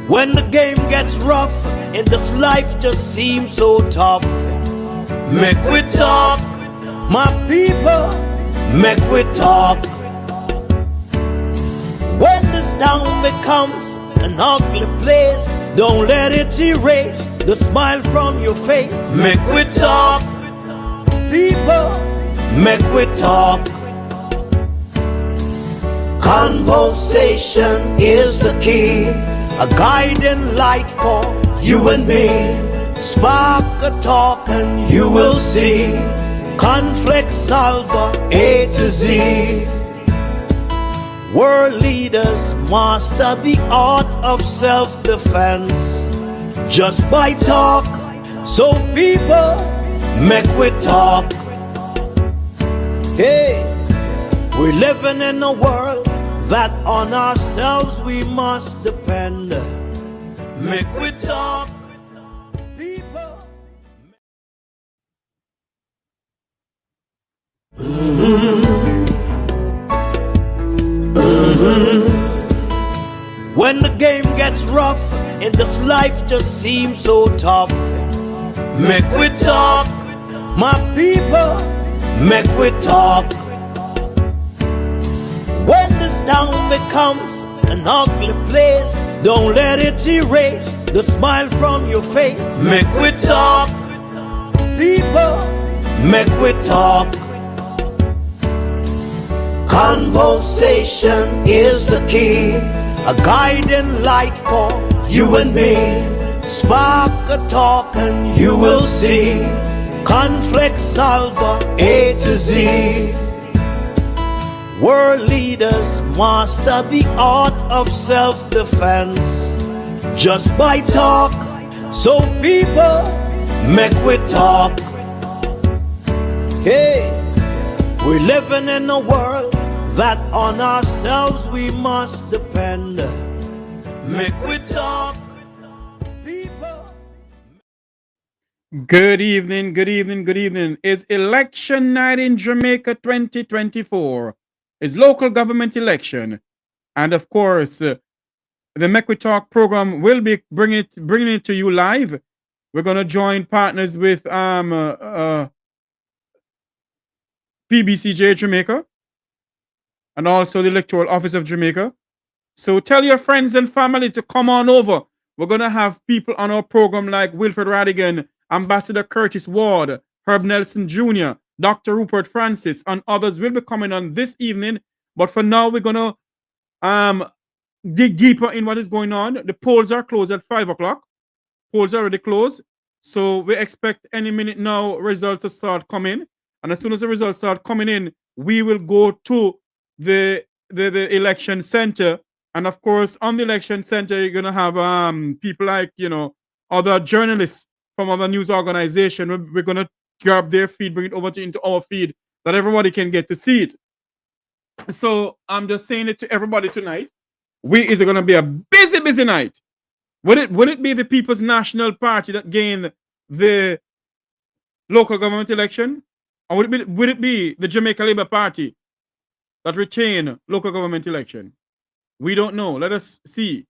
When the game gets rough and this life just seems so tough, make we talk, my people, make we talk. When this town becomes an ugly place, don't let it erase the smile from your face. Make we talk, people, make we talk. Conversation is the key, a guiding light for you and me. Spark a talk and you will see. Conflict solver A to Z. World leaders master the art of self-defense just by talk. So people, make we talk. Hey, we're living in a world that on ourselves we must depend. Make we talk, people. When the game gets rough and this life just seems so tough, make we talk, my people, make we talk. When this town becomes an ugly place, don't let it erase the smile from your face. Make we talk, people, make we talk. Conversation is the key, a guiding light for you and me. Spark a talk and you will see. Conflict solver A to Z. World leaders master the art of self-defense just by talk. So people, make we talk. Hey, we're living in a world that on ourselves we must depend. Make we talk, people. Good evening, good evening, good evening. It's election night in Jamaica 2024. It's local government election. And of course, the Make We Talk program will be bringing it to you live. We're going to join partners with PBCJ Jamaica and also the Electoral Office of Jamaica. So tell your friends and family to come on over. We're going to have people on our program like Wilfred Radigan, Ambassador Curtis Ward, Herb Nelson Jr., Dr. Rupert Francis, and others will be coming on this evening. But for now, we're going to dig deeper in what is going on. The polls are closed at 5 o'clock. Polls are already closed. So we expect any minute now results to start coming. And as soon as the results start coming in, we will go to the election center. And of course, on the election center, you're going to have people like, other journalists from other news organizations. We're going to grab their feed, bring it over into our feed, that everybody can get to see it. So I'm just saying it to everybody tonight. Is it going to be a busy, busy night? Would it be the People's National Party that gained the local government election? Or would it be the Jamaica Labour Party that retained local government election? We don't know. Let us see.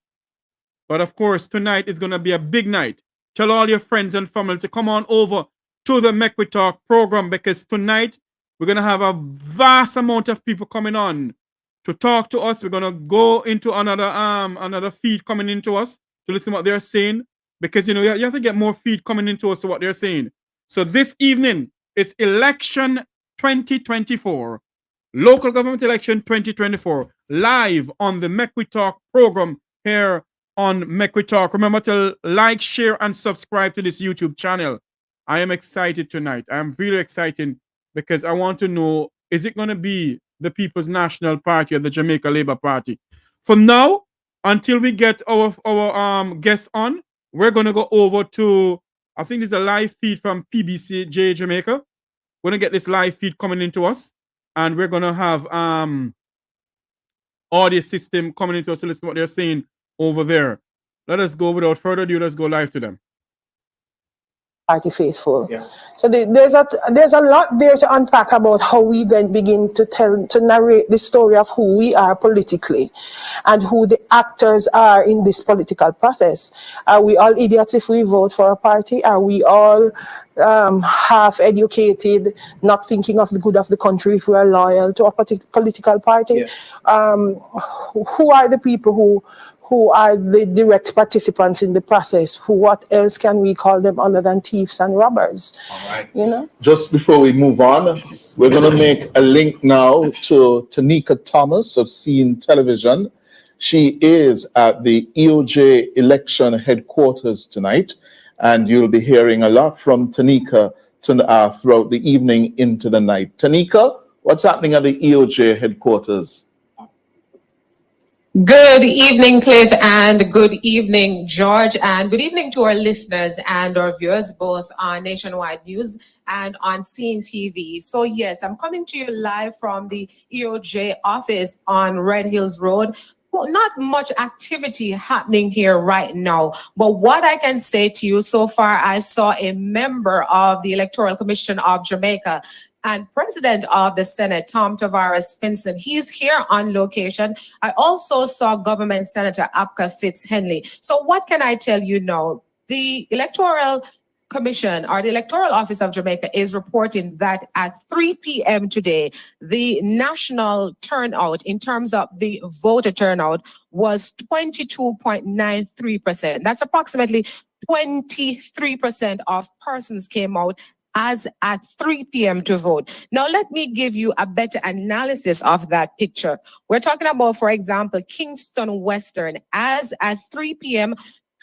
But of course, tonight is going to be a big night. Tell all your friends and family to come on over to the Make We Talk program, because tonight we're going to have a vast amount of people coming on to talk to us. We're going to go into another feed coming into us to listen to what they're saying, because you have to get more feed coming into us to what they're saying. So this evening, it's election 2024, local government election 2024, live on the Make We Talk program here on Make We Talk. Remember to like, share, and subscribe to this YouTube channel. I am excited tonight. I am really excited because I want to know, is it going to be the People's National Party or the Jamaica Labour Party? For now, until we get our guests on, we're going to go over to, I think there's a live feed from PBCJ Jamaica. We're going to get this live feed coming into us, and we're going to have audio system coming into us to listen to what they're saying over there. Let us go without further ado. Let's go live to them. party faithful. Yeah. So there's a lot there to unpack about how we then begin to narrate the story of who we are politically and who the actors are in this political process. Are we all idiots if we vote for a party? Are we all half educated, not thinking of the good of the country if we are loyal to a political party? Yeah. Who are the people who are the direct participants in the process? What else can we call them other than thieves and robbers? All right. You know? Just before we move on, we're going to make a link now to Tanika Thomas of Scene Television. She is at the EOJ election headquarters tonight, and you'll be hearing a lot from Tanika throughout the evening into the night. Tanika, what's happening at the EOJ headquarters? Good evening, Cliff, and good evening, George, and good evening to our listeners and our viewers, both on Nationwide News and on Scene TV. So yes, I'm coming to you live from the EOJ office on Red Hills Road. Well, not much activity happening here right now, but what I can say to you so far, I saw a member of the Electoral Commission of Jamaica and President of the Senate, Tom Tavares Finson. He's here on location. I also saw Government Senator Apka Fitz-Henley. So what can I tell you now? The Electoral Commission or the Electoral Office of Jamaica is reporting that at 3 p.m. today, the national turnout in terms of the voter turnout was 22.93%. That's approximately 23% of persons came out as at 3 p.m. to vote. Now, let me give you a better analysis of that picture. We're talking about, for example, Kingston Western, as at 3 p.m.,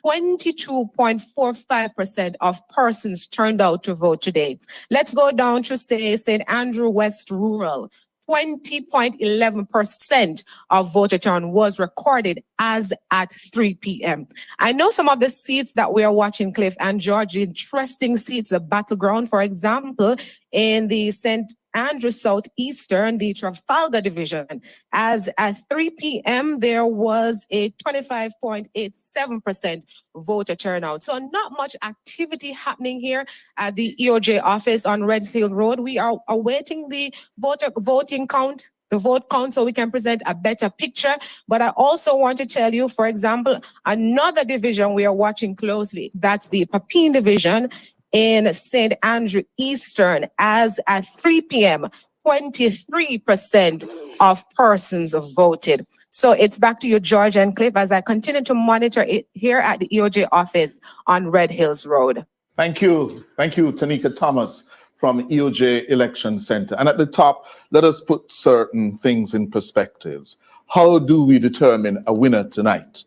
22.45% of persons turned out to vote today. Let's go down to, say, St. Andrew West Rural. 20.11% of voter turn was recorded as at 3 p.m. I know some of the seats that we are watching, Cliff and George, interesting seats, the battleground, for example, in the St. Andrew Southeastern, the Trafalgar Division. As at 3 p.m., there was a 25.87% voter turnout. So not much activity happening here at the EOJ office on Red Hill Road. We are awaiting the voting count, the vote count, so we can present a better picture. But I also want to tell you, for example, another division we are watching closely, that's the Papine Division in St. Andrew Eastern. As at 3 p.m., 23% of persons voted. So it's back to you, George and Cliff, as I continue to monitor it here at the EOJ office on Red Hills Road. Thank you. Thank you, Tanika Thomas from EOJ Election Center. And at the top, let us put certain things in perspectives. How do we determine a winner tonight?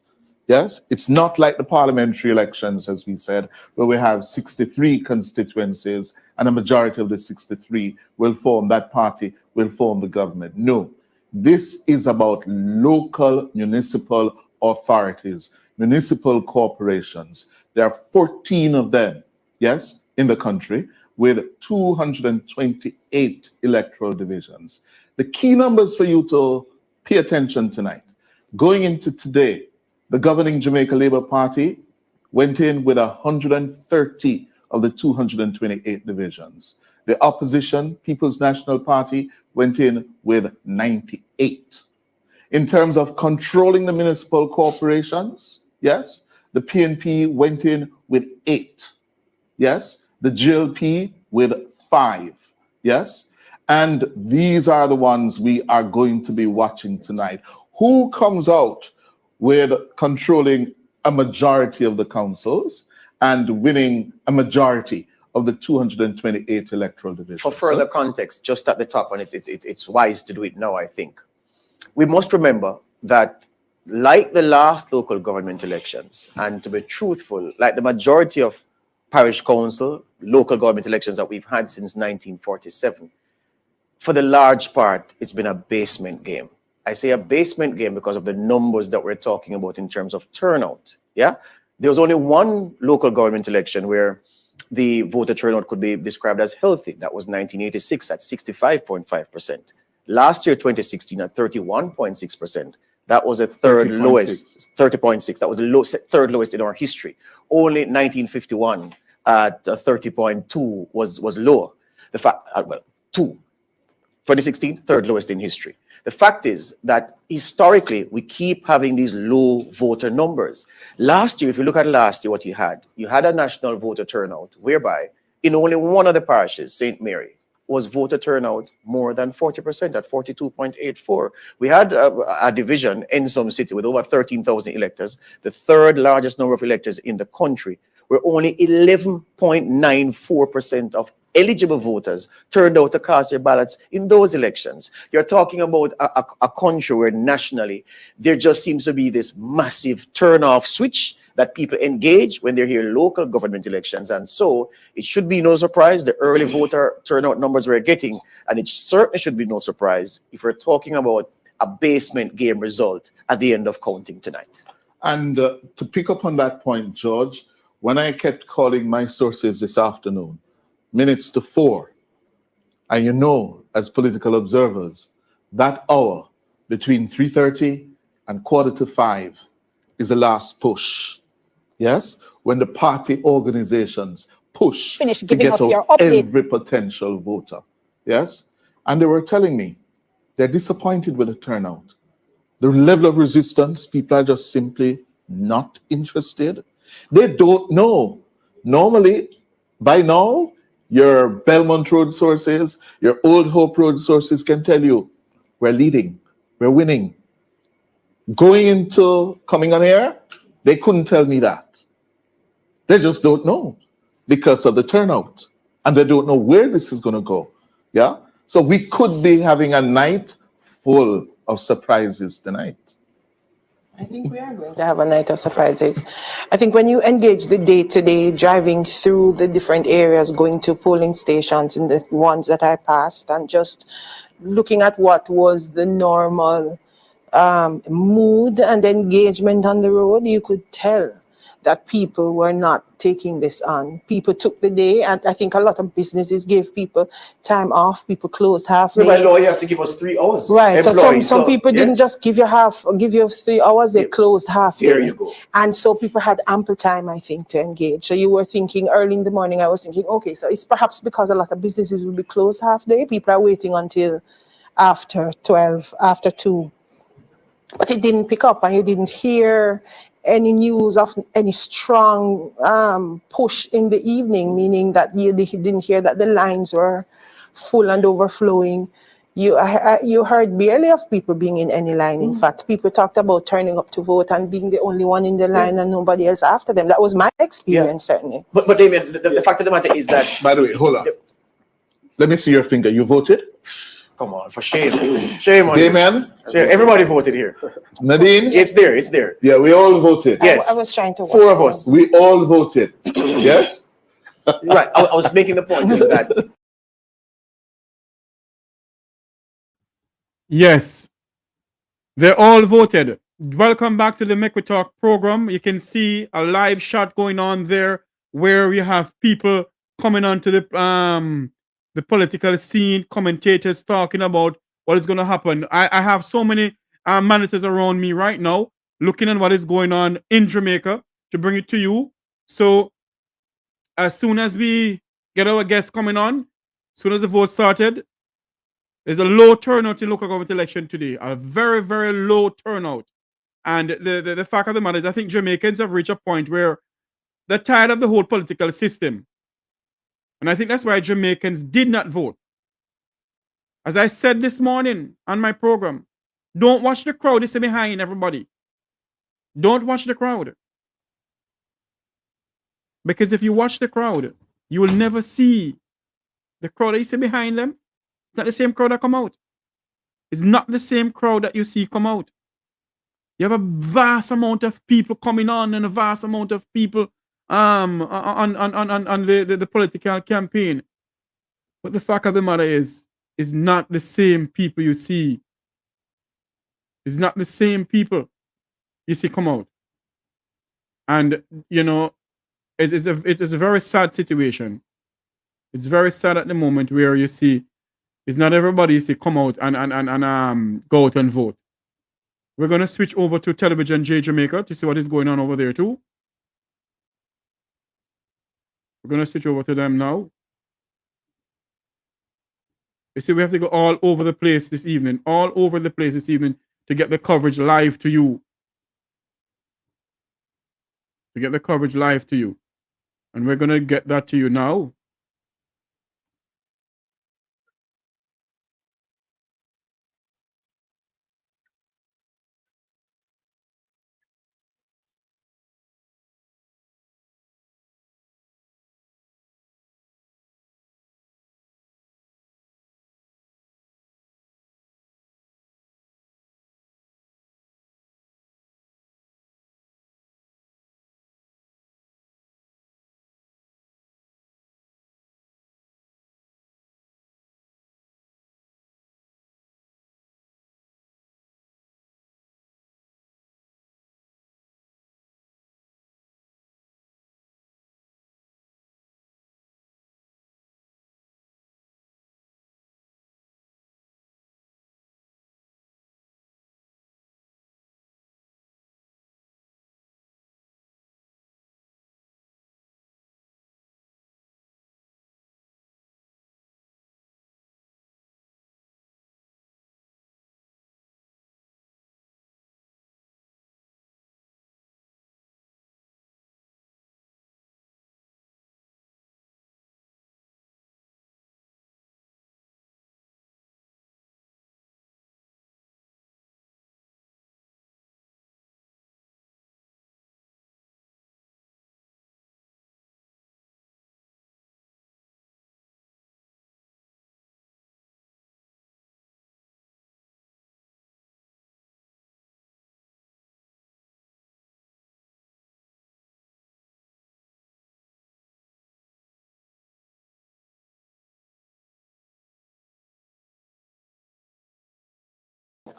Yes, it's not like the parliamentary elections, as we said, where we have 63 constituencies and a majority of the 63 will form that party, will form the government. No, this is about local municipal authorities, municipal corporations. There are 14 of them, yes, in the country with 228 electoral divisions. The key numbers for you to pay attention tonight. Going into today, the governing Jamaica Labour Party went in with 130 of the 228 divisions. The opposition, People's National Party, went in with 98. In terms of controlling the municipal corporations, yes, the PNP went in with 8. Yes, the GLP with 5. Yes, and these are the ones we are going to be watching tonight. Who comes out with controlling a majority of the councils and winning a majority of the 228 electoral divisions? For further context, just at the top, and it's wise to do it now, I think. We must remember that, like the last local government elections, and to be truthful, like the majority of parish council, local government elections that we've had since 1947, for the large part, it's been a basement game. I say a basement game because of the numbers that we're talking about in terms of turnout. Yeah, there was only one local government election where the voter turnout could be described as healthy. That was 1986 at 65.5%. Last year, 2016, at 31.6%. That was the third lowest, 30.6. That was the third lowest in our history. Only 1951 at 30.2 was lower. The fact, 2016, third lowest in history. The fact is that historically, we keep having these low voter numbers. Last year, if you look at last year, what you had a national voter turnout, whereby in only one of the parishes, St. Mary, was voter turnout more than 40% at 42.84. We had a division in some city with over 13,000 electors, the third largest number of electors in the country, where only 11.94% of eligible voters turned out to cast their ballots in those elections. You're talking about a country where nationally there just seems to be this massive turn-off switch that people engage when they're here local government elections. And so it should be no surprise the early voter turnout numbers we're getting, and it certainly should be no surprise if we're talking about a basement game result at the end of counting tonight. And to pick up on that point, George, when I kept calling my sources this afternoon, minutes to 4, and you know, as political observers, that hour between 3:30 and 4:45 is the last push. Yes, when the party organizations push to get out every potential voter. Yes, and they were telling me they're disappointed with the turnout. The level of resistance, people are just simply not interested. They don't know. Normally, by now, your Belmont Road sources, your Old Hope Road sources can tell you we're leading, we're winning. Coming on air, they couldn't tell me that. They just don't know because of the turnout, and they don't know where this is going to go. Yeah, so we could be having a night full of surprises tonight. I think we are going to have a night of surprises. I think when you engage the day-to-day, driving through the different areas, going to polling stations and the ones that I passed, and just looking at what was the normal mood and engagement on the road, you could tell that people were not taking this on. People took the day, and I think a lot of businesses gave people time off. People closed half day. By law, you have to give us 3 hours. Right. So some people didn't just give you 3 hours. They closed half day. There you go. And so people had ample time, I think, to engage. So you were thinking early in the morning. I was thinking, okay, so it's perhaps because a lot of businesses will be closed half day. People are waiting until after 12, after 2. But it didn't pick up, and you didn't hear any news of any strong push in the evening, meaning that you didn't hear that the lines were full and overflowing. You heard barely of people being in any line. In fact, people talked about turning up to vote and being the only one in the line and nobody else after them. That was my experience, certainly. But Damien, the fact of the matter is that... By the way, hold on. Let me see your finger. You voted? Come on, for shame. Shame on Amen. you. Everybody voted here. Nadine? It's there. Yeah, we all voted. Yes. I was trying to watch 4 of us. We all voted. Yes? Right. I was making the point that... Yes, they all voted. Welcome back to the Make We Talk program. You can see a live shot going on there where we have people coming onto the political scene, commentators talking about what is going to happen. I have so many monitors around me right now looking at what is going on in Jamaica to bring it to you. So as soon as we get our guests coming on, as soon as the vote started, there's a low turnout in local government election today, a very, very low turnout. And the fact of the matter is I think Jamaicans have reached a point where they're tired of the whole political system. And I think that's why Jamaicans did not vote. As I said this morning on my program, don't watch the crowd you see behind everybody. Don't watch the crowd. Because if you watch the crowd, you will never see the crowd that you see behind them. It's not the same crowd that come out. It's not the same crowd that you see come out. You have a vast amount of people coming on and a vast amount of people on the political campaign. But the fact of the matter is not the same people you see. It's not the same people you see come out. And, you know, it is a very sad situation. It's very sad at the moment where you see it's not everybody you see come out and go out and vote. We're going to switch over to Television J Jamaica to see what is going on over there too. We're going to switch over to them now. You see, we have to go all over the place this evening, all over the place this evening to get the coverage live to you. To get the coverage live to you. And we're going to get that to you now.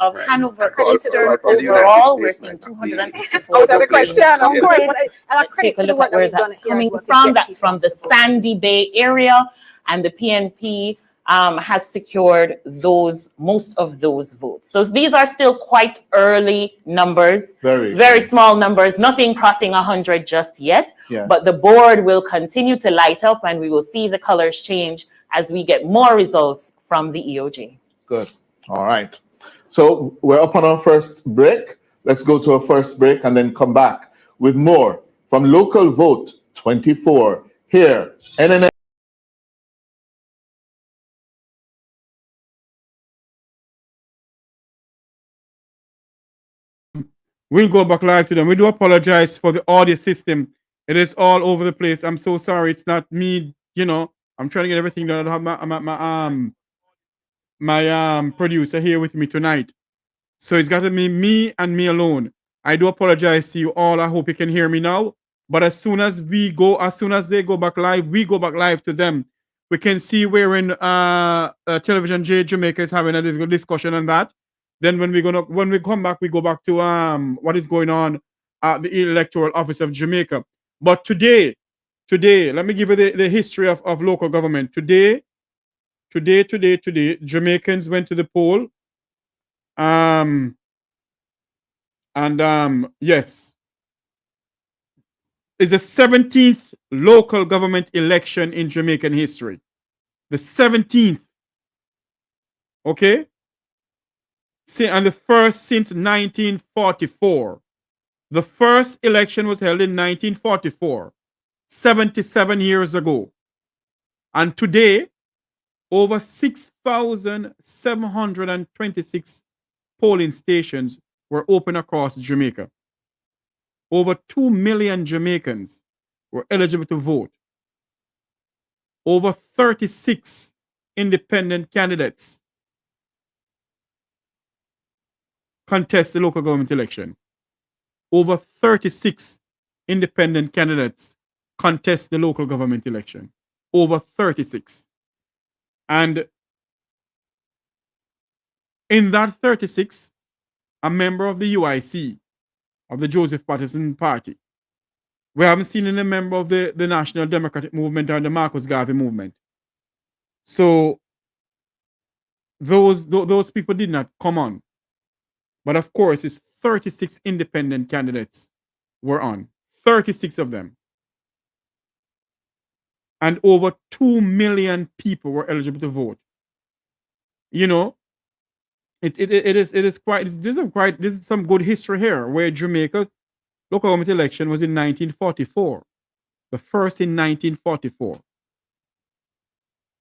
Of Hanover Eastern overall, we're seeing 264. Without a question, of course. But Let's take a look at where that's coming from. That's from the Sandy Bay area, and the PNP has secured most of those votes. So these are still quite early numbers, very small numbers, nothing crossing 100 just yet. Yeah. But the board will continue to light up, and we will see the colors change as we get more results from the EOJ. Good. All right. So we're up on our first break. Let's go to our first break and then come back with more from Local Vote 24 here, NNN. We'll go back live to them. We do apologize for the audio system. It is all over the place. I'm so sorry. It's not me, I'm trying to get everything done. I have my producer here with me tonight. So it's got to be me and me alone. I do apologize to you all. I hope you can hear me now. But as soon as they go back live, we go back live to them. We can see where in Television J Jamaica is having a discussion on that. Then when we come back, we go back to what is going on at the Electoral Office of Jamaica. But today, let me give you the history of local government. Today, Jamaicans went to the poll. Yes, it's the 17th local government election in Jamaican history. The 17th. Okay? And the first since 1944. The first election was held in 1944, 77 years ago. And today, over 6,726 polling stations were open across Jamaica. Over 2 million Jamaicans were eligible to vote. Over 36 independent candidates contest the local government election. Over 36 independent candidates contest the local government election. Over 36. And in that 36, a member of the UIC, of the Joseph Patterson Party. We haven't seen any member of the National Democratic Movement or the Marcus Garvey movement. So those people did not come on. But of course, it's 36 independent candidates were on. 36 of them. and over 2 million people were eligible to vote. You know, this is some good history here, where Jamaica local government election was in 1944, the first in 1944.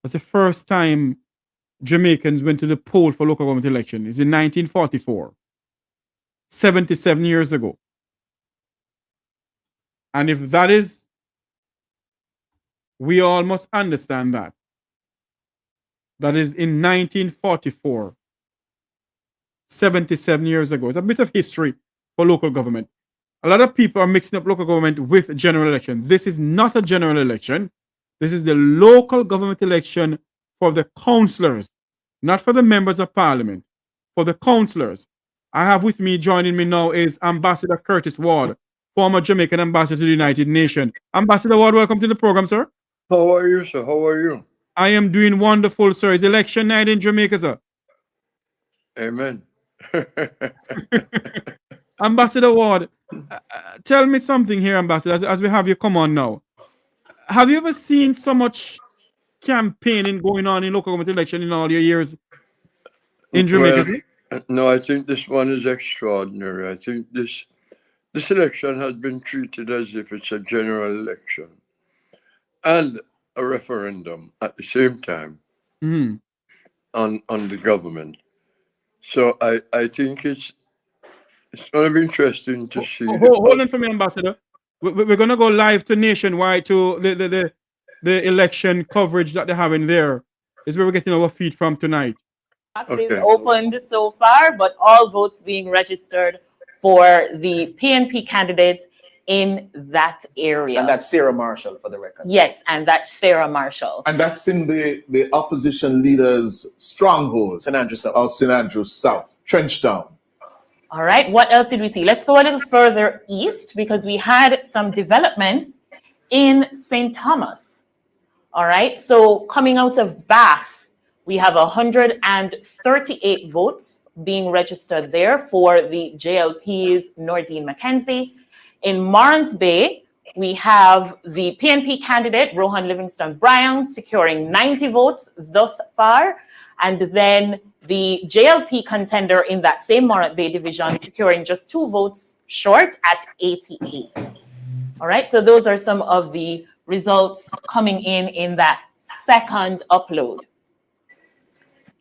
That's the first time Jamaicans went to the poll for local government election. It's in 1944, 77 years ago. And if that is, we all must understand that. That is in 1944, 77 years ago. It's a bit of history for local government. A lot of people are mixing up local government with general election. This is not a general election. This is the local government election for the councillors, not for the members of parliament, for the councillors. I have with me, joining me now, is Ambassador Curtis Ward, former Jamaican ambassador to the United Nations. Ambassador Ward, welcome to the program, sir. How are you, sir? How are you? I am doing wonderful, sir. It's election night in Jamaica, sir. Amen. Ambassador Ward, tell me something here, Ambassador, as we have you come on now. Have you ever seen so much campaigning going on in local government election in all your years in Jamaica? Well, no, I think this one is extraordinary. I think this election has been treated as if it's a general election and a referendum at the same time on the government. So I think it's going to be interesting to see. Hold on for me, Ambassador. We're going to go live to Nationwide to the election coverage that they're having there. Is where we're getting our feed from tonight. Okay. Is opened so far, but all votes being registered for the PNP candidates in that area. And that's Sarah Marshall, for the record. Yes, and that's Sarah Marshall. And that's in the opposition leader's stronghold, St. Andrews South. of St. Andrews South, Trenchtown. All right, what else did we see? Let's go a little further east, because we had some developments in St. Thomas. All right, so coming out of Bath, we have 138 votes being registered there for the JLP's Nordine Mackenzie. In Morant Bay, we have the PNP candidate, Rohan Livingston Bryan, securing 90 votes thus far. And then the JLP contender in that same Morant Bay division securing just 2 votes short at 88. All right, so those are some of the results coming in that second upload.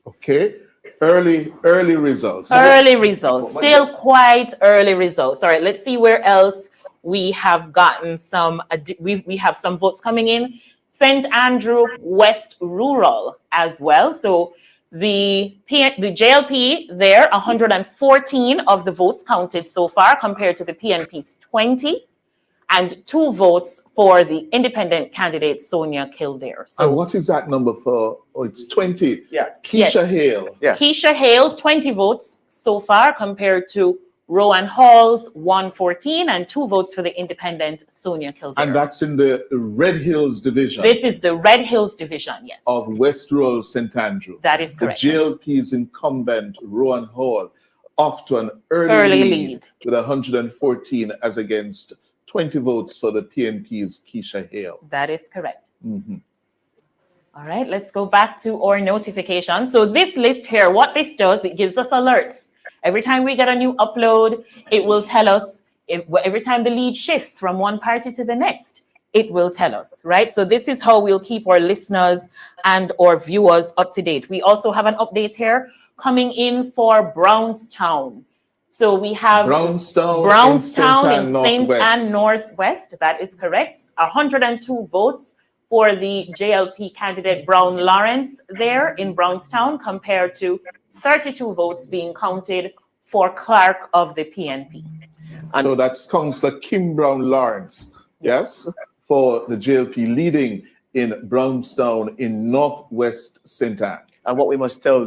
Okay, early results. Early results, still quite early results. All right, let's see where else we have gotten some, we have some votes coming in. St. Andrew West Rural as well. So the JLP there, 114 of the votes counted so far compared to the PNP's 20. And 2 votes for the independent candidate, Sonia Kildare. So, and what is that number for? Oh, it's 20. Yeah. Keisha Hale. Yeah. Keisha Hale, 20 votes so far compared to Rowan Hall's 114 and 2 votes for the independent Sonia Kildare. And that's in the Red Hills division. This is the Red Hills division, yes. Of West Rural St. Andrew. That is correct. The JLP's incumbent, Rowan Hall, off to an early lead with 114 as against 20 votes for the PNP's Keisha Hale. That is correct. All right, let's go back to our notification. So this list here, what this does, it gives us alerts. Every time we get a new upload, it will tell us, every time the lead shifts from one party to the next, it will tell us, right? So this is how we'll keep our listeners and our viewers up to date. We also have an update here coming in for Brownstown. So we have Brownstown in St. Ann Northwest. That is correct. 102 votes for the JLP candidate Brown Lawrence there in Brownstown compared to 32 votes being counted for Clarke of the PNP. And so that's Councillor Kim Brown Lawrence, yes, for the JLP leading in Brownstown in Northwest St. Ann. And what we must tell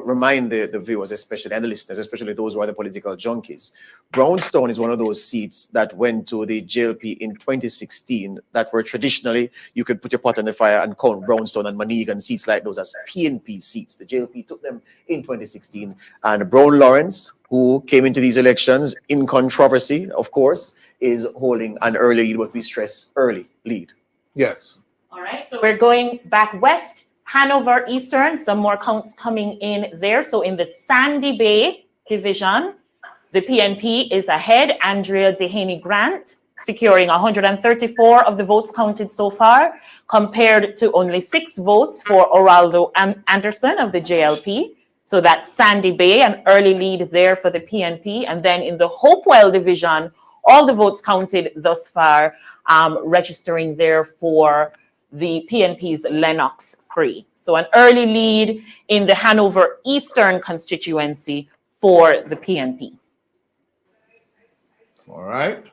remind the viewers, especially, and the listeners, especially those who are the political junkies, Brownstown is one of those seats that went to the JLP in 2016 that were traditionally, you could put your pot on the fire and count Brownstown and Monegan seats like those as PNP seats. The JLP took them in 2016. And Brown Lawrence, who came into these elections in controversy, of course, is holding an early lead, what we stress, early lead. Yes. All right, so we're going back west. Hanover Eastern, some more counts coming in there. So in the Sandy Bay division, the PNP is ahead. Andrea Dehaney Grant securing 134 of the votes counted so far, compared to only 6 votes for Oraldo Anderson of the JLP. So that's Sandy Bay, an early lead there for the PNP. And then in the Hopewell division, all the votes counted thus far, registering there for the PNP's Lennox Free. So an early lead in the Hanover Eastern constituency for the PNP. All right.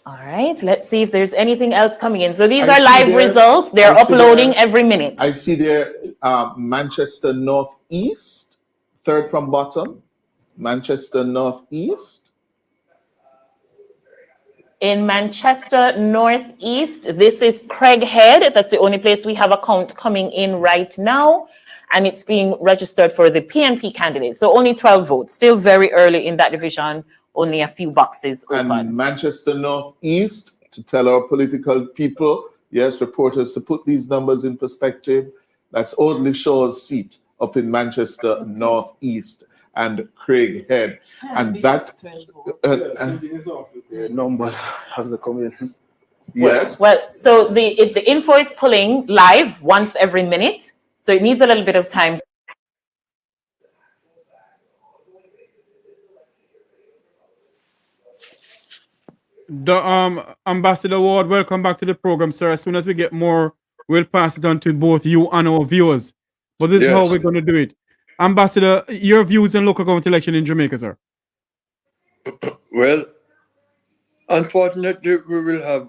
All right, let's see if there's anything else coming in. So these are live results. They're uploading every minute. I see there Manchester Northeast, third from bottom. Manchester Northeast. In Manchester Northeast, this is Craighead. That's the only place we have a count coming in right now. And it's being registered for the PNP candidate. So only 12 votes, still very early in that division, only a few boxes open. And Manchester Northeast, to tell our political people, yes, reporters, to put these numbers in perspective, that's Audley Shaw's seat up in Manchester Northeast and Craighead. And that numbers as they come in. Yes. Well, so the info is pulling live once every minute. So it needs a little bit of time. The Ambassador Ward, welcome back to the program, sir. As soon as we get more, we'll pass it on to both you and our viewers. But this is how we're going to do it. Ambassador, your views on local government election in Jamaica, sir? Well, unfortunately, we will have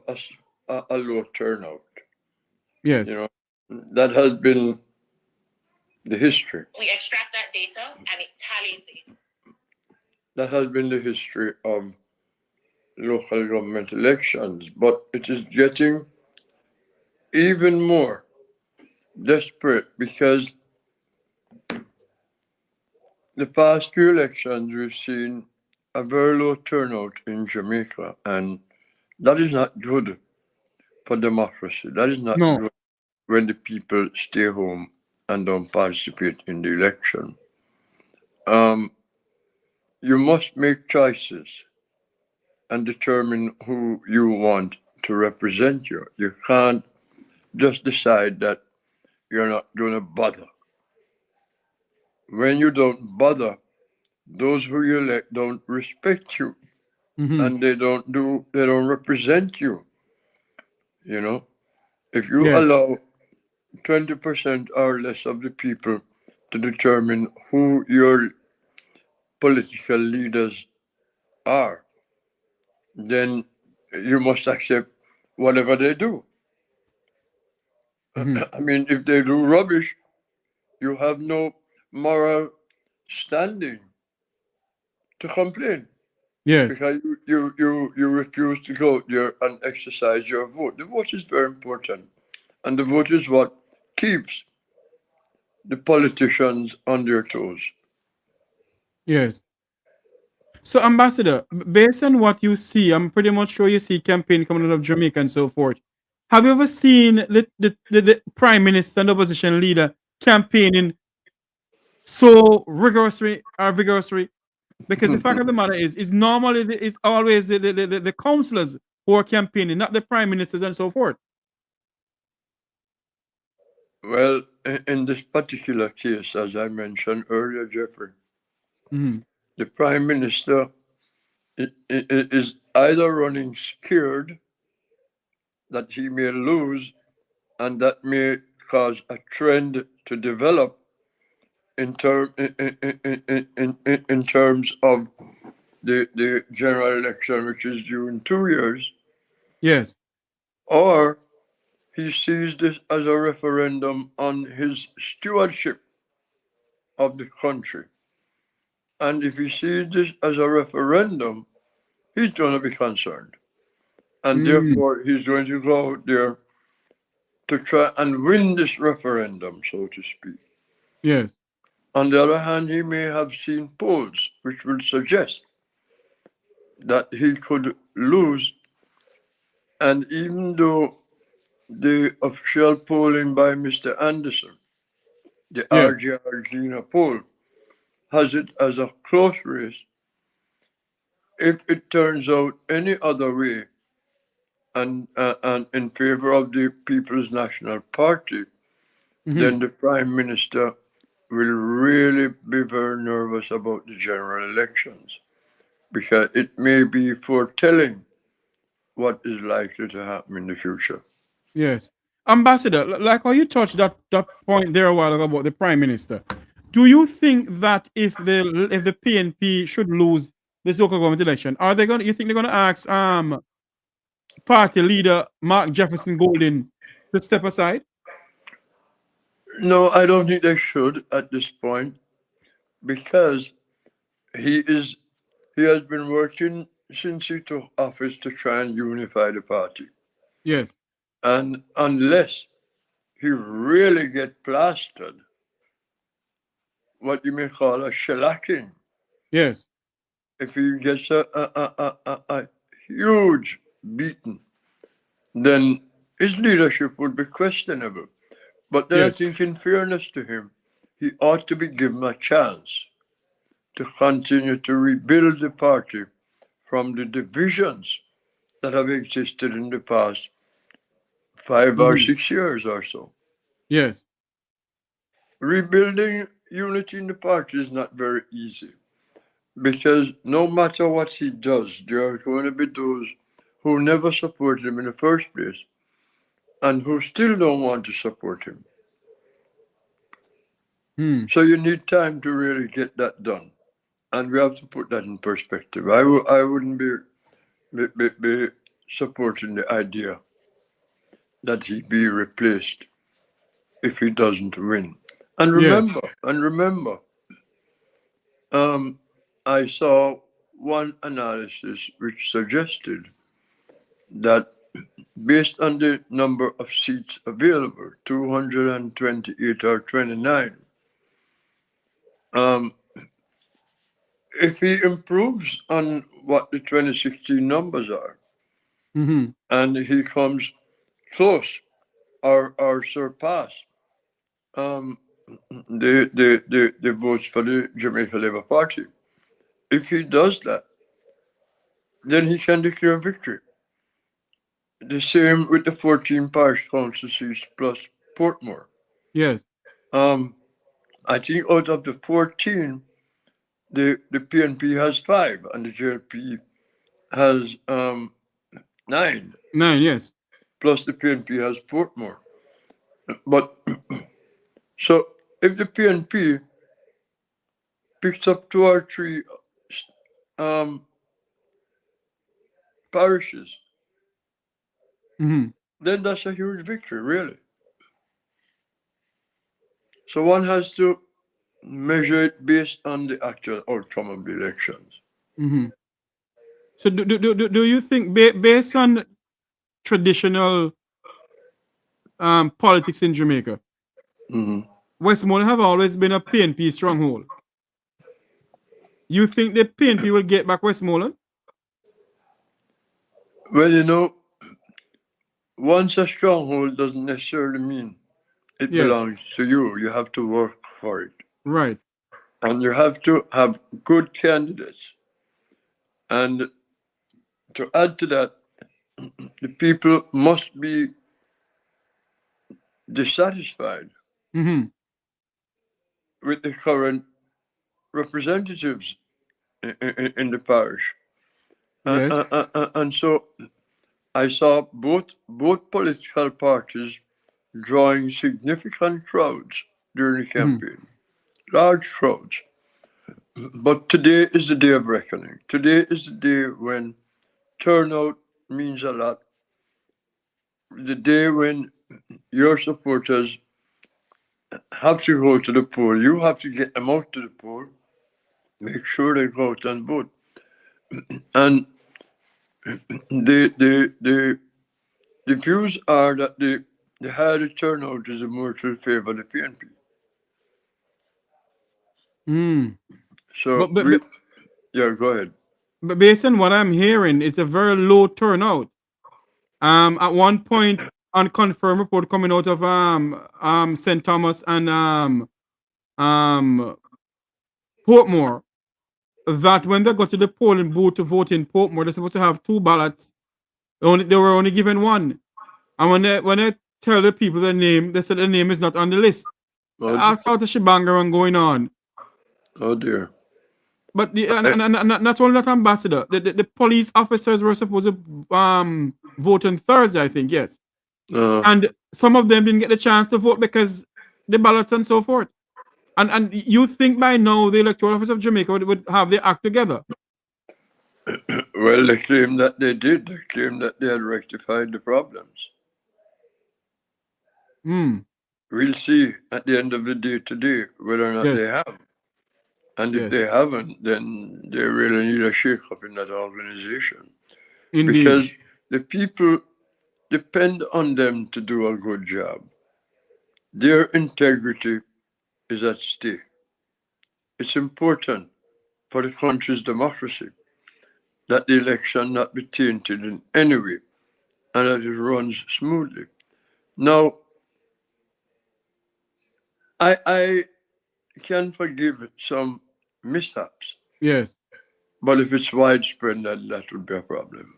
a low turnout. Yes. You know, that has been the history. We extract that data and it tallies it. That has been the history of local government elections, but it is getting even more desperate because the past few elections we've seen a very low turnout in Jamaica, and that is not good for democracy. That is not good when the people stay home and don't participate in the election. You must make choices and determine who you want to represent you. You can't just decide that you're not going to bother. When you don't bother, those who you elect don't respect you, and they don't represent you. You know, if you allow 20% or less of the people to determine who your political leaders are, then you must accept whatever they do. I mean, if they do rubbish, you have no moral standing to complain. Yes. Because you refuse to go there and exercise your vote. The vote is very important. And the vote is what keeps the politicians on their toes. Yes. So, Ambassador, based on what you see, I'm pretty much sure you see campaign coming out of Jamaica and so forth. Have you ever seen the Prime Minister and opposition leader campaigning so rigorously? Because the fact of the matter is normally it's always the councillors who are campaigning, not the prime ministers and so forth. Well, in this particular case, as I mentioned earlier, Jeffrey, the prime minister is either running scared that he may lose, and that may cause a trend to develop in terms of the general election, which is due in 2 years. Yes. Or he sees this as a referendum on his stewardship of the country. And if he sees this as a referendum, he's going to be concerned. And therefore, he's going to go out there to try and win this referendum, so to speak. Yes. On the other hand, he may have seen polls which would suggest that he could lose. And even though the official polling by Mr. Anderson, the Yes. RG poll, has it as a close race. If it turns out any other way, and in favor of the People's National Party, then the Prime Minister will really be very nervous about the general elections, because it may be foretelling what is likely to happen in the future. Yes. Ambassador, like how you touched that point there a while ago about the Prime Minister. Do you think that if the PNP should lose this local government election, you think they're gonna ask party leader Mark Jefferson Golden to step aside? No, I don't think they should at this point, because he has been working since he took office to try and unify the party. Yes. And unless he really get plastered, what you may call a shellacking, Yes. if he gets a huge beating, then his leadership would be questionable. But then I Yes. think, in fairness to him, he ought to be given a chance to continue to rebuild the party from the divisions that have existed in the past 5 or 6 years or so. Yes. Rebuilding unity in the party is not very easy, because no matter what he does, there are going to be those who never supported him in the first place and who still don't want to support him. So you need time to really get that done. And we have to put that in perspective. I wouldn't be supporting the idea that he be replaced if he doesn't win. And remember, I saw one analysis which suggested that based on the number of seats available, 228 or 29, if he improves on what the 2016 numbers are, and he comes close or surpass the votes for the Jamaica Labour Party, if he does that, then he can declare victory. The same with the 14 parish council seats plus Portmore. Yes. I think out of the 14, the PNP has 5 and the JLP has 9. 9, yes. Plus the PNP has Portmore. But so if the PNP picks up 2 or 3 parishes, then that's a huge victory, really. So one has to measure it based on the actual outcome of the elections. So do you think, based on traditional politics in Jamaica, Westmoreland have always been a PNP stronghold? You think the PNP will get back Westmoreland? Well, you know, once a stronghold doesn't necessarily mean it belongs to you. You have to work for it. Right. And you have to have good candidates. And to add to that, the people must be dissatisfied with the current representatives in the parish. Yes. And so I saw both political parties drawing significant crowds during the campaign, large crowds. But today is the day of reckoning. Today is the day when turnout means a lot. The day when your supporters have to go to the poll. You have to get them out to the poll, make sure they go out and vote. And the views are that the higher the turnout is, the more to favor the PNP. So, yeah, go ahead. But based on what I'm hearing, it's a very low turnout. At one point, unconfirmed report coming out of St. Thomas and Portmore that when they got to the polling booth to vote in Portmore, they're supposed to have 2 ballots. They were only given 1. And when they tell the people the name, they said the name is not on the list. All sort of shebang going on. Oh dear. But not only that, Ambassador, the police officers were supposed to vote on Thursday, I think, yes. And some of them didn't get the chance to vote because the ballots and so forth. And you think by now the Electoral Office of Jamaica would have their act together? Well, they claim that they did. They claim that they had rectified the problems. We'll see at the end of the day today whether or not they have. And if they haven't, then they really need a shake-up in that organization. Indeed. Because the people depend on them to do a good job. Their integrity is at stake. It's important for the country's democracy that the election not be tainted in any way and that it runs smoothly. Now, I can forgive some mishaps. Yes. But if it's widespread, that would be a problem.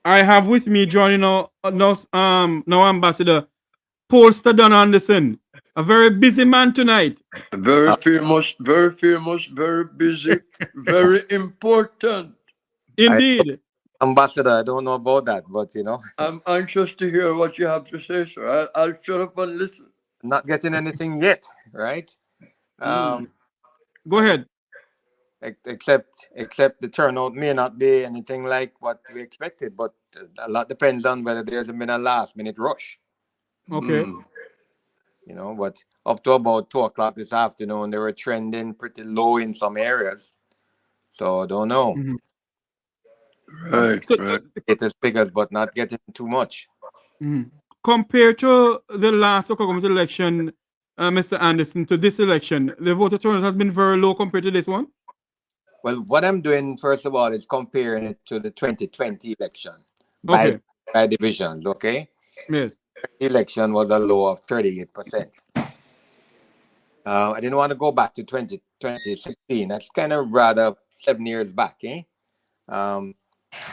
I have with me joining now Ambassador Pollster Don Anderson, a very busy man tonight. Very famous, very busy, very important. Indeed. Ambassador, I don't know about that, but you know. I'm anxious to hear what you have to say, sir. I'll shut up and listen. Not getting anything yet, right? Go ahead. Except the turnout may not be anything like what we expected, but a lot depends on whether there's been a last-minute rush. Okay. You know, but up to about 2 o'clock this afternoon, they were trending pretty low in some areas. So I don't know. Right. It is figures, but not getting too much. Compared to the last government election, Mr. Anderson, to this election, the voter turnout has been very low compared to this one? Well, what I'm doing, first of all, is comparing it to the 2020 election by divisions, okay? Yes. The election was a low of 38%. I didn't want to go back to 2016. That's kind of rather 7 years back, eh?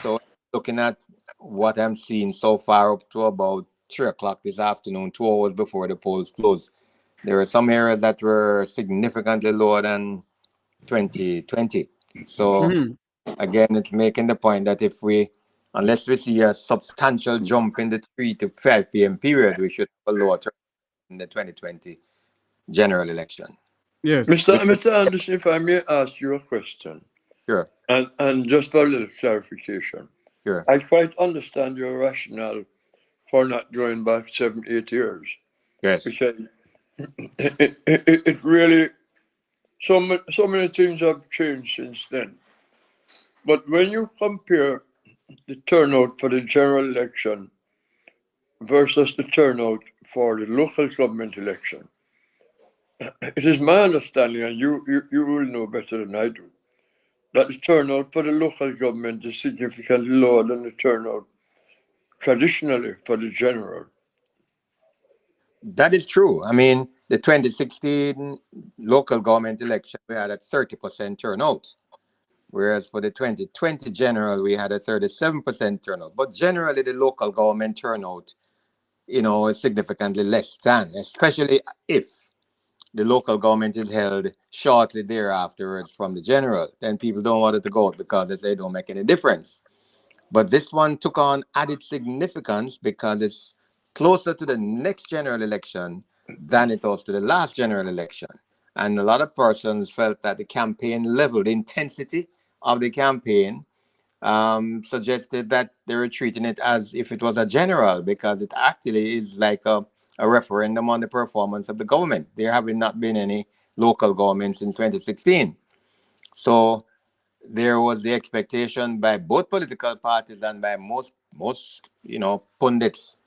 So looking at what I'm seeing so far up to about 3 o'clock this afternoon, 2 hours before the polls closed, there are some areas that were significantly lower than 2020. So again, it's making the point that unless we see a substantial jump in the 3 to 5 p.m. period, we should have a lower turnout in the 2020 general election. Yes. Mr. Anderson, if I may ask you a question. Sure. And just for a little clarification. Sure. I quite understand your rationale for not going back 7-8 years. Yes. Because it really, so many things have changed since then. But when you compare the turnout for the general election versus the turnout for the local government election, it is my understanding, and you will know better than I do, that the turnout for the local government is significantly lower than the turnout traditionally for the general. That is true. I mean, the 2016 local government election, we had a 30% turnout. Whereas for the 2020 general, we had a 37% turnout. But generally, the local government turnout, is significantly less than, especially if the local government is held shortly thereafter from the general. Then people don't want it to go because they say it don't make any difference. But this one took on added significance because it's closer to the next general election than it was to the last general election. And a lot of persons felt that the campaign level, the intensity of the campaign suggested that they were treating it as if it was a general, because it actually is like a referendum on the performance of the government. There have not been any local government since 2016. So there was the expectation by both political parties and by most pundits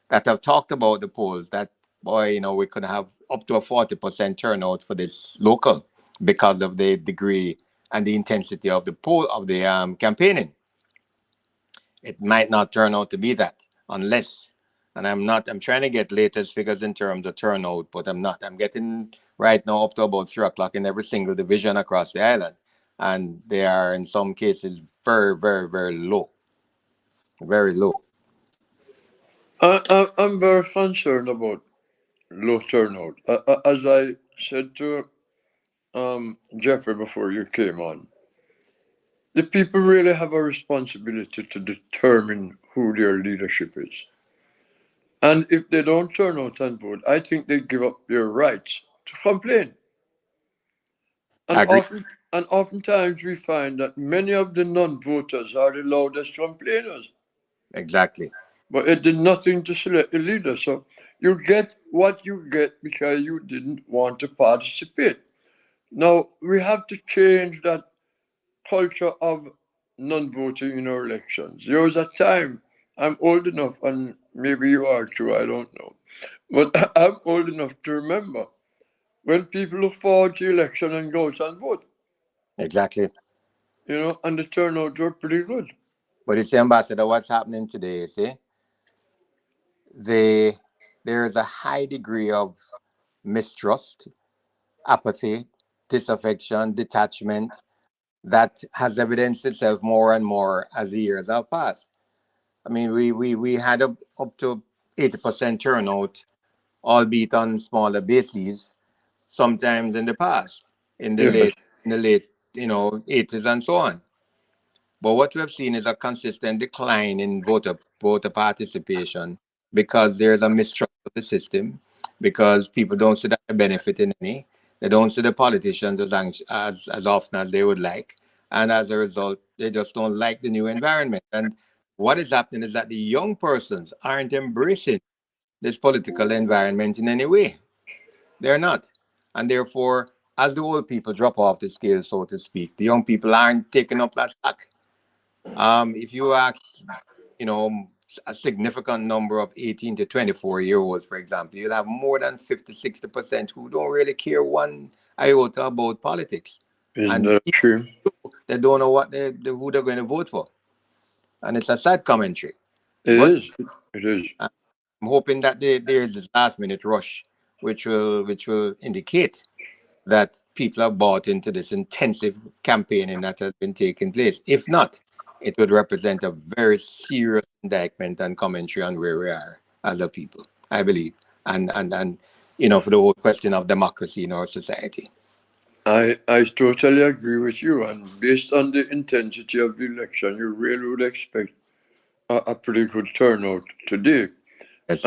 that have talked about the polls that, we could have up to a 40% turnout for this local because of the degree and the intensity of the campaigning. it might not turn out to be that unless, and I'm trying to get latest figures in terms of turnout, but I'm not. I'm getting right now up to about 3 o'clock in every single division across the island. And they are in some cases very, very, very low. Very low. I'm very concerned about low turnout. As I said to Jeffrey before you came on, the people really have a responsibility to determine who their leadership is. And if they don't turn out and vote, I think they give up their rights to complain. And oftentimes we find that many of the non-voters are the loudest complainers. Exactly. But it did nothing to select a leader. So you get what you get because you didn't want to participate. Now, we have to change that culture of non-voting in our elections. There was a time, I'm old enough, and maybe you are too, I don't know. But I'm old enough to remember when people look forward to election and go out and vote. Exactly. You know, and the turnout were pretty good. But you see, Ambassador, what's happening today, you see? There is a high degree of mistrust, apathy, disaffection, detachment that has evidenced itself more and more as the years have passed. I mean, we had up to 80% turnout, albeit on smaller bases, sometimes in the past, in the late, 80s and so on. But what we have seen is a consistent decline in voter participation because there's a mistrust of the system, because people don't see the benefit in any. They don't see the politicians as often as they would like. And as a result, they just don't like the new environment. And what is happening is that the young persons aren't embracing this political environment in any way. They're not. And therefore, as the old people drop off the scale, so to speak, the young people aren't taking up that slack. If you ask, a significant number of 18 to 24-year-olds, for example, you'll have more than 50-60% who don't really care one iota about politics. Isn't that true? They don't know who they're going to vote for. And it's a sad commentary. It is. I'm hoping that there's this last-minute rush, which will indicate that people have bought into this intensive campaigning that has been taking place. If not, it would represent a very serious indictment and commentary on where we are as a people, I believe, and for the whole question of democracy in our society. I totally agree with you, and based on the intensity of the election, you really would expect a pretty good turnout today. Yes.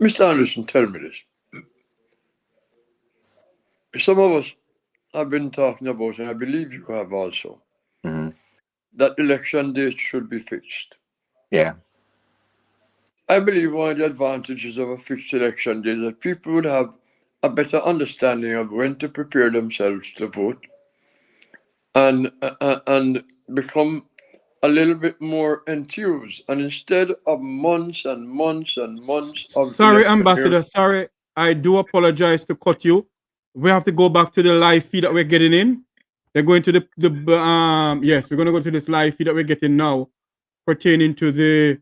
Mr. Anderson, tell me this. Some of us have been talking about, and I believe you have also, that election dates should be fixed. Yeah. I believe one of the advantages of a fixed election day is that people would have a better understanding of when to prepare themselves to vote and become a little bit more enthused. And instead of months and months and months of... Sorry, Ambassador, sorry. I do apologize to cut you. We have to go back to the live feed that we're getting in. They're going to yes, we're going to go to this live feed that we're getting now pertaining to the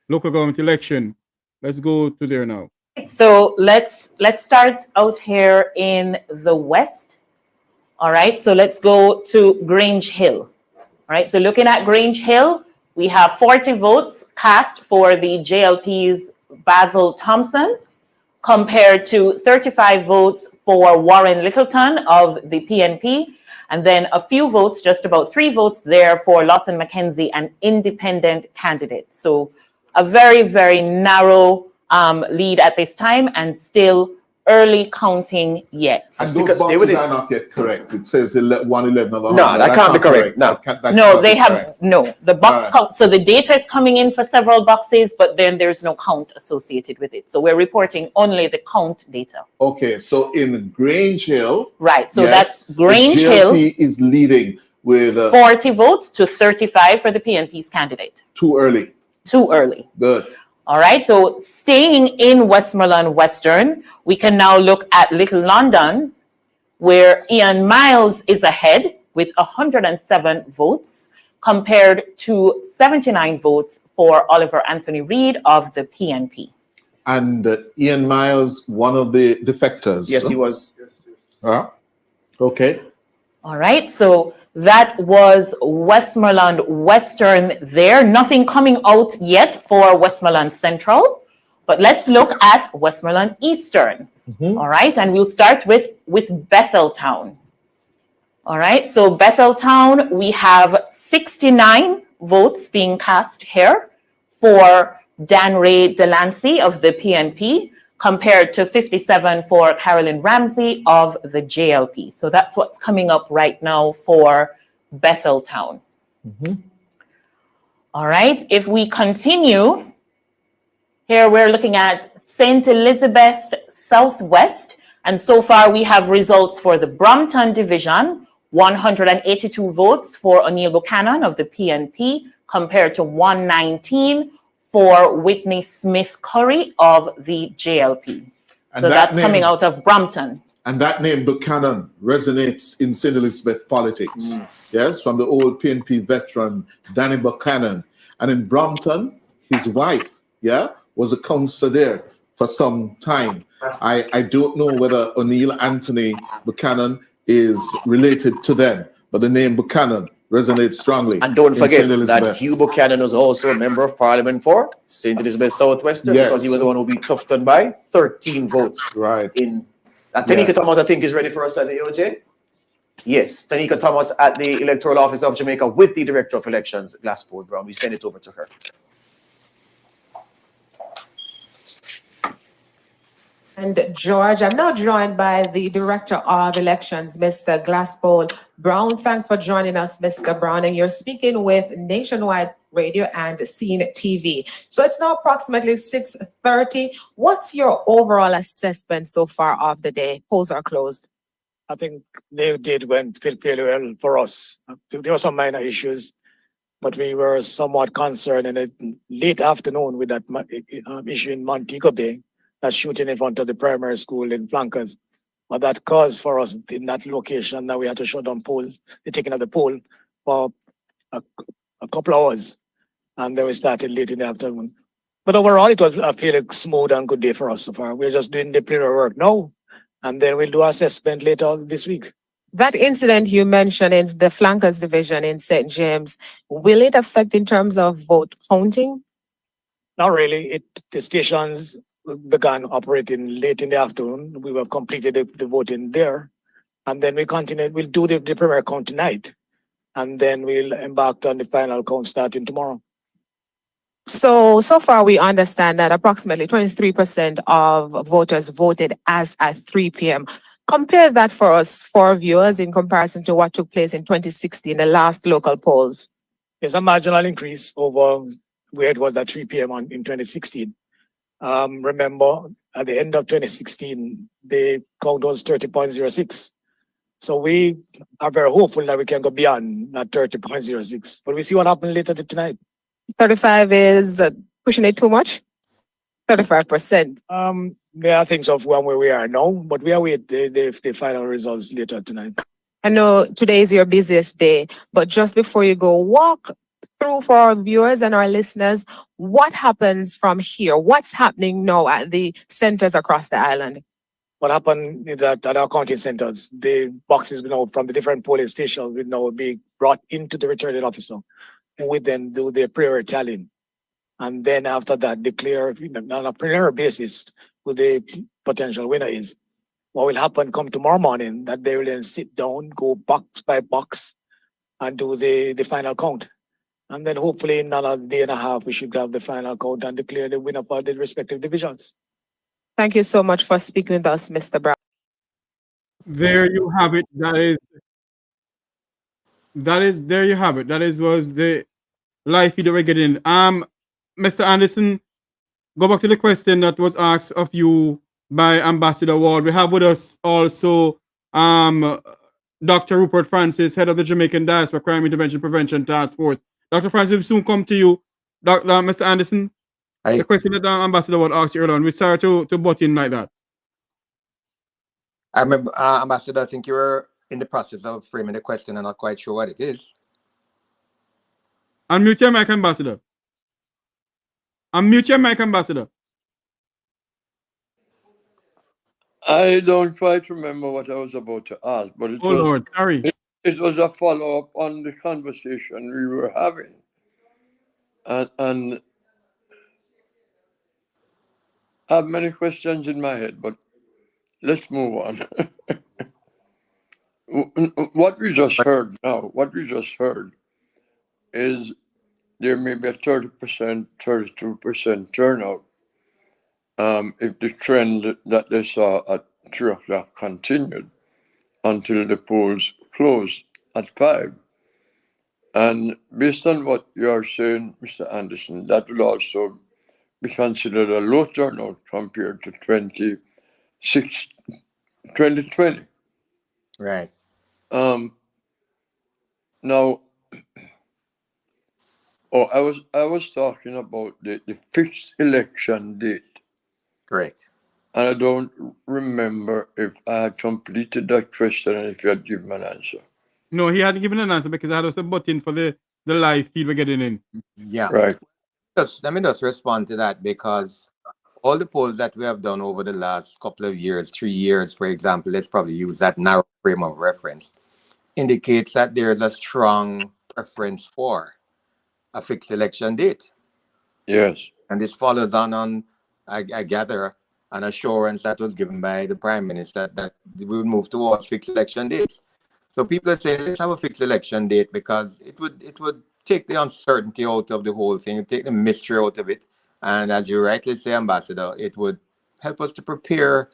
local government election. Let's go to there now. So let's start out here in the West. All right, so let's go to Grange Hill. All right, so looking at Grange Hill, we have 40 votes cast for the JLP's Basil Thompson, compared to 35 votes for Warren Littleton of the PNP, and then a few votes, just about 3 votes there for Lawton McKenzie, an independent candidate. So a very, very narrow lead at this time, and still early counting yet. And those boxes are not yet correct. It says 111 of 100. No, that can't be correct. No, they have no. The box count. So the data is coming in for several boxes, but then there's no count associated with it. So we're reporting only the count data. Okay, so in Grange Hill, right? So that's Grange Hill. The GLP is leading with 40 votes to 35 for the PNP's candidate. Too early. Too early. Good. All right, so staying in Westmoreland Western, we can now look at Little London, where Ian Miles is ahead with 107 votes, compared to 79 votes for Oliver Anthony Reid of the PNP. And Ian Miles, one of the defectors. Yes, he was. Okay. All right, so that was Westmoreland Western there. Nothing coming out yet for Westmoreland Central, but let's look at Westmoreland Eastern. All right, and we'll start with Betheltown. All right, so Betheltown, we have 69 votes being cast here for Dan Ray Delancey of the PNP, compared to 57 for Carolyn Ramsey of the JLP. So that's what's coming up right now for Betheltown. All right, if we continue, here we're looking at St. Elizabeth Southwest, and so far we have results for the Brompton Division, 182 votes for O'Neill Buchanan of the PNP, compared to 119 for Whitney Smith Curry of the JLP. And so that's name, coming out of Brompton. And that name, Buchanan, resonates in St. Elizabeth politics. Yes, from the old PNP veteran, Danny Buchanan. And in Brompton, his wife, was a councillor there for some time. I don't know whether O'Neill Anthony Buchanan is related to them, but the name Buchanan resonates strongly. And don't forget that Hugh Buchanan was also a member of parliament for St. Elizabeth Southwestern, because he was the one who beat Tufton by 13 votes. Right. Tanika Thomas, I think, is ready for us at the AOJ. Yes, Tanika Thomas at the Electoral Office of Jamaica with the Director of Elections, Glassford Brown. We send it over to her. And George, I'm now joined by the Director of Elections, Mr. Glassford Brown. Thanks for joining us, Mr. Brown. And you're speaking with Nationwide Radio and Scene TV. So it's now approximately 6:30. What's your overall assessment so far of the day? Polls are closed. I think they went fairly well for us. There were some minor issues, but we were somewhat concerned in the late afternoon with that issue in Montego Bay, that shooting in front of the primary school in Flankers. But that caused for us in that location that we had to shut down polls, the taking of the poll for a couple hours. And then we started late in the afternoon. But overall, it was a fairly smooth and good day for us so far. We're just doing the preliminary work now, and then we'll do assessment later this week. That incident you mentioned in the Flankers Division in St. James, will it affect in terms of vote counting? Not really. The stations began operating late in the afternoon. We have completed the voting there. And then we'll do the primary count tonight. And then we'll embark on the final count starting tomorrow. So far we understand that approximately 23% of voters voted as at 3 p.m. Compare that for us, for our viewers, in comparison to what took place in 2016, the last local polls. There's a marginal increase over where it was at 3 p.m. in 2016. Remember, at the end of 2016, the count was 30.06. So we are very hopeful that we can go beyond that 30.06. But we see what happens later tonight. 35 is pushing it too much? 35%. There are things of one where we are now, but we await the final results later tonight. I know today is your busiest day, but just before you go, walk through for our viewers and our listeners, what happens from here? What's happening now at the centers across the island? What happened is that at our counting centers, the boxes from the different polling stations will now be brought into the returning officer, who will then do their prayer tallying. And then after that, declare on a preliminary basis who the potential winner is. What will happen come tomorrow morning, that they will then sit down, go box by box, and do the final count. And then hopefully in another day and a half, we should have the final count and declare the winner for the respective divisions. Thank you so much for speaking with us, Mr. Brown. There you have it. There you have it. That was the live feed that we're getting. Mr. Anderson, go back to the question that was asked of you by Ambassador Ward. We have with us also Dr. Rupert Francis, head of the Jamaican Diaspora Crime Intervention Prevention Task Force. Dr. Francis will soon come to you. Mr. Anderson, the question that Ambassador Ward asked you earlier on, we're sorry to butt in like that. I remember, Ambassador, I think you were in the process of framing the question. I'm not quite sure what it is. Unmute your mic, Ambassador. Unmute your mic, Ambassador. I don't quite remember what I was about to ask, but it was Lord, sorry. It was a follow-up on the conversation we were having. And I have many questions in my head, but let's move on. What we just heard is there may be a 30%, 32% turnout if the trend that they saw at 3 o'clock continued until the polls closed at 5. And based on what you are saying, Mr. Anderson, that will also be considered a low turnout compared to 2020. Right. Now, I was talking about the fixed election date. Correct. And I don't remember if I had completed that question and if you had given an answer. No, he hadn't given an answer because I had us a button for the live feed we're getting in. Yeah. Right. Let me just respond to that, because all the polls that we have done over the last couple of years, 3 years, for example, let's probably use that narrow frame of reference, indicates that there's a strong preference for a fixed election date. Yes. And this follows on I gather, an assurance that was given by the Prime Minister that we would move towards fixed election dates. So people are saying, let's have a fixed election date, because it would take the uncertainty out of the whole thing, it would take the mystery out of it. And as you rightly say, Ambassador, it would help us to prepare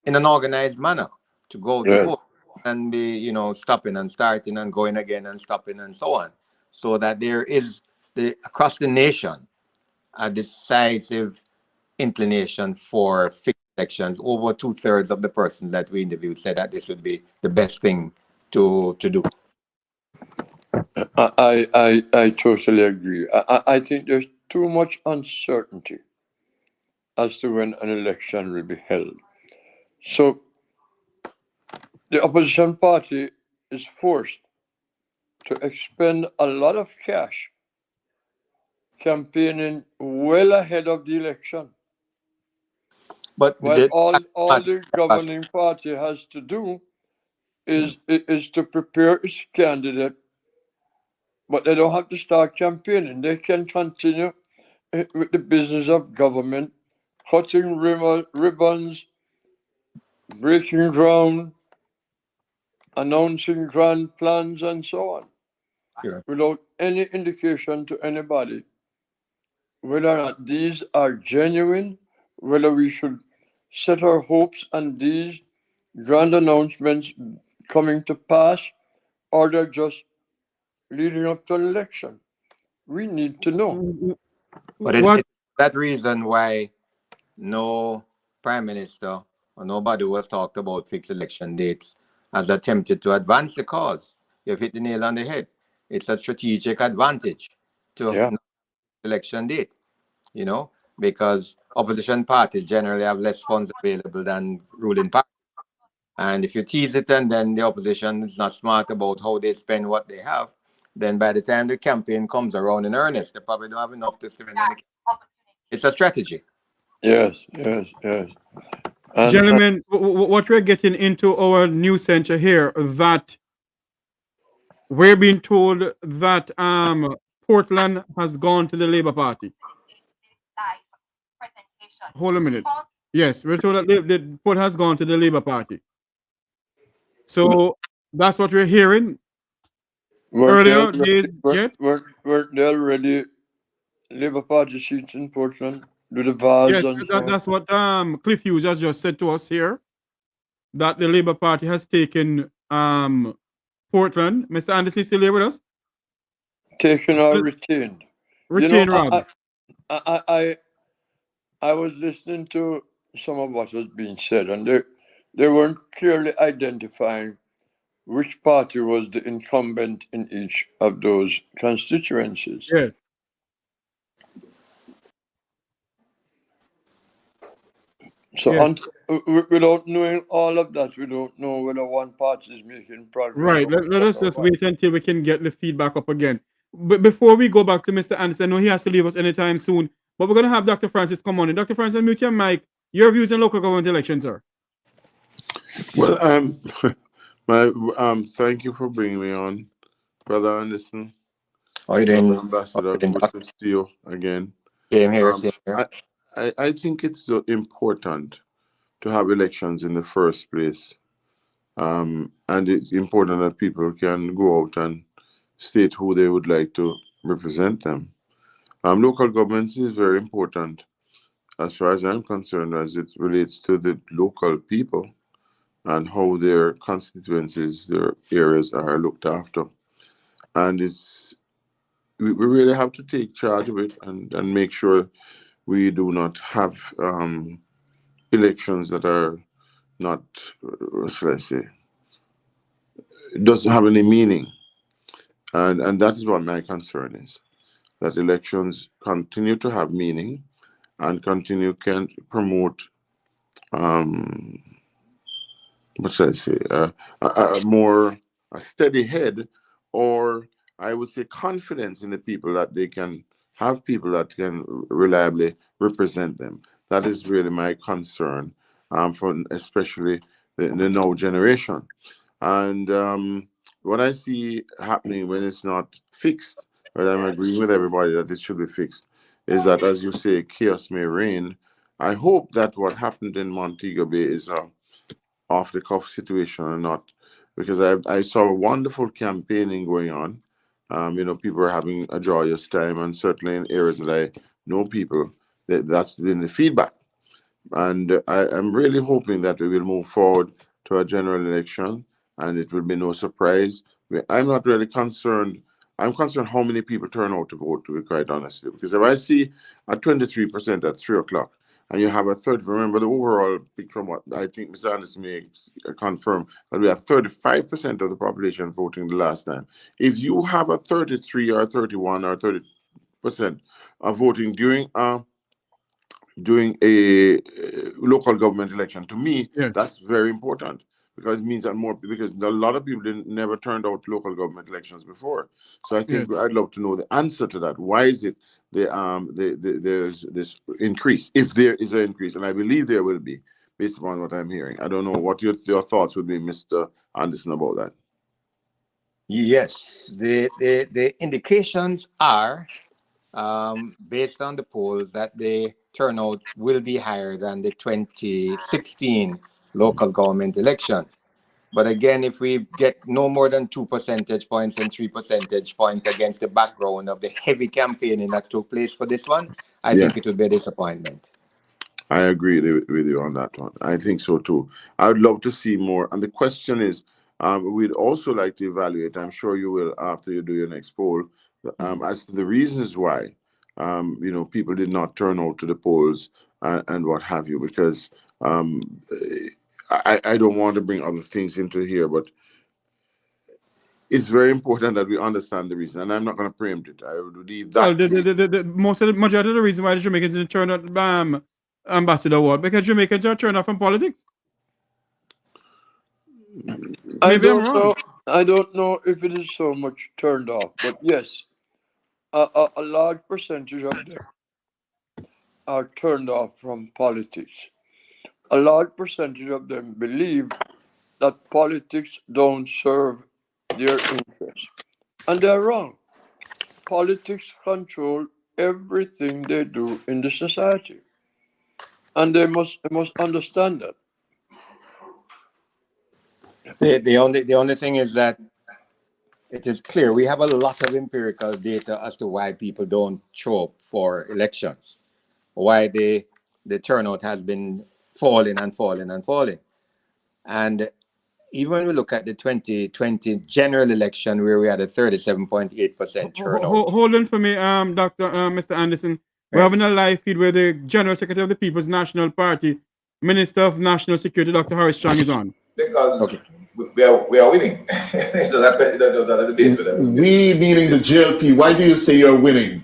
in an organized manner to go to vote and be, stopping and starting and going again and stopping and so on. So that there is across the nation a decisive inclination for fixed elections. Over 2/3 of the persons that we interviewed said that this would be the best thing to do. I totally agree. I think there's too much uncertainty as to when an election will be held. So the opposition party is forced to expend a lot of cash campaigning well ahead of the election. But While all the governing party has to do is to prepare its candidate, but they don't have to start campaigning. They can continue with the business of government, cutting ribbons, breaking ground, announcing grand plans, and so on, without any indication to anybody whether or not these are genuine, whether we should set our hopes on these grand announcements coming to pass, or they're just leading up to an election. We need to know. But it's that reason why no Prime Minister or nobody who has talked about fixed election dates has attempted to advance the cause. You've hit the nail on the head. It's a strategic advantage to have an election date, because opposition parties generally have less funds available than ruling parties. And if you tease it and then the opposition is not smart about how they spend what they have, then by the time the campaign comes around in earnest, they probably don't have enough to spend. It's a strategy. Yes. Gentlemen, what we're getting into our news center here, that we're being told that Portland has gone to the Labour Party. Hold a minute. Yes, we're told that the Port has gone to the Labour Party. So that's what we're hearing. Earlier days, weren't there already Labour Party seats in Portland? Do the Vals yes, and that's what Cliff Hughes has just said to us here, that the Labour Party has taken Portland. Mr. Anderson, still here with us? Taken or retained? Retained, rather. I was listening to some of what was being said, and they weren't clearly identifying which party was the incumbent in each of those constituencies. Yes. So without knowing all of that, we don't know whether one party is making progress. Right. Let us just wait until we can get the feedback up again. before we go back to Mr. Anderson, I know he has to leave us anytime soon, but we're going to have Dr. Francis come on. And Dr. Francis, mute your mic. Your views on local government elections, sir. Well, thank you for bringing me on, Brother Anderson. How are you doing? Ambassador, good to see you again. Same here, same here. I think it's important to have elections in the first place. And it's important that people can go out and state who they would like to represent them. Local governments is very important as far as I'm concerned, as it relates to the local people and how their constituencies, their areas are looked after. And we really have to take charge of it and make sure we do not have elections that are not, what should I say, doesn't have any meaning. And that is what my concern is, that elections continue to have meaning and can promote, what should I say, a steady head, or I would say confidence in the people, that they can have people that can reliably represent them. That is really my concern, for especially the now generation. And what I see happening when it's not fixed, but I'm agreeing with everybody that it should be fixed, is that, as you say, chaos may reign. I hope that what happened in Montego Bay is a off-the-cuff situation or not, because I saw wonderful campaigning going on. People are having a joyous time, and certainly in areas that I know people, that's been the feedback. And I'm really hoping that we will move forward to a general election, and it will be no surprise. I'm not really concerned. I'm concerned how many people turn out to vote, to be quite honest, because if I see a 23% at 3 o'clock, and you have a third, remember the overall, from what I think Mr. Anderson may confirm, that we have 35% of the population voting the last time. If you have a 33 or 31 or 30% of voting during a local government election, to me, Yes. that's very important, because it means that because a lot of people never turned out local government elections before. So I think I'd love to know the answer to that. Why is it there's this increase, if there is an increase, and I believe there will be, based upon what I'm hearing. I don't know what your thoughts would be, Mr. Anderson, about that. Yes, the indications are, based on the polls, that the turnout will be higher than the 2016 local government election. But again, if we get no more than 2 percentage points and 3 percentage points against the background of the heavy campaigning that took place for this one, I think it would be a disappointment. I agree with you on that one. I think so too. I would love to see more. And the question is, we'd also like to evaluate, I'm sure you will after you do your next poll, as to the reasons why people did not turn out to the polls and what have you, because I don't want to bring other things into here, but it's very important that we understand the reason, and I'm not going to preempt it. I would leave that. Well, the majority of the reason why the Jamaicans didn't turn out Ambassador Award, because Jamaicans are turned off from politics. I don't know if it is so much turned off, but yes, a large percentage of them are turned off from politics. A large percentage of them believe that politics don't serve their interests. And they're wrong. Politics control everything they do in the society. And they must understand that. The only thing is that it is clear we have a lot of empirical data as to why people don't show up for elections, why the turnout has been falling and falling and falling. And even when we look at the 2020 general election, where we had a 37.8% turnout. Hold on for me, Mr. Anderson. We're having a live feed where the General Secretary of the People's National Party, Minister of National Security, Dr. Harris Strong, is on. Because we are winning. So that's the debate with them. We, meaning the GLP, why do you say you're winning?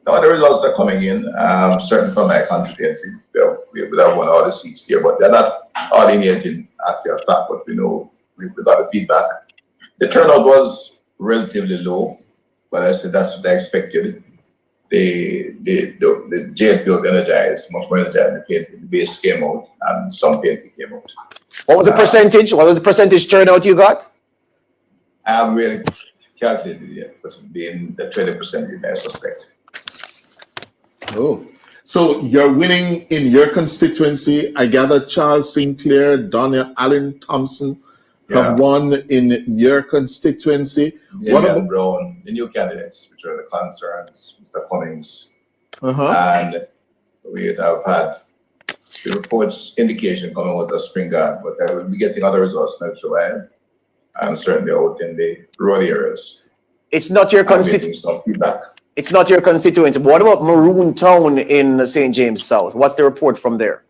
No, the results are coming in, certainly from my constituency. We have won all the seats here, but they're not alienating actual fact, but we know we got the feedback. The turnout was relatively low, But I said that's what I expected. The JLP was energized, much more energized. The base came out, and some PNP came out. What was the percentage? What was the percentage turnout you got? I haven't really calculated yet, but being the 20%, I suspect. Oh, so you're winning in your constituency. I gather Charles Sinclair, Donna Allen Thompson have won in your constituency. What about Brown, the new candidates, which are the concerns, Mr. Cummings, and we have had the reports indication coming out of Spring Guard, but I will be getting other results next while, and certainly out in the rural areas. It's not your constituency. It's not your constituency. What about Maroon Town in St. James South? What's the report from there?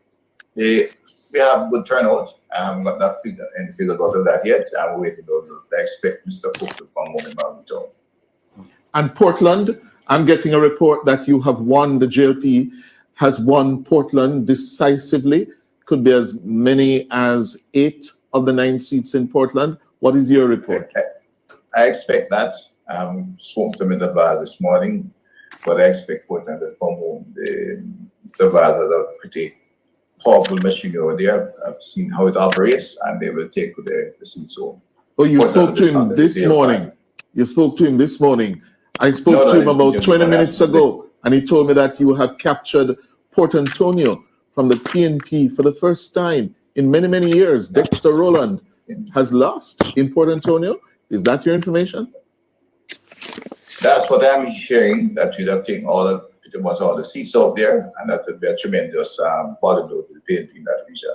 We have good turnout. I haven't got that figure, any figures out of that yet. I'm waiting on. I expect Mr. Cooke to come home in Maroon Town. And Portland, I'm getting a report that you have won, the JLP has won Portland decisively. Could be as many as 8 of the 9 seats in Portland. What is your report? I expect that. Spoke to Mr. Vaz this morning, but I expect Portland to come home. Mr. Vaz has a pretty powerful machine over there. I've seen how it operates, and they will take the seats home. Oh, you spoke to him this morning. You spoke to him this morning. I spoke to him about 20 minutes ago, and he told me that you have captured Port Antonio from the PNP for the first time in many, many years. Dexter Rowland has lost in Port Antonio. Is that your information? That's what I'm hearing, that you'd have taken pretty much all the seats out there, and that would be a tremendous bottom blow to the PNP in that region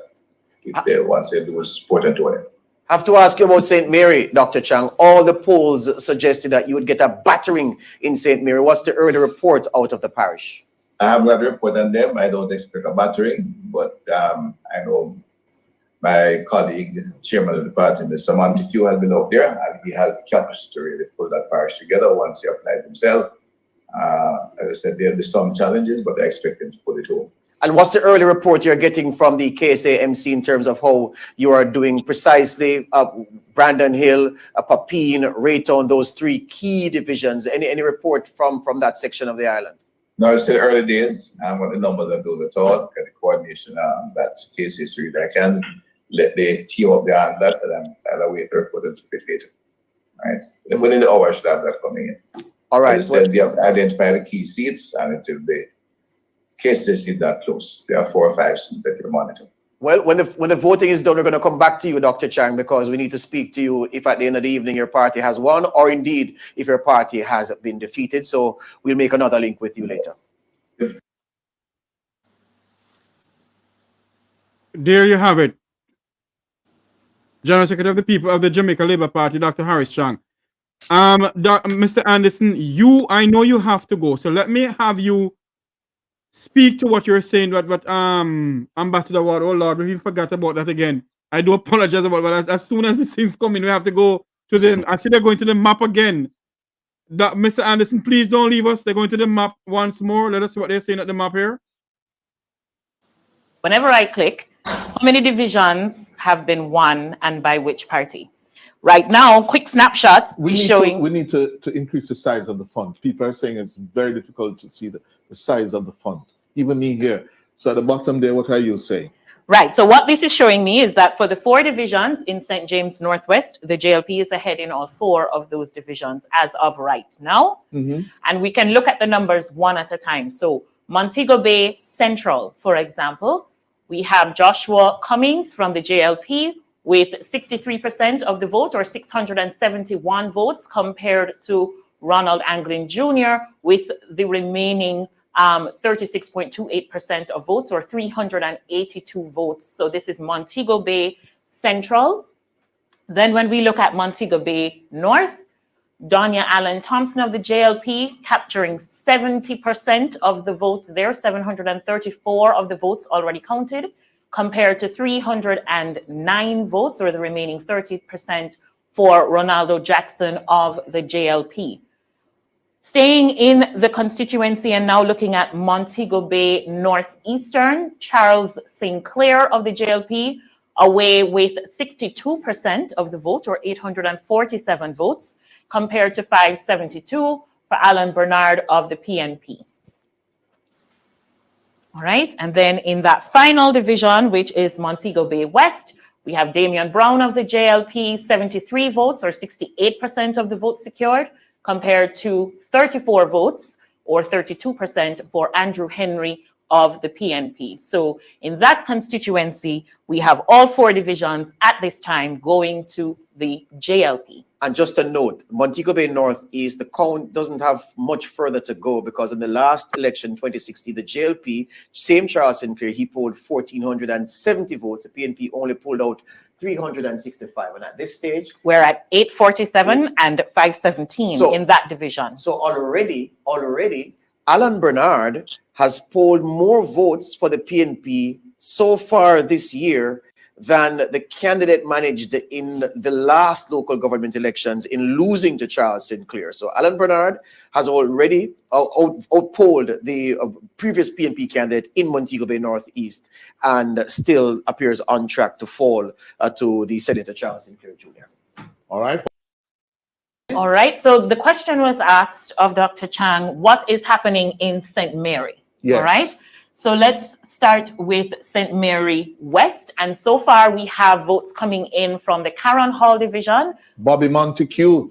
if they once they lose Port Antonio. I have to ask you about St. Mary, Dr. Chang. All the polls suggested that you would get a battering in St. Mary. What's the early report out of the parish? I haven't got a report on them. I don't expect a battering, but I know my colleague, chairman of the party, Mr. Montague, has been out there, and he has the capacity to really pull that parish together once he applied himself. As I said, there'll be some challenges, but I expect him to pull it home. And what's the early report you're getting from the KSAMC in terms of how you are doing precisely? Brandon Hill, Papine, Raytown, those 3 key divisions. Any report from that section of the island? No, it's still early days. I'm on the numbers of those at all, and the coordination that KSA3 that I can let the team up there and that, and I'll wait to report them a bit later. All right. Within the hour, I should have that coming in. All right. As I said, they have identified the key seats, and it will be cases is that close. There are 4 or 5 seats that you monitor. Well, when the voting is done, we're going to come back to you, Dr. Chang, because we need to speak to you if at the end of the evening your party has won, or indeed if your party has been defeated. So we'll make another link with you later. There you have it. General Secretary of the People of the Jamaica Labour Party, Dr. Harris Chang. Mr. Anderson, I know you have to go, so let me have you speak to what you're saying. But Ambassador Ward, oh Lord, we forgot about that again. I do apologize about that. As soon as the things come in, we have to go to the. I see they're going to the map again. Mr. Anderson, please don't leave us. They're going to the map once more. Let us see what they're saying at the map here. Whenever I click, how many divisions have been won and by which party? Right now, quick snapshots showing. We need to increase the size of the font. People are saying it's very difficult to see the size of the font. Even me here. So at the bottom there, what are you saying? Right. So what this is showing me is that for the 4 divisions in St. James Northwest, the JLP is ahead in all 4 of those divisions as of right now. And we can look at the numbers one at a time. So Montego Bay Central, for example, we have Joshua Cummings from the JLP with 63% of the vote, or 671 votes, compared to Ronald Anglin Jr. with the remaining 36.28% of votes, or 382 votes. So this is Montego Bay Central. Then when we look at Montego Bay North, Donya Allen Thompson of the JLP capturing 70% of the votes there, 734 of the votes already counted, compared to 309 votes, or the remaining 30% for Ronaldo Jackson of the JLP. Staying in the constituency and now looking at Montego Bay Northeastern, Charles Sinclair of the JLP away with 62% of the vote, or 847 votes, compared to 572 for Alan Bernard of the PNP. All right, and then in that final division, which is Montego Bay West, we have Damian Brown of the JLP, 73 votes or 68% of the votes secured, compared to 34 votes or 32% for Andrew Henry of the PNP. So in that constituency, we have all 4 divisions at this time going to the JLP. And just a note, Montego Bay Northeast, the count doesn't have much further to go because in the last election, 2016, the JLP, same Charles Sinclair, he polled 1,470 votes. The PNP only pulled out 365. And at this stage, we're at 847 and 517 in that division. So already, Alan Bernard has polled more votes for the PNP so far this year than the candidate managed in the last local government elections in losing to Charles Sinclair. So Alan Bernard has already outpolled the previous PNP candidate in Montego Bay Northeast and still appears on track to fall to the Senator Charles Sinclair Jr. All right. All right. So the question was asked of Dr. Chang, what is happening in St. Mary? Yes. All right. So let's start with St. Mary West. And so far we have votes coming in from the Caron Hall division. Bobby Montague.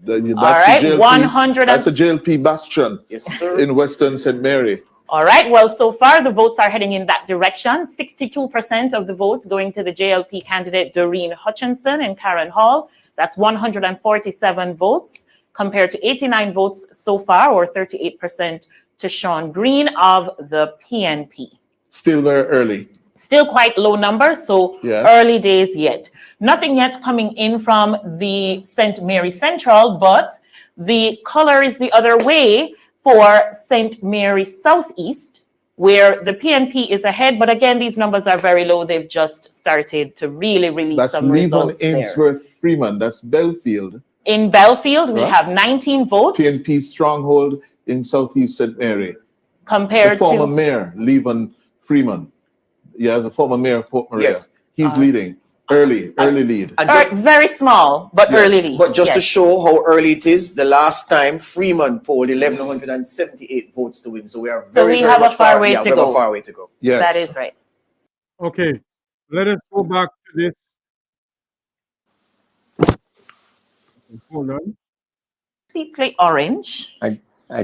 That's all right, the JLP, 100. That's a JLP bastion. Yes, sir. In Western St. Mary. All right. Well, so far the votes are heading in that direction. 62% of the votes going to the JLP candidate Doreen Hutchinson in Caron Hall. That's 147 votes compared to 89 votes so far, or 38%. To Sean Green of the PNP. Still very early. Still quite low numbers, so early days yet. Nothing yet coming in from the St. Mary Central, but the color is the other way for St. Mary Southeast, where the PNP is ahead. But again, these numbers are very low. They've just started to really release some results there. That's Ainsworth Freeman. That's Belfield. In Belfield, we have 19 votes. PNP stronghold in Southeast St. Mary. Compared the former to mayor, Levon Freeman. Yeah, the former mayor of Port Maria. Yes. He's leading. Early lead. And very small, but early lead. But just to show how early it is, the last time Freeman polled 1,178 votes to win. So we are very have a far way to go. A far way to go. Yes. That is right. Okay, let us go back to this. Hold on. Play orange.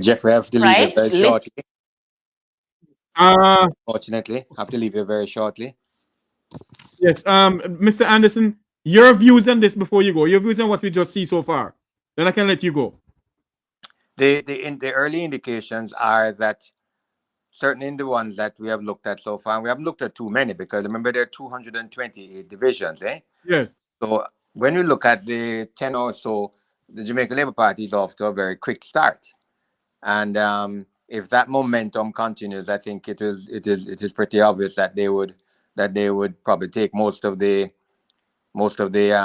Jeffrey, I have to leave you very shortly. Fortunately, I have to leave you very shortly. Yes, Mr. Anderson, your views on this before you go. Your views on what we just see so far. Then I can let you go. The early indications are that certainly in the ones that we have looked at so far, and we haven't looked at too many because remember there are 228 divisions, eh? Yes. So when we look at the 10 or so, the Jamaica Labour Party is off to a very quick start. And if that momentum continues, I think it is pretty obvious that they would probably take most of the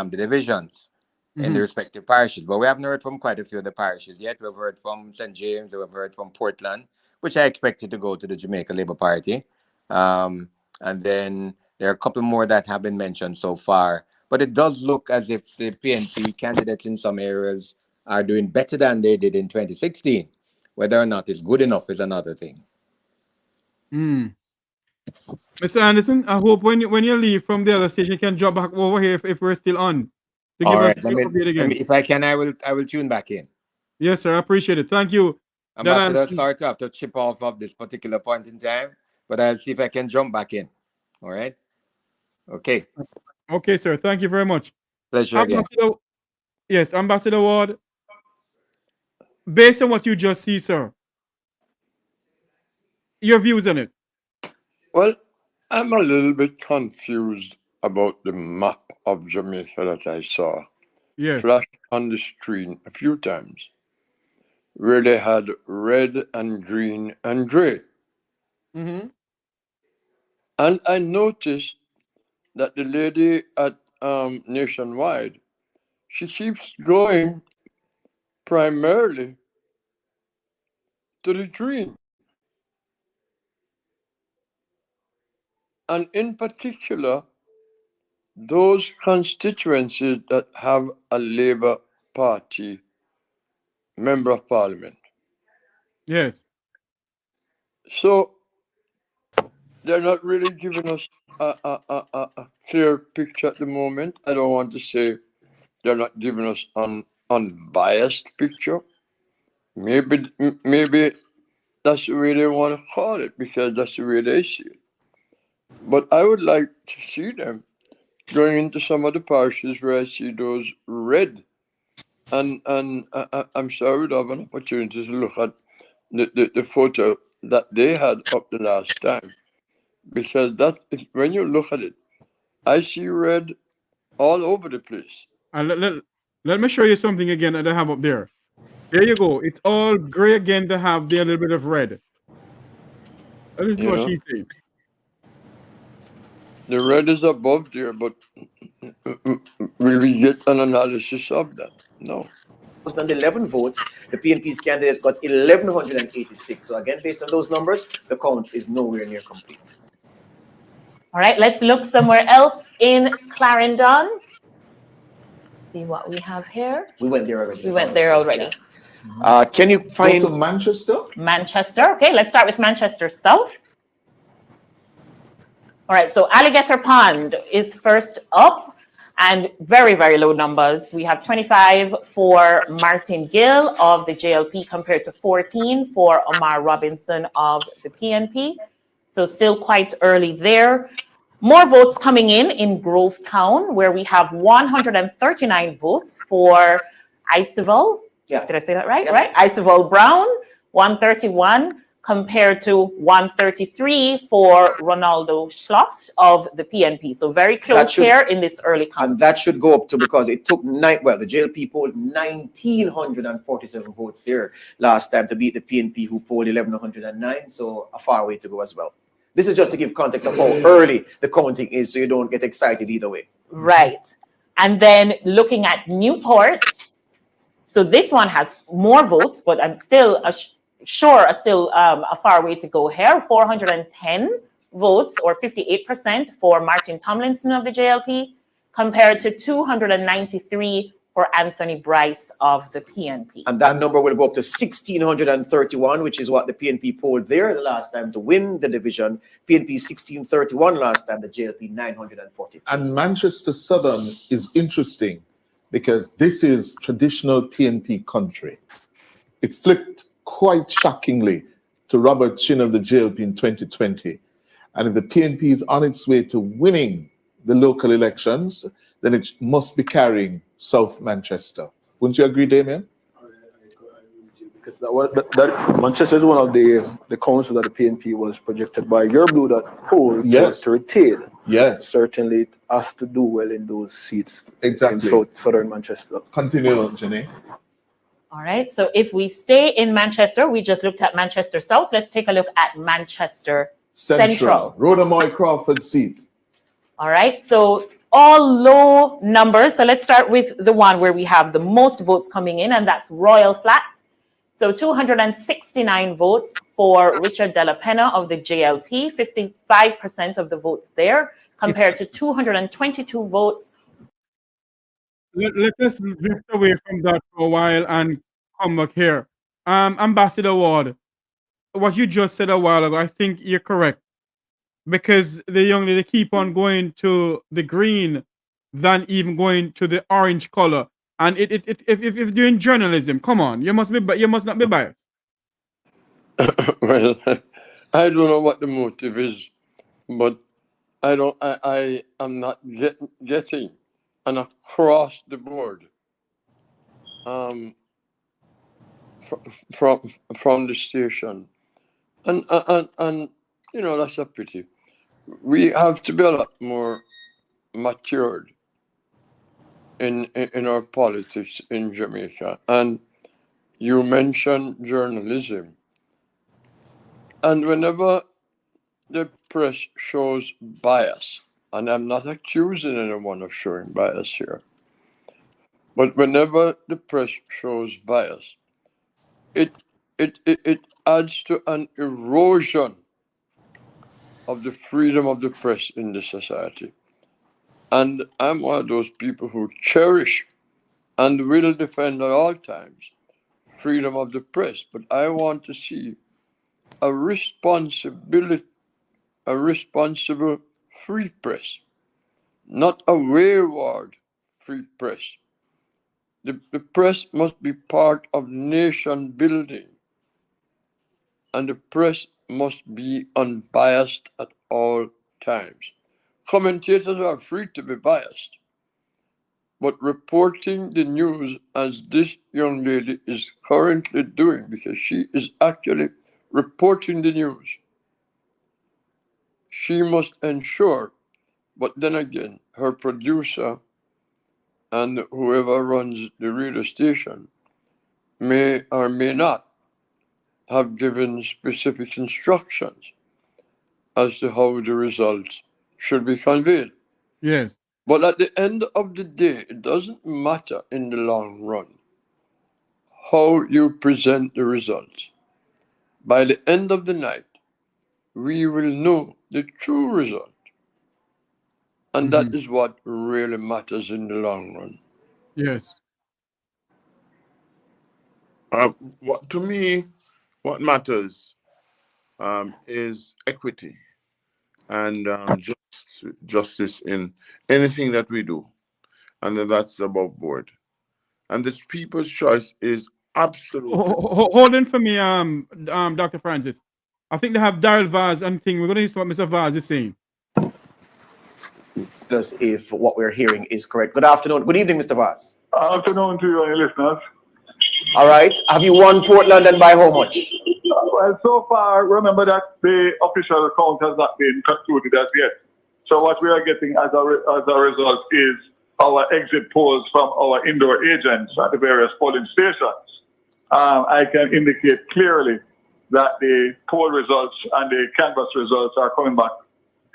divisions in the respective parishes. But we haven't heard from quite a few of the parishes yet. We've heard from St. James, we've heard from Portland, which I expected to go to the Jamaica Labour Party. And then there are a couple more that have been mentioned so far. But it does look as if the PNP candidates in some areas are doing better than they did in 2016. Whether or not it's good enough is another thing. Mr. Anderson, I hope when you leave from the other station, you can drop back over here if we're still on. To All give right, us an update again. if I can, I will tune back in. Yes, sir. I appreciate it. Thank you. Ambassador, sorry to have to chip off of this particular point in time, but I'll see if I can jump back in. All right. Okay. Okay, sir. Thank you very much. Pleasure again. Yes, Ambassador Ward. Based on what you just see, sir, your views on it? Well, I'm a little bit confused about the map of Jamaica that I saw flash on the screen a few times, where they had red and green and gray. And I noticed that the lady at Nationwide, she keeps going primarily to the green. And in particular, those constituencies that have a Labour Party member of parliament. Yes. So they're not really giving us a clear picture at the moment. I don't want to say they're not giving us an unbiased picture. Maybe that's the way they want to call it, because that's the way they see it. But I would like to see them going into some of the parishes where I see those red. And I'm sure I would have an opportunity to look at the photo that they had up the last time. Because when you look at it, I see red all over the place. Let me show you something again that I have up there. There you go. It's all gray again to have the little bit of red. Let's do what she's saying. The red is above there, but will we get an analysis of that? No. 11 votes. The PNP's candidate got 1,186. So again, based on those numbers, the count is nowhere near complete. All right, let's look somewhere else in Clarendon. See what we have here. We went there already. We went there already. Can you find Go to Manchester? Manchester? Okay, let's start with Manchester South. All right, so Alligator Pond is first up, and very, very low numbers. We have 25 for Martin Gill of the JLP compared to 14 for Omar Robinson of the PNP. So still quite early there. More votes coming in Grovetown, where we have 139 votes for Iceville. Yeah. Did I say that right? Yeah. Right. Iceville Brown, 131 compared to 133 for Ronaldo Schloss of the PNP. So very close here in this early count. And that should go up to, because it took the JLP polled 1,947 votes there last time to beat the PNP, who polled 1,109. So a far way to go as well. This is just to give context of how early the counting is, so you don't get excited either way. Right. And then looking at Newport, so this one has more votes, but I'm still a far way to go here. 410 votes, or 58% for Martin Tomlinson of the JLP, compared to 293 for Anthony Bryce of the PNP. And that number will go up to 1,631, which is what the PNP polled there the last time to win the division. PNP 1,631 last time, the JLP 940. And Manchester Southern is interesting because this is traditional PNP country. It flipped quite shockingly to Robert Chin of the JLP in 2020. And if the PNP is on its way to winning the local elections, then it must be carrying South Manchester. Wouldn't you agree, Damien? Because Manchester is one of the councils that the PNP was projected by Your Blue that poll to retain. Yes. Certainly it has to do well in those seats exactly in southern Manchester. Continue, Jenny. All right, so if we stay in Manchester, we just looked at Manchester South. Let's take a look at Manchester Central. Rhoda Moy Crawford seat. All right, so all low numbers. So let's start with the one where we have the most votes coming in, and that's Royal Flat. So 269 votes for Richard Della Penna of the JLP, 55% of the votes there, compared to 222 votes. Let us drift away from that for a while and come back here. Ambassador Ward, what you just said a while ago, I think you're correct. Because the young lady keep on going to the green than even going to the orange color. And if you're doing journalism, come on, you must not be biased. Well, I don't know what the motive is, but I am not getting an across the board from the station, and you know, that's a pity. We have to be a lot more matured in our politics in Jamaica. And you mentioned journalism, and whenever the press shows bias, and I'm not accusing anyone of showing bias here, but whenever the press shows bias, it adds to an erosion of the freedom of the press in the society. And I'm one of those people who cherish and will defend at all times freedom of the press, but I want to see a responsible free press, not a wayward free press. The press must be part of nation building, and the press must be unbiased at all times. Commentators are free to be biased, but reporting the news as this young lady is currently doing, because she is actually reporting the news, she must ensure, but then again, her producer and whoever runs the radio station may or may not have given specific instructions as to how the results should be conveyed. Yes. But at the end of the day, it doesn't matter in the long run how you present the results. By the end of the night, we will know the true result. And that is what really matters in the long run. Yes. To me, what matters is equity and justice in anything that we do, and that's above board. And the people's choice is absolutely. Hold on for me, Dr. Francis. I think they have Daryl Vaz and thing. We're going to hear what Mr. Vaz is saying. Us if what we're hearing is correct. Good afternoon. Good evening, Mr. Vaz. Afternoon to you and your listeners. All right. Have you won Portland and by how much? Well, so far, remember that the official count has not been concluded as yet. So what we are getting as a result is our exit polls from our indoor agents at the various polling stations. I can indicate clearly that the poll results and the canvass results are coming back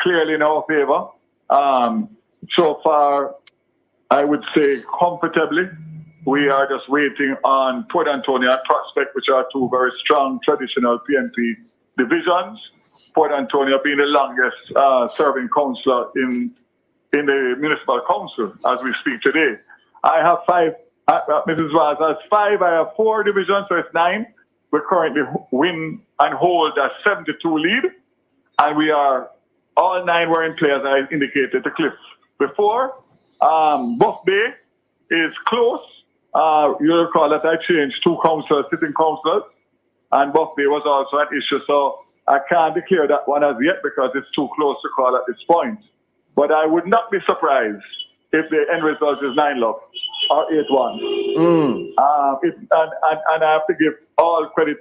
clearly in our favor. So far, I would say comfortably. We are just waiting on Port Antonio and Prospect, which are two very strong traditional PNP divisions. Port Antonio being the longest serving councillor in the municipal council as we speak today. I have five, Mrs. Vaz has five, I have 4 divisions, so it's 9. We currently win and hold a 72 lead, and we are, all 9 were in play as I indicated to Cliff before. Buff Bay is close. You'll recall that I changed 2 councillors, sitting councillors, and Buff Bay was also an issue, so I can't declare that one as yet because it's too close to call at this point. But I would not be surprised if the end result is 9-love or 8-1. And I have to give all credit.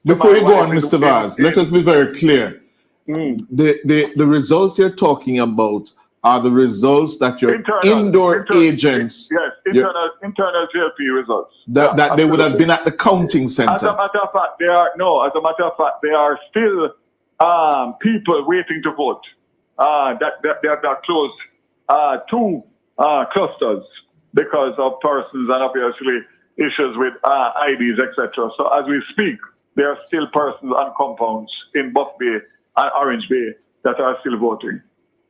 Before you go on, Mr. Vaz, let us be very clear. The results you're talking about are the results that your indoor agents... Yes, internal JLP results. That they would have been at the counting center. As a matter of fact, they are still people waiting to vote. They are closed 2 clusters because of persons and obviously issues with IDs, etc. So as we speak, there are still persons on compounds in Buff Bay and Orange Bay that are still voting.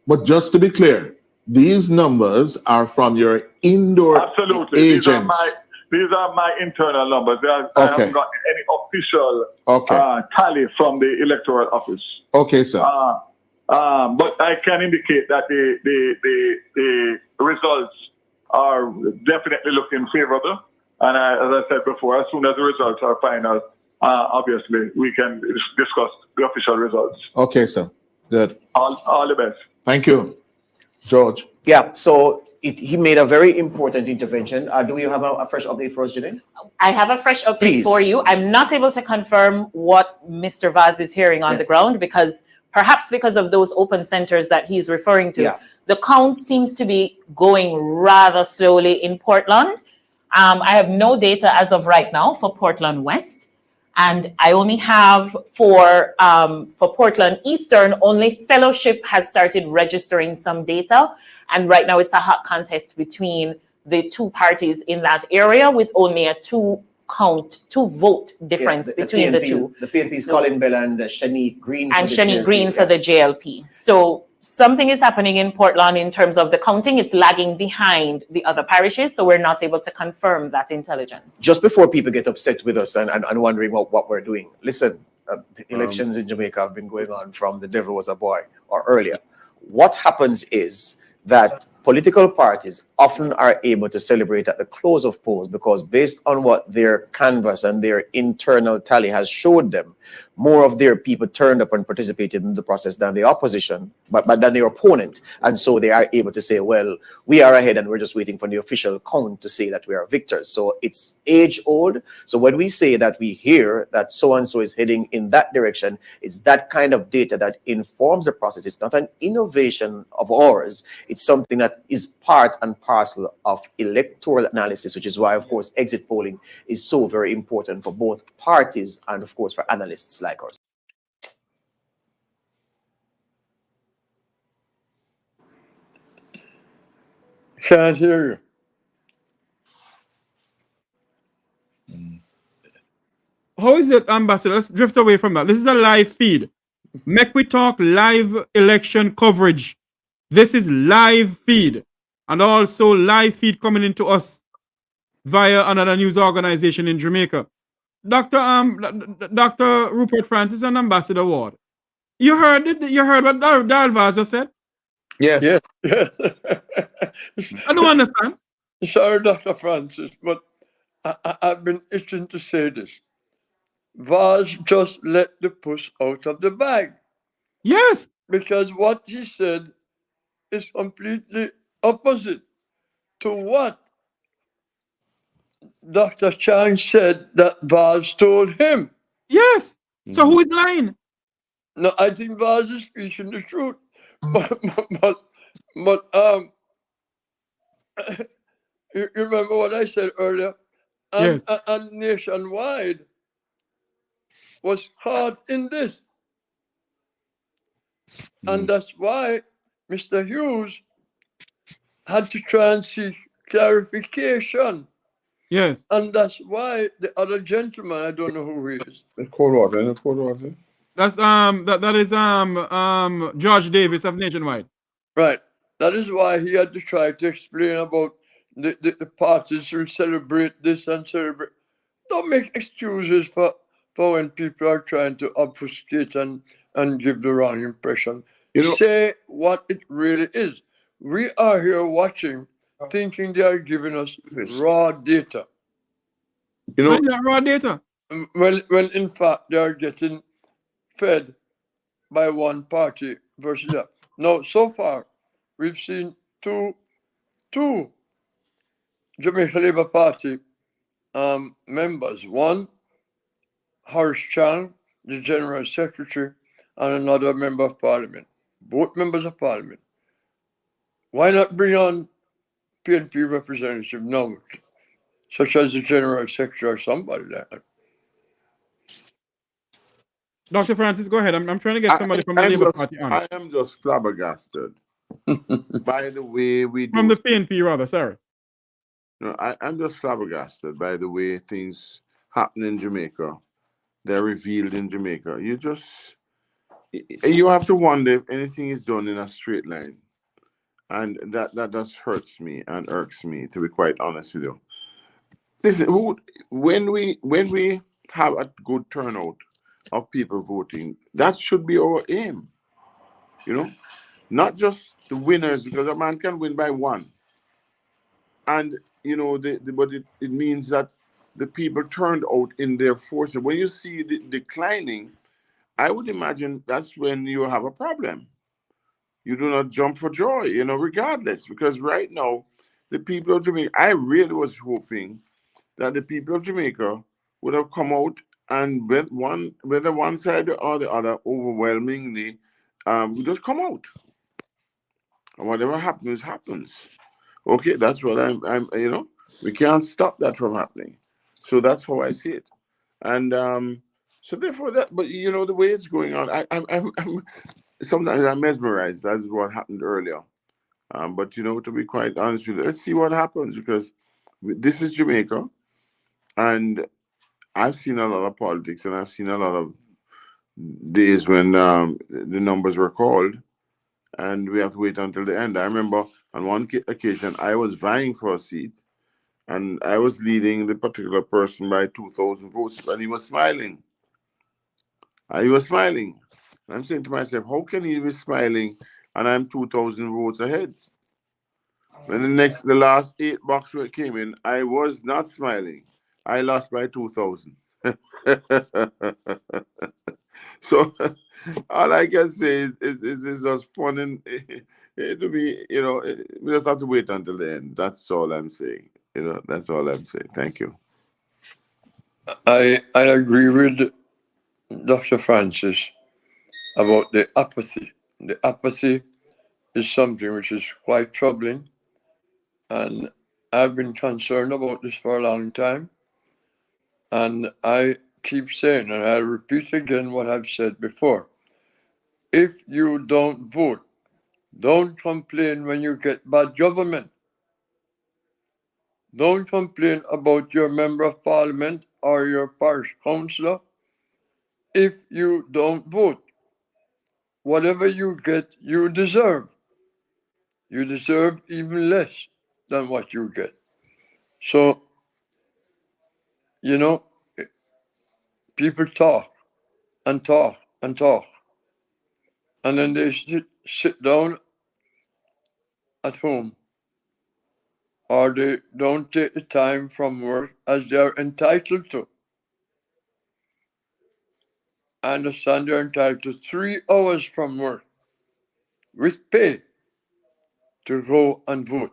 But just to be clear, these numbers are from your indoor agents. These are my internal numbers. I haven't gotten any official tally from the electoral office. Okay, sir. But I can indicate that the results are definitely looking favorable. And as I said before, as soon as the results are final, obviously we can discuss the official results. Okay, sir. Good. All the best. Thank you. George. Yeah, so he made a very important intervention. Do we have a fresh update for us, Janine? I have a fresh update for you. I'm not able to confirm what Mr. Vaz is hearing on the ground because perhaps because of those open centers that he's referring to, the count seems to be going rather slowly in Portland. I have no data as of right now for Portland West. And I only have for Portland Eastern, only Fellowship has started registering some data. And right now it's a hot contest between the 2 parties in that area with only a 2 vote difference between the 2. The PNP's Colin Bell and Shanique Green. And Shanique Green for the JLP. So something is happening in Portland in terms of the counting. It's lagging behind the other parishes, so we're not able to confirm that intelligence. Just before people get upset with us and wondering what we're doing, listen, the elections in Jamaica have been going on from the devil was a boy or earlier. What happens is that political parties often are able to celebrate at the close of polls because based on what their canvass and their internal tally has showed them, more of their people turned up and participated in the process than the opposition, but than their opponent. And so they are able to say, well, we are ahead and we're just waiting for the official count to say that we are victors. So it's age old. So when we say that we hear that so-and-so is heading in that direction, it's that kind of data that informs the process. It's not an innovation of ours. It's something that is part and parcel of electoral analysis, which is why, of course, exit polling is so very important for both parties and, of course, for analysts like us. Can't hear you. How is it, Ambassador? Let's drift away from that. This is a live feed. Make we talk live election coverage. This is live feed. And also live feed coming into us via another news organization in Jamaica. Dr. Rupert Francis and Ambassador Ward. You heard it? You heard what Dalvaz just said? Yes. Yes. I don't understand. Sorry, Dr. Francis, but I've been itching to say this. Vaz just let the puss out of the bag. Yes. Because what he said is completely opposite to what Dr. Chang said that Vaz told him. Yes. So who is lying? No, I think Vaz is speaking the truth. But you remember what I said earlier? Yes. And Nationwide was caught in this. And that's why Mr. Hughes had to try and seek clarification. Yes. And that's why the other gentleman, I don't know who he is. The cold water. That's that is George Davis of Nationwide. Right. That is why he had to try to explain about the parties who celebrate this and celebrate. Don't make excuses for when people are trying to obfuscate and give the wrong impression. Say what it really is. We are here watching, thinking they are giving us raw data. What is that raw data? Well, in fact, they are getting fed by one party versus that. Now, so far, we've seen two Jamaica Labour Party members. One, Horace Chang, the General Secretary, and another Member of Parliament. Both members of Parliament. Why not bring on PNP representative now, such as the General Secretary or somebody like that? Dr. Francis, go ahead. I'm trying to get somebody from the Labour Party on. I am just flabbergasted by the way we do. From the PNP, rather, sorry. No, I'm just flabbergasted by the way things happen in Jamaica. They're revealed in Jamaica. You have to wonder if anything is done in a straight line. And that just hurts me and irks me, to be quite honest with you. Listen, when we have a good turnout of people voting, that should be our aim. Not just the winners, because a man can win by one. And but it means that the people turned out in their force. When you see the declining, I would imagine that's when you have a problem. You do not jump for joy, regardless, because right now, the people of Jamaica, I really was hoping that the people of Jamaica would have come out and whether one side or the other, overwhelmingly, would just come out. And whatever happens, happens. Okay, that's what I'm we can't stop that from happening. So that's how I see it. And so therefore but the way it's going on, I'm sometimes I'm mesmerized. That's what happened earlier. But to be quite honest with you, let's see what happens, because this is Jamaica, and I've seen a lot of politics, and I've seen a lot of days when the numbers were called, and we have to wait until the end. I remember on one occasion I was vying for a seat, and I was leading the particular person by 2,000 votes, and he was smiling. He was smiling. I'm saying to myself, how can he be smiling and I'm 2,000 votes ahead? When the last 8 box came in, I was not smiling. I lost by 2,000. So all I can say is just fun, and to be, we just have to wait until the end. That's all I'm saying. That's all I'm saying. Thank you. I agree with Dr. Francis about the apathy. The apathy is something which is quite troubling, and I've been concerned about this for a long time. And I keep saying, and I'll repeat again what I've said before. If you don't vote, don't complain when you get bad government. Don't complain about your member of parliament or your parish councillor if you don't vote. Whatever you get, you deserve. You deserve even less than what you get. So, people talk and talk and talk, and then they sit down at home, or they don't take the time from work as they are entitled to. I understand they're entitled to 3 hours from work with pay to go and vote.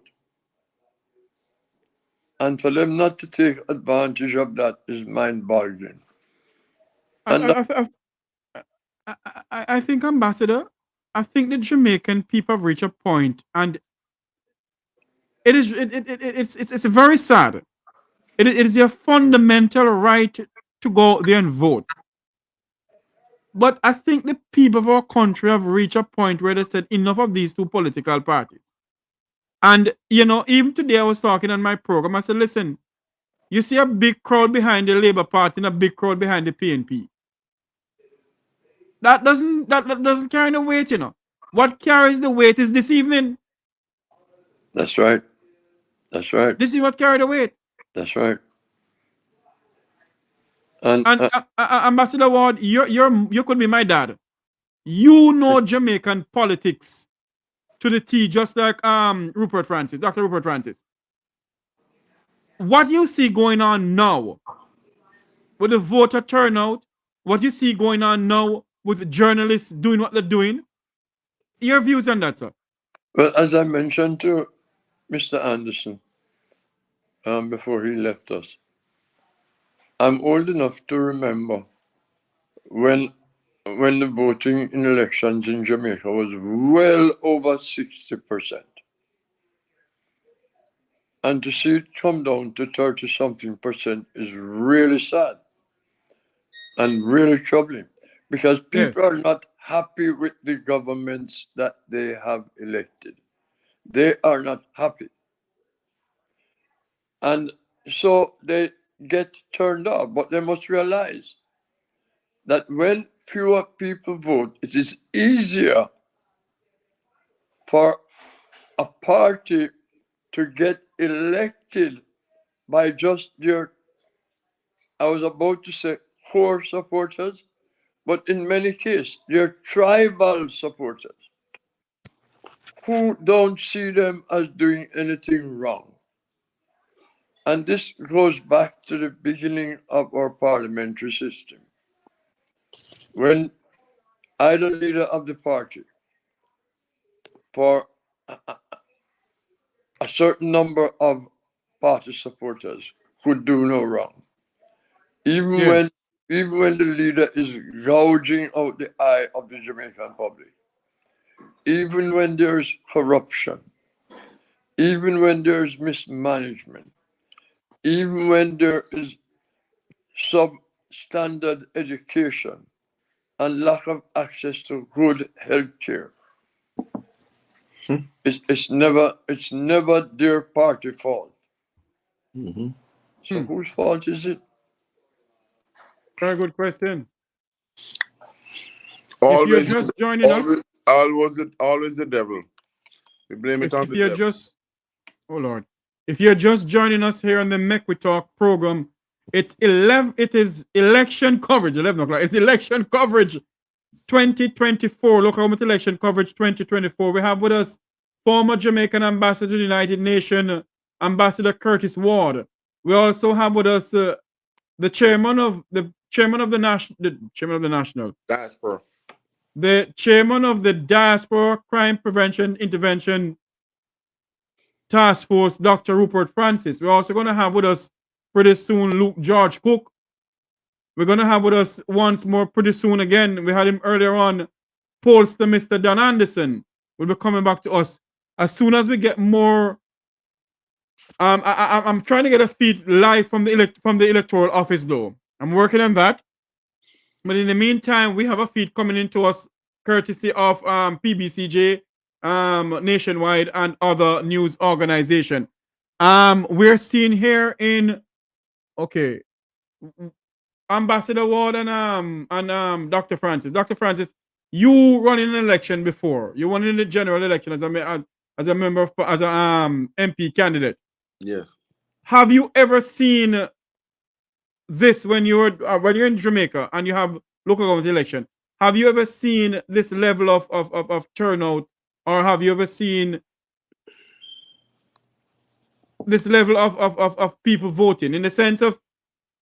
And for them not to take advantage of that is mind-boggling. I think, Ambassador, I think the Jamaican people have reached a point, and it's very sad. It is your fundamental right to go there and vote. But I think the people of our country have reached a point where they said enough of these two political parties. And, even today I was talking on my program, I said, listen, you see a big crowd behind the Labour Party and a big crowd behind the PNP. That doesn't carry the weight, What carries the weight is this evening. That's right. That's right. This is what carried the weight. That's right. And Ambassador Ward, you could be my dad. You know Jamaican politics to the T, just like Dr. Rupert Francis. What you see going on now with the voter turnout, what you see going on now with journalists doing what they're doing, your views on that, sir? Well, as I mentioned to Mr. Anderson before he left us, I'm old enough to remember when the voting in elections in Jamaica was well over 60%. And to see it come down to 30-something% is really sad and really troubling, because people are not happy with the governments that they have elected. They are not happy. And so they get turned off, but they must realize that when fewer people vote, it is easier for a party to get elected by just their, I was about to say core supporters, but in many cases, they're tribal supporters who don't see them as doing anything wrong. And this goes back to the beginning of our parliamentary system, when either leader of the party for a certain number of party supporters could do no wrong. Even when the leader is gouging out the eye of the Jamaican public, even when there's corruption, even when there's mismanagement, even when there is substandard education and lack of access to good health care, it's never their party fault. So whose fault is it? Very good question. Always, if you're just joining us, always the devil. We blame it on the devil. Oh Lord. If you're just joining us here on the Make We Talk program, it is election coverage, 11 o'clock. It's election coverage 2024, local government election coverage 2024. We have with us former Jamaican ambassador to the United Nations, Ambassador Curtis Ward. We also have with us the chairman of the national diaspora. The chairman of the Diaspora Crime Prevention Intervention Task Force, Dr. Rupert Francis. We're also going to have with us pretty soon George Cooke. We're going to have with us once more pretty soon again. We had him earlier on, pollster Mr. Don Anderson will be coming back to us as soon as we get more. I'm trying to get a feed live from the electoral office though. I'm working on that. But in the meantime, we have a feed coming into us courtesy of PBCJ, Nationwide, and other news organization. We're seeing here in Ambassador Ward and Dr. Francis. Dr. Francis, you run in an election before. You won in the general election as a member of, as a MP candidate. Yes. Have you ever seen this when you're in Jamaica and you have local government election? Have you ever seen this level of turnout, or have you ever seen this level of people voting, in the sense of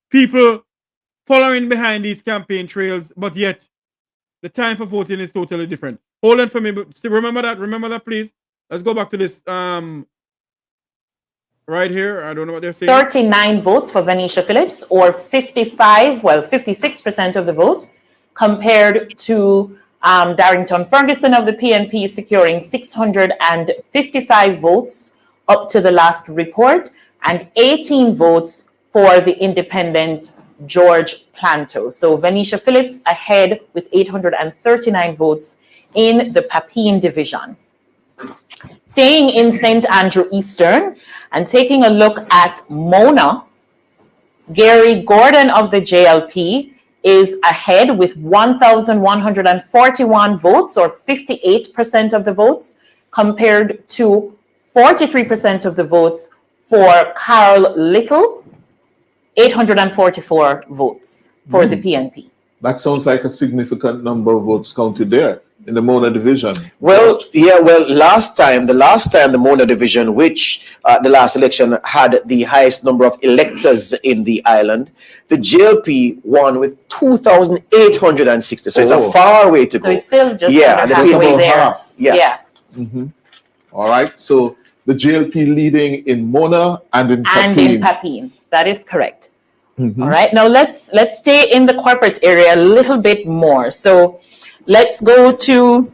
people following behind these campaign trails, but yet the time for voting is totally different? Hold on for me, but still remember that, please. Let's go back to this right here. I don't know what they're saying. 39 votes for Venetia Phillips, or 56% of the vote, compared to Darrington Ferguson of the PNP securing 655 votes up to the last report, and 18 votes for the independent George Planto. So Venetia Phillips ahead with 839 votes in the Papine division. Staying in St. Andrew Eastern and taking a look at Mona, Gary Gordon of the JLP is ahead with 1,141 votes, or 58% of the votes, compared to 43% of the votes for Carl Little, 844 votes for the PNP. That sounds like a significant number of votes counted there in the Mona division. Well, yeah, the last time the Mona division, which the last election had the highest number of electors in the island, the JLP won with 2,860. So it's a far way to go. So it's still just under halfway there. half. Yeah. Mm-hmm. All right. So the JLP leading in Mona and in Papine. And in Papine. That is correct. Mm-hmm. All right. Now let's stay in the corporate area a little bit more. So let's go to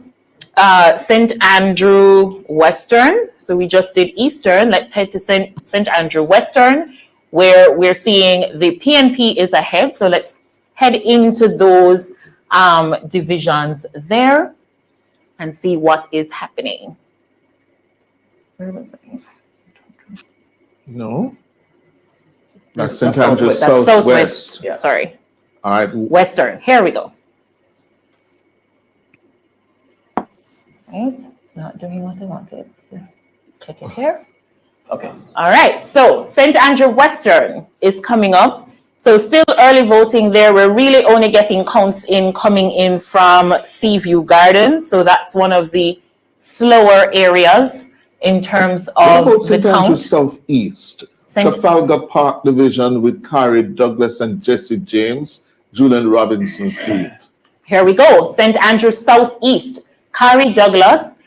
St. Andrew Western. So we just did Eastern. Let's head to St. Andrew Western, where we're seeing the PNP is ahead. So let's head into those divisions there and see what is happening. Where was I? No. That's St. Andrews That's Southwest. Yeah. Sorry. All right. Western. Here we go. Right. It's not doing what I wanted. Click it here. Okay. All right. So St. Andrew Western is coming up. So still early voting there. We're really only getting counts coming in from Seaview Gardens. So that's one of the slower areas in terms of the St. count. Andrews Southeast. Trafalgar Park Division with Carrie Douglas and Jesse James, Julian Robinson seat. Here we go. St. Andrews Southeast. Carrie Douglas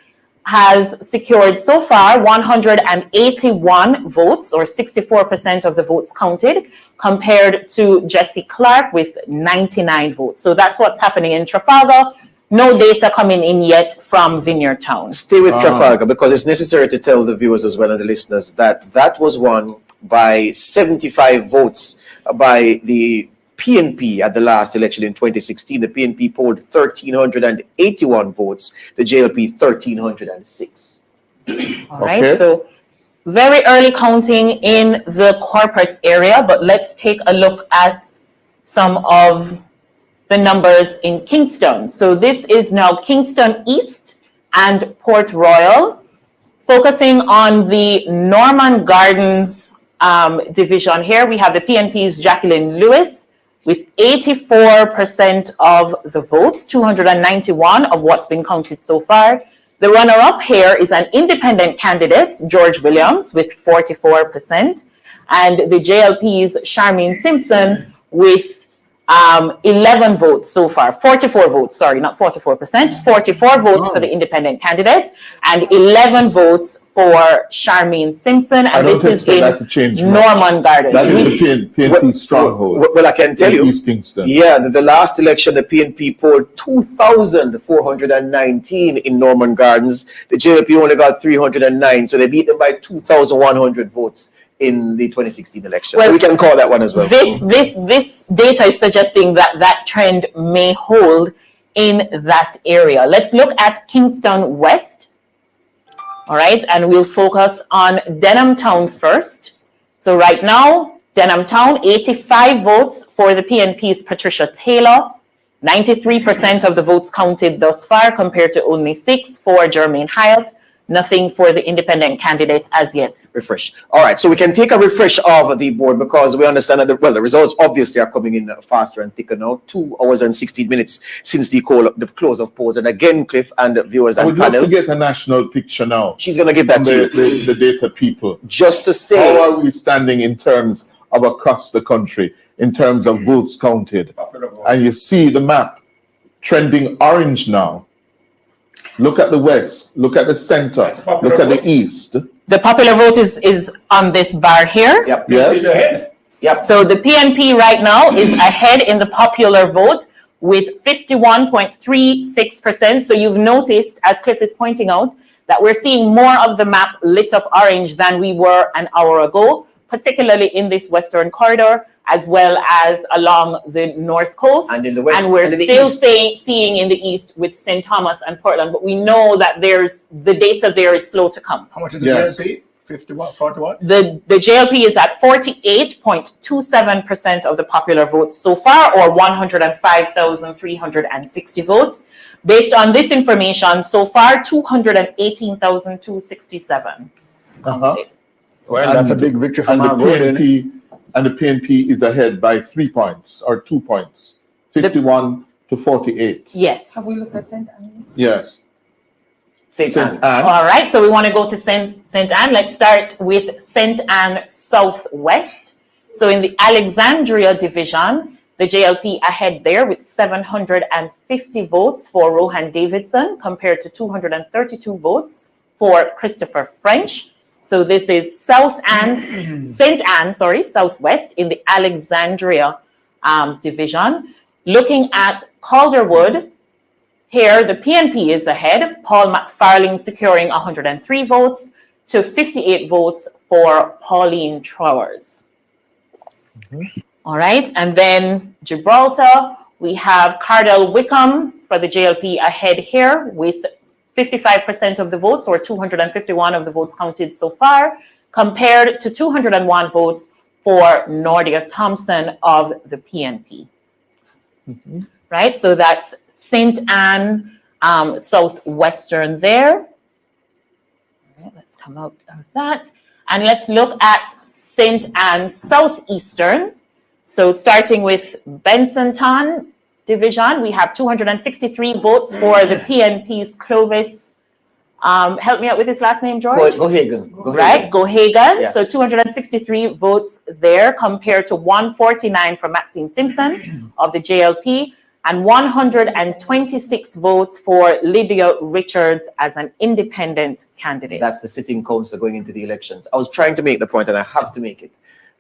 has secured so far 181 votes, or 64% of the votes counted, compared to Jesse Clarke with 99 votes. So that's what's happening in Trafalgar. No data coming in yet from Vineyard Town. Stay with Trafalgar, because it's necessary to tell the viewers as well and the listeners that that was won by 75 votes by the PNP at the last election in 2016. The PNP polled 1,381 votes, the JLP 1,306. All right, so very early counting in the corporate area, but let's take a look at some of the numbers in Kingston. So this is now Kingston East and Port Royal. Focusing on the Norman Gardens division here, we have the PNP's Jacqueline Lewis with 84% of the votes, 291 of what's been counted so far. The runner-up here is an independent candidate, George Williams, with 44%, and the JLP's Charmaine Simpson with 11 votes so far, 44 votes, sorry, not 44%, 44 votes for the independent candidate and 11 votes for Charmaine Simpson. And this is in Norman Gardens. That is the PNP stronghold. Well, I can tell you, East Kingston. Yeah, the last election, the PNP polled 2,419 in Norman Gardens. The JLP only got 309, so they beat them by 2,100 votes in the 2016 election. Well, so we can call that one as well. This data is suggesting that that trend may hold in that area. Let's look at Kingston West. All right, and we'll focus on Denham Town first. So right now, Denham Town, 85 votes for the PNP's Patricia Taylor, 93% of the votes counted thus far compared to only 6 for Jermaine Hyatt. Nothing for the independent candidates as yet. Refresh. All right, so we can take a refresh of the board because we understand that the results obviously are coming in faster and thicker now. 2 hours and 16 minutes since the close of polls. And again, Cliff and viewers and panel. I would love to get a national picture now. She's going to give that to you. The data people. Just to say. How are we standing in terms of across the country, in terms of votes counted? And you see the map trending orange now. Look at the west, look at the center, look at the east. The popular vote is on this bar here. Yep. Yes. Yep. So the PNP right now is ahead in the popular vote with 51.36%. So you've noticed, as Cliff is pointing out, that we're seeing more of the map lit up orange than we were an hour ago, particularly in this western corridor, as well as along the north coast. And in the west. And we're still seeing in the east with St. Thomas and Portland, but we know that the data there is slow to come. How much is the JLP? 51, 41? The JLP is at 48.27% of the popular votes so far, or 105,360 votes. Based on this information, so far, 218,267. Well, that's a big victory for our PNP. And the PNP is ahead by 3 points or 2 points, 51 to 48. Yes. Have we looked at St. Anne? Yes. St. Anne. All right, so we want to go to St. Anne. Let's start with St. Anne Southwest. So in the Alexandria division, the JLP ahead there with 750 votes for Rohan Davidson compared to 232 votes for Christopher French. So this is St. Anne, Southwest in the Alexandria division. Looking at Calderwood, here the PNP is ahead. Paul McFarling securing 103 votes to 58 votes for Pauline Trowers. All right, and then Gibraltar, we have Cardell Wickham for the JLP ahead here with 55% of the votes, or 251 of the votes counted so far, compared to 201 votes for Nordia Thompson of the PNP. Right, so that's St. Anne Southwestern there. All right, let's come out of that. And let's look at St. Anne Southeastern. So starting with Bensonton division, we have 263 votes for the PNP's Clovis. Help me out with his last name, George. Gohagan. Right, Gohagan. Yeah. So 263 votes there compared to 149 for Maxine Simpson of the JLP and 126 votes for Lydia Richards as an independent candidate. That's the sitting council going into the elections. I was trying to make the point, and I have to make it,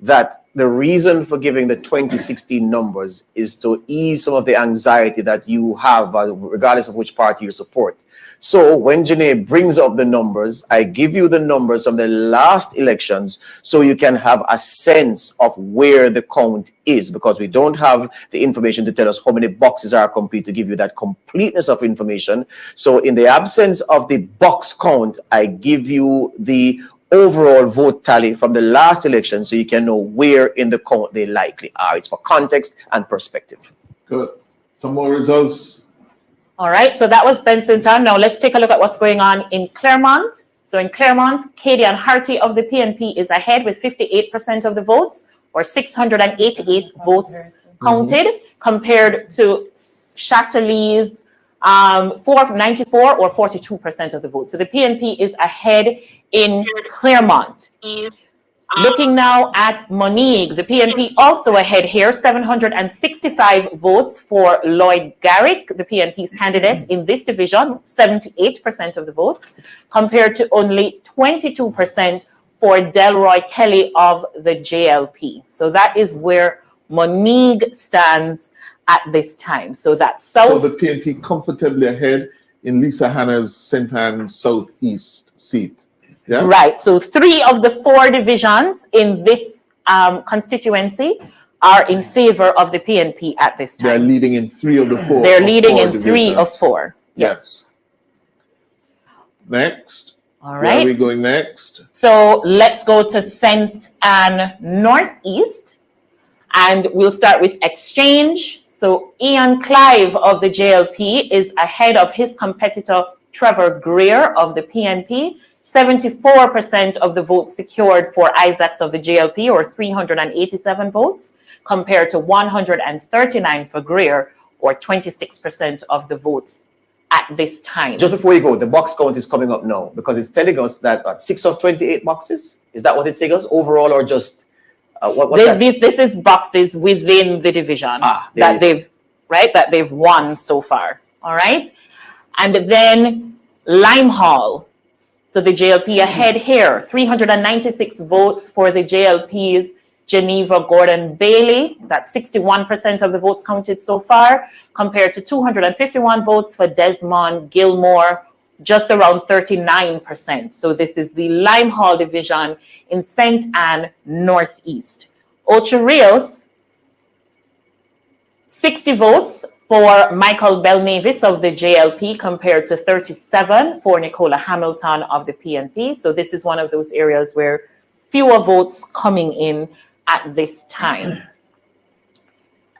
that the reason for giving the 2016 numbers is to ease some of the anxiety that you have, regardless of which party you support. So when Janae brings up the numbers, I give you the numbers from the last elections so you can have a sense of where the count is, because we don't have the information to tell us how many boxes are complete to give you that completeness of information. So in the absence of the box count, I give you the overall vote tally from the last election so you can know where in the count they likely are. It's for context and perspective. Good. Some more results. All right, so that was Bensonton. Now let's take a look at what's going on in Claremont. So in Claremont, Cadian Harty of the PNP is ahead with 58% of the votes, or 688 votes counted, compared to Chatelier's 494 or 42% of the votes. So the PNP is ahead in Claremont. Looking now at Monigue, the PNP also ahead here, 765 votes for Lloyd Garrick, the PNP's candidate in this division, 78% of the votes, compared to only 22% for Delroy Kelly of the JLP. So that is where Monigue stands at this time. So that's South. So the PNP comfortably ahead in Lisa Hanna's St. Anne Southeast seat. Yeah? Right. So 3 of the 4 divisions in this constituency are in favor of the PNP at this time. They're leading in 3 of the 4. They're leading in 3 of 4. Yes. Next. All Where right. are we going next? So let's go to St. Anne Northeast, and we'll start with Exchange. So Ian Clive of the JLP is ahead of his competitor Trevor Greer of the PNP. 74% of the votes secured for Isaacs of the JLP, or 387 votes, compared to 139 for Greer, or 26% of the votes at this time. Just before you go, the box count is coming up now because it's telling us that 6 of 28 boxes. Is that what it's saying us overall, or just what's that? This is boxes within the division that they've won so far. All right, and then Limehall. So the JLP ahead here, 396 votes for the JLP's Geneva Gordon Bailey. That's 61% of the votes counted so far, compared to 251 votes for Desmond Gilmore, just around 39%. So this is the Limehall division in St. Anne Northeast. Ocho Rios, 60 votes for Michael Belnavis of the JLP, compared to 37 for Nicola Hamilton of the PNP. So this is one of those areas where fewer votes coming in at this time.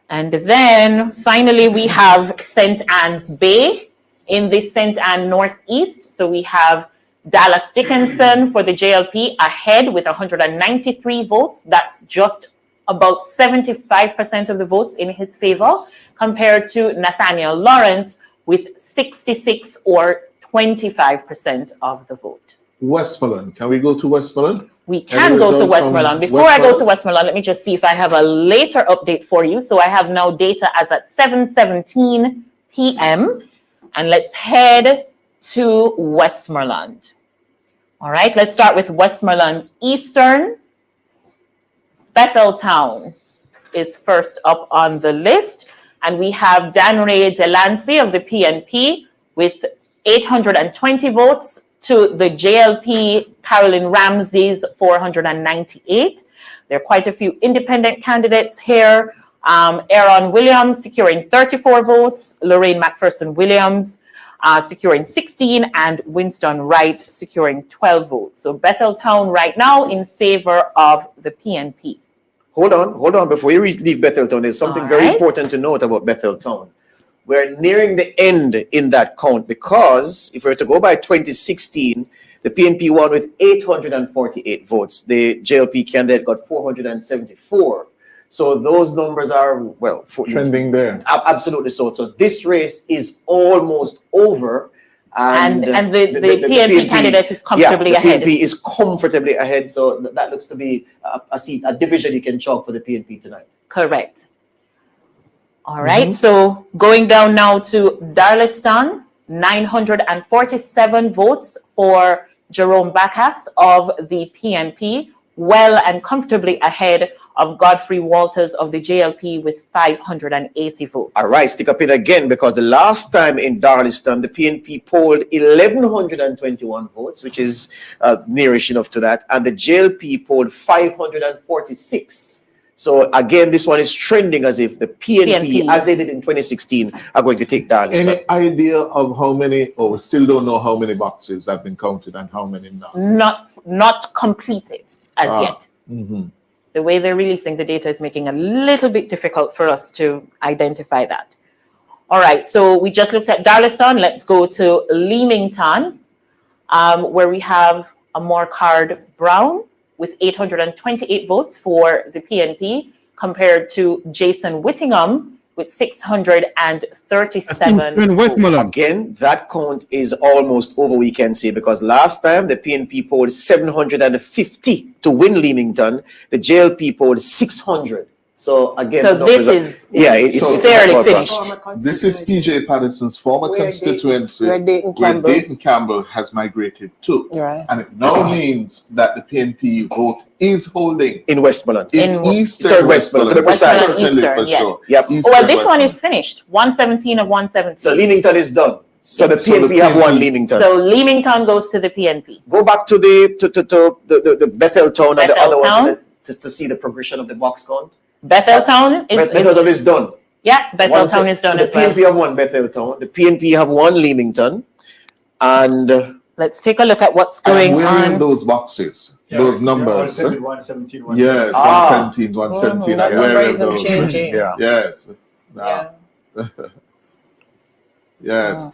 And then finally, we have St. Anne's Bay in the St. Anne Northeast. So we have Dallas Dickinson for the JLP ahead with 193 votes. That's just about 75% of the votes in his favor, compared to Nathaniel Lawrence with 66 or 25% of the vote. Westmoreland. Can we go to Westmoreland? We can go to Westmoreland. Before I go to Westmoreland, let me just see if I have a later update for you. So I have now data as at 7:17 p.m. And let's head to Westmoreland. All right, let's start with Westmoreland Eastern. Betheltown is first up on the list. And we have Danray Delancey of the PNP with 820 votes to the JLP Carolyn Ramsey's 498. There are quite a few independent candidates here. Aaron Williams securing 34 votes, Lorraine McPherson Williams securing 16, and Winston Wright securing 12 votes. So Betheltown right now in favor of the PNP. Hold on. Before you leave Betheltown, there's something very important to note about Betheltown. We're nearing the end in that count because if we were to go by 2016, the PNP won with 848 votes. The JLP candidate got 474. So those numbers are, well, trending there. Absolutely so. So this race is almost over. And the PNP candidate is comfortably ahead. The PNP is comfortably ahead. So that looks to be a division you can chalk for the PNP tonight. Correct. All right. So going down now to Darlaston, 947 votes for Jerome Bacchus of the PNP, well and comfortably ahead of Godfrey Walters of the JLP with 580 votes. All right, stick up in again, because the last time in Darlaston, the PNP polled 1,121 votes, which is nearish enough to that, and the JLP polled 546. So again, this one is trending as if the PNP, as they did in 2016, are going to take Darlaston. Any idea of how many, or we still don't know how many boxes have been counted and how many not? Not completed as yet. The way they're releasing the data is making it a little bit difficult for us to identify that. All right, so we just looked at Darlaston. Let's go to Leamington, where we have Morcard Brown with 828 votes for the PNP, compared to Jason Whittingham with 637 Westmoreland. Again, that count is almost over, we can say, because last time the PNP polled 750 to win Leamington, the JLP polled 600. So again, so this is it's fairly finished. This is PJ Patterson's former constituency, where Dayton Campbell has migrated to. Right. And it now means that the PNP vote is holding in Westmoreland. In Eastern Westmoreland, to be precise. Eastern, yes. Sure. Yep. Well, this one is finished. 117 of 117. So Leamington is done. So the PNP have won Leamington. So Leamington goes to the PNP. Go back to the Betheltown and the other one to see the progression of the box count. Betheltown is done. Yeah, Betheltown is done as well. The PNP have won Betheltown. The PNP have won Leamington. And let's take a look at what's going where on. in those boxes, those numbers. 117, 117. Yes, 117, 117. That And where number are isn't those? changing. Yeah. Yes. Yeah. Yes.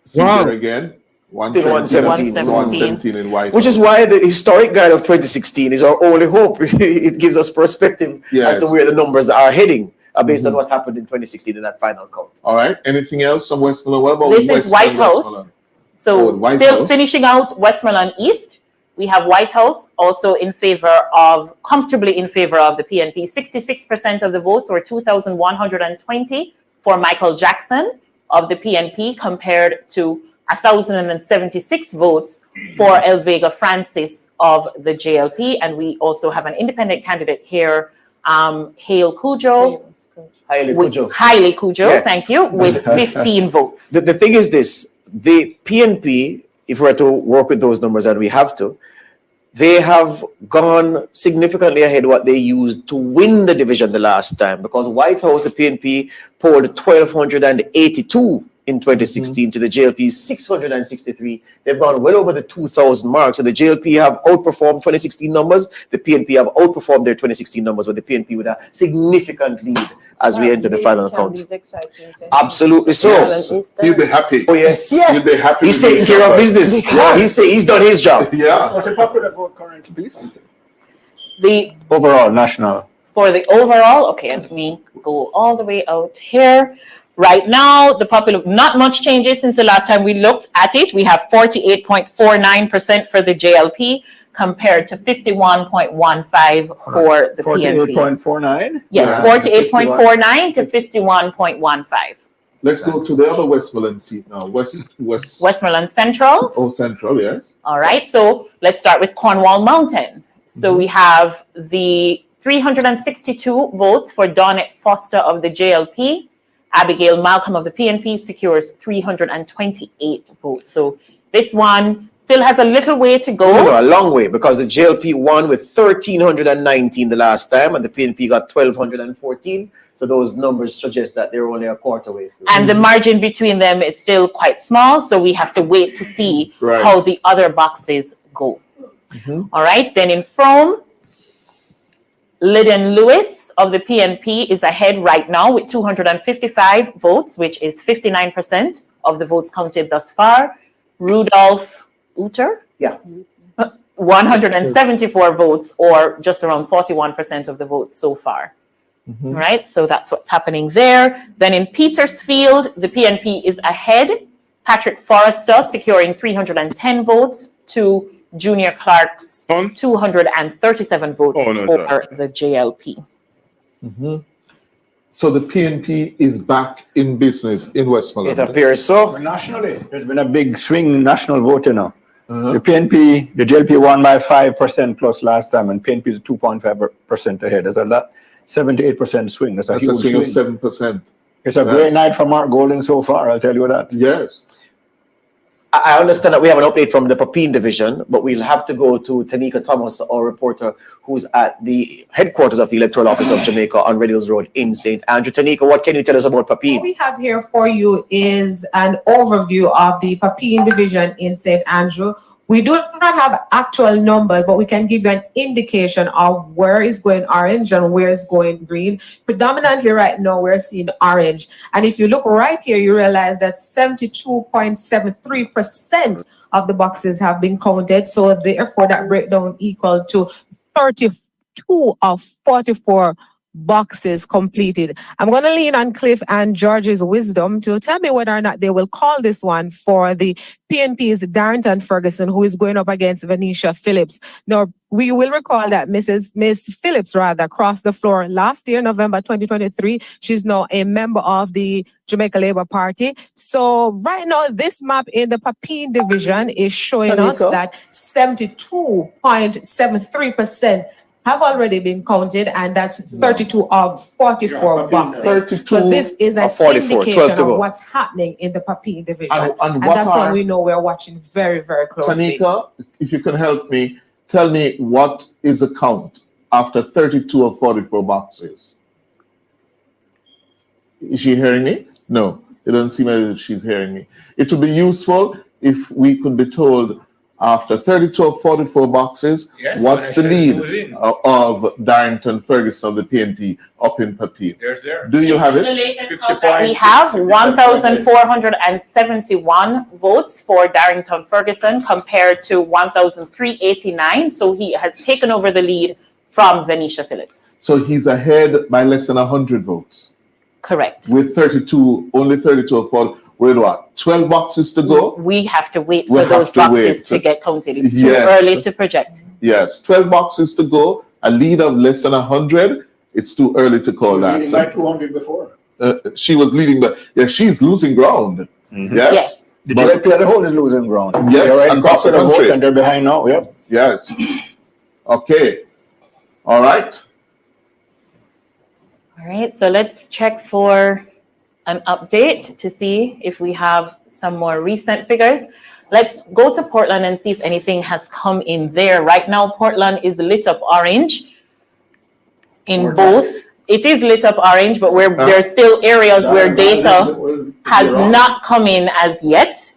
See Wow. there again. 117 in white. which is why the historic guide of 2016 is our only hope. It gives us perspective as to where the numbers are heading based on what happened in 2016 in that final count. All right. Anything else from Westmoreland? What about This is White House. So White still House. finishing out Westmoreland East. We have White House also comfortably in favor of the PNP. 66% of the votes, or 2,120 for Michael Jackson of the PNP, compared to 1,076 votes for El Vega Francis of the JLP. And we also have an independent candidate here, Haile Cujo. Haile Cujo, Yeah. thank you, with 15 votes. The thing is this, the PNP, if we were to work with those numbers, and we have to, they have gone significantly ahead what they used to win the division the last time, because White House, the PNP, polled 1,282 in 2016 to the JLP's 663. They've gone well over the 2,000 mark. So the JLP have outperformed 2016 numbers. The PNP have outperformed their 2016 numbers, with the PNP with a significant lead as we enter the final count. Absolutely so. He'll be happy. Oh yes. He'll be happy. He's taking care of business. He's done his job. Yeah. What's the popular vote currently? The Overall, national. for the overall, okay, let me go all the way out here. Right now, the popular, not much changes since the last time we looked at it. We have 48.49% for the JLP compared to 51.15 for the PNP. 48.49? Yes, 48.49 to 51.15. Let's go to the other Westmoreland seat now. Westmoreland Central. Oh, Central, yes. All right, so let's start with Cornwall Mountain. So we have the 362 votes for Donette Foster of the JLP. Abigail Malcolm of the PNP secures 328 votes. So this one still has a little way to go. No, a long way, because the JLP won with 1,319 the last time, and the PNP got 1,214. So those numbers suggest that they're only a quarter way through. And the margin between them is still quite small, so we have to wait to see how the other boxes go. All right, then in Frome, Lyden Lewis of the PNP is ahead right now with 255 votes, which is 59% of the votes counted thus far. Rudolph Uter, 174 votes, or just around 41% of the votes so far. All right, so that's what's happening there. Then in Petersfield, the PNP is ahead. Patrick Forrester securing 310 votes to Junior Clarke's 237 votes for the JLP. So the PNP is back in business in Westmoreland. It appears so. Nationally, there's been a big swing national vote, you know. The PNP, the JLP won by 5% plus last time, and PNP is 2.5% ahead. There's a lot, 78% swing. That's a huge swing swing. of 7%. It's a great night for Mark Golding so far, I'll tell you that. Yes. I understand that we have an update from the Papine division, but we'll have to go to Tanika Thomas, our reporter, who's at the headquarters of the Electoral Office of Jamaica on Red Hills Road in St. Andrew. Tanika, what can you tell us about Papine? What we have here for you is an overview of the Papine division in St. Andrew, We do not have actual numbers, but we can give you an indication of where is going orange and where is going green. Predominantly right now, we're seeing orange. And if you look right here, you realize that 72.73% of the boxes have been counted. So therefore, that breakdown equal to 32 of 44 boxes completed. I'm going to lean on Cliff and George's wisdom to tell me whether or not they will call this one for the PNP's Darrington Ferguson, who is going up against Venetia Phillips. Now, we will recall that Miss Phillips crossed the floor last year, November 2023. She's now a member of the Jamaica Labour Party. So right now, this map in the Papine division is showing us that 72.73% have already been counted, and that's 32 of 44 boxes. So this is an indication of what's happening in the Papine division. And that's why we know we're watching very, very closely. Tanika, if you can help me, tell me what is the count after 32 of 44 boxes? Is she hearing me? No, it doesn't seem as if she's hearing me. It would be useful if we could be told after 32 of 44 boxes, what's the lead of Darrington Ferguson, the PNP, up in Papine? Do you have it? The latest count that we have, 1,471 votes for Darrington Ferguson compared to 1,389. So he has taken over the lead from Venetia Phillips. So he's ahead by less than 100 votes. Correct. With 32, only 32 of 40. Wait, what? 12 boxes to go? We have to wait for those boxes to get counted. It's too early to project. Yes, 12 boxes to go. A lead of less than 100. It's too early to call that. Leading by 200 before. She was leading, but she's losing ground. Yes. The JLP as a whole is losing ground. Yes, they're right across the country. And they're behind now. Yep. Yes. Okay. All right. All right. So let's check for an update to see if we have some more recent figures. Let's go to Portland and see if anything has come in there. Right now, Portland is lit up orange in both. It is lit up orange, but there are still areas where data has not come in as yet.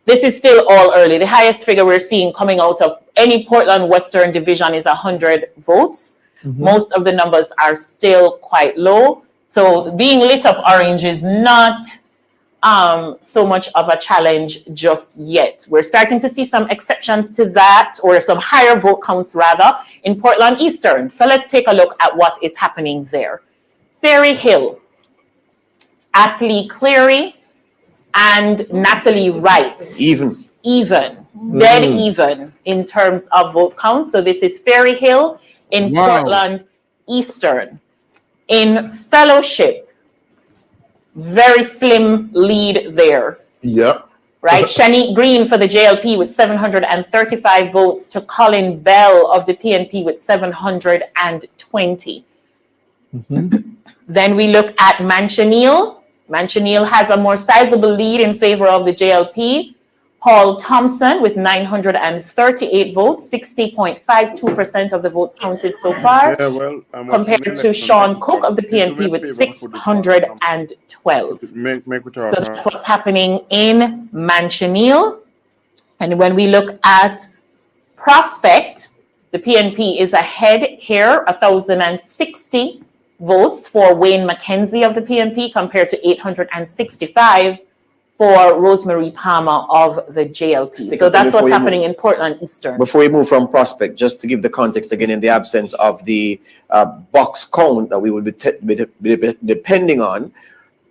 This is still all early. The highest figure we're seeing coming out of any Portland Western division is 100 votes. Most of the numbers are still quite low. So being lit up orange is not so much of a challenge just yet. We're starting to see some exceptions to that, or some higher vote counts rather, in Portland Eastern. So let's take a look at what is happening there. Ferry Hill, Athlete Cleary, and Natalie Wright. Even. Dead even in terms of vote count. So this is Ferry Hill in Portland Eastern. In Fellowship, very slim lead there. Yep. Right? Shanique Green for the JLP with 735 votes to Colin Bell of the PNP with 720. Then we look at Manchaniel. Manchaniel has a more sizable lead in favor of the JLP. Paul Thompson with 938 votes, 60.52% of the votes counted so far, compared to Sean Cooke of the PNP with 612. So that's what's happening in Manchaniel. And when we look at Prospect, the PNP is ahead here, 1,060 votes for Wayne McKenzie of the PNP compared to 865 for Rosemary Palmer of the JLP. So that's what's happening in Portland Eastern. Before we move from Prospect, just to give the context again, in the absence of the box count that we will be depending on,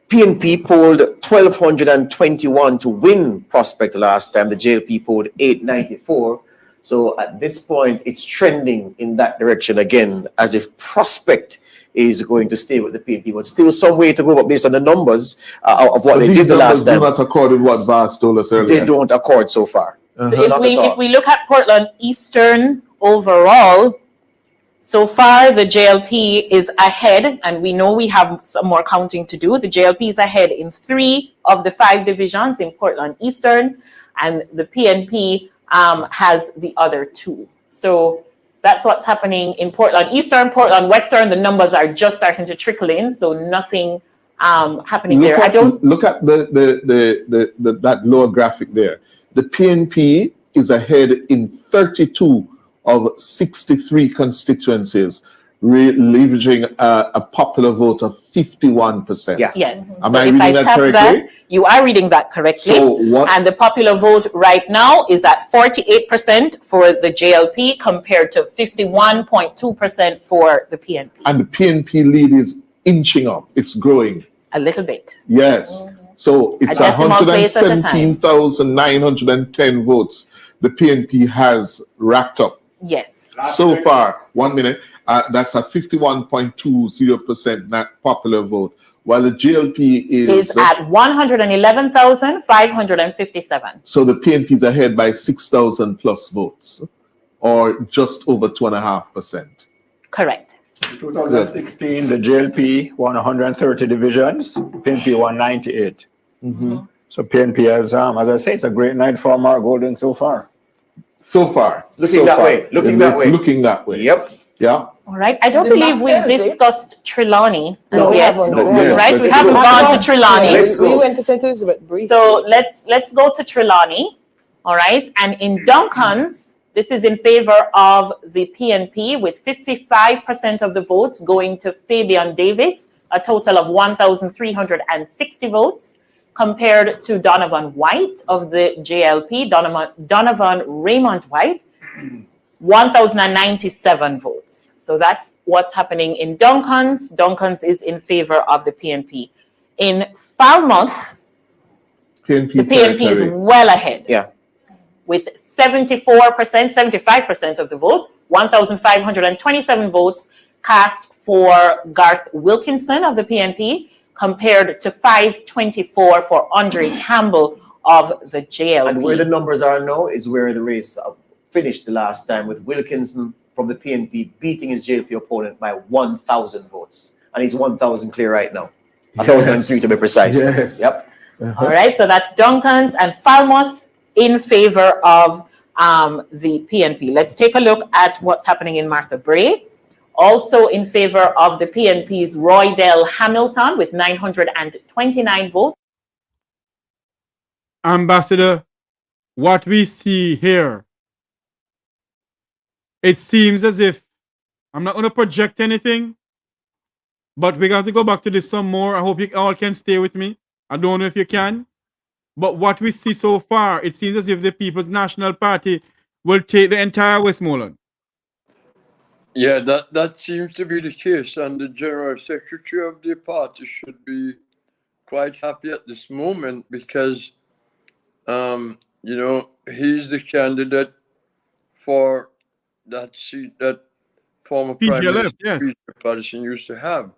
PNP polled 1,221 to win Prospect last time. The JLP polled 894. So at this point, it's trending in that direction again, as if Prospect is going to stay with the PNP, but still some way to go, but based on the numbers of what they did the last time. Do not accord with what Vaz told us earlier. They don't accord so far. So if we look at Portland Eastern overall, so far the JLP is ahead, and we know we have some more counting to do. The JLP is ahead in 3 of the 5 divisions in Portland Eastern, and the PNP has the other 2. So that's what's happening in Portland Eastern. Portland Western, the numbers are just starting to trickle in, so nothing happening there. Look at that lower graphic there. The PNP is ahead in 32 of 63 constituencies, leveraging a popular vote of 51%. Yeah. Yes. Am So I if reading I that tap correctly? that, you are reading that correctly. So what? And the popular vote right now is at 48% for the JLP compared to 51.2% for the PNP. And the PNP lead is inching up. It's growing. A little bit. Yes. So it's A decimal place at a time. 117,910 votes the PNP has racked up. Yes. So far, 1 minute, that's a 51.20% not popular vote, while the JLP Is at 111,557. So the PNP is ahead by 6,000 plus votes, or just over 2.5%. Correct. In 2016, the JLP won 130 divisions, PNP won 98. So PNP has, as I say, it's a great night for Mark Golden so far. So far. Looking that way. Looking that way. Looking that way. Yep. Yeah. All right. I don't The believe map we've tells it. discussed Trelawney as No, we yet. haven't. Right? We haven't gone to Trelawney. Let's go. We went to St. Elizabeth briefly. So let's go to Trelawney. All right. And in Duncan's, this is in favor of the PNP with 55% of the votes going to Fabian Davis, a total of 1,360 votes, compared to Donovan White of the JLP, Donovan Raymond White, 1,097 votes. So that's what's happening in Duncan's. Duncan's is in favor of the PNP. In Falmouth, the PNP is well ahead. Yeah. With 75% of the votes, 1,527 votes cast for Garth Wilkinson of the PNP, compared to 524 for Andre Campbell of the JLP. And where the numbers are now is where the race finished the last time, with Wilkinson from the PNP beating his JLP opponent by 1,000 votes. And he's 1,000 clear right now. 1,003 to be precise. Yes. Yep. All right, so that's Duncan's and Falmouth in favor of the PNP. Let's take a look at what's happening in Martha Brae. Also in favor of the PNP's Roydell Hamilton with 929 votes. Ambassador, what we see here, it seems as if, I'm not going to project anything, but we got to go back to this some more. I hope you all can stay with me. I don't know if you can. But what we see so far, it seems as if the People's National Party will take the entire Westmoreland. Yeah, that seems to be the case, and the General Secretary of the party should be quite happy at this moment because, he's the candidate for that seat that former Prime Minister Peter Patterson used to have.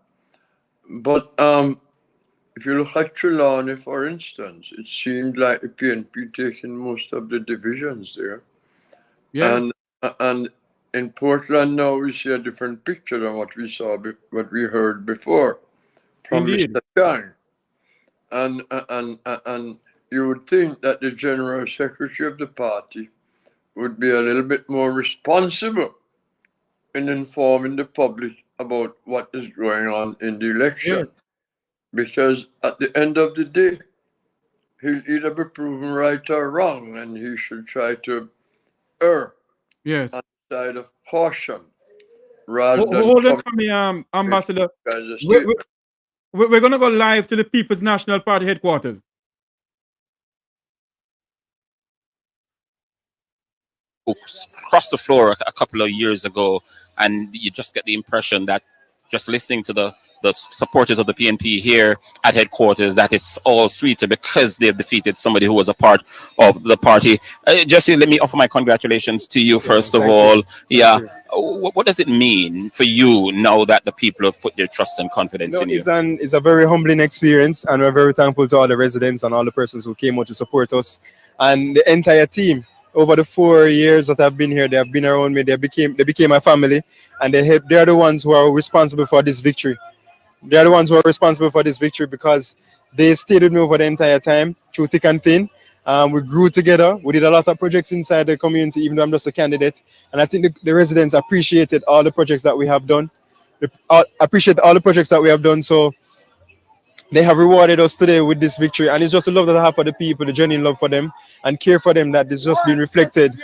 But if you look at Trelawney, for instance, it seemed like the PNP taking most of the divisions there. Yes. And in Portland now we see a different picture than what we saw, what we heard before from Mr. Chang. And you would think that the General Secretary of the party would be a little bit more responsible in informing the public about what is going on in the election. Yeah. Because at the end of the day, he'll either be proven right or wrong, and he should try to err on the side of caution rather than... Hold on for me, Ambassador. We're going to go live to the People's National Party headquarters. Across the floor a couple of years ago, and you just get the impression that just listening to the supporters of the PNP here at headquarters, that it's all sweeter because they've defeated somebody who was a part of the party. Jesse, let me offer my congratulations to you first of all. Yeah, what does it mean for you now that the people have put their trust and confidence in you? It's a very humbling experience, and we're very thankful to all the residents and all the persons who came out to support us, and the entire team. Over the 4 years that I've been here, they have been around me. They became my family, and they are the ones who are responsible for this victory. They are the ones who are responsible for this victory because they stayed with me over the entire time, through thick and thin. We grew together. We did a lot of projects inside the community, even though I'm just a candidate. And I think the residents appreciated all the projects that we have done. So they have rewarded us today with this victory, and it's just the love that I have for the people, the genuine love for them, and care for them that is just being reflected.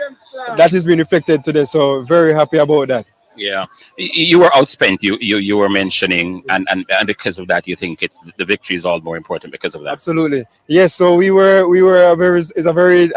That is being reflected today. So very happy about that. Yeah, you were outspent. You were mentioning, and because of that, you think it's the victory is all more important because of that. Absolutely, yes. So we were a very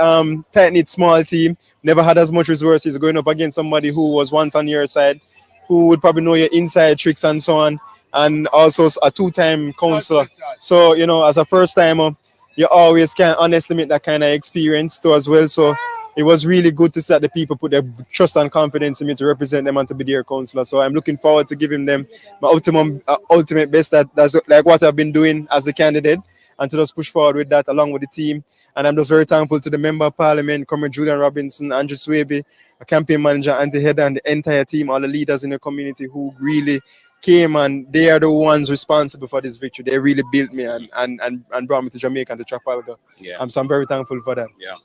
tight knit small team. Never had as much resources, going up against somebody who was once on your side, who would probably know your inside tricks and so on, and also a two-time counselor. So as a first timer, you always can't underestimate that kind of experience too as well. So it was really good to see that the people put their trust and confidence in me to represent them and to be their counselor. So I'm looking forward to giving them my ultimate best. That's like what I've been doing as a candidate, and to just push forward with that along with the team. And I'm just very thankful to the Member of Parliament, Comrade Julian Robinson, Andrew Swaby, a campaign manager, Auntie Heather, and the entire team, all the leaders in the community who really came, and they are the ones responsible for this victory. They really built me and brought me to Jamaica and to Trafalgar. Yeah. So I'm very thankful for that. Yeah.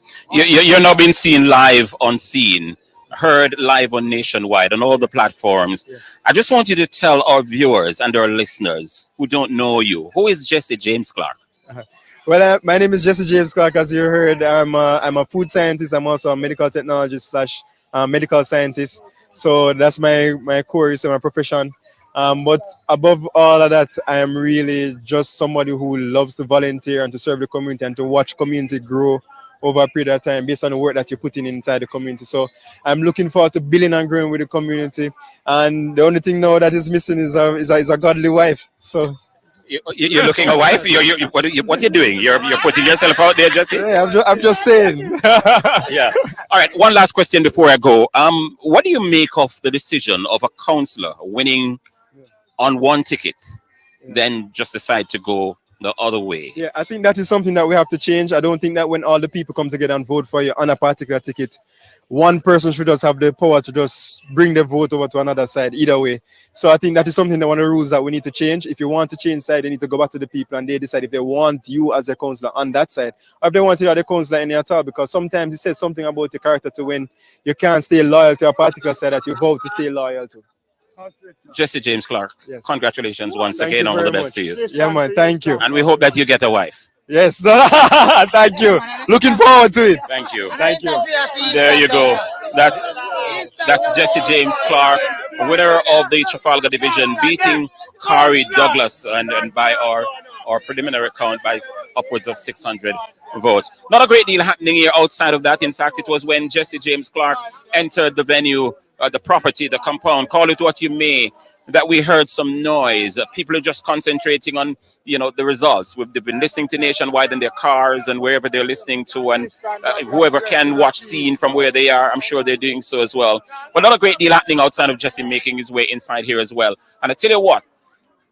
You're now being seen live on Scene, heard live on Nationwide on all the platforms. Yeah. I just want you to tell our viewers and our listeners who don't know you, who is Jesse James Clarke? Well, my name is Jesse James Clarke. As you heard, I'm a food scientist. I'm also a medical technologist / medical scientist. So that's my course and my profession. But above all of that, I am really just somebody who loves to volunteer and to serve the community and to watch community grow over a period of time based on the work that you're putting inside the community. So I'm looking forward to building and growing with the community. And the only thing now that is missing is a godly wife. So you're looking a wife. What are you doing? You're putting yourself out there, Jesse. Yeah, I'm just saying. Yeah. All right. One last question before I go. What do you make of the decision of a councillor winning on one ticket, then just decide to go the other way? Yeah, I think that is something that we have to change. I don't think that when all the people come together and vote for you on a particular ticket, one person should just have the power to just bring the vote over to another side, either way. So I think that is something that one of the rules that we need to change. If you want to change side, you need to go back to the people and they decide if they want you as a councillor on that side, or if they want you as a councillor any at all, because sometimes it says something about your character to when you can't stay loyal to a particular side that you vote to stay loyal to. Jesse James Clarke, yes. Congratulations once Thank again. you All the very best much. to you. Yeah, man. Thank you. And we hope that you get a wife. Yes. Thank you. Looking forward to it. Thank you. Thank you. There you go. That's Jesse James Clarke, winner of the Trafalgar Division, beating Kari Douglas, and by our preliminary count by upwards of 600 votes. Not a great deal happening here outside of that. In fact, it was when Jesse James Clarke entered the venue, the property, the compound, call it what you may, that we heard some noise. People are just concentrating on, the results. They've been listening to Nationwide in their cars and wherever they're listening to, and whoever can watch Scene from where they are, I'm sure they're doing so as well. But not a great deal happening outside of Jesse making his way inside here as well. And I tell you what,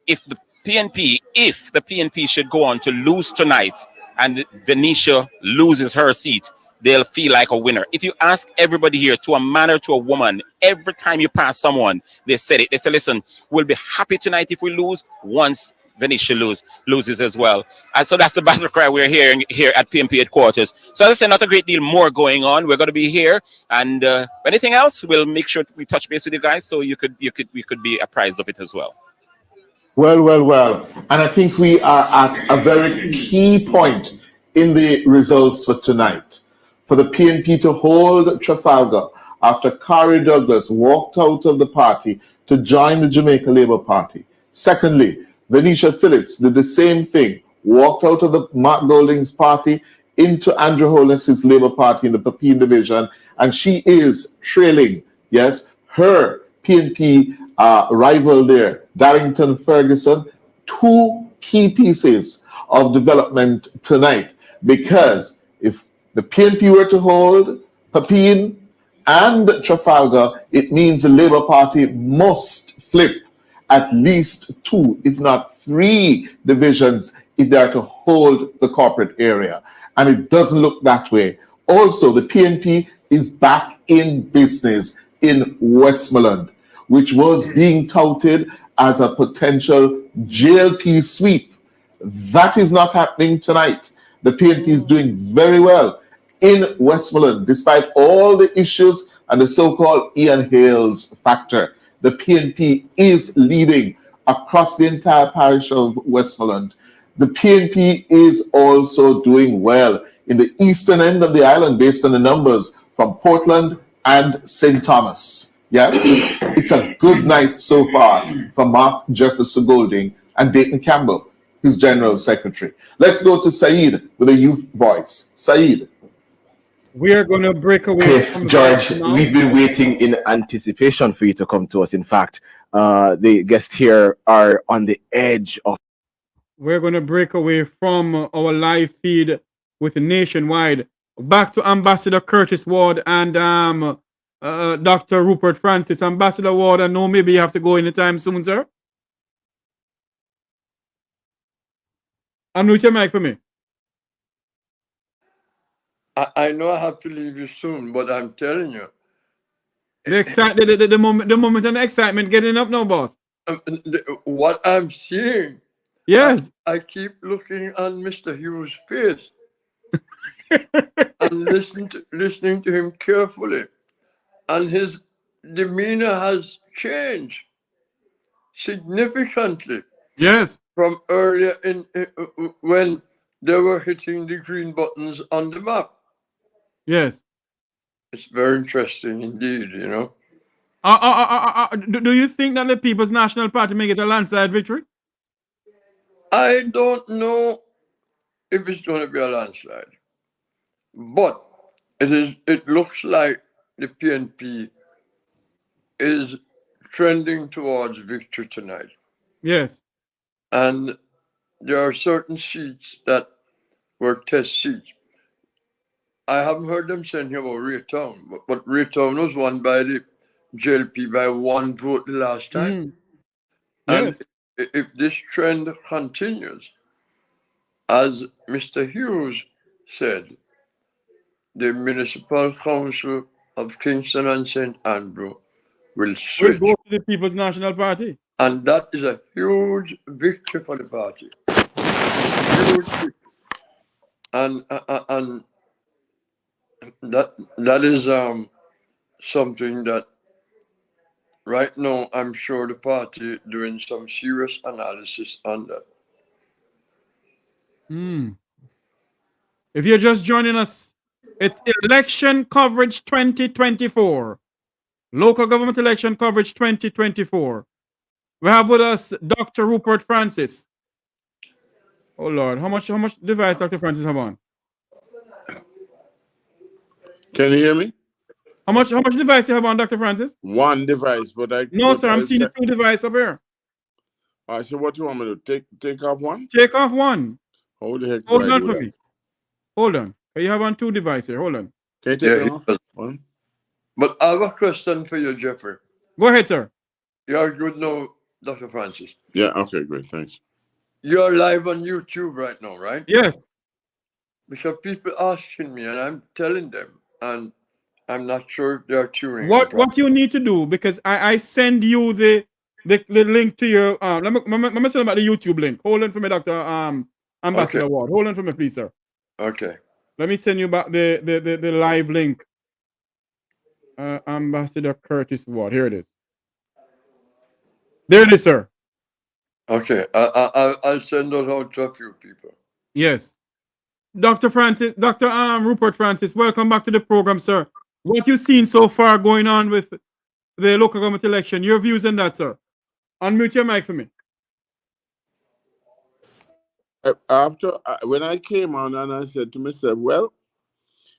if the PNP should go on to lose tonight and Venetia loses her seat, they'll feel like a winner. If you ask everybody here, to a man or to a woman, every time you pass someone, they said it. They say, listen, we'll be happy tonight if we lose once Venetia loses as well. And so that's the battle cry we're hearing here at PNP headquarters. So as I said, not a great deal more going on. We're going to be here. And anything else, we'll make sure we touch base with you guys so you could be apprised of it as well. Well. And I think we are at a very key point in the results for tonight. For the PNP to hold Trafalgar after Kari Douglas walked out of the party to join the Jamaica Labour Party. Secondly, Venetia Phillips did the same thing, walked out of the Mark Golding's party into Andrew Holness's Labour Party in the Pepin division, and she is trailing, yes, her PNP rival there, Darrington Ferguson. Two key pieces of development tonight, because if the PNP were to hold Pepin and Trafalgar, it means the Labour Party must flip at least 2, if not 3 divisions if they are to hold the corporate area. And it doesn't look that way. Also, the PNP is back in business in Westmoreland, which was being touted as a potential JLP sweep. That is not happening tonight. The PNP is doing very well in Westmoreland, despite all the issues and the so-called Ian Hales factor. The PNP is leading across the entire parish of Westmoreland. The PNP is also doing well in the eastern end of the island based on the numbers from Portland and St. Thomas. Yes, it's a good night so far for Mark Jefferson Golding and Dayton Campbell, his General Secretary. Let's go to Saeed with a youth voice. Saeed. We are going to break away Cliff, from George, we've been waiting in anticipation for you to come to us. In fact, the guests here are on the edge of. We're going to break away from our live feed with Nationwide. Back to Ambassador Curtis Ward and Dr. Rupert Francis. Ambassador Ward, I know maybe you have to go anytime soon, sir. Unmute your mic for me. I know I have to leave you soon, but I'm telling you. The moment and the excitement getting up now, boss. What I'm seeing. Yes. I keep looking on Mr. Hughes' face and listening to him carefully. And his demeanor has changed significantly. Yes. From earlier when they were hitting the green buttons on the map. Yes. It's very interesting indeed, you know. Do you think that the People's National Party may get a landslide victory? I don't know if it's going to be a landslide, but it looks like the PNP is trending towards victory tonight. Yes. And there are certain seats that were test seats. I haven't heard them saying here about Raytown, but Raytown was won by the JLP by 1 vote the last time. Yes. And if this trend continues, as Mr. Hughes said, the Municipal Council of Kingston and St. Andrew will switch. We'll go to the People's National Party. And that is a huge victory for the party. Huge victory. And that is something that right now I'm sure the party doing some serious analysis on that. If you're just joining us, it's election coverage 2024. Local government election coverage 2024. We have with us Dr. Rupert Francis. Oh Lord, how much device Dr. Francis have on? Can you hear me? How much device you have on, Dr. Francis? One device, but I. No, sir, I'm seeing the 2 devices up here. All right, so what do you want me to do? Take off one? Take off one. How the heck Hold do I on do for that? me. Hold on. You have on 2 devices here. Hold on. Can you take it off? One? But I have a question for you, Jeffrey. Go ahead, sir. You are good now, Dr. Francis. Yeah, okay, great, thanks. You're live on YouTube right now, right? Yes. Because people asking me and I'm telling them, and I'm not sure if they're tuning. What you need to do, because I send you the link to your let me send about the YouTube link. Hold on for me, Dr. Ambassador Ward. Hold on for me, please, sir. Okay. Let me send you back the live link. Ambassador Curtis Ward. Here it is. There it is, sir. Okay. I'll send that out to a few people. Yes. Dr. Rupert Francis, welcome back to the program, sir. What you've seen so far going on with the local government election, your views on that, sir? Unmute your mic for me. After when I came on and I said to myself, well,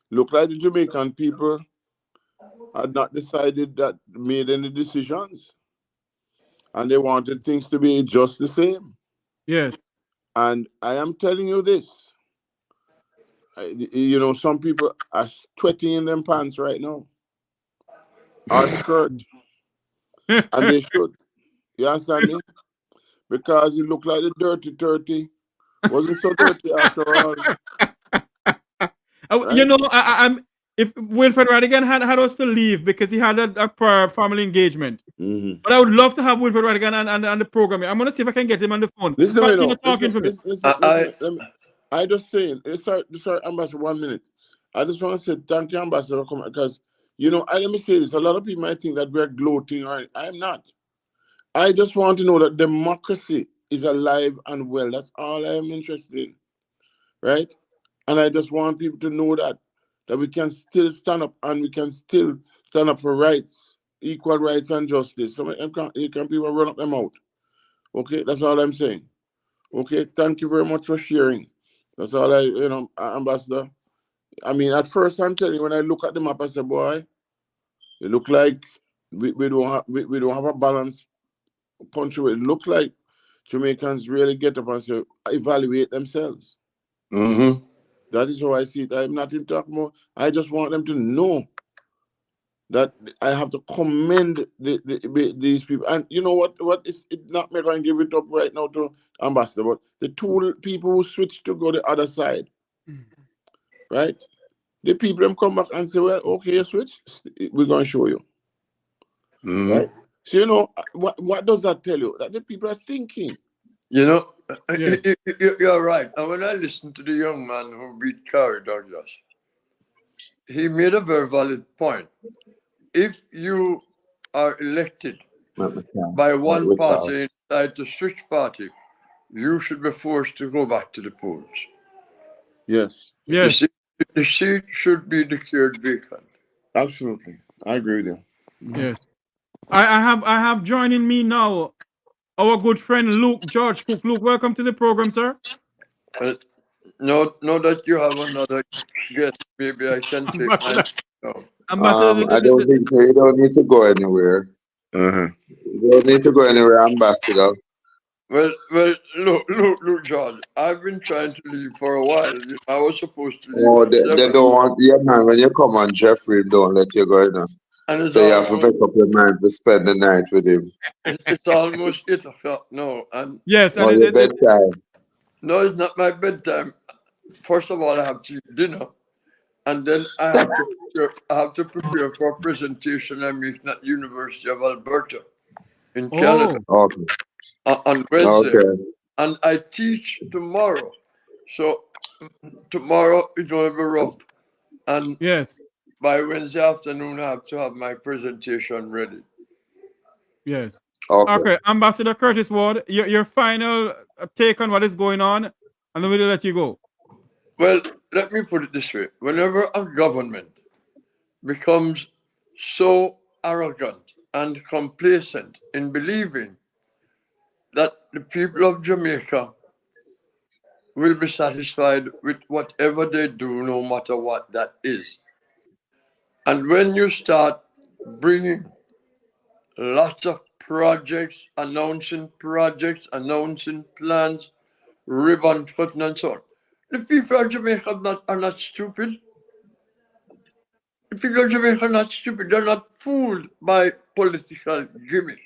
look like the Jamaican people had not made any decisions, and they wanted things to be just the same. Yes. And I am telling you this. You know, some people are sweating in them pants right now, or skirt, and they should. You understand me? Because it looked like the dirty wasn't so dirty after all. Right? You know, if Wilfred Radigan had us to leave because he had a prior family engagement, but I would love to have Wilfred Radigan on the program. I'm gonna see if I can get him on the phone. Listen, I just saying, sorry, Ambassador, 1 minute. I just want to say thank you, Ambassador, because, you know, let me say this. A lot of people might think that we're gloating. I'm not. I just want to know that democracy is alive and well. That's all I am interested in, right? And I just want people to know that we can still stand up and we can still stand up for rights, equal rights and justice. So you can people run up them out. Okay, that's all I'm saying. Okay, thank you very much for sharing. That's all Ambassador. I mean, at first I'm telling you, when I look at the map, I say, boy, it look like we don't have a balanced country. It look like Jamaicans really get up and say, evaluate themselves. Mm-hmm. That is how I see it. I'm not even talking about. I just want them to know that I have to commend these people. And you know what? What is it? Not me going to give it up right now to Ambassador, but the two people who switched to go the other side, right? The people them come back and say, well, okay, you switch. We're going to show you. Mm-hmm. Right? So, you know, what does that tell you? That the people are thinking. You know, Yeah. you're right. And when I listened to the young man who beat Carrie Douglas, he made a very valid point. If you are elected by one party and decide to switch party, you should be forced to go back to the polls. Yes. Yes. The seat should be declared vacant. Absolutely. I agree with you. Yes. I have joining me now our good friend Luke George Cooke. Luke, welcome to the program, sir. Now that you have another guest, maybe I can take my. No. I don't think so. You don't need to go anywhere. You don't need to go anywhere, Ambassador. Well, look, George. I've been trying to leave for a while. I was supposed to leave. Oh, they don't want, yeah, man. When you come on, Jeffrey don't let you go enough. So you have to make up your mind to spend the night with him. It's almost 8 o'clock now, and yes, and your bedtime. No, it's not my bedtime. First of all, I have to eat dinner, and then I have to prepare for a presentation I'm making at University of Alberta in Canada on Wednesday, and I teach tomorrow. So tomorrow is going to be rough, and yes, by Wednesday afternoon I have to have my presentation ready. Yes. Okay, Ambassador Curtis Ward, your final take on what is going on, and then we'll let you go. Well, let me put it this way. Whenever a government becomes so arrogant and complacent in believing that the people of Jamaica will be satisfied with whatever they do, no matter what that is. And when you start bringing lots of projects, announcing plans, ribbon cutting and so on, the people of Jamaica are not stupid. The people of Jamaica are not stupid. They're not fooled by political gimmick.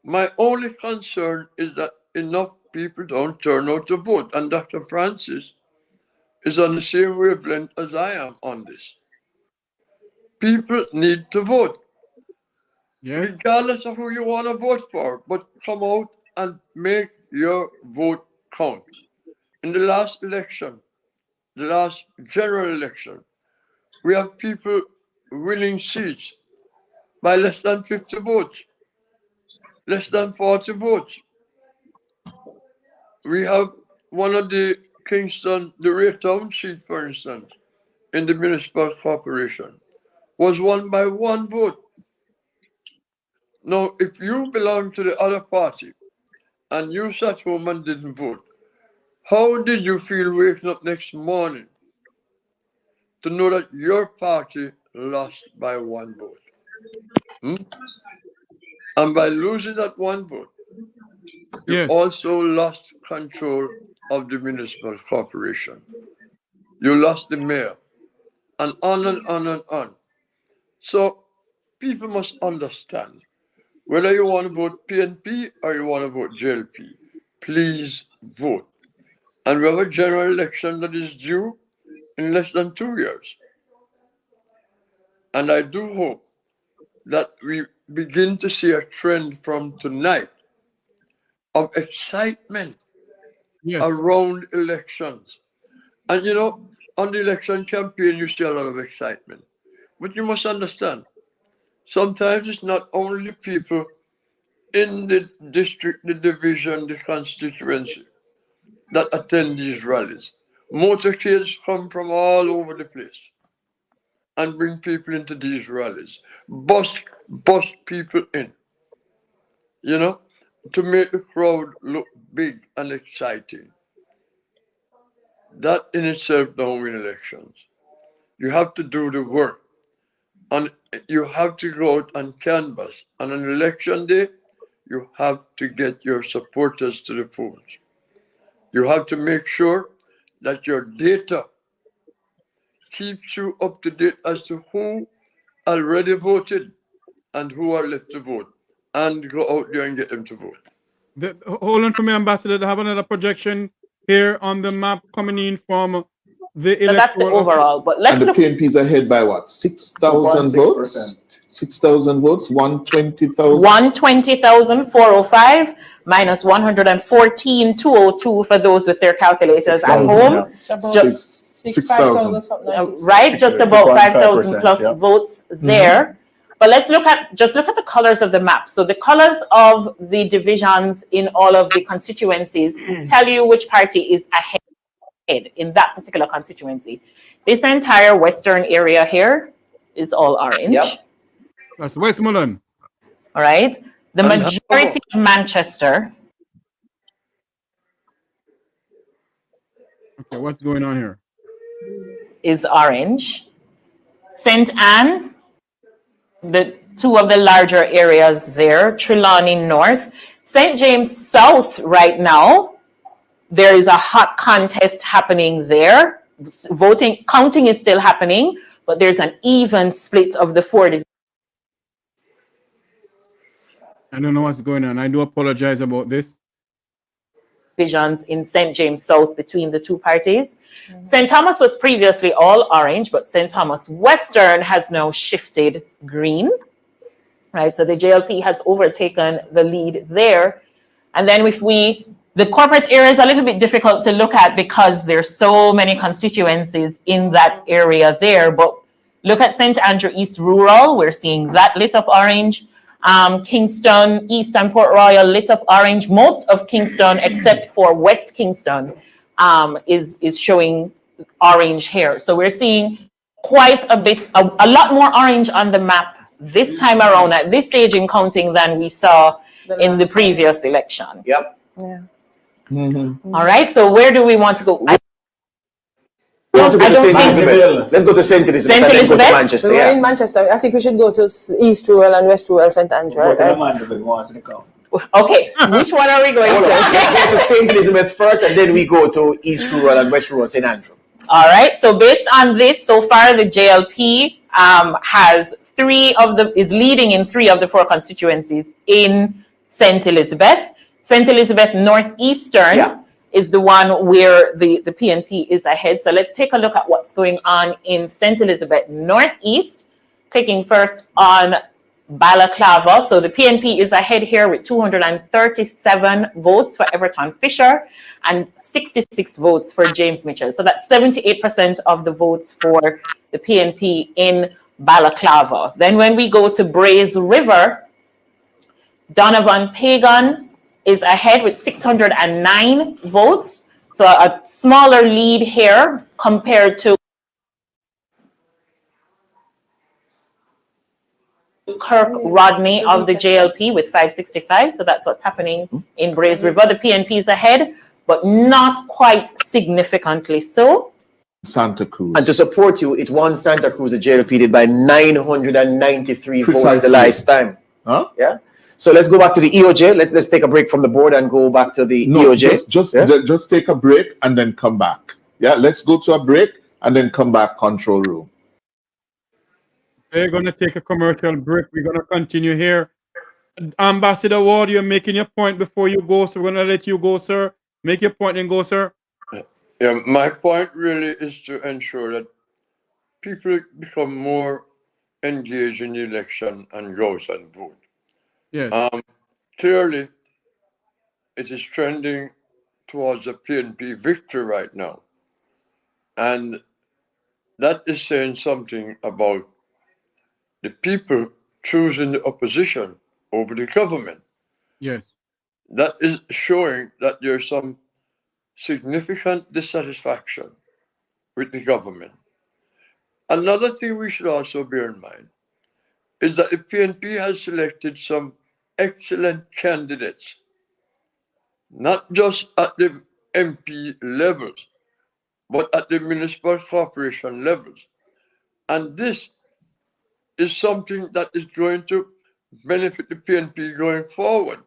My only concern is that enough people don't turn out to vote. And Dr. Francis is on the same wavelength as I am on this. People need to vote. Yes. Regardless of who you want to vote for, but come out and make your vote count. In the last election, the last general election, we have people winning seats by less than 50 votes, less than 40 votes. We have one of the Kingston, the Raytown seat, for instance, in the municipal corporation, was won by 1 vote. Now, if you belong to the other party and you sat home and didn't vote, how did you feel waking up next morning to know that your party lost by 1 vote? And by losing that 1 vote, you also lost control of the municipal corporation. You lost the mayor, and on and on and on. So people must understand, whether you want to vote PNP or you want to vote JLP, please vote. And we have a general election that is due in less than 2 years. And I do hope that we begin to see a trend from tonight of excitement around elections. And you know, on the election campaign, you see a lot of excitement. But you must understand, sometimes it's not only people in the district, the division, the constituency that attend these rallies. Motorcades come from all over the place and bring people into these rallies. Bus people in, you know, to make the crowd look big and exciting. That in itself don't win elections. You have to do the work. And you have to go out and canvass. On an election day, you have to get your supporters to the polls. You have to make sure that your data keeps you up to date as to who already voted and who are left to vote, and go out there and get them to vote. Hold on for me, Ambassador. They have another projection here on the map coming in from the electoral. So that's the overall. But let's and look. the PNP's ahead by what? 6,000 votes? 6,000 votes? 120,000? 120,405 minus 114,202 for those with their calculators at home. It's just 6,000. Right, just about 5,000 plus votes there. But let's look at the colors of the map. So the colors of the divisions in all of the constituencies tell you which party is ahead in that particular constituency. This entire western area here is all orange. Yep. That's Westmoreland. All right. The majority of Manchester. Okay, what's going on here? Is orange. St. Anne, the two of the larger areas there, Trelawney North. St. James South right now, there is a hot contest happening there. Counting is still happening, but there's an even split of the four divisions. I don't know what's going on. I do apologize about this. Divisions in St. James South between the two parties. St. Thomas was previously all orange, but St. Thomas Western has now shifted green. Right, so the JLP has overtaken the lead there. And then the corporate area is a little bit difficult to look at because there's so many constituencies in that area there. But look at St. Andrew East Rural, we're seeing that lit up orange. Kingston East and Port Royal lit up orange. Most of Kingston, except for West Kingston, is showing orange here. So we're seeing quite a lot more orange on the map this time around at this stage in counting than we saw in the previous election. Yep. Yeah. All right. So where do we want to go? Let's go to St. Elizabeth. St. Elizabeth? Go to Manchester. We're in Manchester. I think we should go to East Rural and West Rural St. Andrew. Okay, which one are we going to? Let's go to St. Elizabeth first, and then we go to East Rural and West Rural St. Andrew. All right. So based on this, so far the JLP is leading in 3 of the 4 constituencies in St. Elizabeth. St. Elizabeth Northeastern is the one where the PNP is ahead. So let's take a look at what's going on in St. Elizabeth Northeast. Clicking first on Balaclava. So the PNP is ahead here with 237 votes for Everton Fisher and 66 votes for James Mitchell. So that's 78% of the votes for the PNP in Balaclava. Then when we go to Braze River, Donovan Pagan is ahead with 609 votes. So a smaller lead here compared to Kirk Rodney of the JLP with 565. So that's what's happening in Braze River. The PNP is ahead, but not quite significantly so. Santa Cruz. And to support you, it won Santa Cruz, the JLP did by 993 votes the last time. Huh? Yeah. So let's go back to the EOJ. Let's take a break from the board and go back to the EOJ. Just take a break and then come back. Yeah, let's go to a break and then come back, control room. We're going to take a commercial break. We're going to continue here. Ambassador Ward, you're making your point before you go, so we're going to let you go, sir. Make your point and go, sir. Yeah, my point really is to ensure that people become more engaged in the election and go out and vote. Yes. Clearly, it is trending towards a PNP victory right now. And that is saying something about the people choosing the opposition over the government. Yes. That is showing that there's some significant dissatisfaction with the government. Another thing we should also bear in mind is that the PNP has selected some excellent candidates, not just at the MP levels, but at the municipal corporation levels. And this is something that is going to benefit the PNP going forward.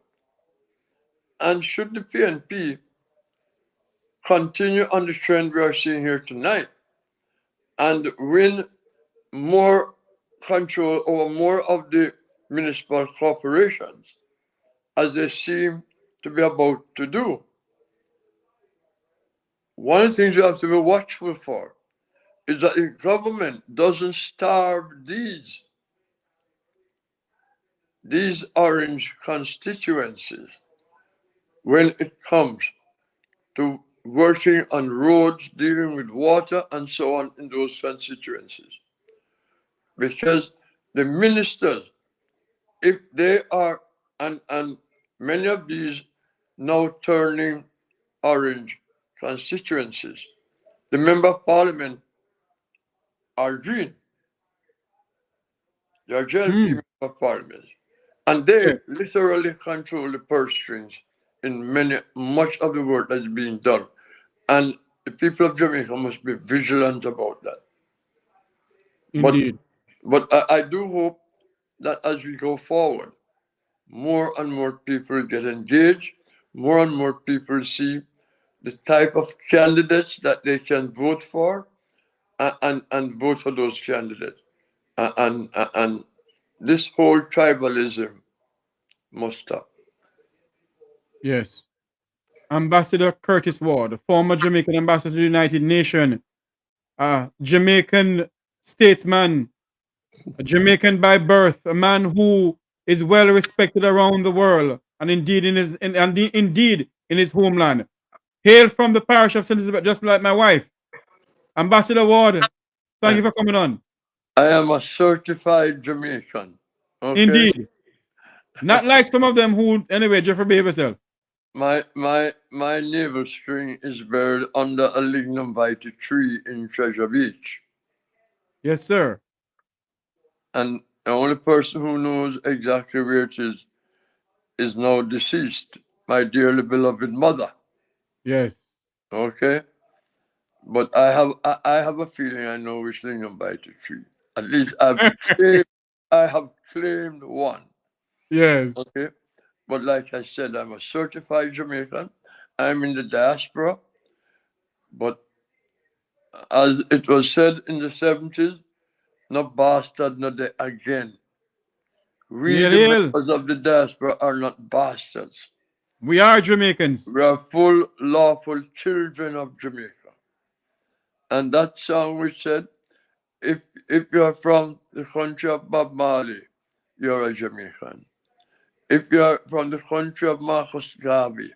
And should the PNP continue on the trend we are seeing here tonight and win more control over more of the municipal corporations, as they seem to be about to do, one of the things you have to be watchful for is that the government doesn't starve these orange constituencies when it comes to working on roads, dealing with water, and so on in those constituencies. Because the ministers, if they are, and many of these now turning orange constituencies, the member of parliament are green. They are JLP member of parliament. And they literally control the purse strings in much of the work that's being done. And the people of Jamaica must be vigilant about that. Indeed. But I do hope that as we go forward, more and more people get engaged, more and more people see the type of candidates that they can vote for and vote for those candidates. And this whole tribalism must stop. Yes. Ambassador Curtis Ward, former Jamaican ambassador to the United Nations, Jamaican statesman, a Jamaican by birth, a man who is well respected around the world and indeed in his homeland. Hail from the parish of St. Elizabeth, just like my wife. Ambassador Ward, thank you for coming on. I am a certified Jamaican. Okay? Indeed. Not like some of them who, anyway, Jeffrey, behave yourself. My navel string is buried under a lignum vitae tree in Treasure Beach. Yes, sir. And the only person who knows exactly where it is now deceased, my dearly beloved mother. Yes. Okay? But I have a feeling I know which lignum vitae tree. At least I have claimed one. Yes. Okay? But like I said, I'm a certified Jamaican. I'm in the diaspora. But as it was said in the 70s, no bastard, no day again. We, the members of the diaspora, are not bastards. We are Jamaicans. We are full, lawful children of Jamaica. And that song which said, if you are from the country of Bob Marley, you're a Jamaican. If you are from the country of Marcus Garvey,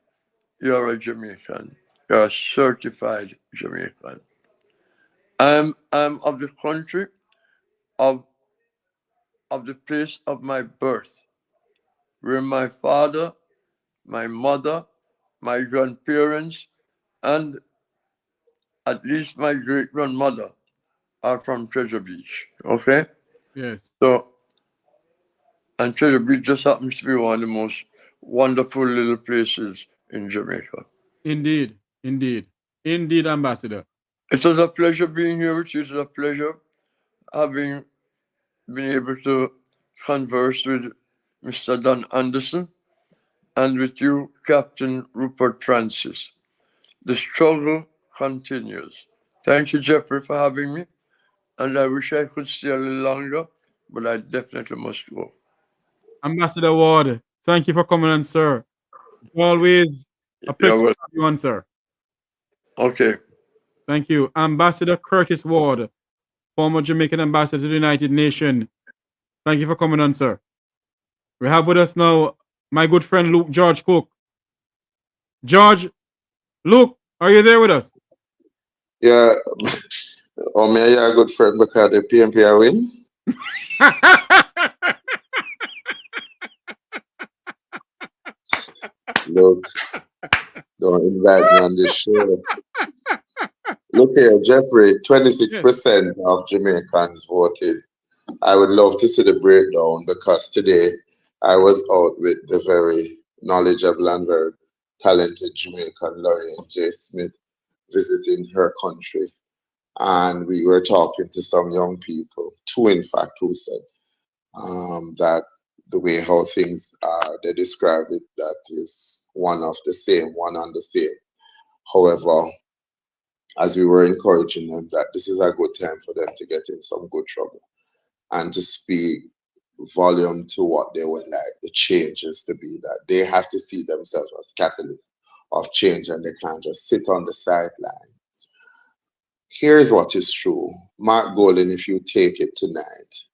you're a Jamaican. You're a certified Jamaican. I'm of the country of the place of my birth, where my father, my mother, my grandparents, and at least my great-grandmother are from Treasure Beach. Okay? Yes. So, and Treasure Beach just happens to be one of the most wonderful little places in Jamaica. Indeed. Indeed. Indeed, Ambassador. It was a pleasure being here with you. It was a pleasure having been able to converse with Mr. Don Anderson and with you, Captain Rupert Francis. The struggle continues. Thank you, Jeffrey, for having me. And I wish I could stay a little longer, but I definitely must go. Ambassador Ward, thank you for coming on, sir. Always a pleasure to have you on, sir. Okay. Thank you. Ambassador Curtis Ward, former Jamaican ambassador to the United Nations. Thank you for coming on, sir. We have with us now my good friend George Cooke. George, Luke, are you there with us? Yeah. Oh, me, you're a good friend because the PNP are win. Look, don't invite me on this show. Look here, Jeffrey, 26% of Jamaicans voted. I would love to see the breakdown because today I was out with the very knowledgeable and very talented Jamaican Lorraine J. Smith visiting her country. And we were talking to some young people, two in fact, who said that the way how things are, they describe it, that is one and the same. However, as we were encouraging them that this is a good time for them to get in some good trouble and to speak volume to what they would like the changes to be, that they have to see themselves as catalysts of change and they can't just sit on the sideline. Here's what is true. Mark Golden, if you take it tonight,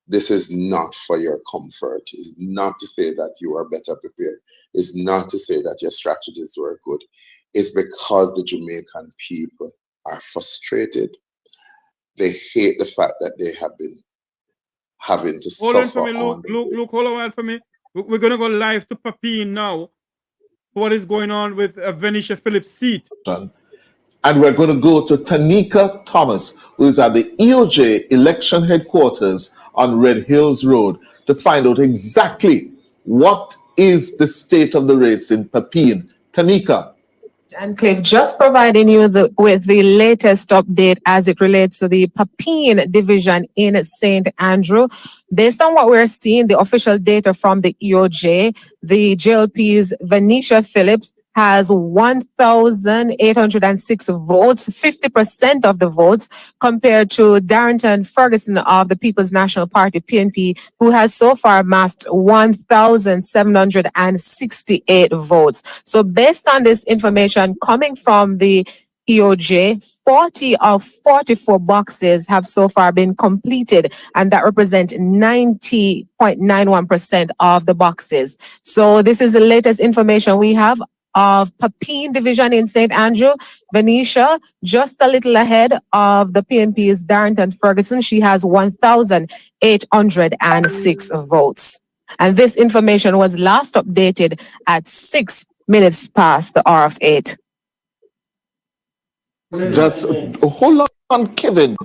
this is not for your comfort. It's not to say that you are better prepared. It's not to say that your strategies were good. It's because the Jamaican people are frustrated. They hate the fact that they have been having to hold suffer. On for me, Luke, hold on for me. We're going to go live to Papine now. What is going on with Venetia Phillips' seat? And we're going to go to Tanika Thomas, who is at the EOJ election headquarters on Red Hills Road, to find out exactly what is the state of the race in Papine. Tanika. And Cliff, just providing you with the latest update as it relates to the Papine division in St. Andrew. Based on what we're seeing, the official data from the EOJ, the JLP's Venetia Phillips has 1,806 votes, 50% of the votes, compared to Darrington Ferguson of the People's National Party, PNP, who has so far amassed 1,768 votes. So based on this information coming from the EOJ, 40 of 44 boxes have so far been completed, and that represents 90.91% of the boxes. So this is the latest information we have of Papine division in St. Andrew. Venetia, just a little ahead of the PNP's Darrington Ferguson. She has 1,806 votes. And this information was last updated at 6 minutes past the hour of 8. Just hold on, Kevin.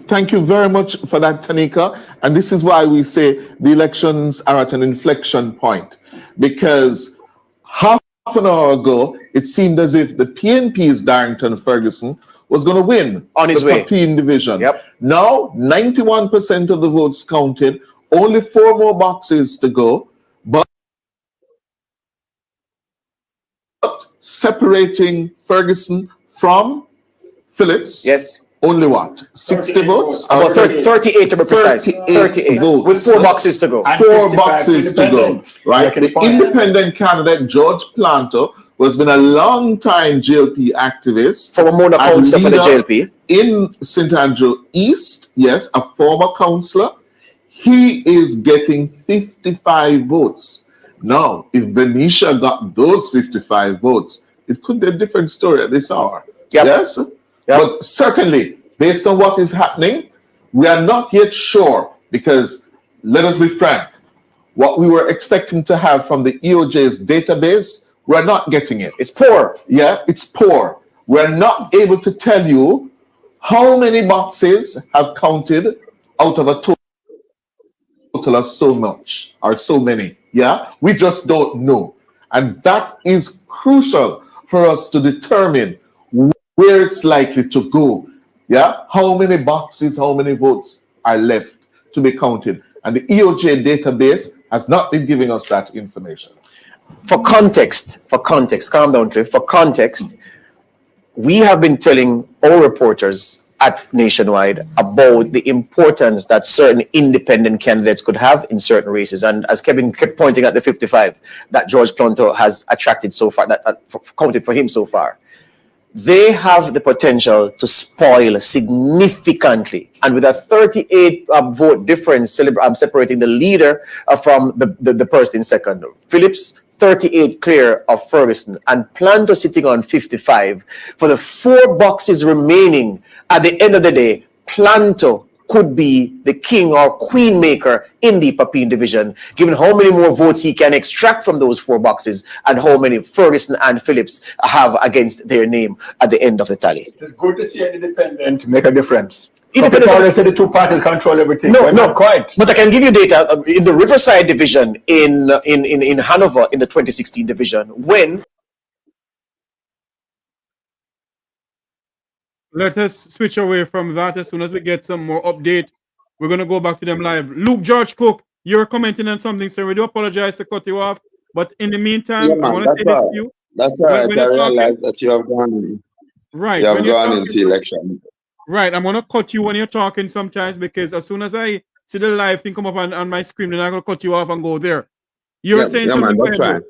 Thank you very much for that, Tanika. And this is why we say the elections are at an inflection point, because half an hour ago, it seemed as if the PNP's Darrington Ferguson was going to win on his way. Papine division. Yep. Now, 91% of the votes counted, only 4 more boxes to go, but separating Ferguson from Phillips. Yes. Only what? 60 votes? About 38 to be precise. 38 votes. With 4 boxes to go. 4 boxes to go. Right? The independent candidate, George Planter, who has been a long time JLP activist. Former Mona councillor for the JLP. In St. Andrew East, yes, a former councillor. He is getting 55 votes. Now, if Venetia got those 55 votes, it could be a different story at this hour. Yep. Yes? Yep. But certainly, based on what is happening, we are not yet sure, because let us be frank, what we were expecting to have from the EOJ's database, we're not getting it. It's poor. Yeah, it's poor. We're not able to tell you how many boxes have counted out of a total of so much or so many. Yeah, we just don't know. And that is crucial for us to determine where it's likely to go. Yeah, how many boxes, how many votes are left to be counted. And the EOJ database has not been giving us that information. For context, calm down, Cliff. For context, we have been telling all reporters at Nationwide about the importance that certain independent candidates could have in certain races. And as Kevin kept pointing at the 55 that George Planter has attracted so far, that counted for him so far, they have the potential to spoil significantly. And with a 38 vote difference separating the leader from the person in second, Phillips 38 clear of Ferguson, and Planter sitting on 55. For the 4 boxes remaining, at the end of the day, Planter could be the king or queen maker in the Papine division, given how many more votes he can extract from those 4 boxes and how many Ferguson and Phillips have against their name at the end of the tally. It's good to see an independent make a difference. Independent. People always say the 2 parties control everything. No, We're no, not quite. But I can give you data in the Riverside division in Hanover in the 2016 division when. Let us switch away from that. As soon as we get some more update, we're going to go back to them live. Luke George Cooke, you're commenting on something, sir. We do apologize to cut you off. But in the meantime, Yeah, man, I want to say this to you. That's all right. I realize that you have gone, right, you have gone into election. Right, I'm going to cut you when you're talking sometimes because as soon as I see the live thing come up on my screen, then I'm going to cut you off and go there. You're saying something. Man, that's fine.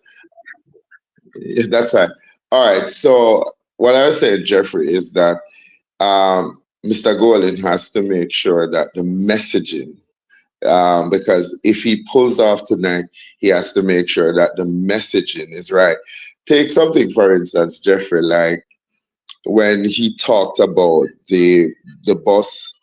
Yeah, that's fine. All right, so what I was saying, Jeffrey, is that Mr. Golin has to make sure that the messaging, because if he pulls off tonight, he has to make sure that the messaging is right. Take something, for instance, Jeffrey, like when he talked about the bus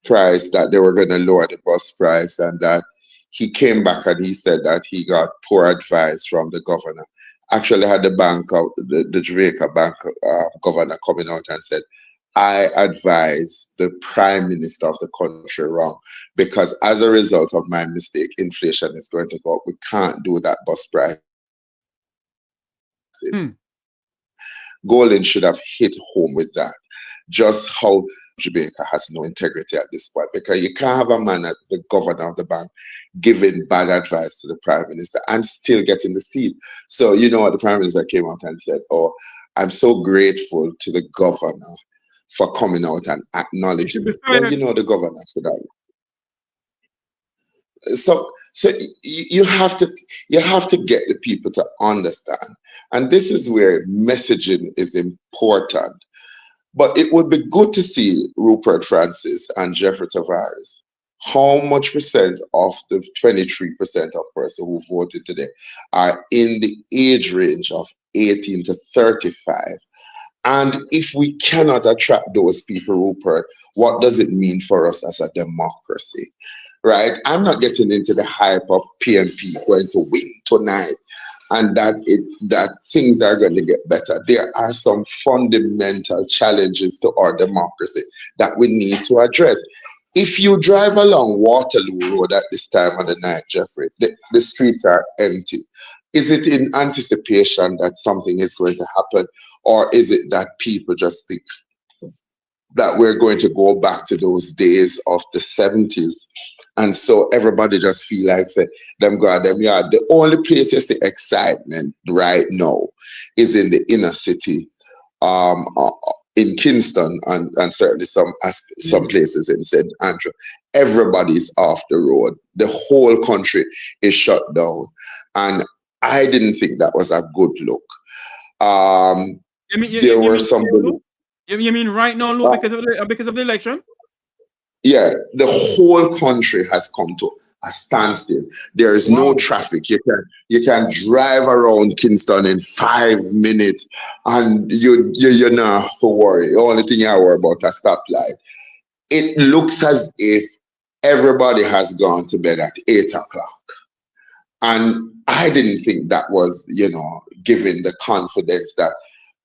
price, that they were going to lower the bus price, and that he came back and he said that he got poor advice from the governor. Actually had the bank, the Jamaica bank governor coming out and said, I advise the prime minister of the country wrong because as a result of my mistake, inflation is going to go up. We can't do that bus price. Golin should have hit home with that. Just how Jamaica has no integrity at this point, because you can't have a man as the governor of the bank giving bad advice to the prime minister and still getting the seat. So you know what, the prime minister came out and said, oh, I'm so grateful to the governor for coming out and acknowledging it. Well, you know, the governor should have. So you have to get the people to understand, and this is where messaging is important. But it would be good to see Rupert Francis and Jeffrey Tavares. How much percent of the 23% of persons who voted today are in the age range of 18 to 35? And if we cannot attract those people, Rupert, what does it mean for us as a democracy? Right? I'm not getting into the hype of PNP going to win tonight and that things are going to get better. There are some fundamental challenges to our democracy that we need to address. If you drive along Waterloo Road at this time of the night, Jeffrey, the streets are empty. Is it in anticipation that something is going to happen, or is it that people just think that we're going to go back to those days of the 70s? And so everybody just feel like say, them go out them yard. The only place you see excitement right now is in the inner city, in Kingston and certainly some places in St. Andrew. Everybody's off the road. The whole country is shut down. And I didn't think that was a good look. There were some. You mean right now, Lou, because of the election? Yeah, the whole country has come to a standstill. There is no traffic. You can drive around Kingston in 5 minutes, and you're not have to worry. The only thing I worry about is a stoplight. It looks as if everybody has gone to bed at 8 o'clock. And I didn't think that was, given the confidence that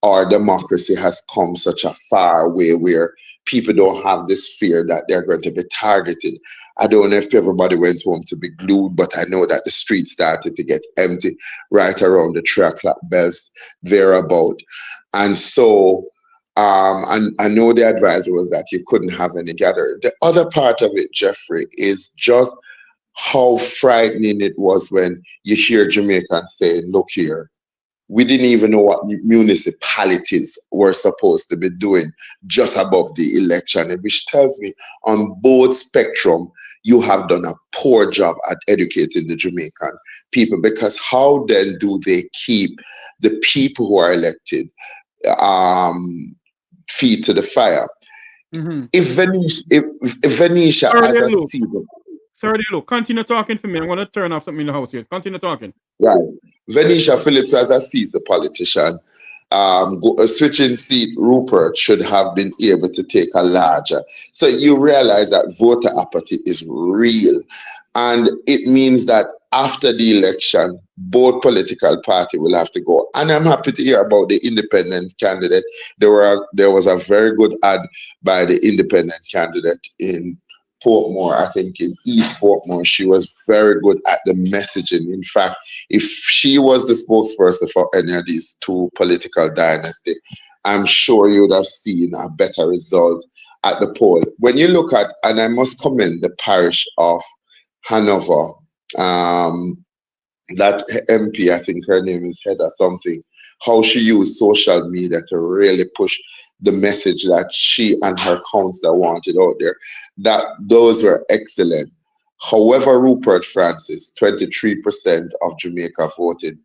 our democracy has come such a far way where people don't have this fear that they're going to be targeted. I don't know if everybody went home to be glued, but I know that the streets started to get empty right around the 3 o'clock bells thereabout. And so and I know the advisory was that you couldn't have any gathering. The other part of it, Jeffrey, is just how frightening it was when you hear Jamaicans saying, look here, we didn't even know what municipalities were supposed to be doing just above the election, which tells me on both spectrum, you have done a poor job at educating the Jamaican people, because how then do they keep the people who are elected feet to the fire? Mm-hmm. If Venetia as a season. Sorry, look, continue talking for me. I'm going to turn off something in the house here. Continue talking. Right. Venetia Phillips, as a seasoned politician, switching seat, Rupert should have been able to take a larger. So you realize that voter apathy is real. And it means that after the election, both political parties will have to go. And I'm happy to hear about the independent candidate. There was a very good ad by the independent candidate in Portmore, I think in East Portmore. She was very good at the messaging. In fact, if she was the spokesperson for any of these two political dynasties, I'm sure you would have seen a better result at the poll. When you look at, and I must commend the parish of Hanover, that MP, I think her name is Heather something, how she used social media to really push the message that she and her councillor wanted out there. Those were excellent. However, Rupert Francis, 23% of Jamaica voted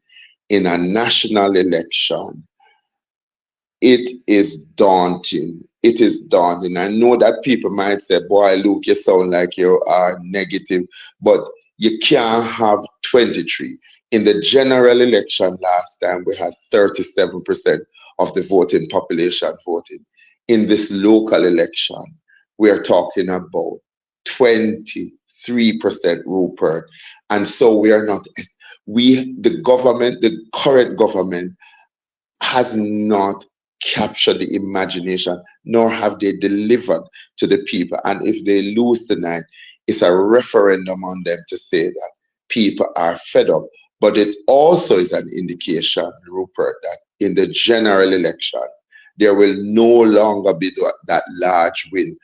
in a national election. It is daunting. It is daunting. I know that people might say, boy, Luke, you sound like you are negative, but you can't have 23. In the general election last time, we had 37% of the voting population voting. In this local election, we are talking about 23% Rupert. And so we are not, the government, the current government has not captured the imagination, nor have they delivered to the people. And if they lose tonight, it's a referendum on them to say that people are fed up. But it also is an indication, Rupert, that in the general election, there will no longer be that large win.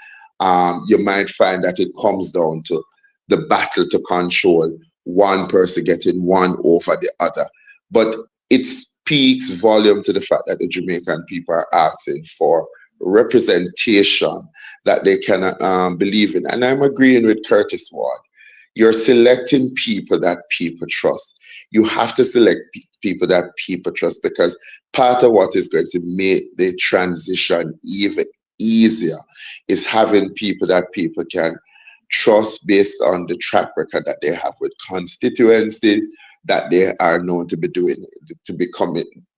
You might find that it comes down to the battle to control one person getting one over the other. But it speaks volume to the fact that the Jamaican people are asking for representation that they can believe in. And I'm agreeing with Curtis Ward. You're selecting people that people trust. You have to select people that people trust, because part of what is going to make the transition even easier is having people that people can trust based on the track record that they have with constituencies, that they are known to be doing,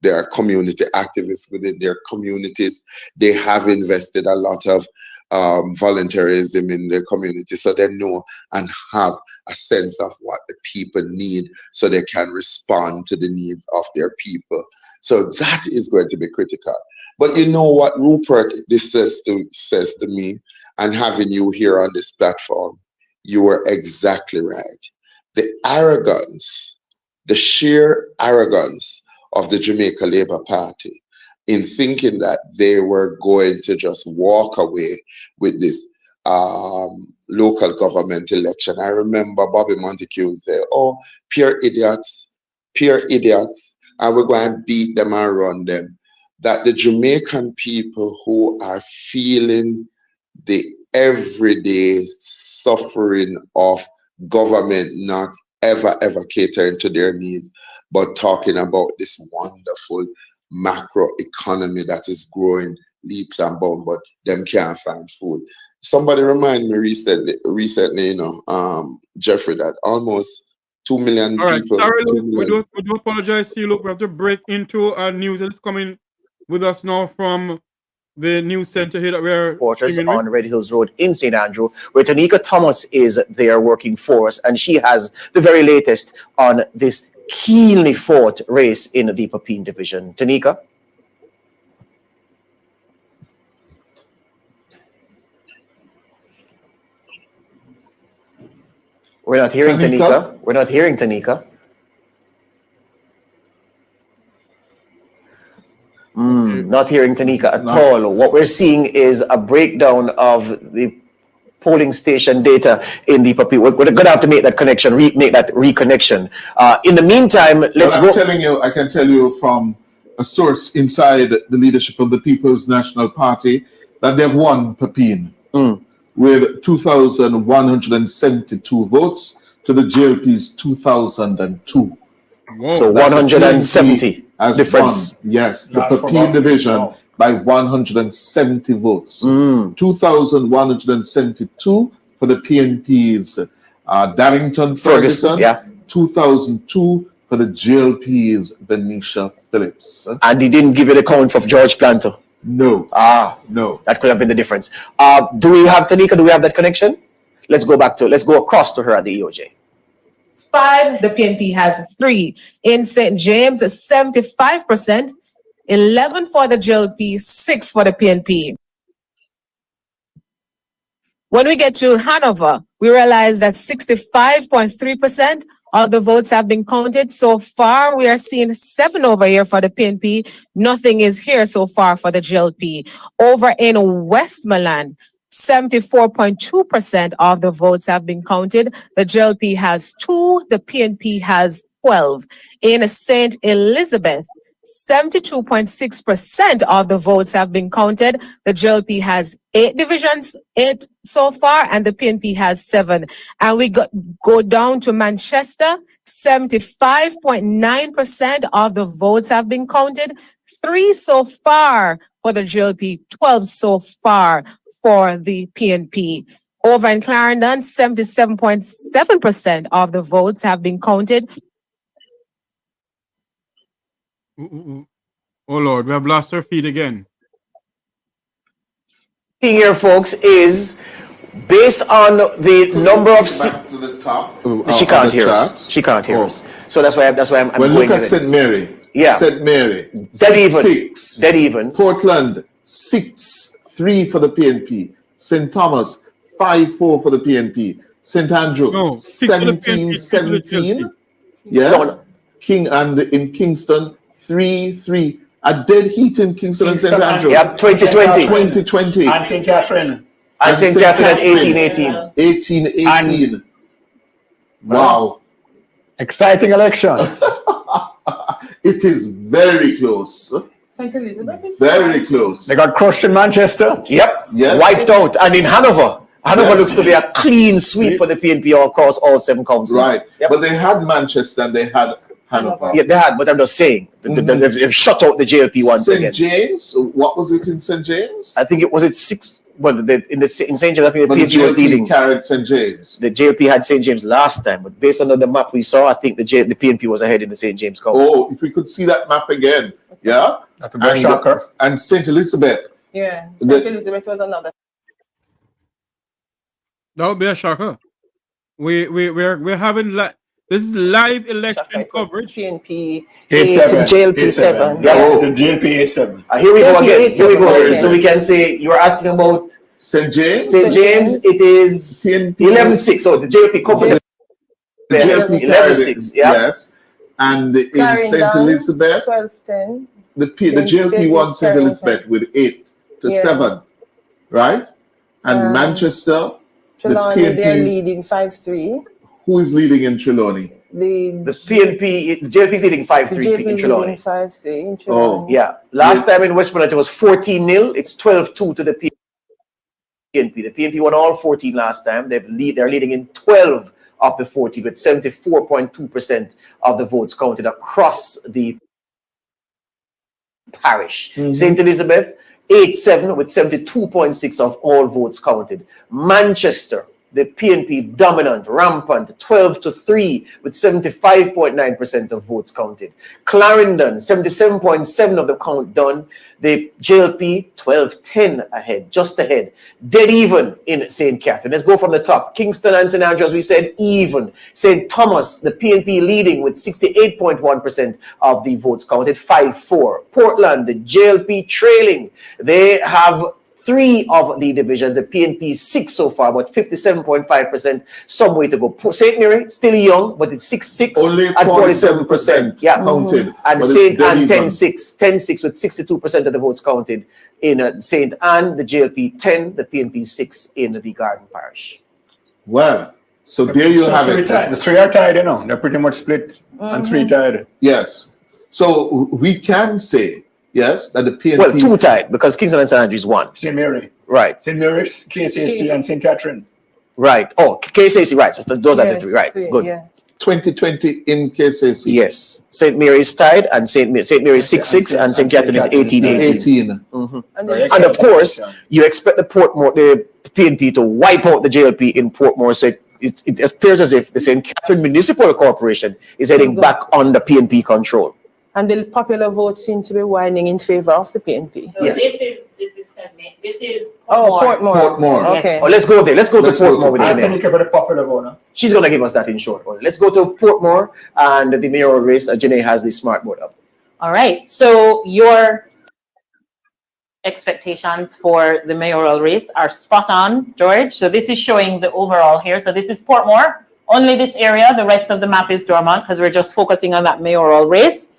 they are community activists within their communities. They have invested a lot of volunteerism in their community, so they know and have a sense of what the people need, so they can respond to the needs of their people. So that is going to be critical. But you know what, Rupert, this says to me, and having you here on this platform, you were exactly right. The arrogance, the sheer arrogance of the Jamaica Labour Party in thinking that they were going to just walk away with this local government election. I remember Bobby Montague say, oh, pure idiots, and we're going to beat them and run them. That the Jamaican people who are feeling the everyday suffering of government not ever catering to their needs, but talking about this wonderful macro economy that is growing leaps and bounds, but them can't find food. Somebody reminded me recently, you know, Jeffrey, that almost 2 million All right, people. sorry, 2 Luke, million. we do apologize to you, Luke. We have to break into our news that's coming with us now from the news center here that we're Quarters on Red Hills Road in St. Andrew, where Tanika Thomas is there working for us, and she has the very latest on this keenly fought race in the Papine division. Tanika? We're not hearing Tanika. We're not hearing Tanika. Not hearing Tanika at all. What we're seeing is a breakdown of the polling station data in the Papine. We're going to have to make that connection, make that reconnection. In the meantime, let's go. I can tell you from a source inside the leadership of the People's National Party that they've won Papine with 2,172 votes to the JLP's 2,002. Whoa. So 170 difference. Yes, the Papine division by 170 votes. 2,172 for the PNP's Darrington Ferguson. 2,002 for the JLP's Venetia Phillips. And he didn't give you the count of George Planter? No. No. That could have been the difference. Do we have Tanika? Do we have that connection? Let's go across to her at the EOJ. 5, the PNP has 3. In St. James, 75%, 11 for the JLP, 6 for the PNP. When we get to Hanover, we realize that 65.3% of the votes have been counted. So far, we are seeing 7 over here for the PNP. Nothing is here so far for the JLP. Over in Westmoreland, 74.2% of the votes have been counted. The JLP has 2, the PNP has 12. In St. Elizabeth, 72.6% of the votes have been counted. The JLP has 8 divisions, 8 so far, and the PNP has 7. And we go down to Manchester, 75.9% of the votes have been counted. 3 so far for the JLP, 12 so far for the PNP. Over in Clarendon, 77.7% of the votes have been counted. Oh Lord, we have lost our feed again. Thing here, folks, is based on the number of back to the top. she can't hear us. She can't hear us. So that's why I'm Well, going look at with St. Mary. Yeah. St. Mary. Dead even. 6. Dead even. Portland, 6, 3 for the PNP. St. Thomas, 5, 4 for the PNP. St. Andrew, 17, 17. Yes. King and in Kingston, 3, 3. A dead heat in Kingston and St. Andrew. Yep, 2020. 2020. And St. Catherine. And St. Catherine, 1818. 1818. Wow. Exciting election. It is very close. St. Elizabeth is Very close. They got crushed in Manchester. Yep. Yes. Wiped out. And in Hanover. Hanover looks to be a clean sweep for the PNP across all 7 councils. Right. Yep. But they had Manchester and they had Hanover. Yeah, they had, but I'm just saying, they've shut out the JLP once again. St. James? What was it in St. James? I think it was 6. Well, in St. James, I think the But PNP was leading. carried St. James. The JLP had St. James last time, but based on the map we saw, I think the PNP was ahead in the St. James count. Oh, if we could see that map again. Yeah? That's a big shocker. And St. Elizabeth. Yeah, St. Elizabeth was another. That would be a shocker. We're having this is live election coverage. PNP 8-7. JLP 7. Yeah. The JLP 8-7. Here we go again. JLP Here we go. 8-7. So we can say you were asking about St. James. St. James. It is PNP. 11-6. So the JLP company. The JLP 11-6. Yeah. Yes. And in St. Elizabeth, 12-10. the JLP won St. Elizabeth with 8-7. Right? And Manchester, Trelawney, the they're PNP, leading 5-3. who is leading in Trelawney? The PNP, the JLP is leading 5-3 in Trelawney. 5-3 in Trelawney. Oh. Yeah. Last time in Westmoreland, it was 14-0. It's 12-2 to the PNP. The PNP won all 14 last time. They're leading in 12 of the 14 with 74.2% of the votes counted across the parish. St. Elizabeth, 8-7 with 72.6 of all votes counted. Manchester, the PNP dominant, rampant, 12-3 with 75.9% of votes counted. Clarendon, 77.7 of the count done. The JLP, 12-10 ahead, just ahead. Dead even in St. Catherine. Let's go from the top. Kingston and St. Andrew, as we said, even. St. Thomas, the PNP leading with 68.1% of the votes counted, 5-4. Portland, the JLP trailing. They have 3 of the divisions, the PNP 6 so far, but 57.5%, some way to go. St. Mary, still young, but it's 6-6 Only at 47%. Yeah. counted. And but St. it's dead Anne even. 10-6 with 62% of the votes counted in St. Anne, the JLP 10, the PNP 6 in the Garden Parish. Well, so there you have it. The 3 are tied, They're pretty much split and 3 tied. Yes. So we can say, yes, that the PNP... Well, 2 tied, because Kingston and St. Andrews won. St. Mary. Right. St. Mary's, KCAC, and St. Catherine. Right. Oh, KCAC, right. So those are the 3, right. Good. Yeah. 2020 in KCAC. Yes. St. Mary's tied, and St. Mary's 6-6, and St. Catherine is 18-18. And of course, you expect the PNP to wipe out the JLP in Portmore. So it appears as if the St. Catherine Municipal Corporation is heading back under PNP control. And the popular vote seems to be winding in favor of the PNP. So this is Portmore. Portmore. Okay. Oh, let's go there. Let's go to Portmore with Ask Janelle. Tanika for the popular vote. She's going to give us that in short order. Let's go to Portmore and the mayoral race. Janae has the smart board up. All right. So your expectations for the mayoral race are spot on, George. So this is showing the overall here. So this is Portmore, only this area. The rest of the map is dormant because we're just focusing on that mayoral race.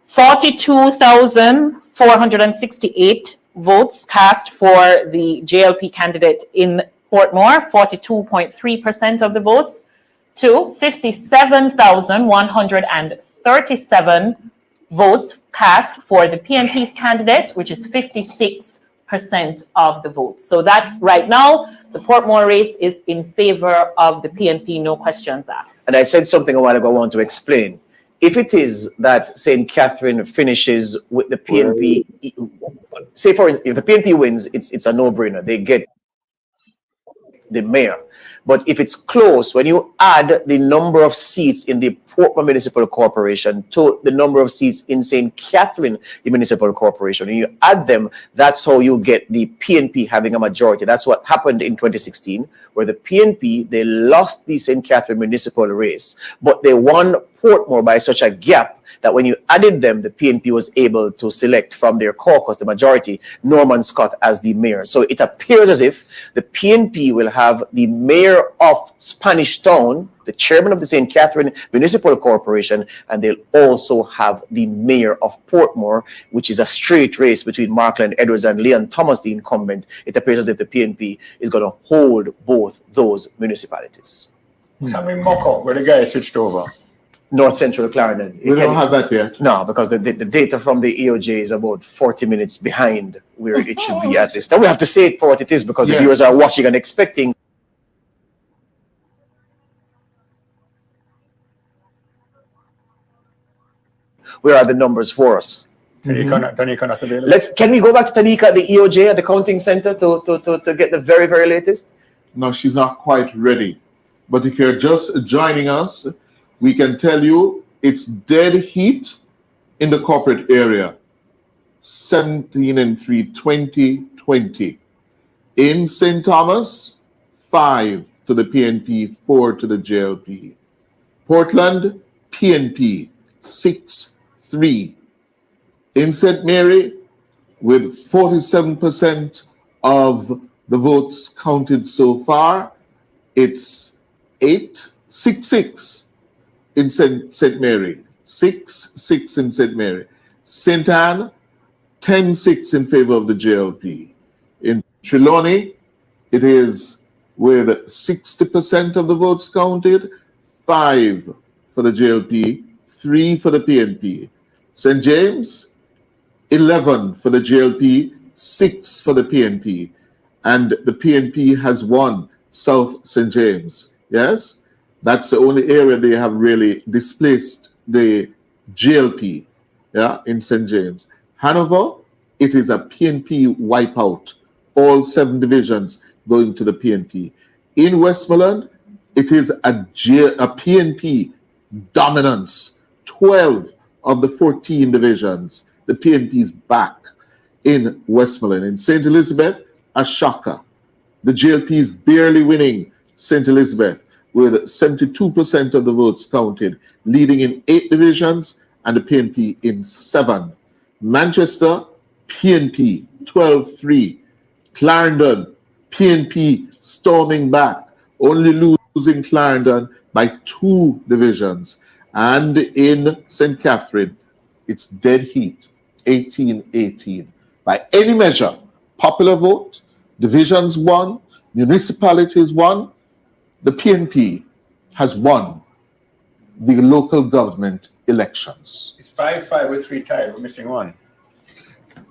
42,468 votes cast for the JLP candidate in Portmore, 42.3% of the votes, to 57,137 votes cast for the PNP's candidate, which is 56% of the votes. So that's right now, the Portmore race is in favor of the PNP, no questions asked. And I said something a while ago I want to explain. If it is that St. Catherine finishes with the PNP, say for instance, if the PNP wins, it's a no-brainer. They get the mayor. But if it's close, when you add the number of seats in the Portmore Municipal Corporation to the number of seats in St. Catherine, the Municipal Corporation, and you add them, that's how you get the PNP having a majority. That's what happened in 2016, where the PNP, they lost the St. Catherine municipal race, but they won Portmore by such a gap that when you added them, the PNP was able to select from their caucus, the majority, Norman Scott as the mayor. So it appears as if the PNP will have the mayor of Spanish Town, the chairman of the St. Catherine Municipal Corporation, and they'll also have the mayor of Portmore, which is a straight race between Markland Edwards and Leon Thomas, the incumbent. It appears as if the PNP is going to hold both those municipalities. Can we mock up where the guy switched over? North Central Clarendon. We don't have that yet. No, because the data from the EOJ is about 40 minutes behind where it should be at this time. We have to say it for what it is because the viewers are watching and expecting. Where are the numbers for us? Tanika not available. Can we go back to Tanika at the EOJ at the counting center to get the very, very latest? No, she's not quite ready. But if you're just joining us, we can tell you it's dead heat in the corporate area. 17 and 3, 2020. In St. Thomas, 5 to the PNP, 4 to the JLP. Portland, PNP, 6-3. In St. Mary, with 47% of the votes counted so far, it's 6-6 in St. Mary, 6-6 in St. Mary. St. Anne, 10-6 in favor of the JLP. In Trelawney, it is with 60% of the votes counted, 5 for the JLP, 3 for the PNP. St. James, 11 for the JLP, 6 for the PNP. And the PNP has won South St. James. Yes? That's the only area they have really displaced the JLP, in St. James. Hanover, it is a PNP wipeout. All 7 divisions going to the PNP. In Westmoreland, it is a PNP dominance. 12 of the 14 divisions. The PNP is back in Westmoreland. In St. Elizabeth, a shocker. The JLP is barely winning St. Elizabeth with 72% of the votes counted, leading in 8 divisions and the PNP in 7. Manchester, PNP, 12-3. Clarendon, PNP storming back, only losing Clarendon by 2 divisions. And in St. Catherine, it's dead heat, 18-18. By any measure, popular vote, divisions won, municipalities won, the PNP has won the local government elections. It's 5-5 with 3 ties. We're missing one.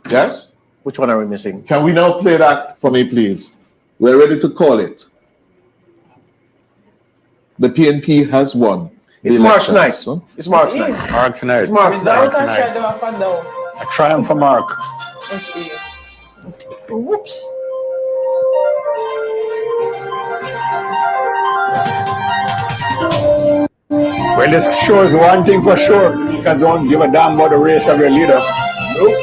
Yes? Which one are we missing? Can we now play that for me, please? We're ready to call it. The PNP has won. It's Mark's night. It's Mark's night. Mark's night. It's Mark's night. A triumph for Mark. Whoops. Well, this shows one thing for sure. You don't give a damn about the race of your leader. Nope.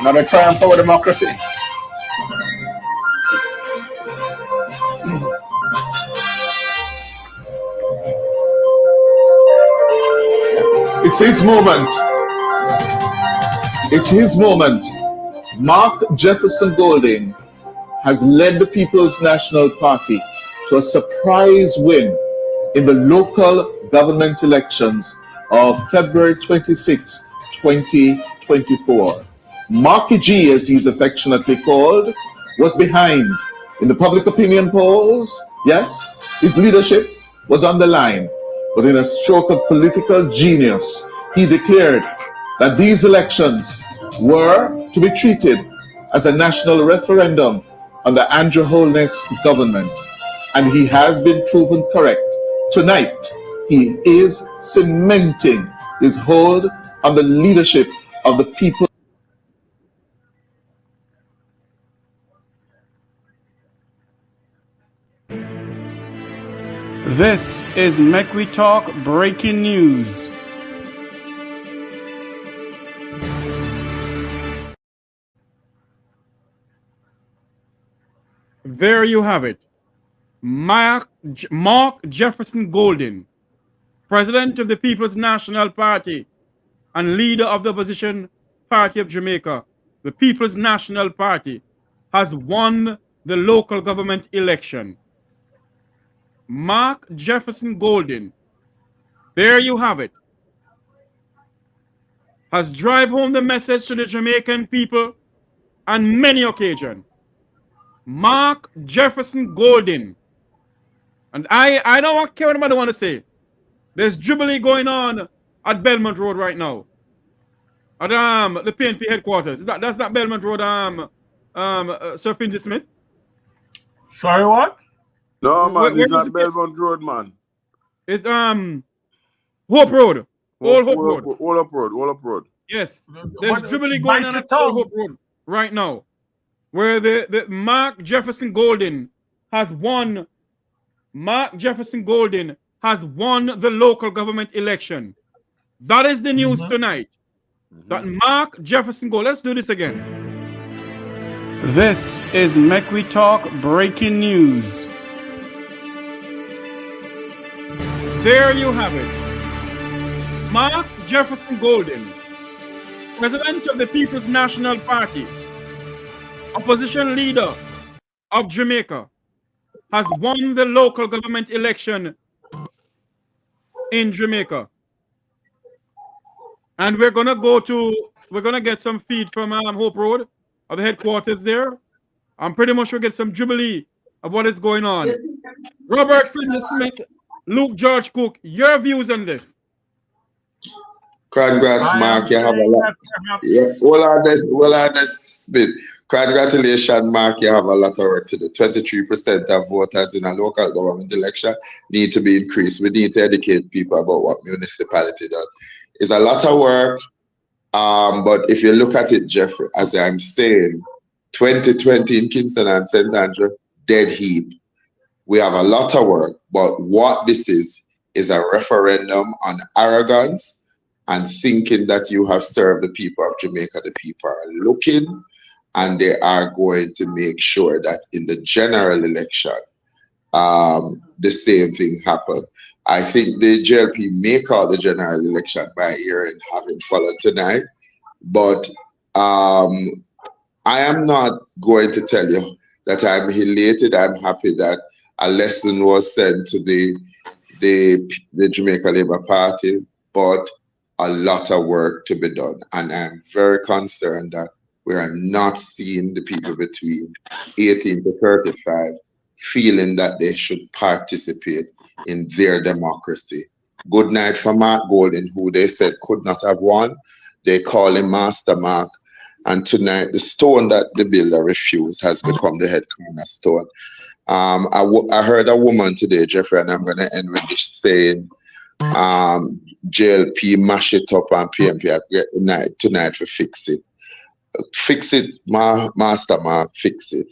Another triumph for democracy. It's his moment. It's his moment. Mark Jefferson Golding has led the People's National Party to a surprise win in the local government elections of February 26, 2024. Marky G, as he's affectionately called, was behind in the public opinion polls. Yes, his leadership was on the line, but in a stroke of political genius, he declared that these elections were to be treated as a national referendum on the Andrew Holness government, and he has been proven correct. Tonight, he is cementing his hold on the leadership of the people. This is Make We Talk breaking news. There you have it. Mark Jefferson Golding, President of the People's National Party and leader of the opposition party of Jamaica, the People's National Party, has won the local government election. Mark Jefferson Golding, there you have it, has drive home the message to the Jamaican people on many occasions. Mark Jefferson Golding, and I don't care what anybody want to say. There's jubilee going on at Belmont Road right now, at the PNP headquarters. That's not Belmont Road, Sir Finley Smith. Sorry, what? No, man, Where it's not is it? Belmont Road, man. It's Hope Road. Old Hope Road. Old Up Road. Yes. There's jubilee going on at Old Hope Road right now, where the Mark Jefferson Golding has won. Mark Jefferson Golding has won the local government election. That is the news tonight. That Mark Jefferson Golding. Let's do this again. This is Make We Talk breaking news. There you have it. Mark Jefferson Golding, President of the People's National Party, opposition leader of Jamaica, has won the local government election in Jamaica. And we're gonna get some feed from Hope Road, of the headquarters there. I'm pretty much we'll get some jubilee of what is going on. Robert Finley Smith, Luke George Cooke, your views on this? Congrats, Mark. You have a lot. Yeah, well, Smith. Congratulations, Mark. You have a lot of work to do. 23% of voters in a local government election need to be increased. We need to educate people about what municipality does. It's a lot of work, but if you look at it, Jeffrey, as I'm saying, 2020 in Kingston and St. Andrew, dead heat. We have a lot of work, but what this is a referendum on arrogance and thinking that you have served the people of Jamaica. The people are looking, and they are going to make sure that in the general election, the same thing happened. I think the JLP may call the general election by ear and having followed tonight, but I am not going to tell you that I'm elated. I'm happy that a lesson was sent to the Jamaica Labour Party, but a lot of work to be done. And I'm very concerned that we are not seeing the people between 18 to 35 feeling that they should participate in their democracy. Good night for Mark Golding, who they said could not have won. They call him Master Mark. And tonight, the stone that the builder refused has become the head cornerstone. I heard a woman today, Jeffrey, and I'm going to end with this saying, JLP mash it up and PNP tonight for fix it. Fix it, Master Mark, fix it.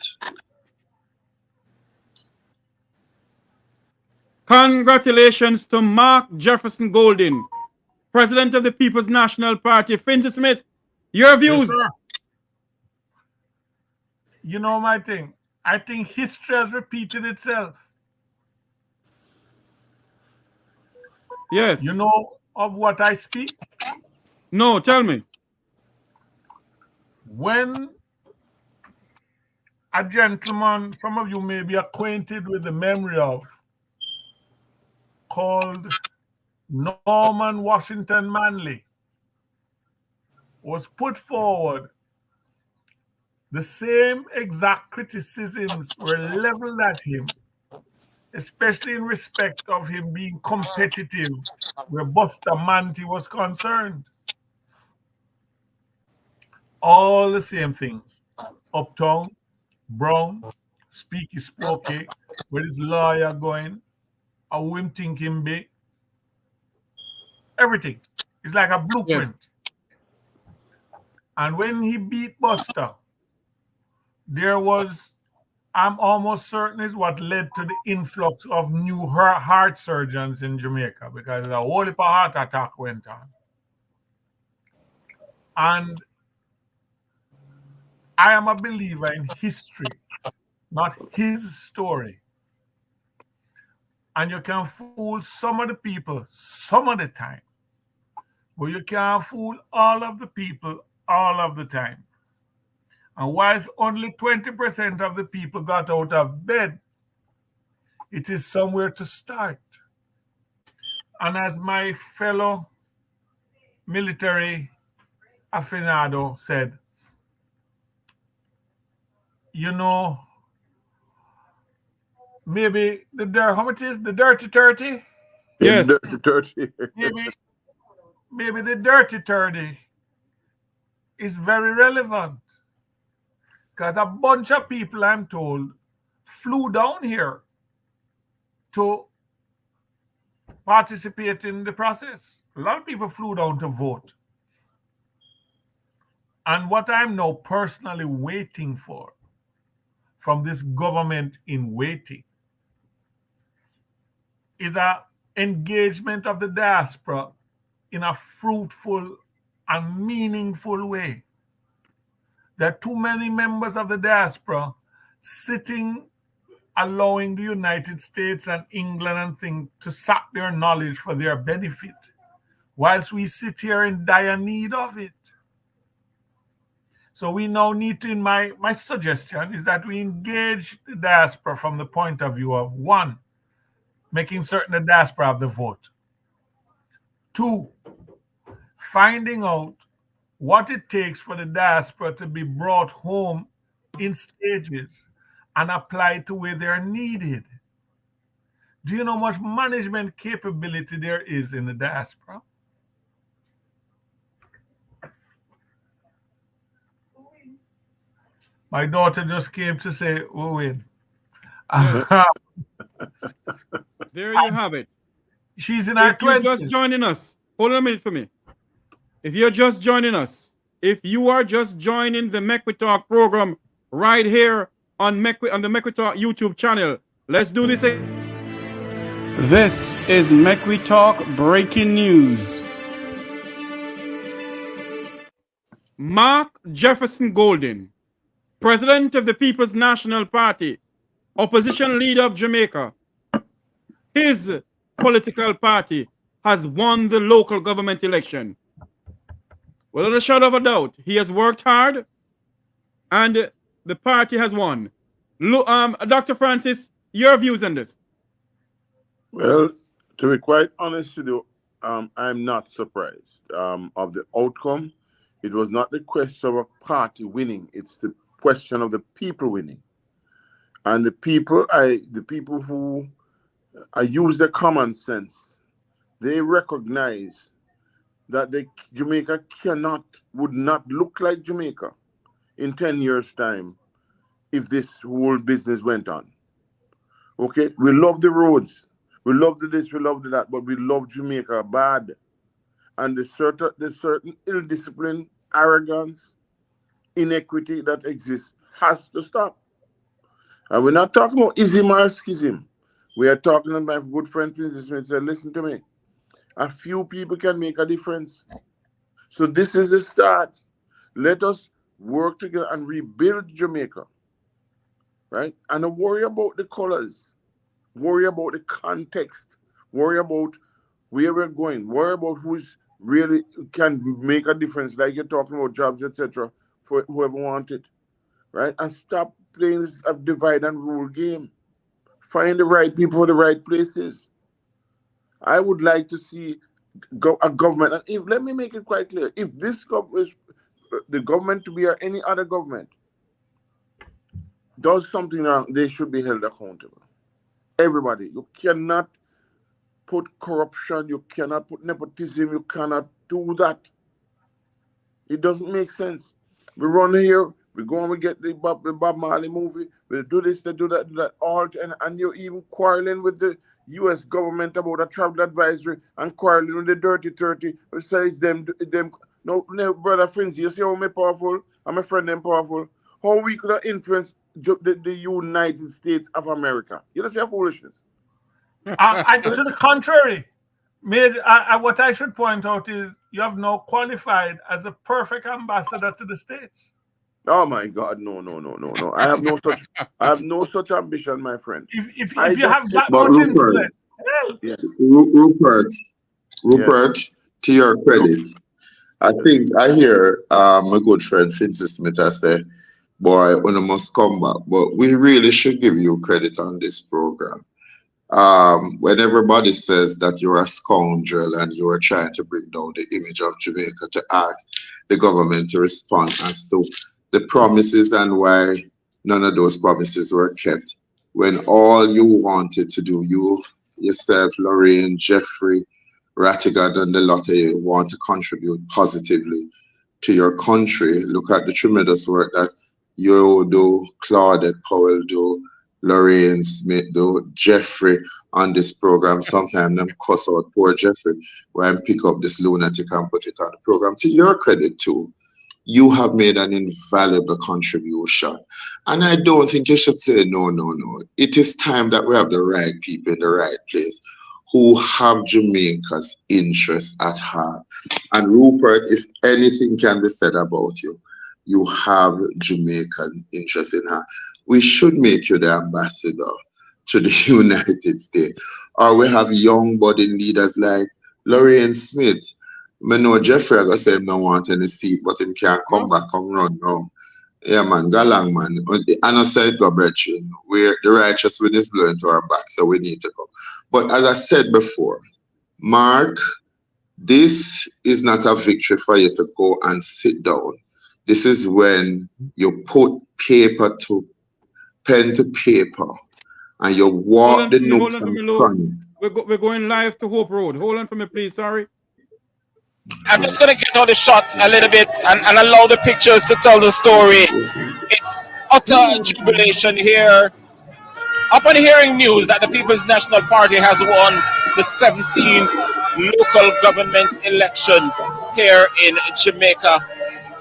Congratulations to Mark Jefferson Golden, President of the People's National Party. Finzi Smith, your views? Yes, sir. You know my thing. I think history has repeated itself. Yes. You know of what I speak? No, tell me. When a gentleman, some of you may be acquainted with the memory of, called Norman Washington Manley, was put forward, the same exact criticisms were leveled at him, especially in respect of him being competitive where Bustamante was concerned. All the same things. Uptown, Brown, Speaky Spokey, where his lawyer going, how him think him be. Everything. It's like a blueprint. Yes. And when he beat Buster, there was, I'm almost certain, is what led to the influx of new heart surgeons in Jamaica, because a whole heap of heart attack went on. And I am a believer in history, not his story. And you can fool some of the people some of the time, but you can't fool all of the people all of the time. And whilst only 20% of the people got out of bed, it is somewhere to start. And as my fellow military aficionado said, you know, maybe how much is the dirty 30? Yes. Dirty 30. maybe the dirty 30 is very relevant. Because a bunch of people, I'm told, flew down here to participate in the process. A lot of people flew down to vote. And what I'm now personally waiting for from this government in waiting is an engagement of the diaspora in a fruitful and meaningful way. There are too many members of the diaspora sitting, allowing the United States and England and things to sap their knowledge for their benefit, whilst we sit here in dire need of it. So we now need to, my suggestion is that we engage the diaspora from the point of view of, one, making certain the diaspora have the vote. Two, finding out what it takes for the diaspora to be brought home in stages and applied to where they're needed. Do you know how much management capability there is in the diaspora? My daughter just came to say, Owen. There you have it. She's in her 20s. If you're just joining us, hold on a minute for me. If you're just joining us, if you are just joining the Make We Talk program right here on the Make We Talk YouTube channel, let's do this. This is Make We Talk breaking news. Mark Jefferson Golden, President of the People's National Party, opposition leader of Jamaica, his political party has won the local government election. Without a shadow of a doubt, he has worked hard and the party has won. Dr. Francis, your views on this? Well, to be quite honest with you, I'm not surprised of the outcome. It was not the question of a party winning, it's the question of the people winning. And the people who use their common sense, they recognize that Jamaica would not look like Jamaica in 10 years' time if this whole business went on. Okay, we love the roads, we love the this, we love the that, but we love Jamaica bad. And the certain ill-discipline, arrogance, inequity that exists has to stop. And we're not talking about ism or schism. We are talking about my good friend Francis Smith said, listen to me. A few people can make a difference. So this is the start. Let us work together and rebuild Jamaica. Right? And don't worry about the colors. Worry about the context. Worry about where we're going. Worry about who's really can make a difference, like you're talking about jobs, etc., for whoever wants it. Right? And stop playing this divide and rule game. Find the right people for the right places. I would like to see a government, and if, let me make it quite clear, if this is the government to be or any other government does something wrong, they should be held accountable. Everybody. You cannot put corruption, you cannot put nepotism, you cannot do that. It doesn't make sense. We run here, we go and we get the Bob Marley movie, we do this, they do that, all, and you're even quarreling with the US government about a travel advisory and quarreling with the dirty 30, who says them. No, brother friends, you see how me powerful, and my friend them powerful, how we could have influenced the United States of America. You know, see how foolishness. To the contrary, what I should point out is you have now qualified as a perfect ambassador to the States. Oh my God, no. I have no such ambition, my friend. If you have that much influence, hell. Yes. Rupert, yes. To your credit, I think I hear my good friend Francis Smith say, boy, when I must come back. But we really should give you credit on this program. When everybody says that you're a scoundrel and you are trying to bring down the image of Jamaica, to ask the government to respond as to the promises and why none of those promises were kept, when all you wanted to do, you yourself, Lorraine, Jeffrey, Rattigan, and the lot of you want to contribute positively to your country. Look at the tremendous work that you do, Claudette Powell do, Lorraine Smith do, Jeffrey on this program. Sometimes them cuss out poor Jeffrey when pick up this lunatic and put it on the program. To your credit too, you have made an invaluable contribution. And I don't think you should say no. It is time that we have the right people in the right place who have Jamaica's interest at heart. And Rupert, if anything can be said about you, you have Jamaican interest in heart. We should make you the ambassador to the United States. Or we have young budding leaders like Lorraine Smith. I know Jeffrey, I say him don't want any seat, but him can come back, come run now. Yeah, man, galang, man. And I said, go, brethren, we're the righteous wind is blowing to our back, so we need to go. But as I said before, Mark, this is not a victory for you to go and sit down. This is when you put pen to paper, and you walk the nooks and crannies. We're going live to Hope Road. Hold on for me, please. Sorry. I'm just going to get out the shot a little bit and allow the pictures to tell the story. It's utter jubilation here. Upon hearing news that the People's National Party has won the 17th local government election here in Jamaica,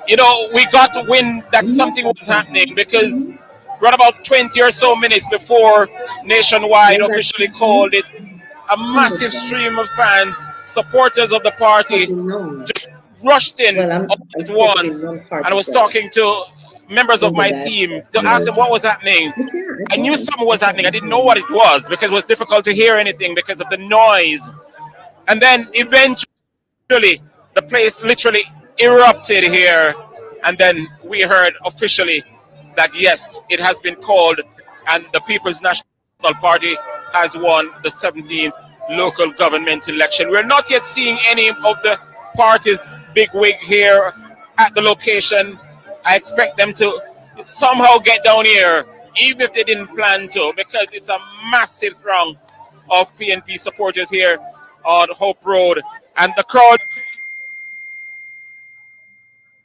you know, we got to win that something was happening, because right about 20 or so minutes before Nationwide officially called it, a massive stream of fans, supporters of the party, just rushed in all at once. And I was talking to members of my team to ask them what was happening. I knew something was happening. I didn't know what it was, because it was difficult to hear anything because of the noise. And then eventually, the place literally erupted here. And then we heard officially that, yes, it has been called, and the People's National Party has won the 17th local government election. We're not yet seeing any of the party's bigwig here at the location. I expect them to somehow get down here, even if they didn't plan to, because it's a massive throng of PNP supporters here on Hope Road. And the crowd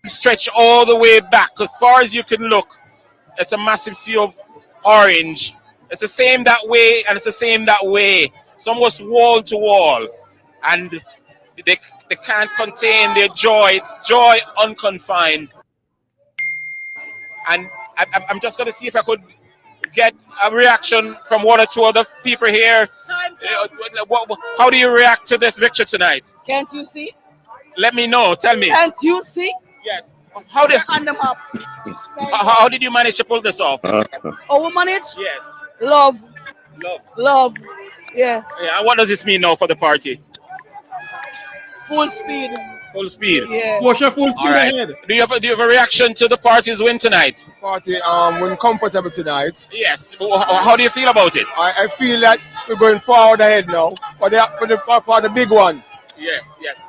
stretch all the way back as far as you can look. It's a massive sea of orange. It's the same that way, and it's the same that way. It's almost wall to wall. And they can't contain their joy. It's joy unconfined. And I'm just going to see if I could get a reaction from one or two other people here. How do you react to this victory tonight? Can't you see? Let me know. Tell me. Can't you see? Yes. How did on the map? how did you manage to pull this off? Oh, we manage? Yes. Love. Love. Love. Yeah. Yeah. And what does this mean now for the party? Full speed. Full speed. Yeah. Push your full speed All right. ahead. Do you have a reaction to the party's win tonight? Party win comfortable tonight. Yes. How do you feel about it? I feel that we're going forward ahead now for the big one. Yes. Yes.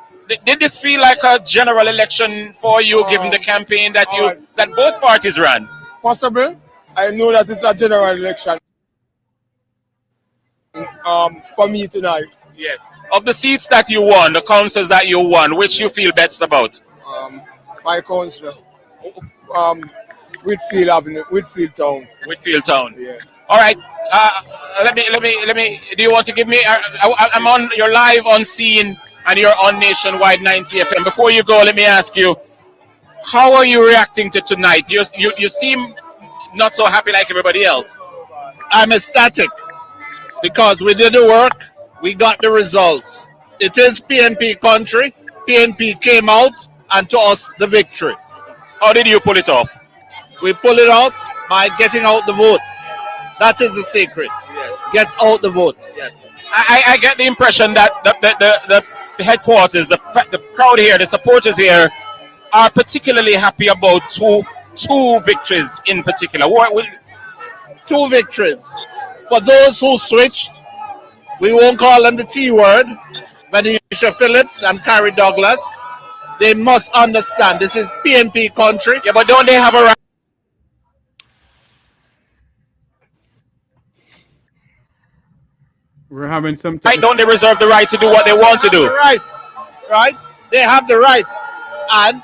Did this feel like a general election for you, given the campaign that that both parties ran? Possible. I know that it's a general election. For me tonight. Yes. Of the seats that you won, the councils that you won, which you feel best about? My council. Whitfield Avenue, Whitfield Town. Whitfield Town. Yeah. All right. Let me. Do you want to give me? I'm on. You're live on scene, and you're on Nationwide 90 FM. Before you go, let me ask you, how are you reacting to tonight? You seem not so happy like everybody else. I'm ecstatic because we did the work, we got the results. It is PNP country. PNP came out and to us the victory. How did you pull it off? We pull it out by getting out the votes. That is the secret. Yes. Get out the votes. Yes. I get the impression that the headquarters, the crowd here, the supporters here, are particularly happy about two victories in particular. Two victories. For those who switched, we won't call them the T word, Venetia Phillips and Carrie Douglas. They must understand this is PNP country. Yeah, but don't they have a right? We're having some. Right? Don't they reserve the right to do what they want to do? Right? They have the right. And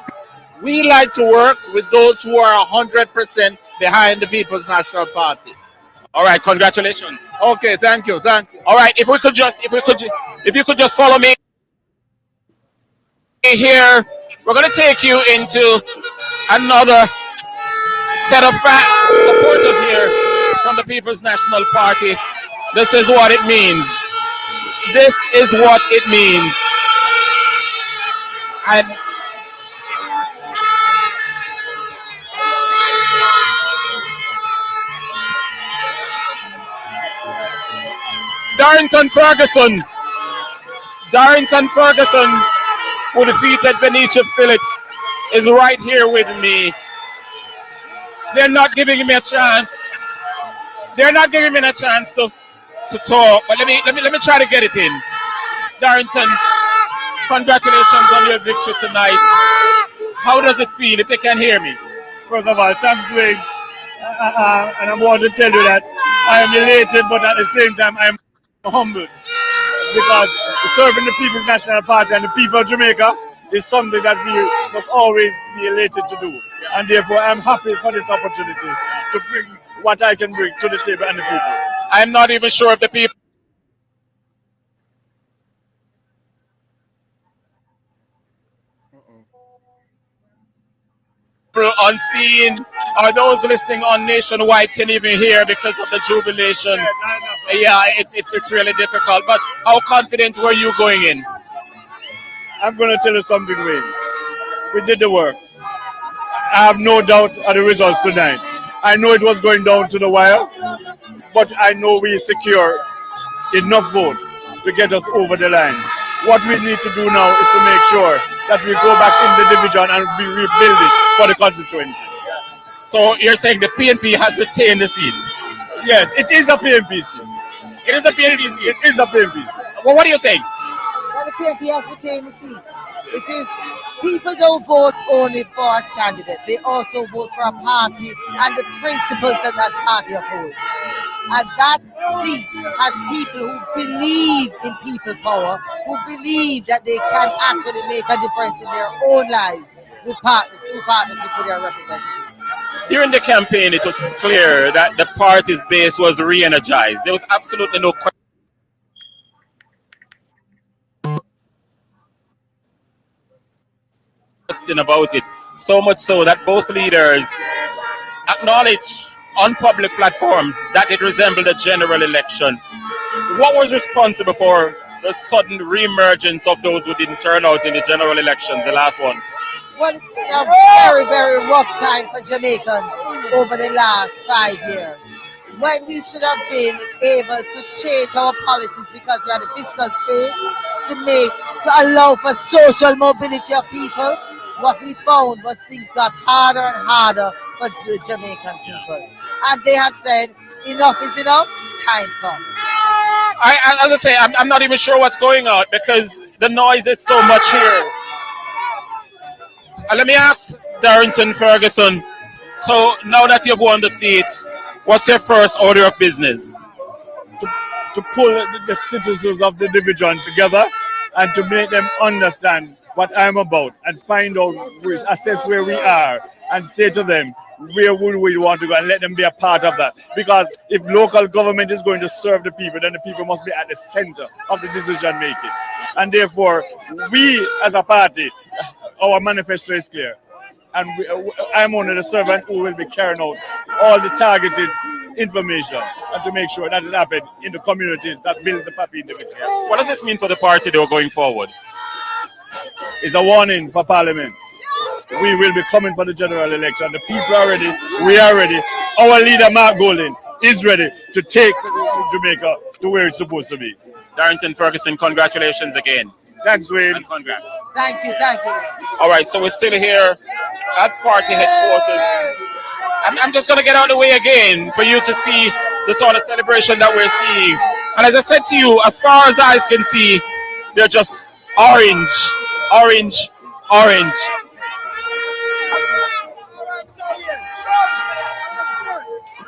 we like to work with those who are 100% behind the People's National Party. All right, congratulations. Okay, thank you. All right, if you could just follow me here, we're going to take you into another set of supporters here from the People's National Party. This is what it means. This is what it means. And Darrington Ferguson, who defeated Venetia Phillips, is right here with me. They're not giving me a chance. They're not giving me a chance to talk. But let me try to get it in. Darrington, congratulations on your victory tonight. How does it feel, if they can hear me? First of all, thanks, Wayne. And I want to tell you that I am elated, but at the same time, I am humbled because serving the People's National Party and the people of Jamaica is something that we must always be elated to do. And therefore, I'm happy for this opportunity to bring what I can bring to the table and the people. I'm not even sure if the people on scene or those listening on Nationwide can even hear because of the jubilation. Yeah, it's really difficult. But how confident were you going in? I'm going to tell you something, Wayne. We did the work. I have no doubt of the results tonight. I know it was going down to the wire, but I know we secure enough votes to get us over the line. What we need to do now is to make sure that we go back in the division and we rebuild it for the constituency. So you're saying the PNP has retained the seat? Yes, it is a PNP seat. It is a PNP seat? It is a PNP seat. Well, what are you saying? That the PNP has retained the seat. It is, people don't vote only for a candidate. They also vote for a party and the principles that that party upholds. And that seat has people who believe in people power, who believe that they can actually make a difference in their own lives with partners, through partnership with their representatives. During the campaign, it was clear that the party's base was re-energized. There was absolutely no question about it. So much so that both leaders acknowledged on public platforms that it resembled a general election. What was responsible for the sudden re-emergence of those who didn't turn out in the general elections, the last one? Well, it's been a very, very rough time for Jamaicans over the last 5 years, when we should have been able to change our policies because we had the fiscal space to allow for social mobility of people. What we found was things got harder and harder for the Jamaican people. And they have said, enough is enough, time comes. As I say, I'm not even sure what's going on because the noise is so much here. Let me ask Darrington Ferguson, so now that you've won the seat, what's your first order of business? To pull the citizens of the division together and to make them understand what I'm about and find out, assess where we are and say to them, where would we want to go, and let them be a part of that. Because if local government is going to serve the people, then the people must be at the center of the decision making. And therefore, we as a party, our manifesto is clear. And I'm one of the servants who will be carrying out all the targeted information and to make sure that it happens in the communities that build the PAPI individual. What does this mean for the party though going forward? It's a warning for Parliament. We will be coming for the general election. The people are ready. We are ready. Our leader, Mark Golding, is ready to take Jamaica to where it's supposed to be. Darrington Ferguson, congratulations again. Thanks, Wayne. And congrats. Thank you. All right, so we're still here at party headquarters. I'm just going to get out of the way again for you to see the sort of celebration that we're seeing. And as I said to you, as far as eyes can see, they're just orange, orange, orange.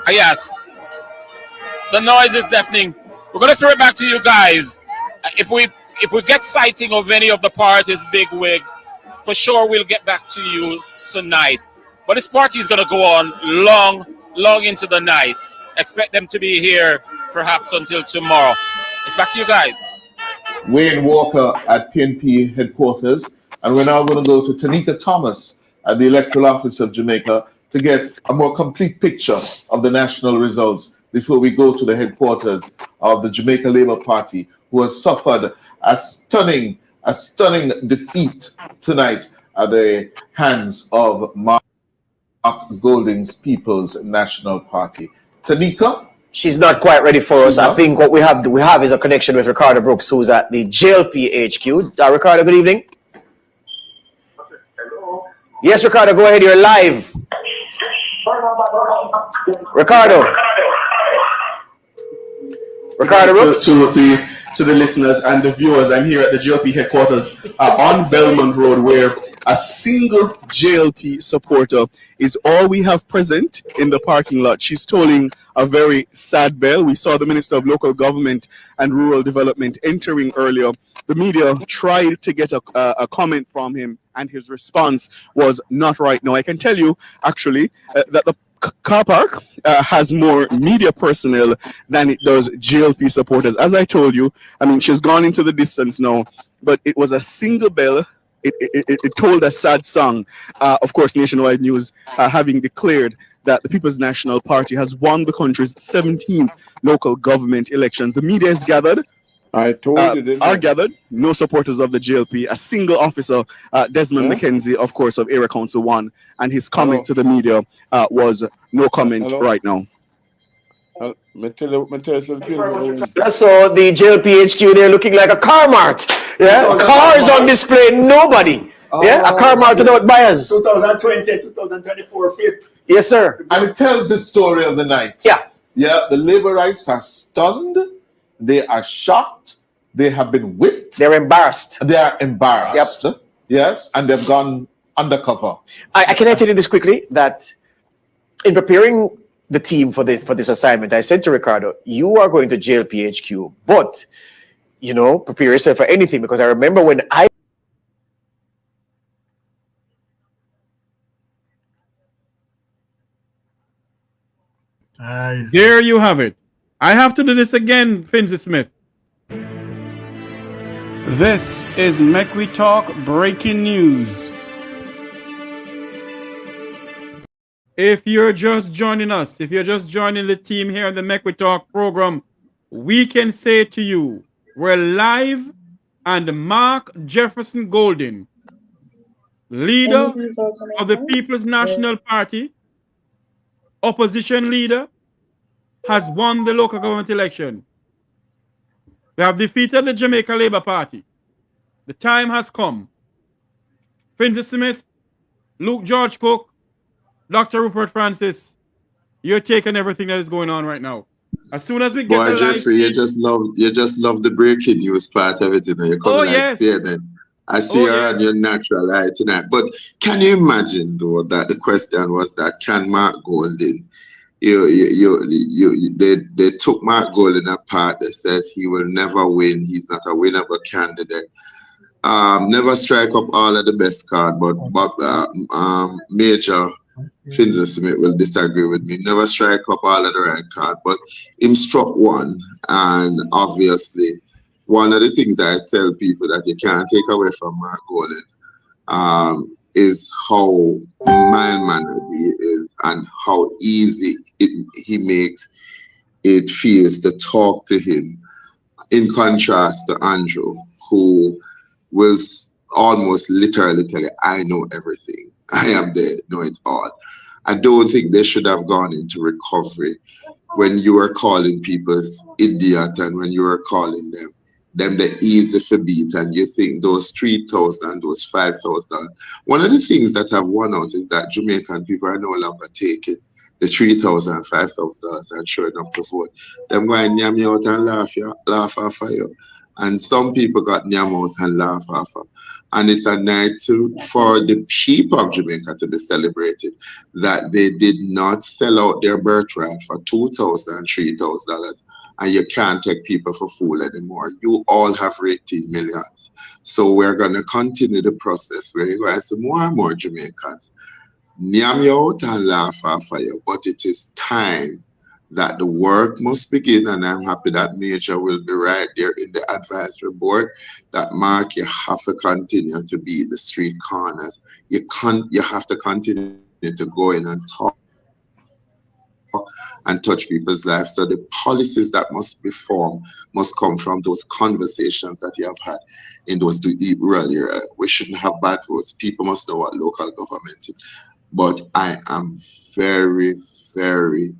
Yes, the noise is deafening. We're going to throw it back to you guys. If we get sighting of any of the party's big wig, for sure we'll get back to you tonight. But this party is going to go on long into the night. Expect them to be here perhaps until tomorrow. It's back to you guys. Wayne Walker at PNP headquarters. And we're now going to go to Tanika Thomas at the Electoral Office of Jamaica to get a more complete picture of the national results before we go to the headquarters of the Jamaica Labour Party, who has suffered a stunning defeat tonight at the hands of Mark Golding's People's National Party. Tanika? She's not quite ready for us. I think what we have is a connection with Ricardo Brooks, who's at the JLP HQ. Ricardo, good evening. Hello. Yes, Ricardo, go ahead. You're live. Ricardo Brooks. To the listeners and the viewers, I'm here at the JLP headquarters on Belmont Road, where a single JLP supporter is all we have present in the parking lot. She's tolling a very sad bell. We saw the Minister of Local Government and Rural Development entering earlier. The media tried to get a comment from him, and his response was not right now. I can tell you, actually, that the car park has more media personnel than it does JLP supporters. As I told you, I mean, she's gone into the distance now, but it was a single bell. It told a sad song. Of course, Nationwide News having declared that the People's National Party has won the country's 17th local government elections. The media is gathered. I told you, are gathered. No supporters of the JLP. A single officer, Desmond McKenzie, of course, of Area Council 1, and his comment to the media was no comment right now. So the JLP HQ, they're looking like a car mart. Yeah, cars on display, nobody. Yeah, a car mart without buyers. 2020, 2024 flip. Yes, sir. And it tells the story of the night. Yeah, the Labourites are stunned. They are shocked. They have been whipped. They're embarrassed. They are embarrassed. Yep. Yes, and they've gone undercover. I can I tell you this quickly, that in preparing the team for this assignment, I said to Ricardo, you are going to JLP HQ, but you know, prepare yourself for anything, because I remember when There you have it. I have to do this again, Finzi Smith. This is Make We Talk breaking news. If you're just joining us, if you're just joining the team here on the Make We Talk program, we can say to you, we're live, and Mark Jefferson Golden, leader of the People's National Party, opposition leader, has won the local government election. They have defeated the Jamaica Labour Party. The time has come. Princess Smith, Luke George Cooke, Dr. Rupert Francis, you're taking everything that is going on right now. As soon as we get Boy, the live Jeffrey, you just love the breaking news part of it, you know. You're coming CNN. I see her on your natural eye tonight. But can you imagine though that the question was that can Mark Golden, they took Mark Golden apart. They said he will never win. He's not a winnable candidate. Never strike up all of the best card, but Major Finzel Smith will disagree with me. Never strike up all of the right card, but him struck one. And obviously, one of the things I tell people that you can't take away from Mark Golden is how mild-mannered he is and how easy he makes it feels to talk to him, in contrast to Andrew, who will almost literally tell you, I know everything. I am there, know it all. I don't think they should have gone into recovery when you were calling people idiot and when you were calling them the easy for beat, and you think those 3,000, those 5,000. One of the things that have won out is that Jamaican people are no longer taking the $3,000, $5,000 and showing up to vote. Them going yam you out and laugh off of you. And some people got yam out and laugh off of. And it's a night for the people of Jamaica to be celebrated that they did not sell out their birthright for $2,000, $3,000. And you can't take people for fool anymore. You all have 18 millions. So we're going to continue the process where you're going to see more and more Jamaicans yam you out and laugh off of you. But it is time that the work must begin, and I'm happy that Major will be right there in the advisory board. That Mark, you have to continue to be the street corners. You have to continue to go in and talk and touch people's lives. So the policies that must be formed must come from those conversations that you have had in those rural areas. We shouldn't have bad roads. People must know what local government is. But I am very, very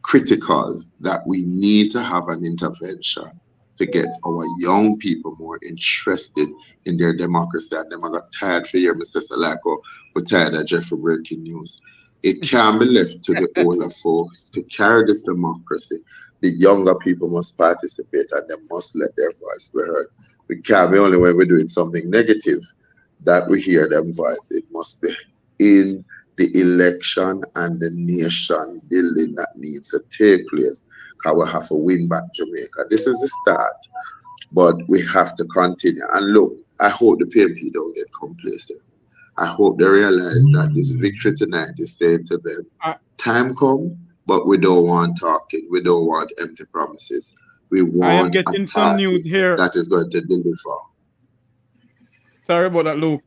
critical that we need to have an intervention to get our young people more interested in their democracy. And them I got tired for you, Mr. Salako, we're tired of Jeffrey breaking news. It can't be left to the older folks to carry this democracy. The younger people must participate and they must let their voice be heard. We can't be only when we're doing something negative that we hear them voice. It must be in the election and the nation building that needs to take place, because we have to win back Jamaica. This is the start, but we have to continue. And look, I hope the PMP don't get complacent. I hope they realize that this victory tonight is saying to them, time come, but we don't want talking. We don't want empty promises. We want a party that is going to deliver. Sorry about that, Luke.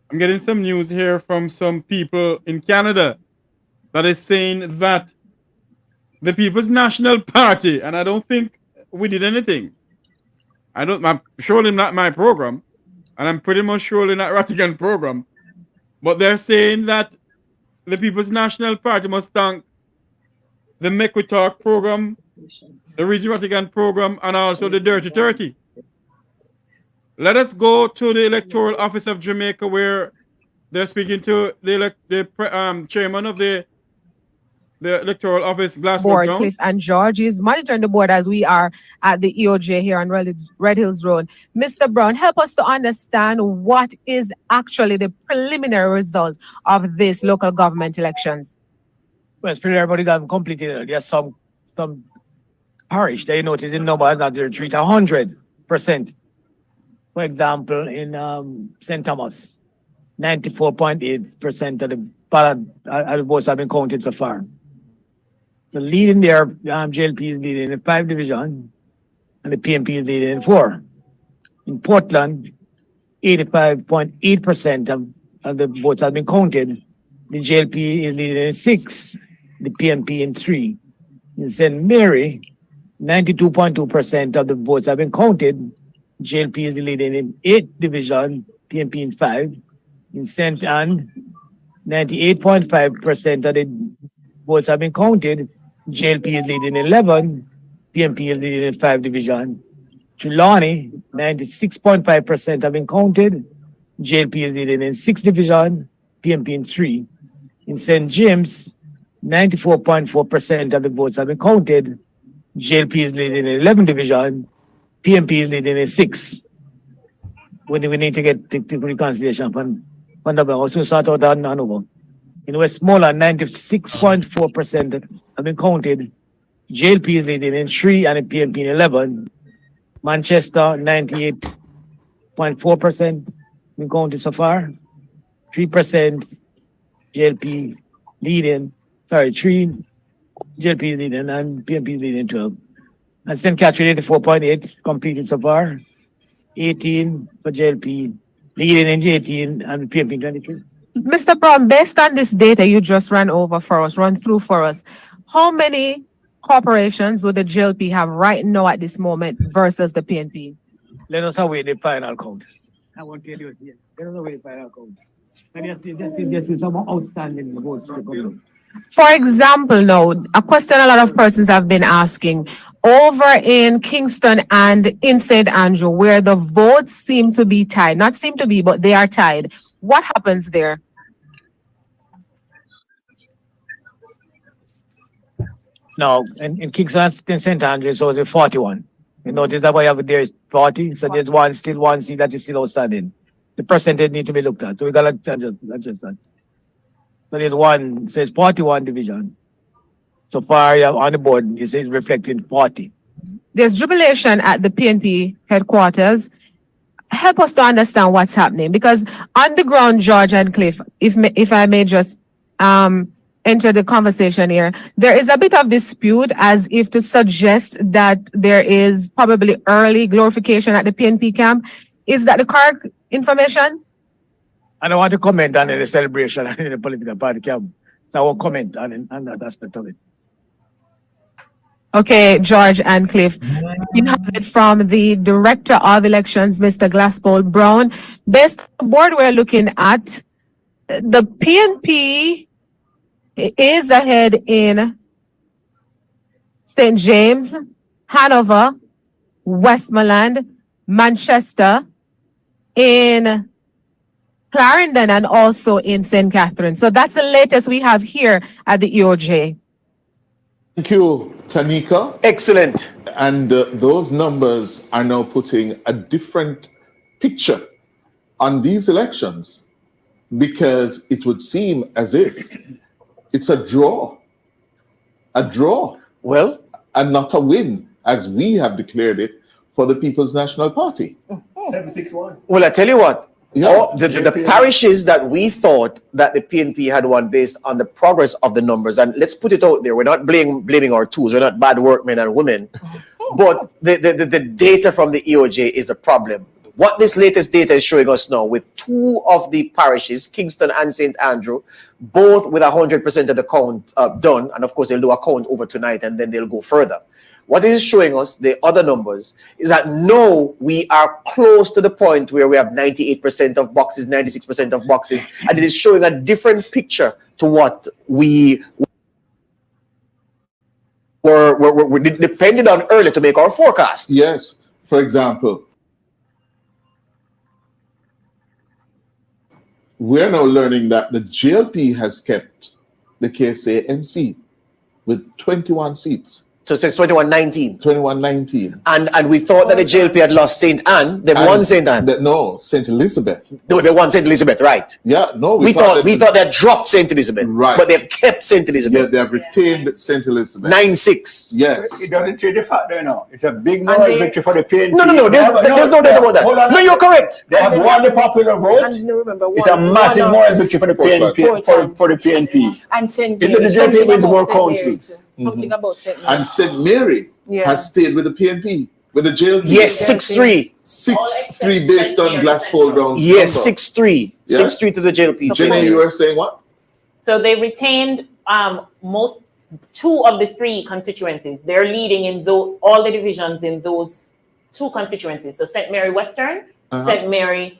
I'm getting some news here from some people in Canada that is saying that the People's National Party, and I don't think we did anything. I'm surely not my program, and I'm pretty much surely not Rattigan program, but they're saying that the People's National Party must thank the Make We Talk program, the Region Rattigan program, and also the Dirty 30. Let us go to the Electoral Office of Jamaica, where they're speaking to the chairman of the Electoral Office, Board, Cliff and George is monitoring the board as we are at the EOJ here on Red Hills Road. Mr. Brown, help us to understand what is actually the preliminary result of this local government elections. Well, it's preliminary, but it hasn't completed. There's some parish, they noted the number that they're treated 100%. For example, in St. Thomas, 94.8% of the ballot votes have been counted so far. The leading there, JLP is leading in 5 divisions, and the PNP is leading in 4. In Portland, 85.8% of the votes have been counted, the JLP is leading in 6, the PNP in 3. In St. Mary, 92.2% of the votes have been counted. JLP is leading in 8 division, PNP in 5. In St. Anne, 98.5% of the votes have been counted. JLP is leading in 11, PNP is leading in 5 division. Trelawney, 96.5% have been counted. JLP is leading in 6 division, PNP in 3. In St. James, 94.4% of the votes have been counted. JLP is leading in 11 division, PNP is leading in 6. We need to get the reconciliation from the also sort out that Hanover. In Westmoreland, 96.4% have been counted. JLP is leading in 3 and the PNP in 11. Manchester, 98.4% been counted so far. 3% JLP leading. 3 JLP leading and PNP leading 12. And St. Catherine, 84.8 completed so far. 18 for JLP leading in 18 and PNP 23. Mr. Brown, based on this data you just run through for us, how many corporations would the JLP have right now at this moment versus the PNP? Let us await the final count. I won't tell you it yet. Let us await the final count. And there's some outstanding votes to come. For example, now, a question a lot of persons have been asking, over in Kingston and in St. Andrew, where the votes seem to be tied, not seem to be, but they are tied. What happens there? No, in Kingston and St. Andrew, so it's 41. You notice that way there is 40, so there's one seat that is still outstanding. The percentage need to be looked at, so we gotta adjust that. So there's one, so it's 41 division. So far on the board, it says reflecting 40. There's jubilation at the PNP headquarters. Help us to understand what's happening, because on the ground, George and Cliff, if I may just enter the conversation here, there is a bit of dispute as if to suggest that there is probably early glorification at the PNP camp. Is that the correct information? I don't want to comment on the celebration in the political party camp, so I won't comment on that aspect of it. Okay, George and Cliff, you have it from the Director of Elections, Mr. Glasspool Brown. Based on the board we're looking at, the PNP is ahead in St. James, Hanover, Westmoreland, Manchester, in Clarendon, and also in St. Catherine. So that's the latest we have here at the EOJ. Thank you, Tanika. Excellent. And those numbers are now putting a different picture on these elections, because it would seem as if it's a draw. Well, and not a win, as we have declared it for the People's National Party. 761. Well, I tell you what, the parishes that we thought that the PNP had won based on the progress of the numbers, and let's put it out there, we're not blaming our tools, we're not bad workmen and women, but the data from the EOJ is a problem. What this latest data is showing us now, with 2 of the parishes, Kingston and St. Andrew, both with 100% of the count done, and of course they'll do a count over tonight and then they'll go further. What it is showing us, the other numbers, is that now we are close to the point where we have 98% of boxes, 96% of boxes, and it is showing a different picture to what we were depended on earlier to make our forecast. Yes. For example, we're now learning that the JLP has kept the KSA-MC with 21 seats. So it's 21-19. 21-19. And we thought that the JLP had lost St. Anne. They won St. Anne. No, St. Elizabeth. No, they won St. Elizabeth, right? Yeah, no. We thought they dropped St. Elizabeth. Right. But they've kept St. Elizabeth. Yeah, they have retained St. Elizabeth. 9-6. Yes. It doesn't change the fact there now. It's a big moral victory for the PNP. No, there's no doubt about that. No, you're correct. They have won the popular vote. It's a massive moral victory for the PNP. For the PNP. And St. If the JLP wins more councils. Something about St. Mary. And St. Mary has stayed with the PNP, with the JLP. Yes, 6-3. 6-3 based on Glasspool Brown's Yes, 6-3. 6-3 to the JLP. Jenny, you were saying what? So they retained two of the three constituencies. They're leading in all the divisions in those two constituencies. So St. Mary Western, St. Mary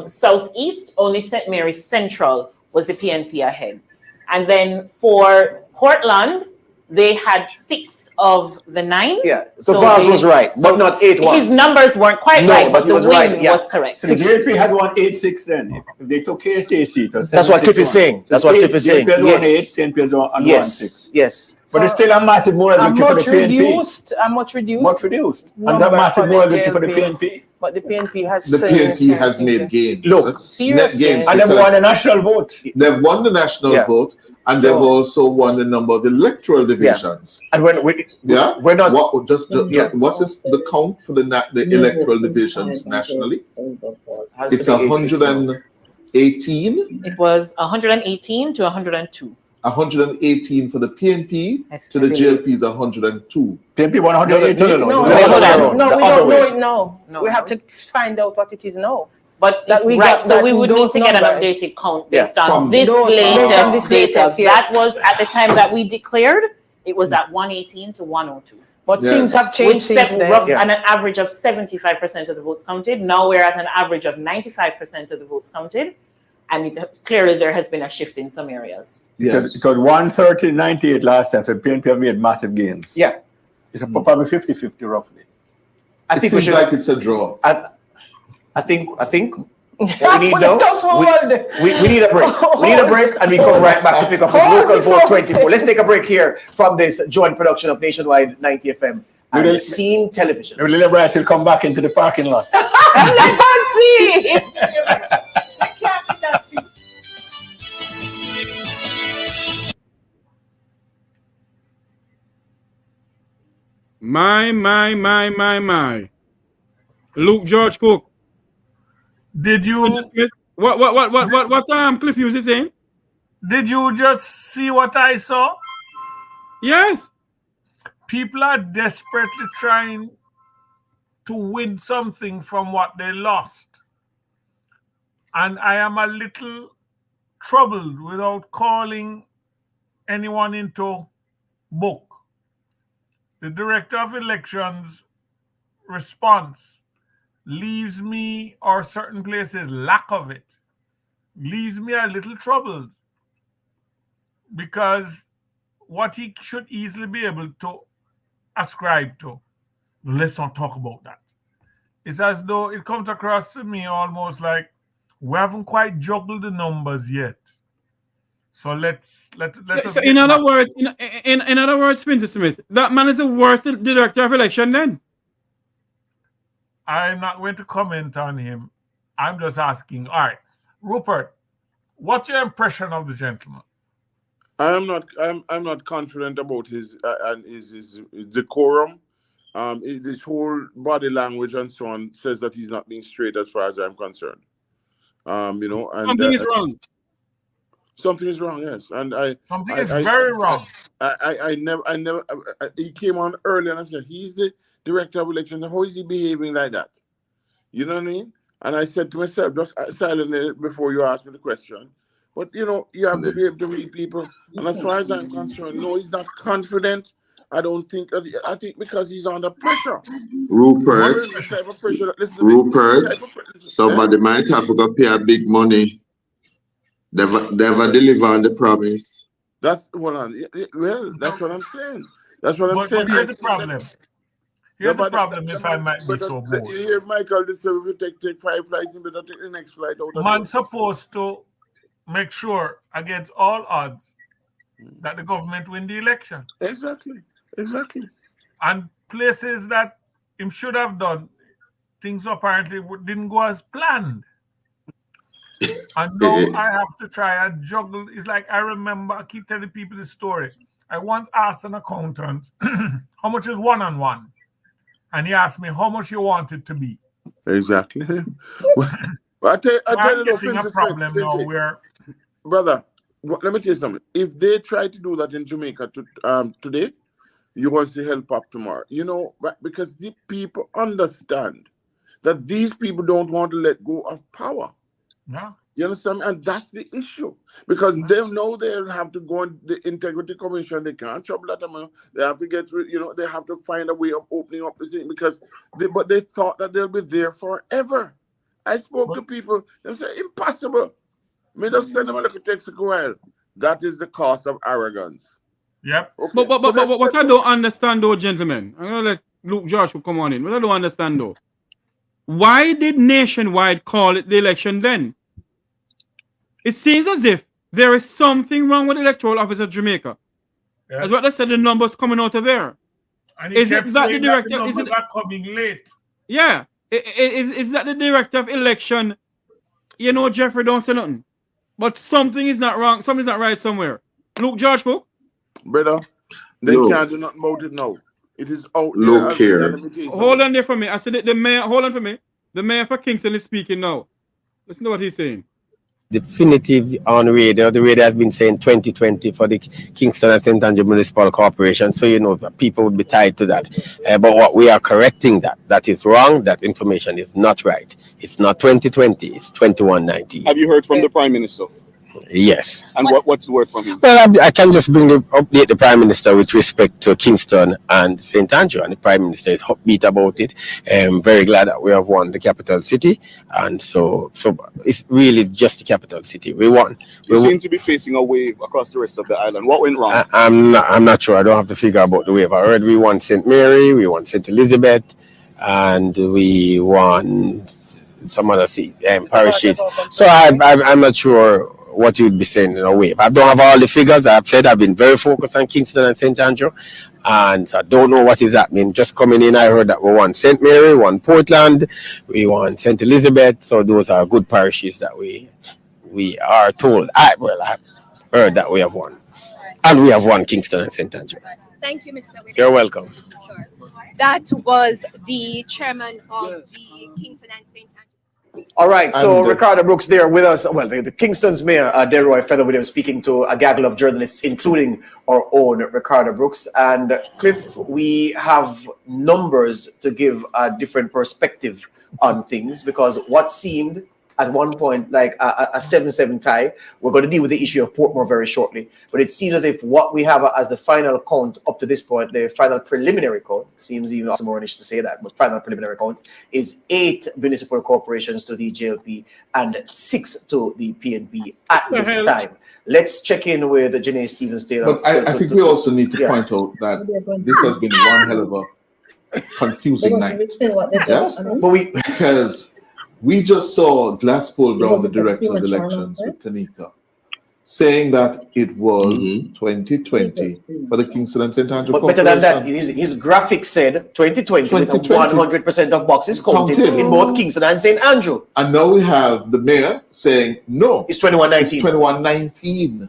Southeast, only St. Mary Central was the PNP ahead. And then for Portland, they had 6 of the 9. Yeah, so Vaz was right, but not 8-1. His numbers weren't quite right, but the win was correct. So the JLP had won 8-6 then. If they took KSA seat. That's what Cliff is saying. That's what Cliff is saying. Yes. 8, PNP won 1-6. Yes. But it's still a massive moral victory for the PNP. Much reduced. Much reduced. And that massive moral victory for the PNP. But the PNP has made gains. Look, serious gains. And they've won the national vote. They've won the national vote. And they've also won the number of electoral divisions. And we're not. What is the count for the electoral divisions nationally? It's 118. It was 118 to 102. 118 for the PNP to the JLP is 102. PNP 118. No, we don't know it now. We have to find out what it is now. But we would need to get an updated count based on this latest data. That was at the time that we declared, it was at 118 to 102. But things have changed since then. And an average of 75% of the votes counted. Now we're at an average of 95% of the votes counted. And clearly there has been a shift in some areas. Because 130-98 last time, so PNP have made massive gains. Yeah. It's probably 50-50 roughly. I think it seems like it's a draw. I think what we need now, we need a break. We need a break and we come right back to pick up with Local Vote 24. Let's take a break here from this joint production of Nationwide 90 FM and Scene Television. Lily Bright will come back into the parking lot. Let us see. My. Luke George Cooke. Did you what Cliff was saying? Did you just see what I saw? Yes. People are desperately trying to win something from what they lost. And I am a little troubled without calling anyone into book. The Director of Elections response leaves me, or certain places lack of it, leaves me a little troubled, because what he should easily be able to ascribe to, let's not talk about that. It's as though it comes across to me almost like we haven't quite juggled the numbers yet. So let's so in other words, in other words, Spencer Smith, that man is the worst Director of Election then. I'm not going to comment on him. I'm just asking. All right, Rupert, what's your impression of the gentleman? I'm not confident about his and his decorum. This whole body language and so on says that he's not being straight as far as I'm concerned. And something is wrong. Something is wrong, yes, and something is very wrong. I never. He came on early, and I said he's the Director of Elections. How is he behaving like that? You know what I mean? And I said to myself, just silently before you asked me the question, but you have to be able to read people. And as far as I'm concerned, no, he's not confident. I don't think. I think because he's under pressure. Rupert, somebody might have to pay a big money. Never deliver on the promise. That's what I'm saying. That's what I'm saying. But here's the problem. Here's the problem, if I might be so bold. You hear Michael this say we take 5 flights and better take the next flight out. Man's supposed to make sure against all odds that the government win the election. Exactly. And places that him should have done, things apparently didn't go as planned. And now I have to try and juggle. It's like I remember, I keep telling people this story. I once asked an accountant, how much is 1 and 1? And he asked me how much you want it to be. Exactly. Well, I tell you, a problem now where, brother, let me tell you something. If they try to do that in Jamaica today, you're going to see hell pop tomorrow. Because the people understand that these people don't want to let go of power. Yeah. You understand? And that's the issue. Because they know they'll have to go on the Integrity Commission. They can't trouble that amount. They have to get, they have to find a way of opening up the thing because they thought that they'll be there forever. I spoke to people, they said, impossible. Me just send them a little text a while. That is the cost of arrogance. Yep. Okay. But what I don't understand though, gentlemen, I'm gonna let Luke George come on in. What I don't understand though, why did Nationwide call it the election then? It seems as if there is something wrong with the Electoral Office of Jamaica. Yes. As what they said, the numbers coming out of there. And is it that the director that the numbers are coming late? Yeah. Is that the director of election? Jeffrey don't say nothing. But something is not wrong. Something's not right somewhere. Luke George Cooke? Brother, they can't do nothing about it now. It is out there. Look here. Hold on there for me. I said the mayor, hold on for me. The mayor for Kingston is speaking now. Listen to what he's saying. Definitive on radio. The radio has been saying 2020 for the Kingston and St. Andrew Municipal Corporation. So, people would be tied to that. But what we are correcting that is wrong. That information is not right. It's not 2020. It's 2119. Have you heard from the Prime Minister? Yes. And what's the word from him? Well, I can just update the Prime Minister with respect to Kingston and St. Andrew, and the Prime Minister is upbeat about it. I'm very glad that we have won the capital city, and so it's really just the capital city we won. You seem to be facing a wave across the rest of the island. What went wrong? I'm not sure. I don't have to figure about the wave. I heard we won St. Mary, we won St. Elizabeth, and we won some other parishes. So I'm not sure what you'd be saying in a way. I don't have all the figures. I've said I've been very focused on Kingston and St. Andrew, and so I don't know what is happening. Just coming in, I heard that we won St. Mary, won Portland, we won St. Elizabeth. So those are good parishes that we are told. I have heard that we have won, and we have won Kingston and St. Andrew. Thank you, Mr. Williams. You're welcome. Sure. That was the chairman of the Kingston and St. Andrew. All right, so Ricardo Brooks there with us. Well, the Kingston's mayor, Delroy Featherwilliams, speaking to a gaggle of journalists, including our own Ricardo Brooks. And Cliff, we have numbers to give a different perspective on things, because what seemed at one point like a 7-7 tie, we're going to deal with the issue of Portmore very shortly. But it seems as if what we have as the final count up to this point, the final preliminary count, seems even oxymoronish to say that, but final preliminary count is 8 municipal corporations to the JLP and 6 to the PNP at this time. Let's check in with Janae Stevens-Taylor. But I think we also need to point out that this has been one hell of a confusing night. Yes? Because we just saw Glasspool Brown, the director of elections, with Tanika, saying that it was 2020 for the Kingston and St. Andrew. But better than that, his graphic said 2020 with 100% of boxes counted in both Kingston and St. Andrew. And now we have the mayor saying, no, it's 2119. It's 2119.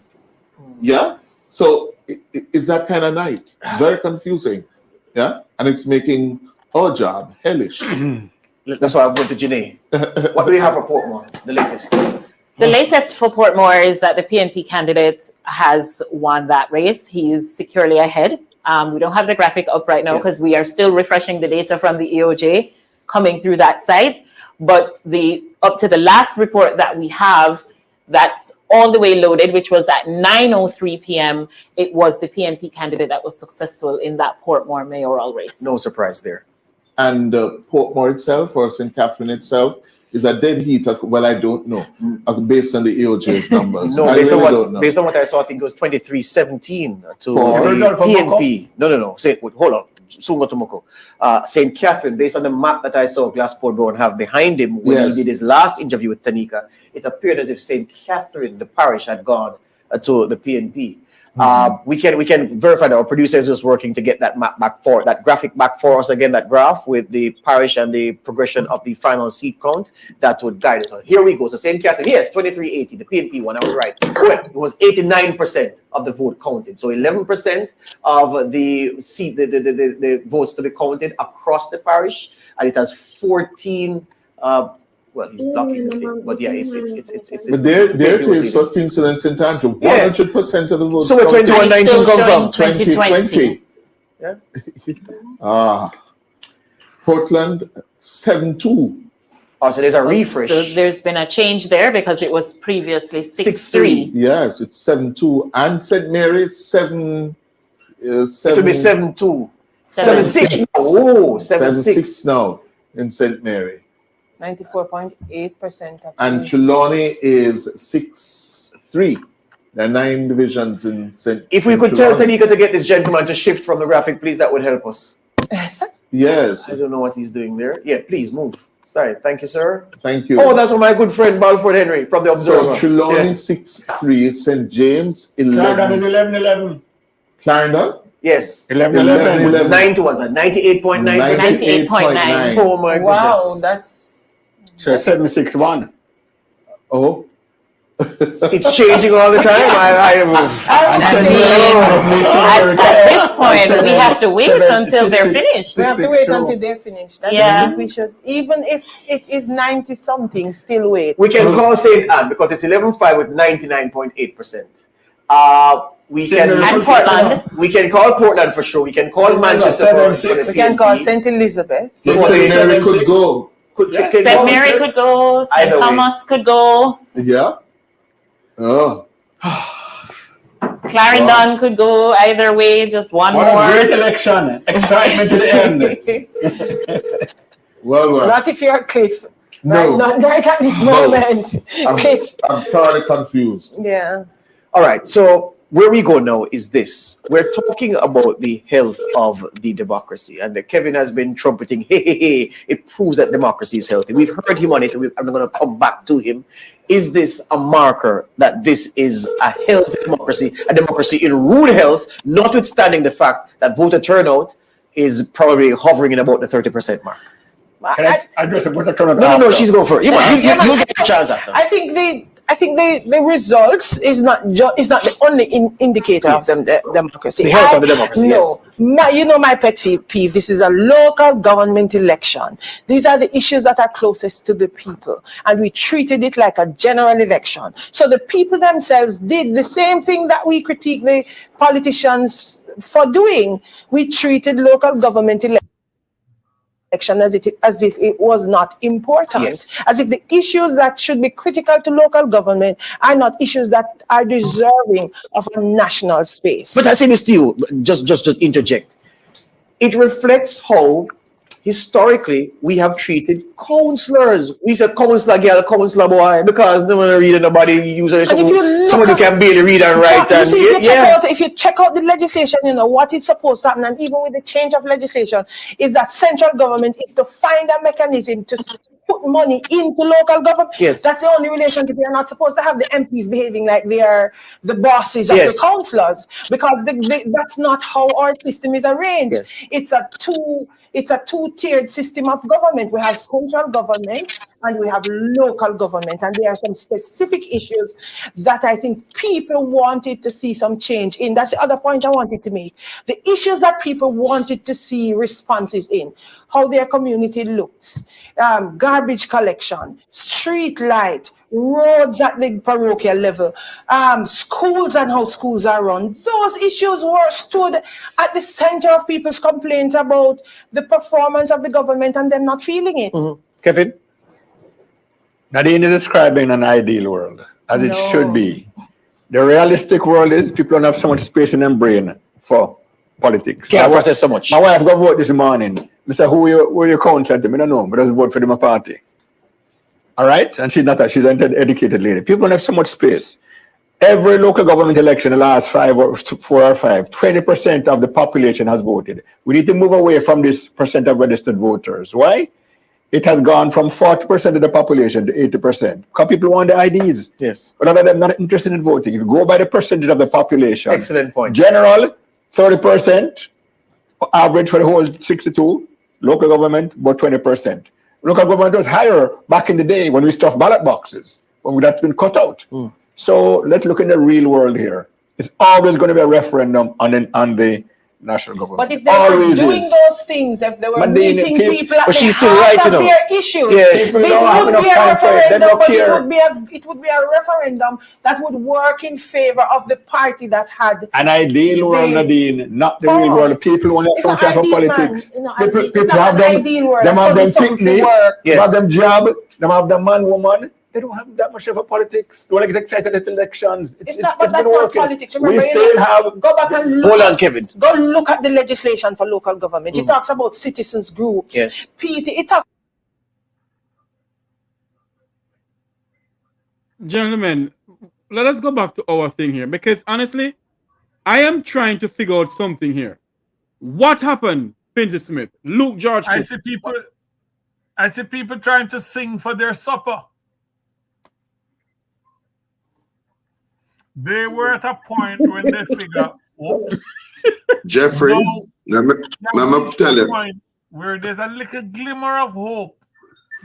Yeah? So it's that kind of night. Very confusing. Yeah? And it's making our job hellish. That's why I'm going to Janae. What do we have for Portmore, the latest? The latest for Portmore is that the PNP candidate has won that race. He is securely ahead. We don't have the graphic up right now because we are still refreshing the data from the EOJ coming through that site. But up to the last report that we have, that's all the way loaded, which was at 9:03 p.m. It was the PNP candidate that was successful in that Portmore mayoral race. No surprise there. And Portmore itself, or St. Catherine itself, is a dead heat. Well, I don't know, based on the EOJ's numbers. No, based on what I saw, I think it was 23-17 to the PNP. No. Hold on. St. Catherine, based on the map that I saw Glasspool Brown have behind him when he did his last interview with Tanika, it appeared as if St. Catherine, the parish, had gone to the PNP. We can verify that our producer is just working to get that map back for that graphic back for us again, that graph with the parish and the progression of the final seat count that would guide us on. Here we go. So St. Catherine, yes, 2380, the PNP one, I was right. Well, it was 89% of the vote counted. So 11% of the seat, the votes to be counted across the parish, and it has 14. Well, he's blocking the thing, but yeah, it's. But there it is for Kingston and St. Andrew. 100% of the votes. So where 2119 come from? 2020. Yeah. Portland 7-2 Oh, so there's a refresh. So there's been a change there because it was previously 6-3. Yes, it's 7-2. And St. Mary's 7. It will be 7-2. 7-6. Oh, 7-6 now in St. Mary. 94.8%. And Trelawney is 6-3. There are 9 divisions in St. If we could tell Tanika to get this gentleman to shift from the graphic, please, that would help us. Yes. I don't know what he's doing there. Yeah, please move. Sorry. Thank you, sir. Thank you. Oh, that's from my good friend Balford Henry from the Observer. So Trelawney 6-3, St. James 11. Clarendon is 11-11. Clarendon? Yes. 11-11. 90 was it? 98.9%. 98.9. Oh my goodness. Wow, that's So 7-6-1. Oh. It's changing all the time. At this point, we have to wait until they're finished. We have to wait until they're finished. I think we should, even if it is 90 something, still wait. We can call St. Anne because it's 11-5 with 99.8%. We can and Portland. We can call Portland for sure. We can call Manchester for the We can call St. Elizabeth. St. Mary could go. St. Mary could go. St. Thomas could go. Yeah. Oh. Clarendon could go either way, just one What more. a great election. Excitement to the end. Well. Not if you're Cliff. No. Right at this moment. Cliff. I'm thoroughly confused. Yeah. All right. So where we go now is this. We're talking about the health of the democracy. And Kevin has been trumpeting, hey, it proves that democracy is healthy. We've heard him on it. I'm going to come back to him. Is this a marker that this is a healthy democracy, a democracy in rude health, notwithstanding the fact that voter turnout is probably hovering in about the 30% mark? Can I address the voter turnout? No, she's going for it. You'll get a chance after. I think the results is not the only indicator of the democracy. The health of the democracy. No, my pet peeve. This is a local government election. These are the issues that are closest to the people, and we treated it like a general election. So the people themselves did the same thing that we critique the politicians for doing. We treated local government election as if it was not important, as if the issues that should be critical to local government are not issues that are deserving of a national space. But I say this to you, just interject. It reflects how historically we have treated councillors. We said councillor girl, councillor boy, because no one read nobody usually someone who can barely read and write. If you check out the legislation, what is supposed to happen, and even with the change of legislation, is that central government is to find a mechanism to put money into local government. Yes. That's the only relationship. You're not supposed to have the MPs behaving like they are the bosses of the councillors, because that's not how our system is arranged. Yes. It's a two-tiered system of government. We have central government and we have local government. And there are some specific issues that I think people wanted to see some change in. That's the other point I wanted to make. The issues that people wanted to see responses in, how their community looks, garbage collection, street light, roads at the parochial level, schools and how schools are run. Those issues were stood at the center of people's complaints about the performance of the government and them not feeling it. Kevin? Nadine is describing an ideal world, as it should be. The realistic world is people don't have so much space in their brain for politics. Can't process so much. My wife got vote this morning. I said, who you counsel to? I don't know, but I vote for my party. All right? And she's not she's an educated lady. People don't have so much space. Every local government election, the last 4 or 5, 20% of the population has voted. We need to move away from this percent of registered voters. Why? It has gone from 40% of the population to 80%. Because people want the IDs. Yes. But other than not interested in voting. If you go by the percentage of the population. Excellent point. General, 30%. Average for the whole 62. Local government, about 20%. Local government was higher back in the day when we stuffed ballot boxes, when that's been cut out. So let's look in the real world here. It's always going to be a referendum on the national government. But if they were doing those things, if they were meeting people at the heart of their issues, Yes. it would be a referendum, but it would be a referendum that would work in favor of the party that had an ideal world, Nadine, not the real world. People want to have some politics. People have them picnic, have them job, them have the man, woman. They don't have that much of a politics. They want to get excited at elections. But that's not politics. Remember, we still have. Go back and look. Hold on, Kevin. Go look at the legislation for local government. It talks about citizens groups. Yes. PT. It talks. Gentlemen, let us go back to our thing here, because honestly, I am trying to figure out something here. What happened, Pinsy Smith, Luke George? I see people trying to sing for their supper. They were at a point when they figure, oops. Jeffrey, let me tell you. Where there's a little glimmer of hope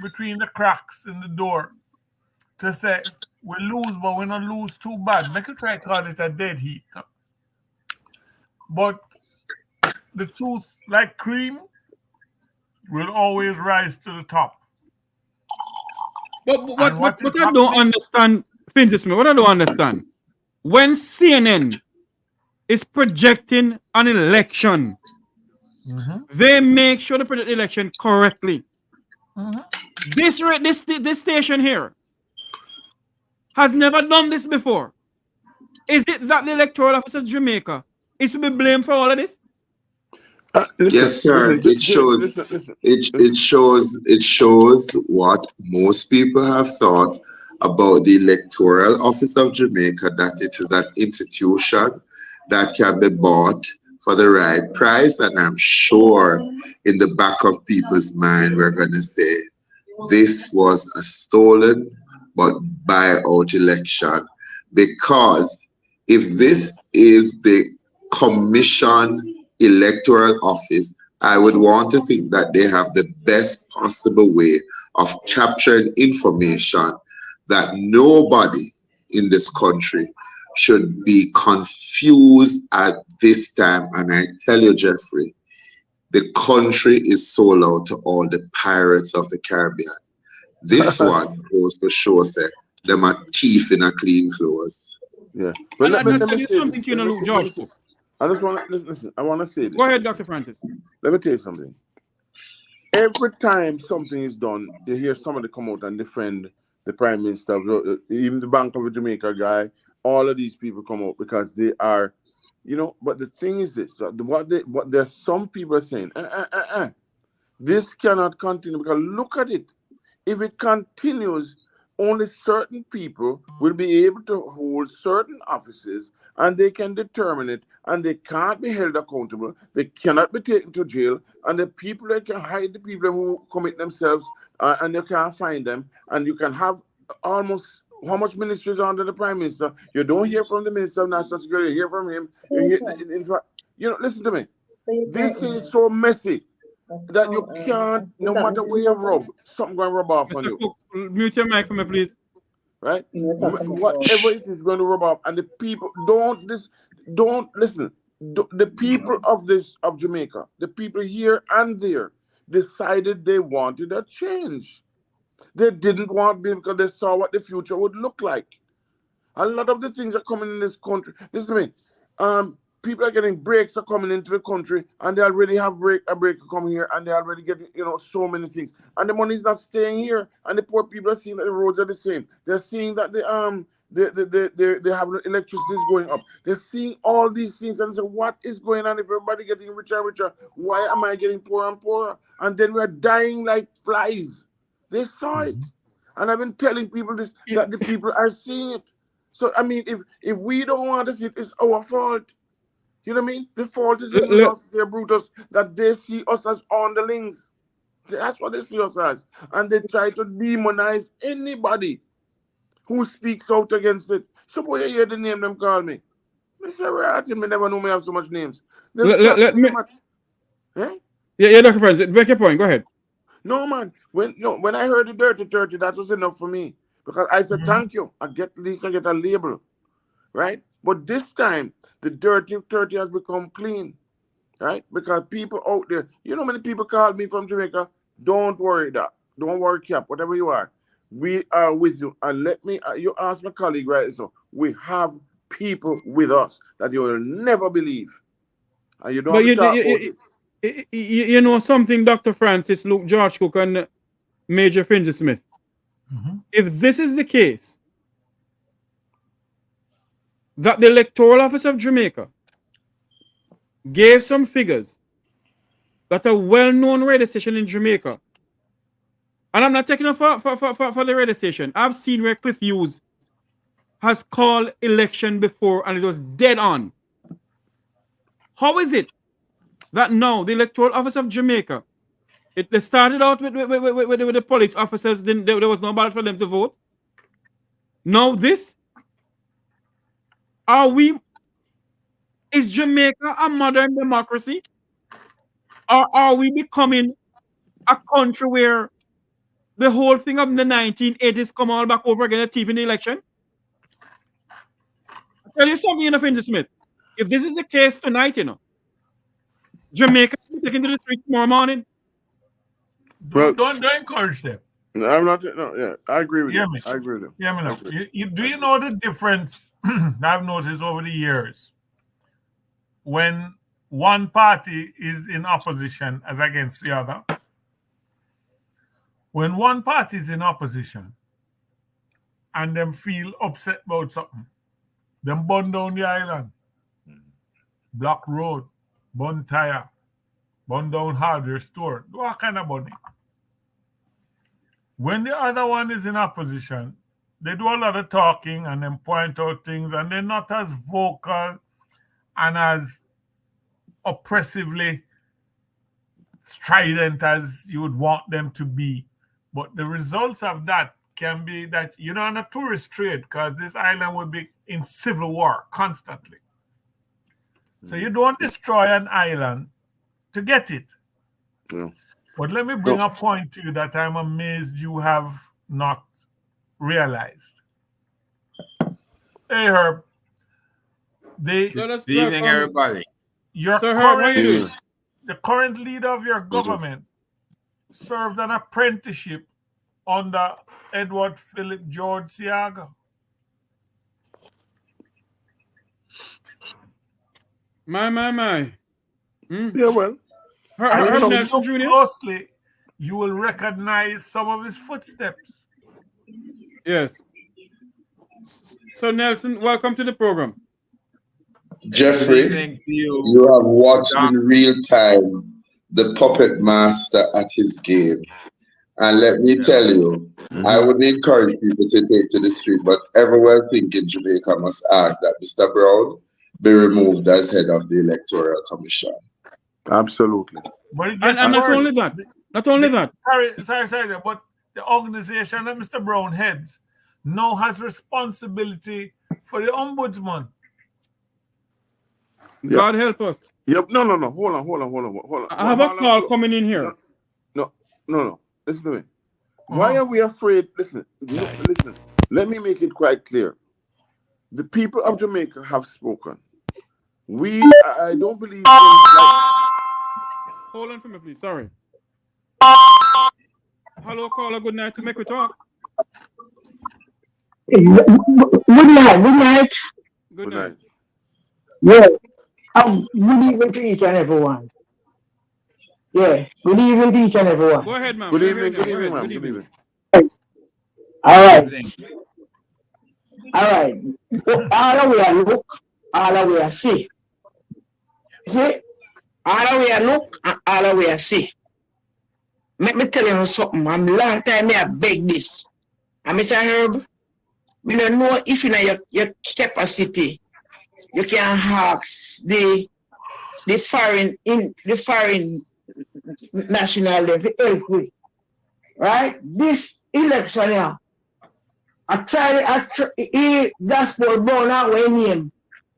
between the cracks in the door to say, we lose, but we don't lose too bad. Make you try to call it a dead heat. But the truth, like cream, will always rise to the top. But what I don't understand, Pinsy Smith, what I don't understand, when CNN is projecting an election, they make sure to project the election correctly. This station here has never done this before. Is it that the Electoral Office of Jamaica is to be blamed for all of this? Yes, sir. It shows what most people have thought about the Electoral Office of Jamaica, that it is an institution that can be bought for the right price. And I'm sure in the back of people's mind, we're going to say this was a stolen but buyout election. Because if this is the commission electoral office, I would want to think that they have the best possible way of capturing information that nobody in this country should be confused at this time. And I tell you, Jeffrey, the country is sold out to all the pirates of the Caribbean. This one goes to show us that them are thief in a clean clothes. Yeah. But let me tell you something, you know, Luke George. I just want to listen. I want to say this. Go ahead, Dr. Francis. Let me tell you something. Every time something is done, you hear somebody come out and defend the Prime Minister, even the Bank of Jamaica guy. All of these people come out because they are, you know. But the thing is this: what there's some people are saying, this cannot continue, because look at it. If it continues, only certain people will be able to hold certain offices, and they can determine it, and they can't be held accountable. They cannot be taken to jail, and the people that can hide the people who commit themselves, and you can't find them, and you can have almost how much ministries are under the Prime Minister. You don't hear from the Minister of National Security. You hear from him. You know, listen to me. This is so messy that you can't, no matter where you rub, something going to rub off on you. Cooke, mute your mic for me, please. Right? Whatever it is going to rub off, and the people don't listen. The people of Jamaica, the people here and there, decided they wanted a change. They didn't want me because they saw what the future would look like. A lot of the things are coming in this country. Listen to me. People are getting breaks are coming into the country, and they already have a break coming here, and they're already getting, so many things. And the money is not staying here, and the poor people are seeing that the roads are the same. They're seeing that they have electricity is going up. They're seeing all these things, and they say, what is going on? If everybody getting richer and richer, why am I getting poorer and poorer? And then we're dying like flies. They saw it. And I've been telling people this, that the people are seeing it. So, I mean, if we don't want to see it, it's our fault. You know what I mean? The fault is in us, they're Brutus, that they see us as underlings. That's what they see us as. And they try to demonize anybody who speaks out against it. Suppose you hear the name them call me. Mr. Ratty, me never know me have so much names. Let me... Yeah, Dr. Francis, make your point. Go ahead. No, man. When I heard the dirty 30, that was enough for me. Because I said, thank you. At least I get a label. Right? But this time, the dirty 30 has become clean. right? Because people out there, you know how many people call me from Jamaica? Don't worry Don't worry, Cap, whatever you are. We are with you. And let me, you ask my colleague right so we have people with us that you will never believe. And you don't have to talk about it. You know something, Dr. Francis, Luke, George Cooke, and Major Finge Smith. If this is the case, that the Electoral Office of Jamaica gave some figures that a well-known radio station in Jamaica, and I'm not taking it for the radio station. I've seen where Cliff Hughes has called election before and it was dead on. How is it that now the Electoral Office of Jamaica, they started out with the police officers, then there was no ballot for them to vote. Now this, is Jamaica a modern democracy? Or are we becoming a country where the whole thing of the 1980s come all back over again at TV in the election? I'll tell you something, Finge Smith. If this is the case tonight, Jamaica is taken to the street tomorrow morning. Don't encourage them. No, I'm not. No, yeah, I agree with you. I agree with you. Yeah, me know. Do you know the difference I've noticed over the years when one party is in opposition as against the other? When one party is in opposition and them feel upset about something, them burn down the island, block road, burn tire, burn down hardware store, do all kind of burning. When the other one is in opposition, they do a lot of talking and then point out things, and they're not as vocal and as oppressively strident as you would want them to be. But the results of that can be that you're on a tourist trade because this island will be in civil war constantly. So you don't destroy an island to get it. Yeah. But let me bring a point to you that I'm amazed you have not realized. Hey, Herb. Good evening, everybody. The current leader of your government served an apprenticeship under Edward Philip George Siaga. My. Yeah, well. If you look closely, you will recognize some of his footsteps. Yes. So, Nelson, welcome to the program. Jeffrey, you have watched in real time the puppet master at his game. And let me tell you, I would encourage people to take to the street, but everyone thinking Jamaica must ask that Mr. Brown be removed as head of the Electoral Commission. Absolutely. But it and not only that. Sorry, but the organization that Mr. Brown heads now has responsibility for the ombudsman. God help us. Yep. No. Hold on. I have a call coming in here. No. Listen to me. Why are we afraid? Listen. Let me make it quite clear. The people of Jamaica have spoken. I don't believe in Hold on for me, please. Sorry. Hello, caller. Good night. To make we talk. Good night. Good night. Yeah. Good evening to each and everyone. Yeah. Good evening to each and everyone. Go ahead, ma'am. Good evening. All right. All the way I look, all the way I see. See? All the way I look, and all the way I see. Let me tell you something. I'm long time I beg this. And Mr. Herb, we don't know if in your capacity you can ask the foreign national to help with. Right? This election here, I try gospel born out when him.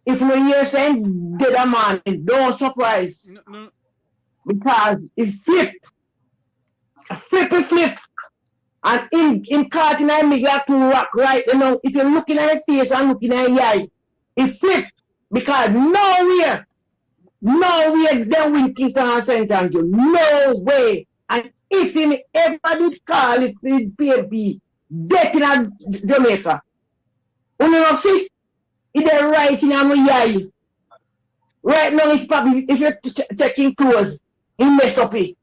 If no hear saying dead a man, don't surprise. No. Because it flip. And in caught in a got to rock right now. If you're looking at your face and looking at your eye, it flip. Because nowhere No way they win Kingston and St. Andrew. No way. And if him ever did call it the PMP, death in Jamaica. You know, see? It's right in our eye. Right now, it's probably, if you're taking clothes, he mess up it.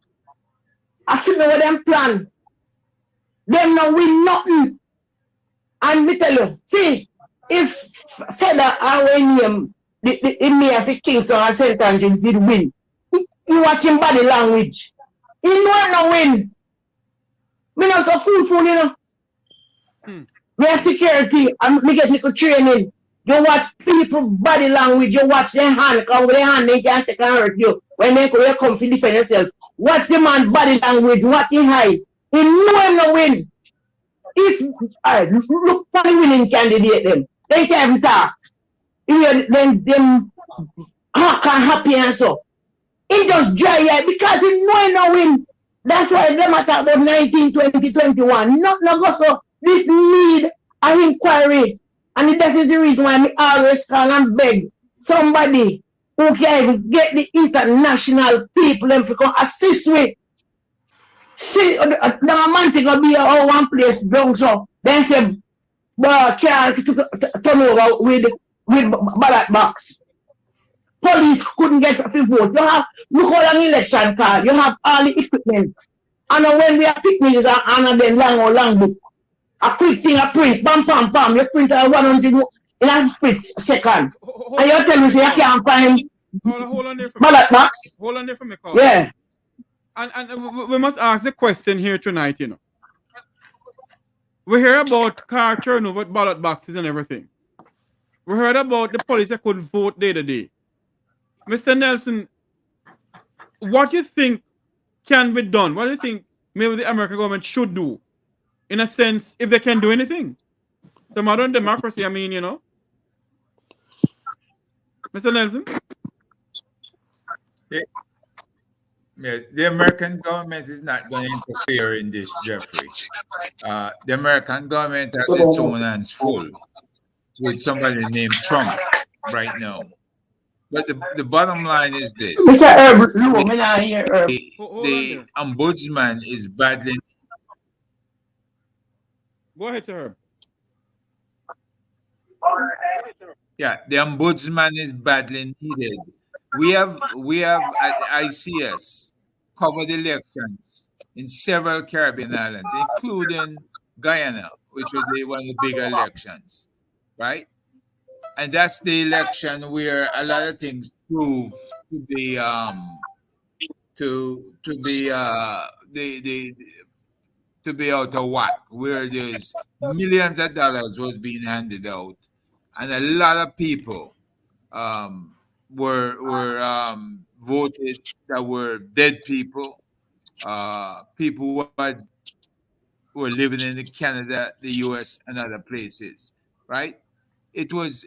I see what them plan. Them no win nothing. And me tell you, see, if Feder and William, the mayor of Kingston and St. Andrew did win, you watch him body language. He know no win. Me not so fool, you know. Me a security and me get little training. You watch people body language, you watch their hand, come with their hand, they can't take and hurt you. When they come to defend yourself. Watch the man body language, what he hide. He know him no win. If look for the winning candidate them. They can't even talk. Them happy and so. He just dry eye because he know him no win. That's why them talk about 19, 20, 21. Not go so. This need an inquiry. And that is the reason why I always call and beg somebody who can even get the international people them to come assist with. See, the man thing will be one place down so. Then say, can't turn over with ballot box. Police couldn't get a vote. You have, look at an election card. You have all the equipment. And when we are picking is and then long book. A quick thing, a print, bam, bam, bam. You print 100 in a split second. And you tell me, say, you can't find hold on there for ballot box. Hold on there for me, Carl. Yeah. And we must ask the question here tonight, you know. We hear about car turnover, ballot boxes and everything. We heard about the police that couldn't vote day to day. Mr. Nelson, what do you think can be done? What do you think maybe the American government should do? In a sense, if they can do anything. The modern democracy, I mean, you know. Mr. Nelson? Yeah, the American government is not going to interfere in this, Jeffrey. The American government has its own hands full with somebody named Trump right now. But the bottom line is this. Mr. Herbert, the ombudsman is battling. Go ahead, sir. Yeah, the ombudsman is badly needed. We have at ICS covered elections in several Caribbean islands, including Guyana, which was one of the bigger elections, right? And that's the election where a lot of things prove to be to be out of whack, where there's millions of dollars was being handed out, and a lot of people were voted that were dead people, people who were living in Canada, the U.S., and other places, right? It was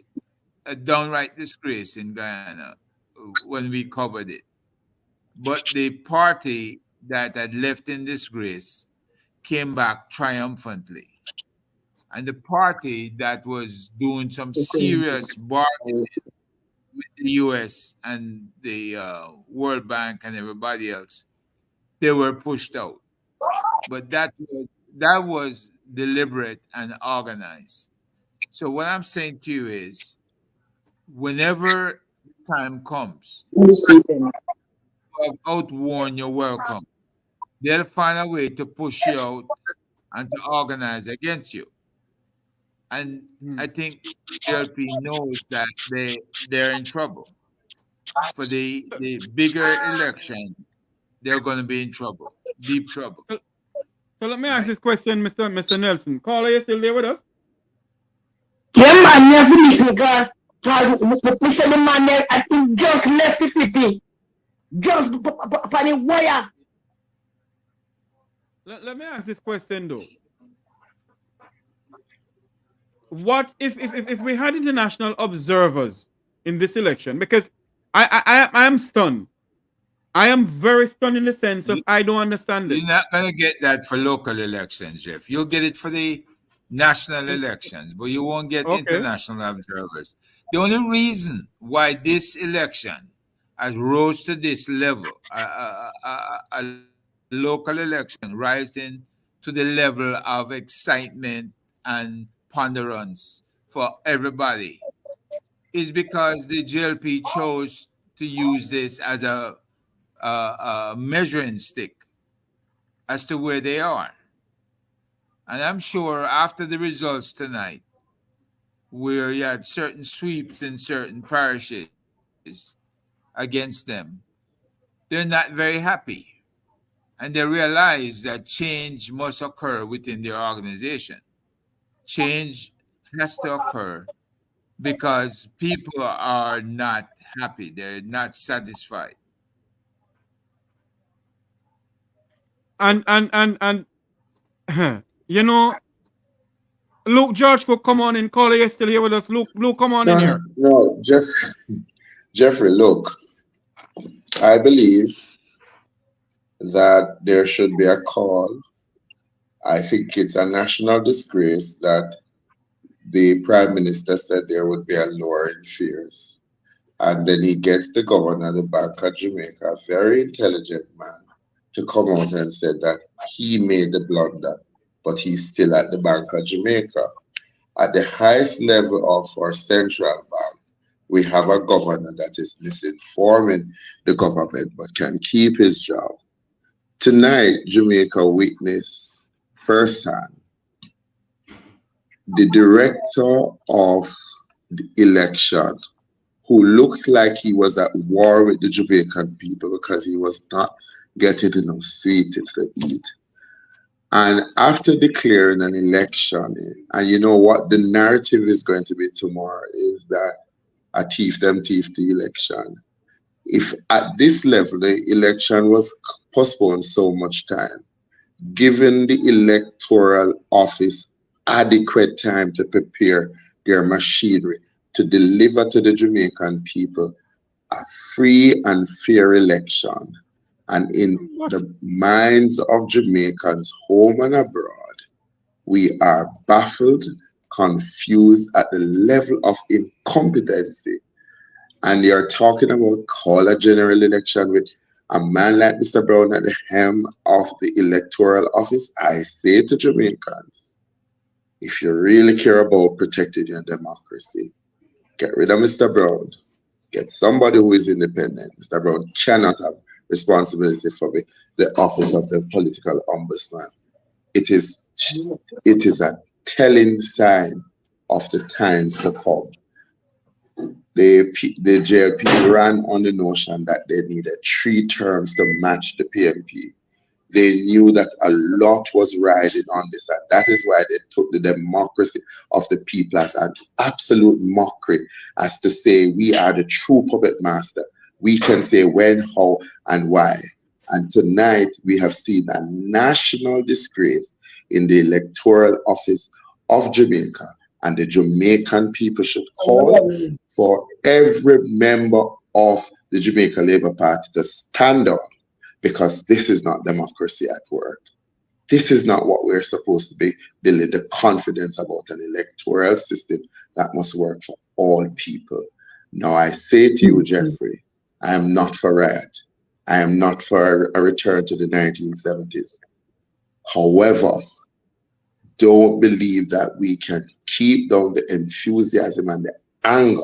a downright disgrace in Guyana when we covered it. But the party that had left in disgrace came back triumphantly. And the party that was doing some serious bargaining with the U.S. and the World Bank and everybody else, they were pushed out. But that was deliberate and organized. So what I'm saying to you is, whenever time comes, you have outworn your welcome. They'll find a way to push you out and to organize against you. And I think GLP knows that they're in trouble. For the bigger election, they're going to be in trouble, deep trouble. So let me ask this question, Mr. Nelson. Carl, are you still there with us? Yeah, man, you have to listen, because we said the man there, I think just left the city. Just upon the wire. Let me ask this question, though. What if we had international observers in this election? Because I am stunned. I am very stunned in the sense of I don't understand this. You're not going to get that for local elections, Jeff. You'll get it for the national elections, but you won't get international observers. The only reason why this election has rose to this level, a local election rising to the level of excitement and ponderance for everybody, is because the GLP chose to use this as a measuring stick as to where they are. And I'm sure after the results tonight, where you had certain sweeps in certain parishes against them, they're not very happy. And they realize that change must occur within their organization. Change has to occur because people are not happy, they're not satisfied. And you know, Luke George could come on and call. You're still here with us. Luke, come on in here. No, Jeffrey, look, I believe that there should be a call. I think it's a national disgrace that the Prime Minister said there would be a lowering fears. And then he gets the governor of the Bank of Jamaica, a very intelligent man, to come out and say that he made the blunder, but he's still at the Bank of Jamaica. At the highest level of our central bank, we have a governor that is misinforming the government but can keep his job. Tonight, Jamaica witnessed firsthand the director of the election, who looked like he was at war with the Jamaican people because he was not getting enough sweets to eat. And after declaring an election, and you know what the narrative is going to be tomorrow is that a thief them thief the election. If at this level the election was postponed so much time, given the electoral office adequate time to prepare their machinery to deliver to the Jamaican people a free and fair election, and in the minds of Jamaicans home and abroad, we are baffled, confused at the level of incompetency. And you're talking about call a general election with a man like Mr. Brown at the helm of the electoral office. I say to Jamaicans, if you really care about protecting your democracy, get rid of Mr. Brown. Get somebody who is independent. Mr. Brown cannot have responsibility for the office of the political ombudsman. It is a telling sign of the times to come. The JLP ran on the notion that they needed 3 terms to match the PNP. They knew that a lot was riding on this, and that is why they took the democracy of the people as an absolute mockery, as to say we are the true puppet master. We can say when, how, and why. And tonight we have seen a national disgrace in the electoral office of Jamaica, and the Jamaican people should call for every member of the Jamaica Labour Party to stand up, because this is not democracy at work. This is not what we're supposed to be building the confidence about an electoral system that must work for all people. Now I say to you, Jeffrey, I am not for riot. I am not for a return to the 1970s. However, don't believe that we can keep down the enthusiasm and the anger,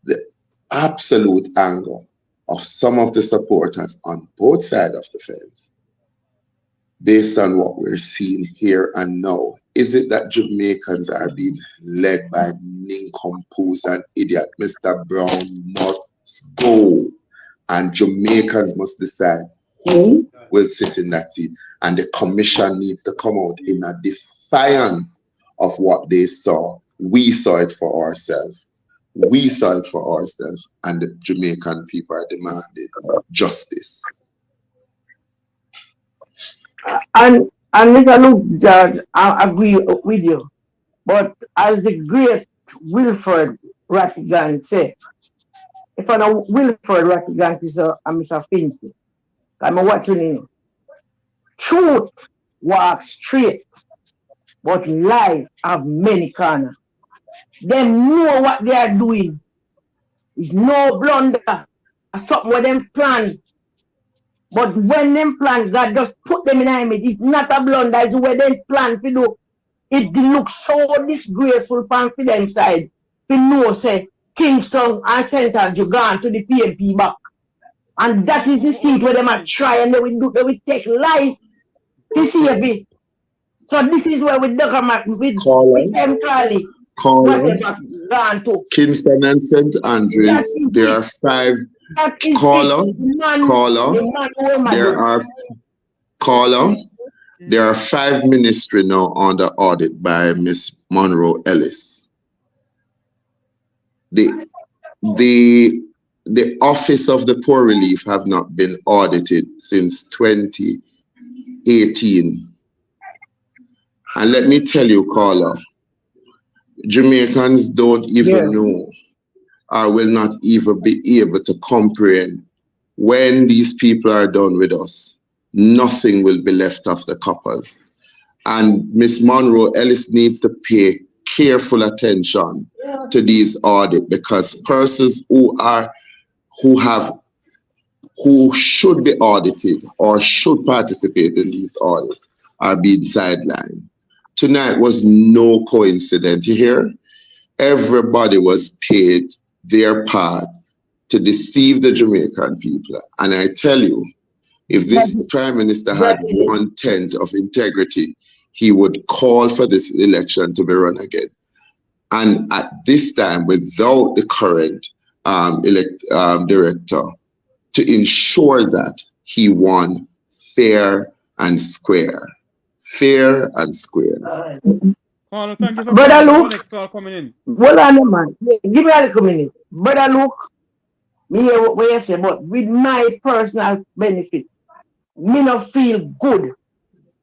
the absolute anger of some of the supporters on both sides of the fence, based on what we're seeing here and now. Is it that Jamaicans are being led by nincompoops and idiot? Mr. Brown must go, and Jamaicans must decide who will sit in that seat, and the commission needs to come out in a defiance of what they saw. We saw it for ourselves. We saw it for ourselves, and the Jamaican people are demanding justice. And Mr. Luke George, I agree with you. But as the great Wilfred Rattigan said, if I know Wilfred Rattigan is a Mr. Fincy, I'm watching him. Truth walks straight, but life have many corners. They know what they are doing. It's no blunder. something where them plan. But when them plan, God just put them in image. It's not a blunder, it's where they plan to do. It looks so disgraceful from them side. You know, say, Kingston and Central, you gone to the PNP back. And that is the seat where they might try and they will take life to save it. So this is where with with them Carly, whatever gone to. Kingston and St. Andrews, there are 5 there are 5 ministries now under audit by Miss Monroe Ellis. The Office of the Poor Relief have not been audited since 2018. And let me tell you, caller, Jamaicans don't even know or will not even be able to comprehend when these people are done with us. Nothing will be left of the coppers. And Miss Monroe Ellis needs to pay careful attention to these audits, because persons who should be audited or should participate in these audits are being sidelined. Tonight was no coincidence. You hear? Everybody was paid their part to deceive the Jamaican people. And I tell you, if this Prime Minister had 1/10 of integrity, he would call for this election to be run again. And at this time, without the current director, to ensure that he won fair and square. Fair and square. Thank you for Brother Luke, next call coming in. hold on, man. Give me a little minute. Brother Luke, me hear what you say, but with my personal benefit, me not feel good.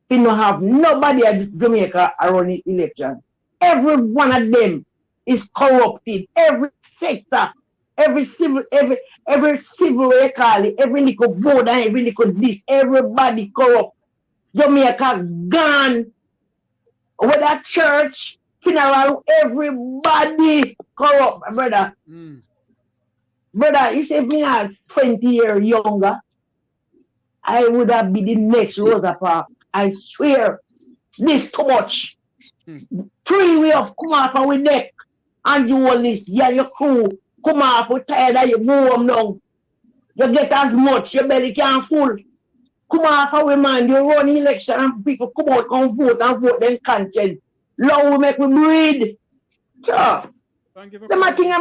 We don't have nobody at Jamaica around the election. Every one of them is corrupted. Every sector, every civil way you call it, every little board and every little this, everybody corrupt. Jamaica gone. Whether church, funeral, everybody corrupt, brother. Brother, if me had 20 years younger, I would have been the next Rosa Parks. I swear, this too much. 3 way of come off with neck. And you all this, yeah, your crew, come off, we're tired of you, go home now. You get as much, your belly can't full. Come off with man, you run election and people come out and vote then conscience. Long we make we breed. Sure. Them a thing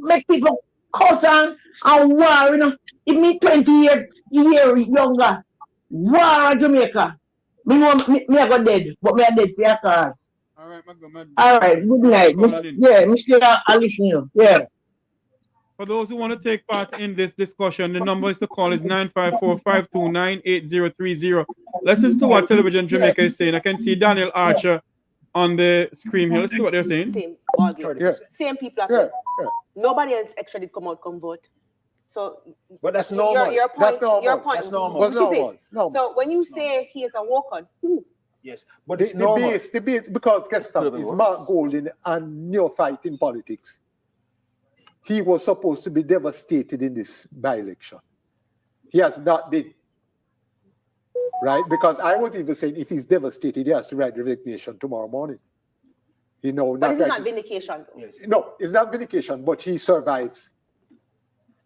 make people cuss and war, you know. If me 20 years younger, war in Jamaica. Me know me I go dead, but me I dead for your cause. All right, good night. Yeah, Mr. I listen you. Yeah. For those who want to take part in this discussion, the number is to call is 954-529-8030. Listen to what Television Jamaica is saying. I can see Daniel Archer on the screen here. Let's see what they're saying. Same audience. Same people. Nobody else actually come vote. So, but that's normal. Your point. That's normal. Your point. That's normal. Which That's is normal. it. No. So when you say he is a walk-on, yes, but it's normal. The base, because guess what? Is Mark Golding and neophyte in politics. He was supposed to be devastated in this by-election. He has not been. Right? Because I was even saying if he's devastated, he has to write the resignation tomorrow morning. You know, but it's not vindication. Yes. No, it's not vindication, but he survives.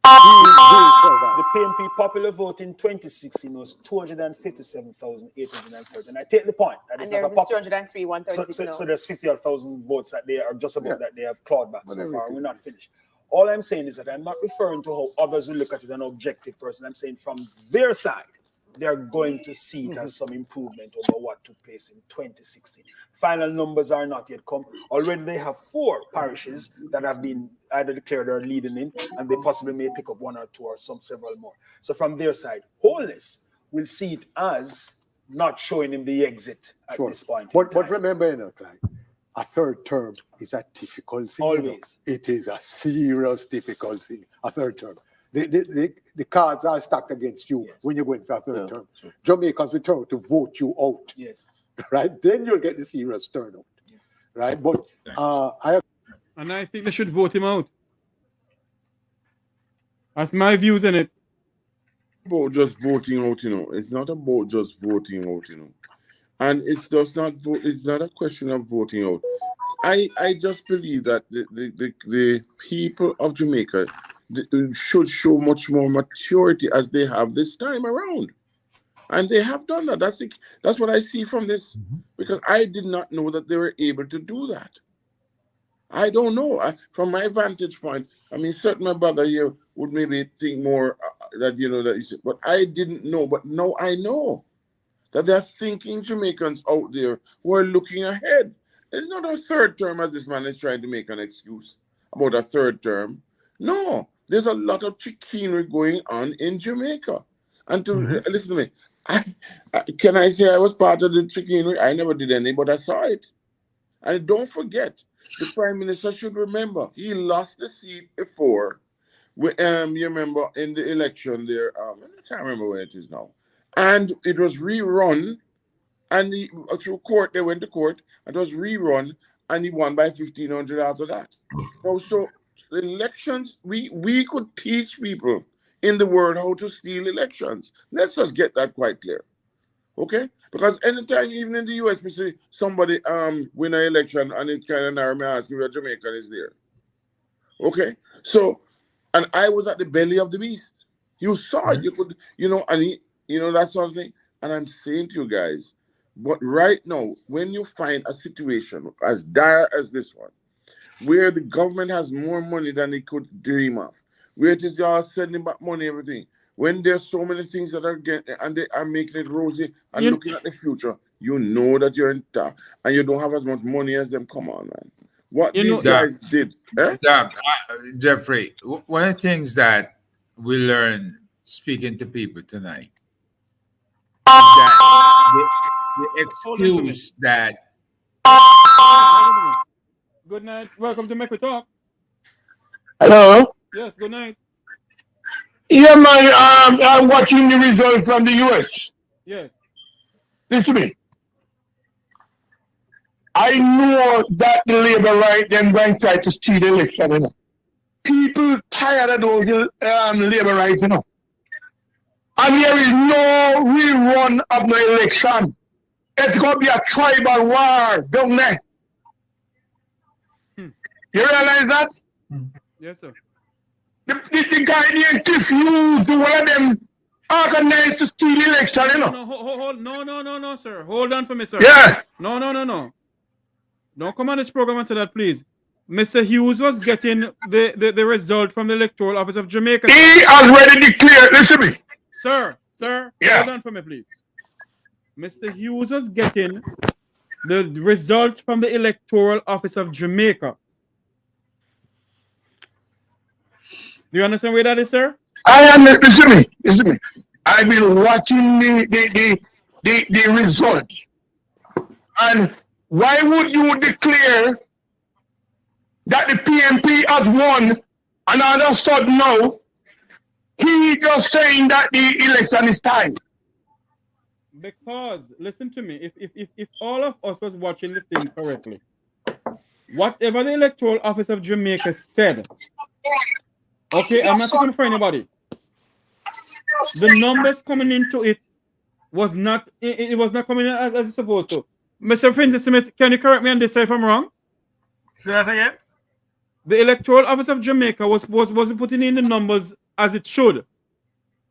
The PNP popular vote in 2016 was 257,830. And I take the point that it's and not a popular. 203, 136. So there's 50,000 votes that they are just about that they have clawed back so far. We're not finished. All I'm saying is that I'm not referring to how others will look at it, an objective person. I'm saying from their side, they're going to see it as some improvement over what took place in 2016. Final numbers are not yet come. Already they have 4 parishes that have been either declared or leading in, and they possibly may pick up 1 or 2 or several more. So from their side, Wholeness will see it as not showing him the exit at this point. But remember, you know, Clyde, a third term is a difficult thing. Always. You know? It is a serious difficult thing, a third term. The cards are stacked against you when you're going for a third term. Sure. Jamaicans will turn to vote you out. Yes. Right? Then you'll get the serious turnout. Yes. Right? But and I think they should vote him out. That's my views in it. About just voting out, it's not about just voting out, and it's just not vote. It's not a question of voting out. I just believe that the people of Jamaica should show much more maturity as they have this time around, and they have done that. That's what I see from this, because I did not know that they were able to do that. I don't know. From my vantage point, I mean, certainly my brother here would maybe think more that but I didn't know. But now I know that there are thinking Jamaicans out there who are looking ahead. It's not a third term, as this man is trying to make an excuse about a third term. No, there's a lot of chicanery going on in Jamaica. And to listen to me, can I say I was part of the chicanery? I never did any, but I saw it. And don't forget, the Prime Minister should remember he lost the seat before. You remember in the election there, I can't remember where it is now. And it was rerun, and through court, they went to court, and it was rerun, and he won by 1,500 after that. So the elections, we could teach people in the world how to steal elections. Let's just get that quite clear. Okay? Because anytime, even in the US, we see somebody win an election and it kind of narrow, me ask if a Jamaican is there. Okay? So, and I was at the belly of the beast. You saw it, you could, and that sort of thing. And I'm saying to you guys, but right now, when you find a situation as dire as this one, where the government has more money than they could dream of, where it is they are sending back money, everything, when there's so many things that are getting, and they are making it rosy and looking at the future, you know that you're in tough and you don't have as much money as them. Come on, man. What these guys did. Jeffrey, one of the things that we learned speaking to people tonight is that the excuse that. Good night. Welcome to Make We Talk. Hello? Yes, good night. Yeah, man, I'm watching the results from the US. Yes. Listen to me. I know that the labor right them going to try to steal the election, People tired of those labor rights, And there is no rerun of no election. It's going to be a tribal war down there. You realize that? Yes, sir. The guy named refused to one of them organized to steal the election, No, sir. Hold on for me, sir. Yeah. No. Don't come on this program and say that, please. Mr. Hughes was getting the result from the Electoral Office of Jamaica. He already declared, listen to me. Sir, Yeah. hold on for me, please. Mr. Hughes was getting the result from the Electoral Office of Jamaica. Do you understand where that is, sir? I am, listen to me. I've been watching the result. And why would you declare that the PNP has won and all of a sudden now he just saying that the election is tied? Because, listen to me, if all of us was watching the thing correctly, whatever the Electoral Office of Jamaica said, okay, I'm not talking for anybody. The numbers coming into it was not, it was not coming in as it's supposed to. Mr. Francis Smith, can you correct me on this if I'm wrong? Say that again? The Electoral Office of Jamaica wasn't putting in the numbers as it should.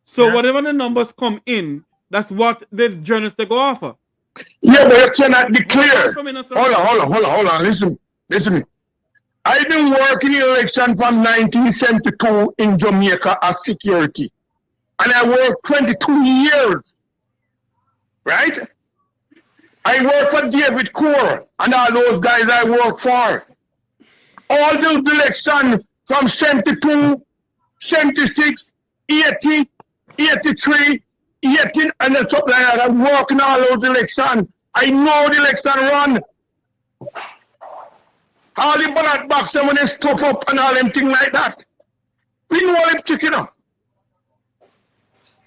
So whatever the numbers come in, that's what the journalists they go off of. Yeah, but you cannot declare. Hold on. Listen to me. I've been working in election from 1972 in Jamaica as security. And I worked 22 years. Right? I worked for David Core and all those guys I worked for. All those elections from 72, 76, 80, 83, 18, and then something like that. I work in all those elections. I know the election run. All the ballot box them when they stuff up and all them things like that. We know all them chicken up.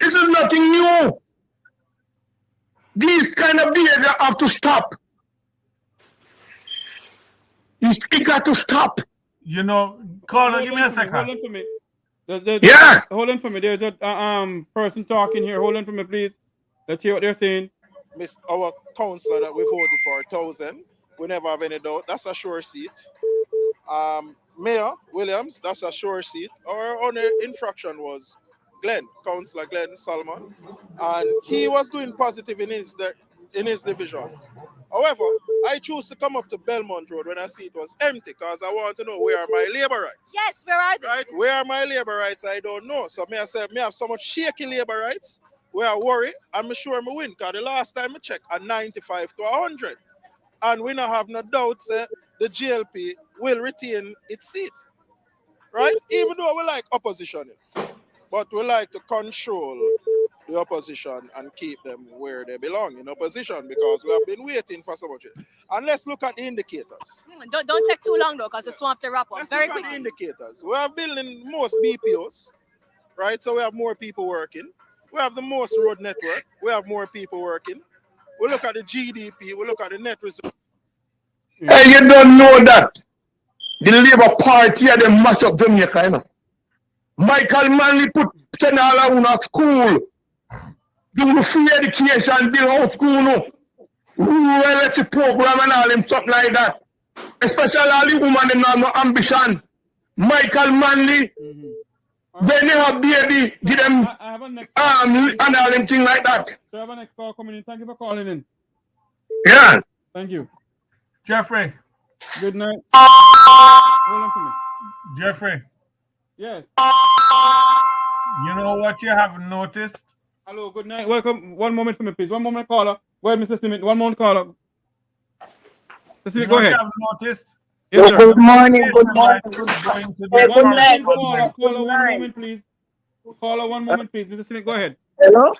This is nothing new. These kind of behavior have to stop. It got to stop. Caller, give me a second. Hold on for me. Yeah. Hold on for me. There's a person talking here. Hold on for me, please. Let's hear what they're saying. Miss our councillor that we voted for 1,000. We never have any doubt. That's a sure seat. Mayor Williams, that's a sure seat. Our only infraction was Councillor Glenn Solomon, and he was doing positive in his division. However, I choose to come up to Belmont Road when I see it was empty because I want to know where are my labor rights. Yes, where are they? Right? Where are my labor rights? I don't know. So I say, I have so much shaky labor rights where I worry, I'm sure I win because the last time I checked, a 95 to 100. And we don't have no doubts that the GLP will retain its seat. Right? Even though we like opposition, but we like to control the opposition and keep them where they belong in opposition because we have been waiting for so much. And let's look at the indicators. Don't take too long though, because we still have to wrap up very quickly. Indicators. We are building most BPOs, right? So we have more people working. We have the most road network. We have more people working. We look at the GDP. We look at the net result. Hey, you don't know that the Labour Party are the mash up Jamaica, you know. Michael Manley put $10 on a school. Do the free education, build whole school, no. Rural electric program and all them something like that. Especially all the women them have no ambition. Michael Manley, when they have baby, give them and all them things like that. So I have a next call coming in. Thank you for calling in. Yeah. Thank you. Jeffrey. Good night. Hold on for me. Jeffrey. Yes. You know what you have noticed? Hello, good night. Welcome. One moment for me, please. One moment, caller. Go ahead, Mr. Smith. One moment, caller. Mr. Smith, go ahead. You have noticed? Yes, sir. Good morning, good morning. Good night. Caller, one moment, please. Caller, one moment, please. Mr. Smith, go ahead. Hello?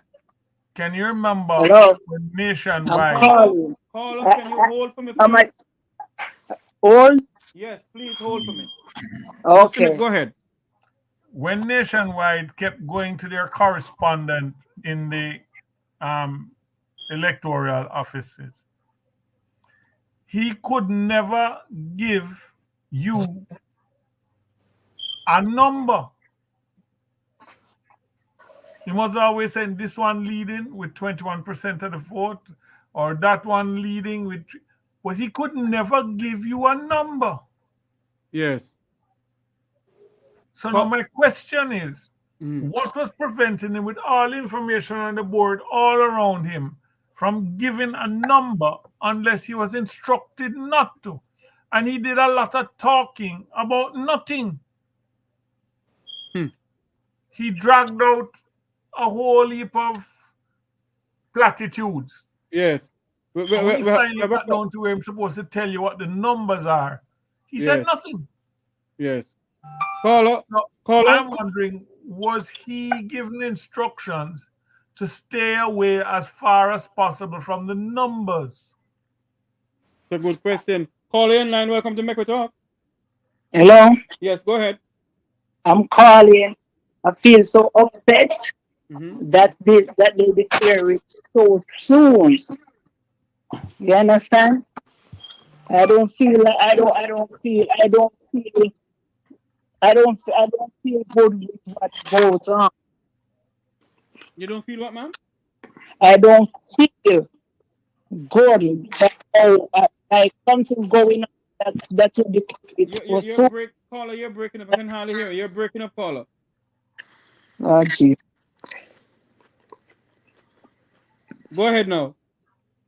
Can you remember when Nationwide? Caller, can you hold for me, please? Hold? Yes, please hold for me. Okay. Mr. Smith, go ahead. When Nationwide kept going to their correspondent in the electoral offices, he could never give you a number. He was always saying this one leading with 21% of the vote, or that one leading with, but he could never give you a number. Yes. So now my question is, what was preventing him with all information on the board all around him from giving a number unless he was instructed not to? And he did a lot of talking about nothing. He dragged out a whole heap of platitudes. Yes. We finally got down to where I'm supposed to tell you what the numbers are. He said nothing. Yes. Caller. I'm wondering, was he given instructions to stay away as far as possible from the numbers? That's a good question. Call in line. Welcome to Make We Talk. Hello? Yes, go ahead. I'm calling. I feel so upset that they declare it so soon. You understand? I don't feel good with what goes on. You don't feel what, ma'am? I don't feel good that like something going on that will be Caller, you're breaking up. I can hardly hear you. You're breaking up, caller. Oh, gee. Go ahead now.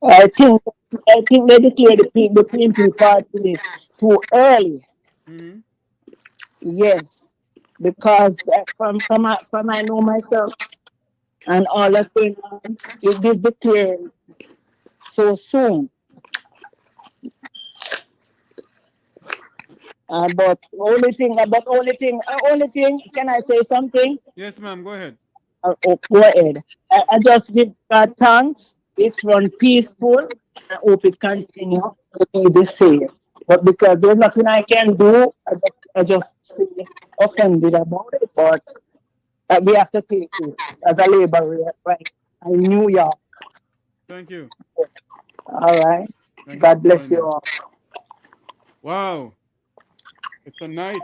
I think they declared the PNP party too early. Yes, because from I know myself and all of them, it is declared so soon. But only thing, can I say something? Yes, ma'am. Go ahead. Go ahead. I just give God thanks. It's run peaceful. I hope it continue to be the same. But because there's nothing I can do, I just feel offended about it. But we have to take it as a labor right in New York. Thank you. All right. God bless you all. Wow. It's a night.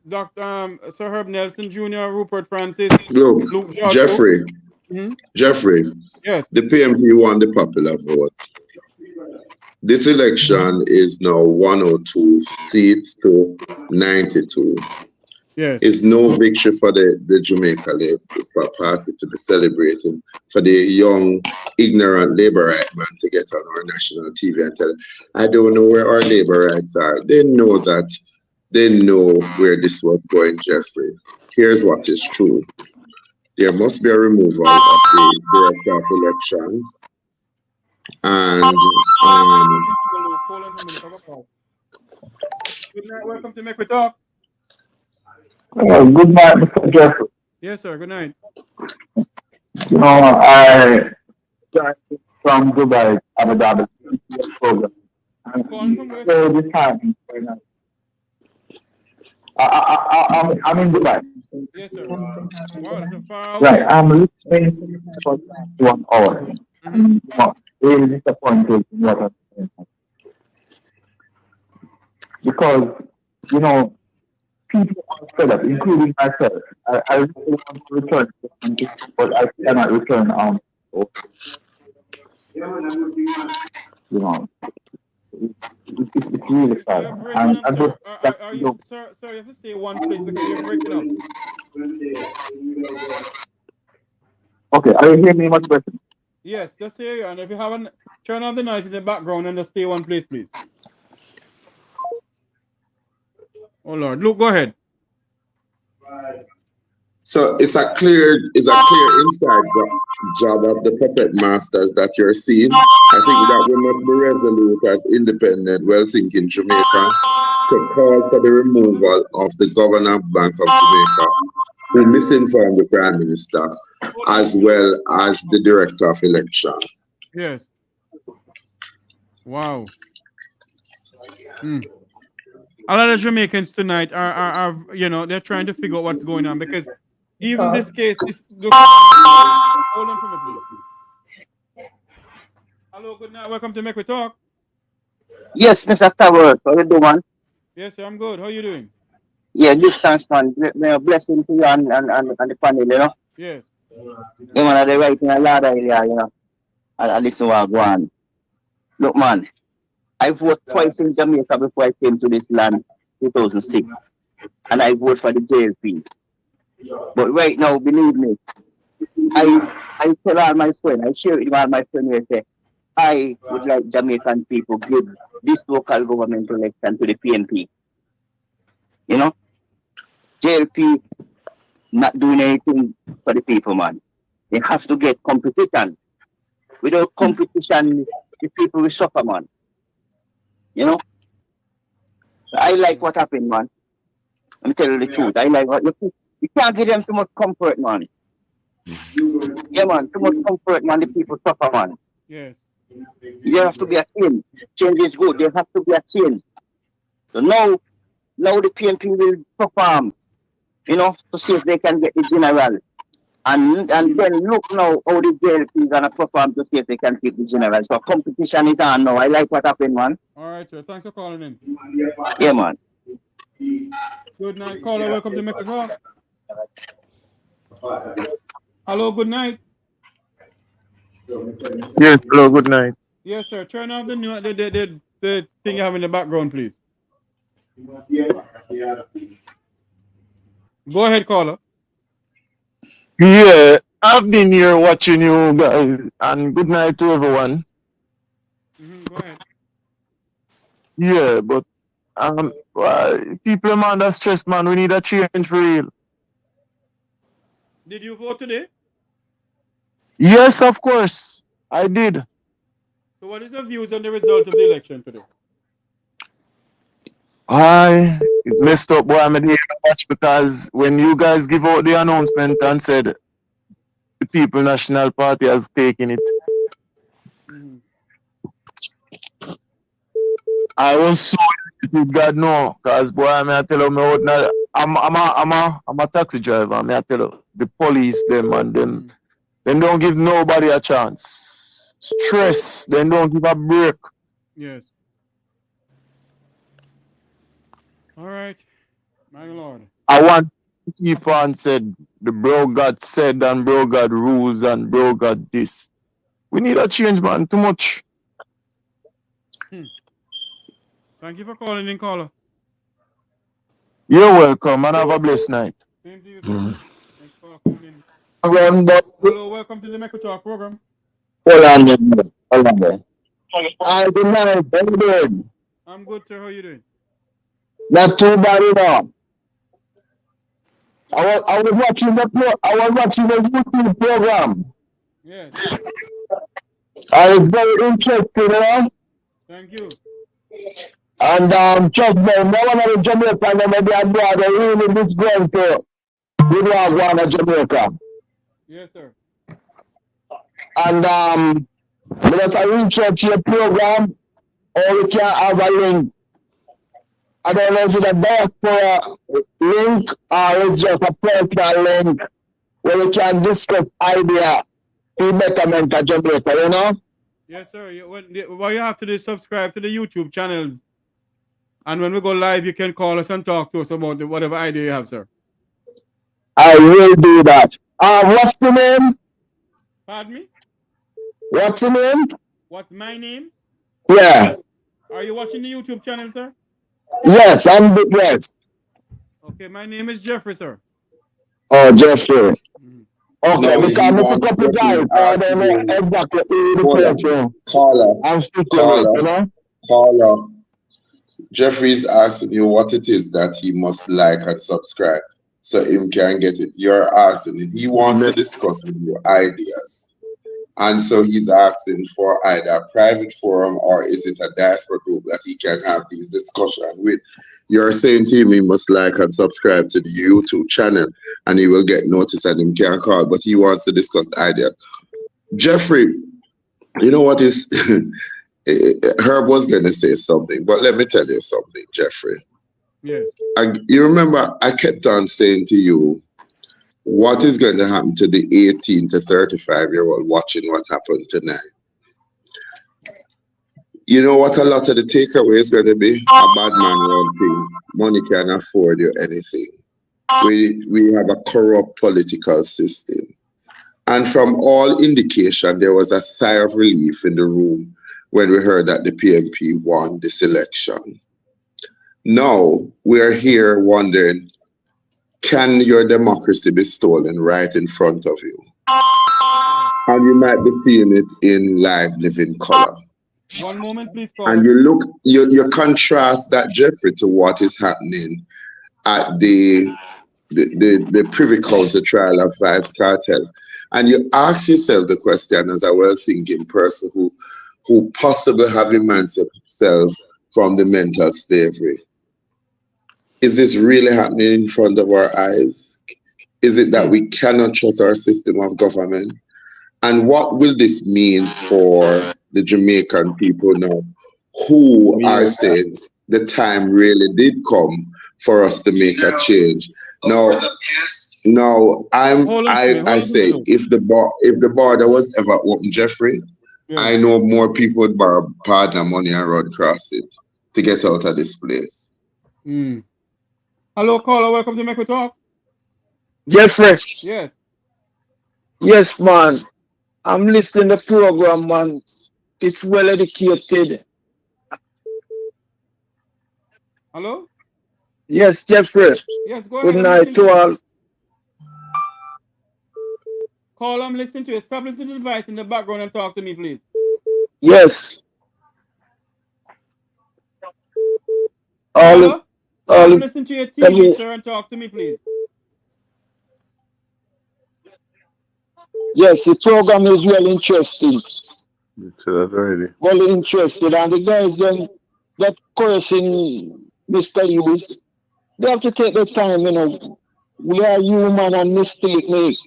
Dr. Sir Herb Nelson Jr., Rupert Francis, Look, Luke George Cook. Jeffrey, Jeffrey, Yes. the PMP won the popular vote. This election is now 102 seats to 92. Yes. It's no victory for the Jamaica Labour Party to be celebrating, for the young, ignorant Labour right man to get on our national TV and tell, I don't know where our Labour rights are. They know that. They know where this was going, Jeffrey. Here's what is true. There must be a removal of the Director of Elections. And Good night. Welcome to Make We Talk. Oh, good night, Mr. Jeffrey. Yes, sir. Good night. You know, I joined from Dubai, Abu Dhabi program. So this time, I'm in Dubai. Yes, sir. Wow, that's a far away. Right, I'm listening for 1 hour. You know, really disappointed in what I'm saying. Because, you know, people are fed up, including myself. I really want to return to something, but I cannot return. You know, it's really sad. And I just, Are you, sir, you have to stay one place because you're breaking up. Okay, are you hearing me much better? Yes, just hear you. And if you haven't, turn off the noise in the background and just stay one place, please. Oh Lord, Luke, go ahead. so it's a clear inside job of the puppet masters that you're seeing. I think that we must be resolute as independent, well-thinking Jamaica to call for the removal of the Governor Bank of Jamaica, who misinformed the Prime Minister, as well as the Director of Election. Yes. Wow. A lot of Jamaicans tonight are you know, they're trying to figure out what's going on because even this case is. Hold on for me, please. Hello, good night. Welcome to Make We Talk. Yes, Mr. Towers, how you doing? Yes, sir, I'm good. How are you doing? Yeah, good thanks, man. Blessing to you and the panel, you know. Yes. You man, they right in a lot of area, you know. And listen what go on. Look, man, I voted twice in Jamaica before I came to this land, 2006. And I voted for the JLP. But right now, believe me, I tell all my friends, I share it with all my friends here, say, I would like Jamaican people give this local government election to the PNP. You know? JLP not doing anything for the people, man. They have to get competition. Without competition, the people will suffer, man. You know? I like what happened, man. I'm telling you the truth. I like what you can't give them too much comfort, man. Yeah, man, too much comfort, man. The people suffer, man. Yes. There have to be a change. Change is good. There has to be a change. So now the PNP will perform, you know, to see if they can get the general. And then look now how the JLP is gonna perform to see if they can keep the general. So competition is on now. I like what happened, man. All right, sir. Thanks for calling in. Yeah, man. Good night, caller. Welcome to Make We Talk. Hello, good night. Yes, hello, good night. Yes, sir. Turn off the thing you have in the background, please. Go ahead, caller. Yeah, I've been here watching you guys, and good night to everyone. Go ahead. Yeah, but people are under stress, man. We need a change for real. Did you vote today? Yes, of course, I did. So what is your views on the result of the election today? It messed up, boy. I'm here to watch because when you guys give out the announcement and said the People National Party has taken it, I was so excited, God no, cause boy, I tell you, I'm a taxi driver. I tell you, the police them and them don't give nobody a chance. Stress, they don't give a break. Yes. All right. My Lord. I want to keep on said the bro God said and bro God rules and bro God this. We need a change, man. Too much. Thank you for calling in, caller. You're welcome and have a blessed night. Same to you, sir. Thanks for calling in. Hello, welcome to the Mecca Talk program. Hold on, hold on. I good night, how you doing? I'm good, sir. How are you doing? Not too bad enough. I was watching the YouTube program. Yes. And it's very interesting, you know. Thank you. And trust me, no one of the Jamaican and they are really this going to we don't want to Jamaica. Yes, sir. And let us research your program or we can have a link. I don't know if it's a diaspora link or it's just a personal link where we can discuss idea for betterment of Jamaica, you know? Yes, sir. What you have to do is subscribe to the YouTube channels. And when we go live, you can call us and talk to us about whatever idea you have, sir. I will do that. What's the name? Pardon me? What's the name? What's my name? Yeah. Are you watching the YouTube channel, sir? Yes, yes. Okay, my name is Jeffrey, sir. Oh, Jeffrey. Okay, No, he because it's a wants couple what guys, he's so I don't know asking. exactly who the Hold on. person Caller, I'm speaking with, you know? caller. Jeffrey's asking you what it is that he must like and subscribe so him can get it. You're asking him. He wants to discuss with you ideas. And so he's asking for either a private forum or is it a diaspora group that he can have these discussions with. You're saying to him he must like and subscribe to the YouTube channel and he will get notice and him can call, but he wants to discuss the idea. Jeffrey, you know what is Herb was going to say something, but let me tell you something, Jeffrey. Yes. You remember I kept on saying to you, what is going to happen to the 18 to 35-year-old watching what happened tonight? You know what a lot of the takeaway is going to be? A bad man won't things. Money can't afford you anything. We have a corrupt political system. And from all indication, there was a sigh of relief in the room when we heard that the PNP won this election. Now, we are here wondering, can your democracy be stolen right in front of you? And you might be seeing it in live living color. One moment, please, and you look, you contrast that, Jeffrey, to what is happening at the Privy Council trial of Vibes Cartel, and you ask yourself the question as a well-thinking person who possibly have emancipated himself from the mental slavery. Is this really happening in front of our eyes? Is it that we cannot trust our system of government? And what will this mean for the Jamaican people now, who are saying the time really did come for us to make a change? Now I say if the border was ever open, Jeffrey, I know more people would borrow partner money and run across it to get out of this place. Hello, caller. Welcome to Make We Talk. Jeffrey. Yes. Yes, man. I'm listening to the program, man. It's well educated. Hello? Yes, Jeffrey. Yes, go ahead. Good night to all. Call, I'm listening to you. Establish the device in the background and talk to me, please. Yes. Caller, I'm listening to your TV, sir, and talk to me, please. Yes, the program is really interesting. Already. Well interested, and the guys that cursing Mr. Hughes, they have to take their time, you know. We are human and mistake make.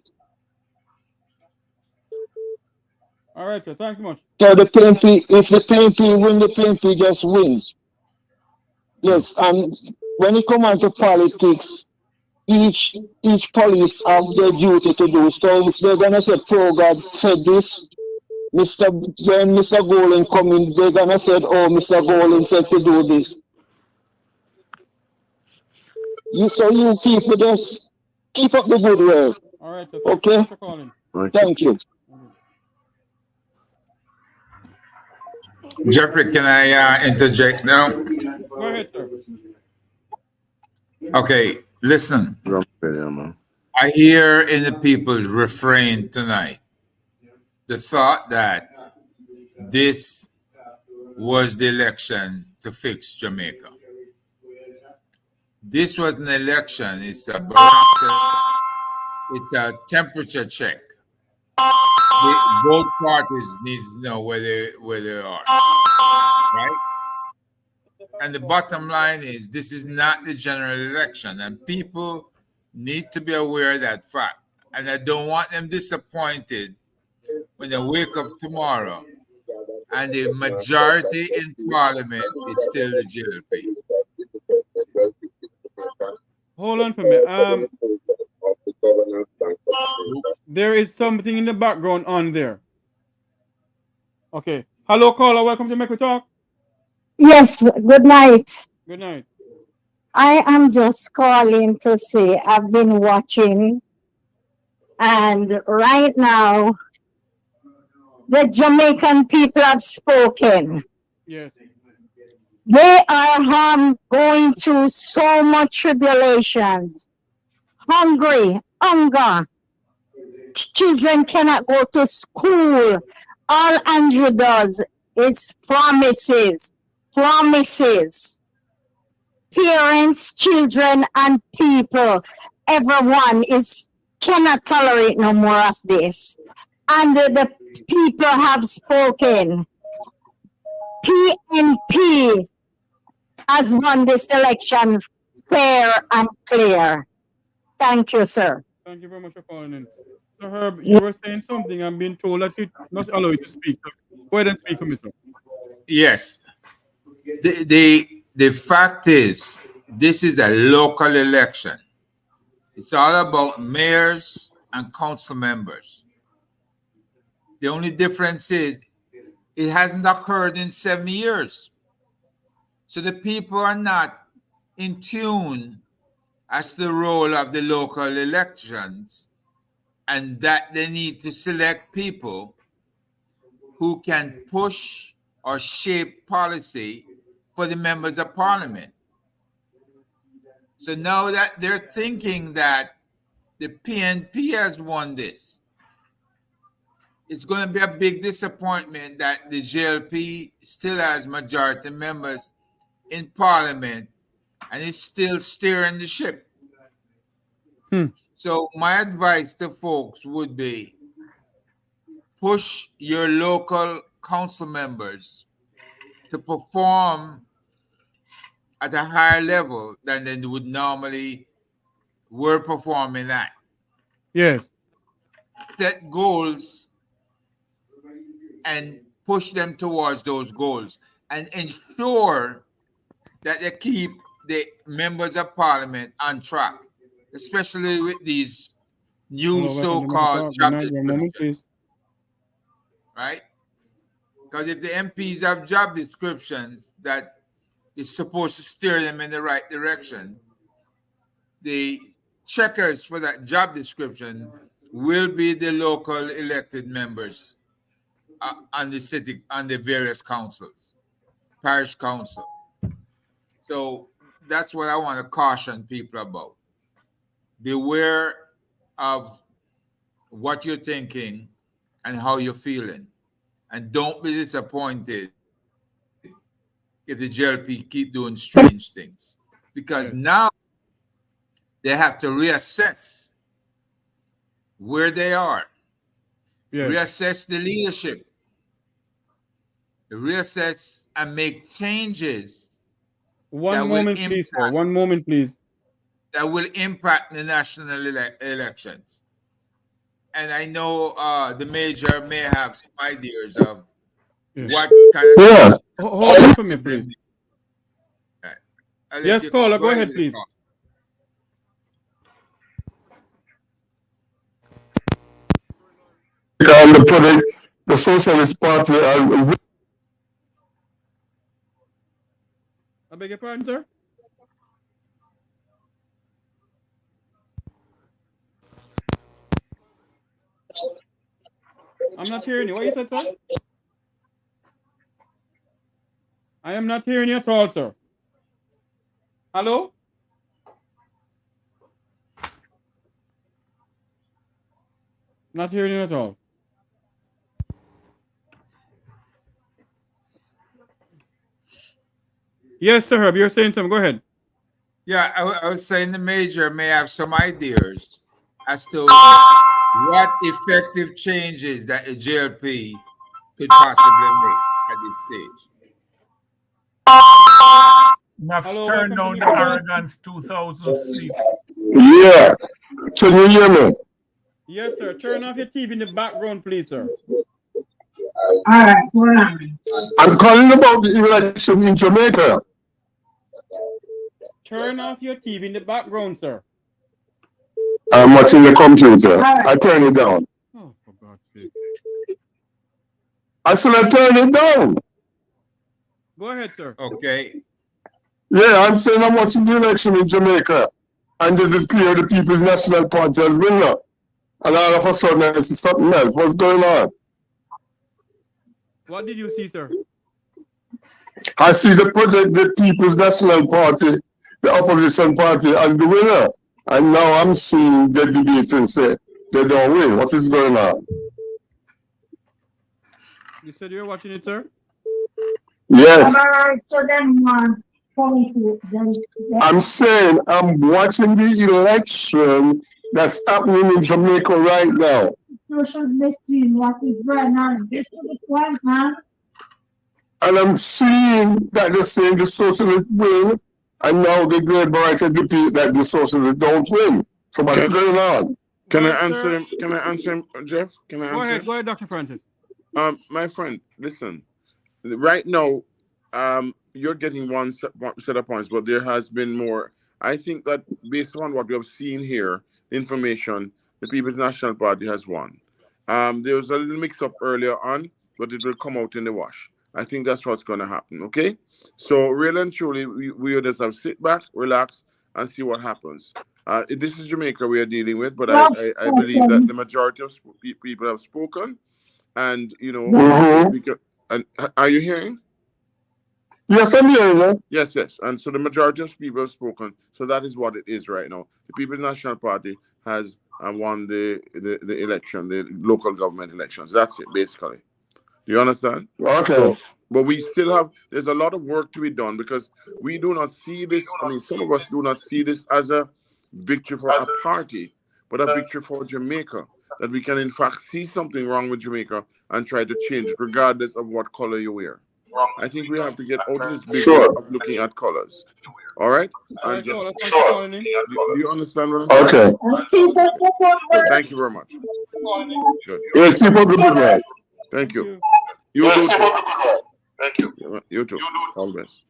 All right, sir. Thanks much. So the PNP, if the PNP win, the PNP just wins. Yes, and when it comes on to politics, each police have their duty to do. So if they're gonna say Pro God said this, when Mr. Golin come in, they're gonna say, oh, Mr. Golin said to do this. you people just keep up the good work. All right, so Okay? for calling. Thank you. Jeffrey, can I interject now? Go ahead, sir. Okay, listen. I hear in the people's refrain tonight the thought that this was the election to fix Jamaica. This was an election. It's a barometer. It's a temperature check. Both parties need to know where they are, right? And the bottom line is, this is not the general election, and people need to be aware of that fact. And I don't want them disappointed when they wake up tomorrow and the majority in parliament is still the GLP. Hold on for a minute. There is something in the background on there. Okay. Hello, caller. Welcome to Make We Talk. Yes, good night. Good night. I am just calling to say I've been watching, and right now, the Jamaican people have spoken. Yes. They are going through so much tribulations, hungry, hunger. Children cannot go to school. All Andrew does is promises. Parents, children, and people, everyone cannot tolerate no more of this. And the people have spoken. PNP has won this election fair and clear. Thank you, sir. Thank you very much for calling in. So, Herb, you were saying something. I'm being told that you must allow you to speak. Go ahead and speak for me, sir. Yes. The fact is, this is a local election. It's all about mayors and council members. The only difference is it hasn't occurred in 70 years. So the people are not in tune as to the role of the local elections, and that they need to select people who can push or shape policy for the members of parliament. So now that they're thinking that the PNP has won this, it's going to be a big disappointment that the JLP still has majority members in parliament and is still steering the ship. So my advice to folks would be, push your local council members to perform at a higher level than they would normally were performing at. Yes. Set goals and push them towards those goals, and ensure that they keep the members of parliament on track, especially with these new so-called job descriptions. Right? Because if the MPs have job descriptions that is supposed to steer them in the right direction, the checkers for that job description will be the local elected members on the city, on the various councils, parish council. So that's what I want to caution people about. Beware of what you're thinking and how you're feeling. And don't be disappointed if the JLP keep doing strange things. Because now they have to reassess where they are. Reassess the leadership. Reassess and make changes. One moment, please, sir. One moment, please. That will impact the national elections. And I know the major may have some ideas of what kind of... Hold on for me, please. Yes, caller, go ahead, please. The Socialist Party has... I beg your pardon, sir? I'm not hearing you. What you said, sir? I am not hearing you at all, sir. Hello? Not hearing you at all. Yes, sir, Herb, you're saying something. Go ahead. Yeah, I was saying the major may have some ideas as to what effective changes that the JLP could possibly make at this stage. Enough turn down the arrogance 2000 sleep. Yeah. Can you hear me? Yes, sir. Turn off your TV in the background, please, sir. All right, hold on. I'm calling about the election in Jamaica. Turn off your TV in the background, sir. I'm watching the computer. I turn it down. Oh, for God's sake. I said I turn it down. Go ahead, sir. Okay. Yeah, I'm saying I'm watching the election in Jamaica. And they declare the People's National Party as winner. And all of a sudden I see something else. What's going on? What did you see, sir? I see the People's National Party, the opposition party, as the winner. And now I'm seeing the debate and say they don't win. What is going on? You said you were watching it, sir? Yes. I'm saying I'm watching the election that's happening in Jamaica right now. Social messaging, what is going on? This is the point, man. And I'm seeing that they're saying the socialists win, and now the Labourites repeat that the socialists don't win. So what's going on? Can I answer him? Can I answer him, Jeff? Can I answer? Go ahead, Dr. Francis. My friend, listen. Right now, you're getting one set of points, but there has been more. I think that based on what we have seen here, the information, the People's National Party has won. There was a little mix-up earlier on, but it will come out in the wash. I think that's what's going to happen, okay? So really and truly, we just have to sit back, relax, and see what happens. This is Jamaica we are dealing with, but I believe that the majority of people have spoken, and, you know, and are you hearing? Yes, I'm hearing you. Yes. And so the majority of people have spoken. So that is what it is right now. The People's National Party has won the election, the local government elections. That's it, basically. Do you understand? Okay. So, but we still have, there's a lot of work to be done because we do not see this, I mean, some of us do not see this as a victory for a party, but a victory for Jamaica. That we can, in fact, see something wrong with Jamaica and try to change it, regardless of what color you wear. I think we have to get out of this business of looking at colors. All right? And just, do you understand what I'm saying? Okay. Thank you very much. Good. Yes, keep up the good work. Thank you. You do too. Thank you. You too. All the best.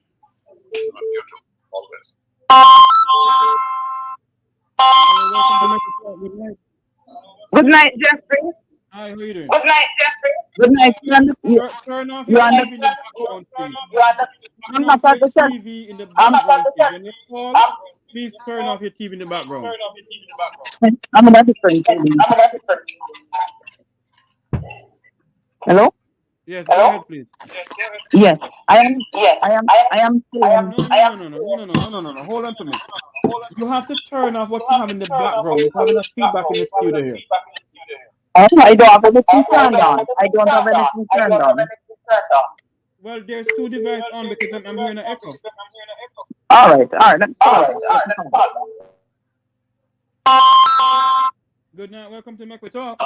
Good night, Jeffrey. Hi, how are you doing? Good night, Jeffrey. Good night. Turn off your TV in the background, please. I'm not at the TV in the background, please. When you call, please turn off your TV in the background. I'm not different. Hello? Yes, go ahead, please. Yes, I am saying. No. Hold on to me. You have to turn off what you have in the background. You're having a feedback in the studio here. I don't have anything turned on. I don't have anything turned on. Well, there's two devices on because I'm hearing an echo. All right. Let's start. Good night. Welcome to Make We Talk.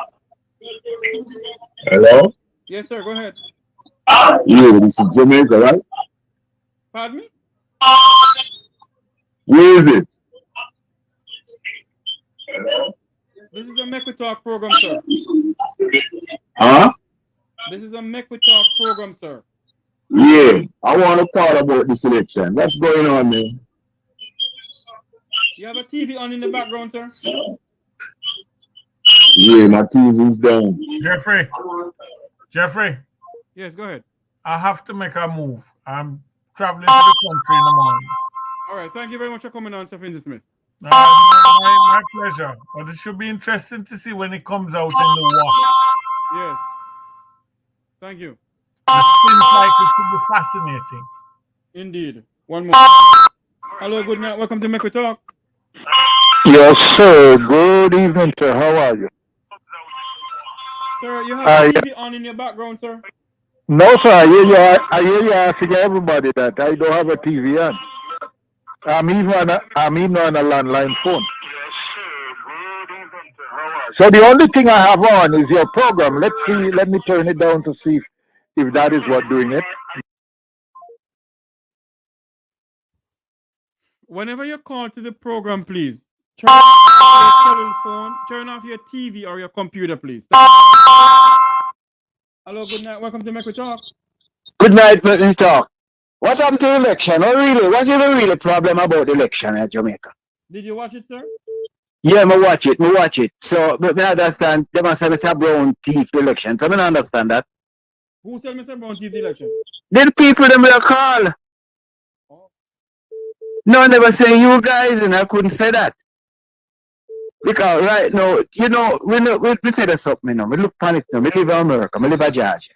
Hello? Yes, sir. Go ahead. Yeah, this is Jamaica, right? Pardon me? Where is this? This is a Make We Talk program, sir. Huh? This is a Make We Talk program, sir. Yeah, I want to call about this election. What's going on, man? You have a TV on in the background, sir? Yeah, my TV's down. Jeffrey. Yes, go ahead. I have to make a move. I'm traveling to the country in the morning. All right. Thank you very much for coming on, Sir Francis Smith. My pleasure. But it should be interesting to see when it comes out in the wash. Yes. Thank you. The spin cycle should be fascinating. Indeed. One more. Hello, good night. Welcome to Make We Talk. Yes, sir. Good evening, sir. How are you? Sir, you have the TV on in your background, sir? No, sir. I hear you asking everybody that. I don't have a TV on. I'm even on a landline phone. So the only thing I have on is your program. Let's see. Let me turn it down to see if that is what doing it. Whenever you call to the program, please turn off your cell phone, turn off your TV or your computer, please. Hello, good night. Welcome to Make We Talk. Good night, Make We Talk. What happened to the election? What's the really problem about the election in Jamaica? Did you watch it, sir? Yeah, me watch it. So, but me understand, they must have Mr. Brown thief the election. So, I don't understand that. Who said Mr. Brown thief the election? The people them will call. No, never say you guys, and I couldn't say that. Because right now, you know, we say this something, you know. We look panic now. We live in America. We live in Georgia.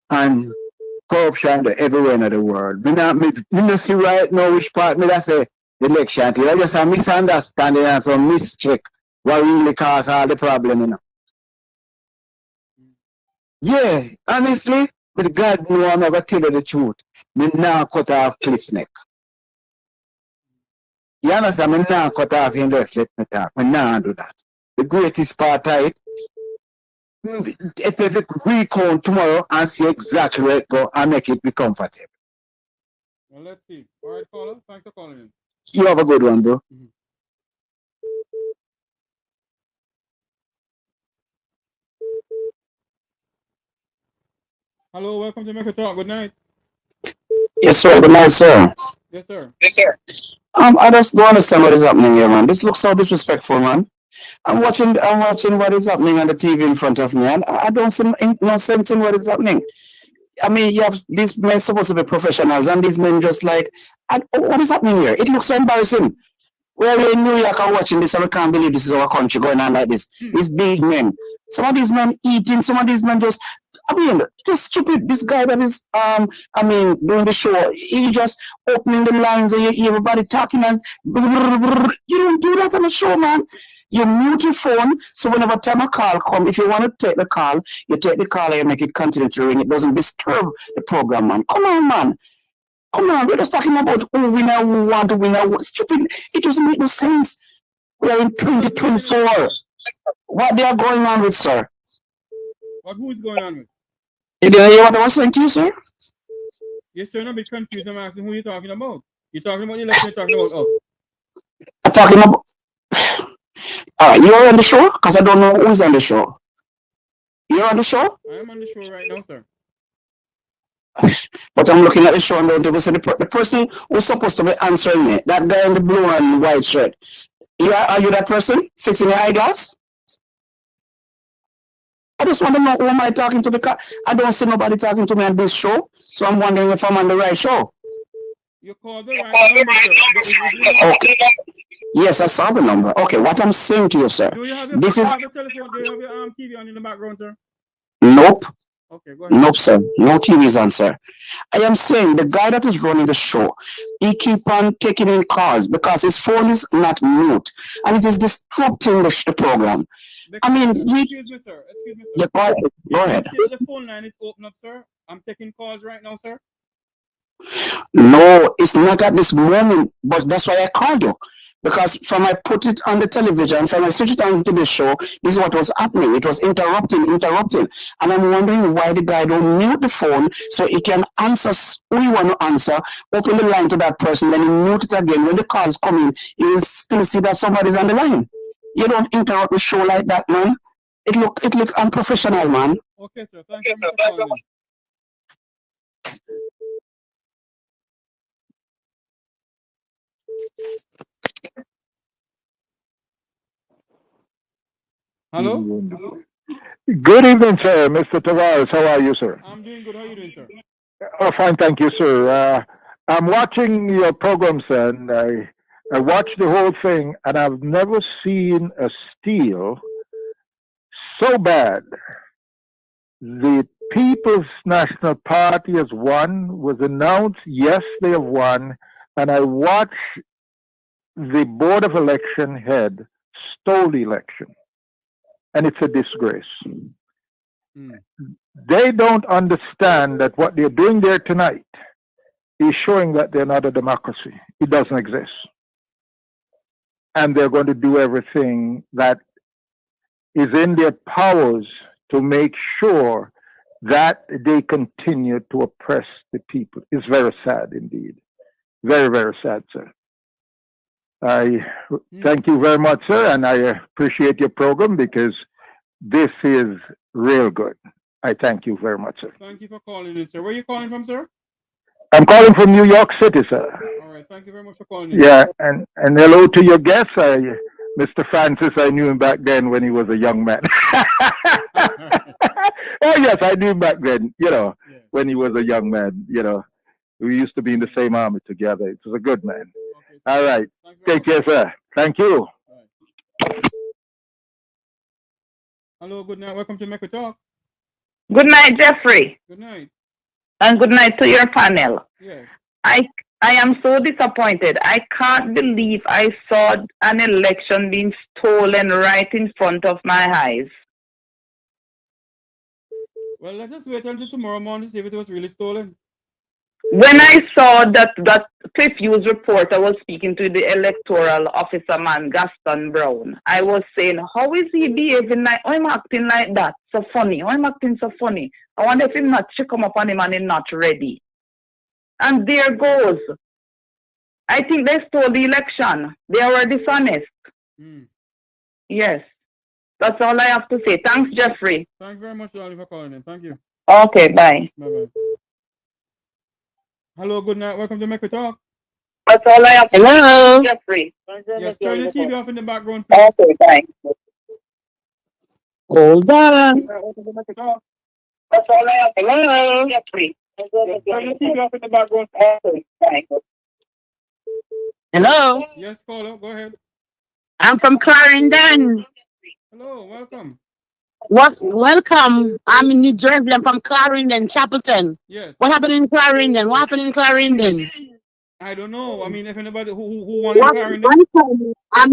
And corruption everywhere in the world. Me not see right now which part me that say the election. I just a misunderstanding and some mischeck what really cause all the problem, you know. Yeah, honestly, but God know I'm never tell you the truth. Me now cut off Cliff's neck. You understand? Me now cut off him left, let me talk. Me now do that. The greatest part of it, if they recount tomorrow and see exactly where it go and make it be comfortable. Well, let's see. All right, caller. Thanks for calling in. You have a good one, bro. Hello, welcome to Make We Talk. Good night. Yes, sir. Good night, sir. Yes, sir. Yes, sir. I just don't understand what is happening here, man. This looks so disrespectful, man. I'm watching what is happening on the TV in front of me, and I don't see no sense in what is happening. I mean, you have these men supposed to be professionals, and these men just like, what is happening here? It looks so embarrassing. We're in New York and watching this, and we can't believe this is our country going on like this. These big men. Some of these men eating, some of these men just, I mean, just stupid. This guy that is, doing the show, he just opening the lines and you hear everybody talking and you don't do that on the show, man. You mute your phone, so whenever time a call come, if you want to take the call, you take the call and you make it continue to ring. It doesn't disturb the program, man. Come on, man. Come on, we're just talking about who winner, who want to win. Stupid. It doesn't make no sense. We are in 2024. What they are going on with, sir? What who is going on with? You didn't hear what I was saying to you, sir? Yes, sir. I'm a bit confused. I'm asking who you're talking about. You're talking about the election, you're talking about us. I'm talking about... All right, you're on the show? Because I don't know who's on the show. You're on the show? I am on the show right now, sir. But I'm looking at the show and don't even see the person who's supposed to be answering me. That guy in the blue and white shirt. Are you that person fixing your eyeglass? I just want to know who am I talking to because I don't see nobody talking to me on this show. So I'm wondering if I'm on the right show. You called the right number, sir. Okay. Yes, I saw the number. Okay, what I'm saying to you, sir. Do you have your, this is... telephone? Do you have your TV on in the background, sir? Nope. Okay, go ahead. Nope, sir. No TV's on, sir. I am saying the guy that is running the show, he keep on taking in calls because his phone is not mute and it is disrupting the program. Excuse me, sir. Yeah, go ahead. The phone line is open up, sir. I'm taking calls right now, sir. No, it's not at this moment, but that's why I called you. Because from I put it on the television, from I switch it on to the show, this is what was happening. It was interrupting. And I'm wondering why the guy don't mute the phone so he can answer who he want to answer, open the line to that person, then he mute it again. When the calls come in, you will still see that somebody's on the line. You don't interrupt the show like that, man. It look unprofessional, man. Okay, sir. Thank you for calling. Hello? Good evening, sir. Mr. Tavares, how are you, sir? I'm doing good. How are you doing, sir? Oh, fine, thank you, sir. I'm watching your program, sir, and I watched the whole thing, and I've never seen a steal so bad the People's National Party has won, was announced, yes, they have won, and I watched the Board of Election head stole the election, and it's a disgrace. They don't understand that what they're doing there tonight is showing that they're not a democracy. It doesn't exist. And they're going to do everything that is in their powers to make sure that they continue to oppress the people. It's very sad indeed. Very, very sad, sir. I thank you very much, sir, and I appreciate your program because this is real good. I thank you very much, sir. Thank you for calling in, sir. Where are you calling from, sir? I'm calling from New York City, sir. All right. Thank you very much for calling in. Yeah, and hello to your guest, Mr. Francis. I knew him back then when he was a young man. Oh, yes, I knew him back then, when he was a young man, We used to be in the same army together. It was a good man. Okay, all right. Take care, sir. Thank you. Right. Hello, good night. Welcome to Make a Talk. Good night, Jeffrey. Good night. And good night to your panel. Yes. I am so disappointed. I can't believe I saw an election being stolen right in front of my eyes. Well, let's just wait until tomorrow morning to see if it was really stolen. When I saw that Cliff Hughes reporter was speaking to the electoral officer man, Gaston Brown, I was saying, how is he behaving like, I'm acting like that? So funny. I'm acting so funny. I wonder if him not to come up on him and he's not ready. And there goes. I think they stole the election. They were dishonest. Yes. That's all I have to say. Thanks, Jeffrey. Thanks very much, Lolly, for calling in. Thank you. Okay, bye. Bye-bye. Hello, good night. Welcome to Make a Talk. That's all I have to say. Hello. Jeffrey. Yes, turn the TV off in the background, please. Okay, thanks. Hold on. That's all I have to say. Hello. Jeffrey. Yes, turn the TV off in the background. Okay, thanks. Hello. Yes, caller, go ahead. I'm from Clarendon. Hello, welcome. Welcome. I'm in New Jersey. I'm from Clarendon, Chapelton. Yes. What happened in Clarendon? What happened in Clarendon? I don't know. I mean, if anybody who won in Clarendon.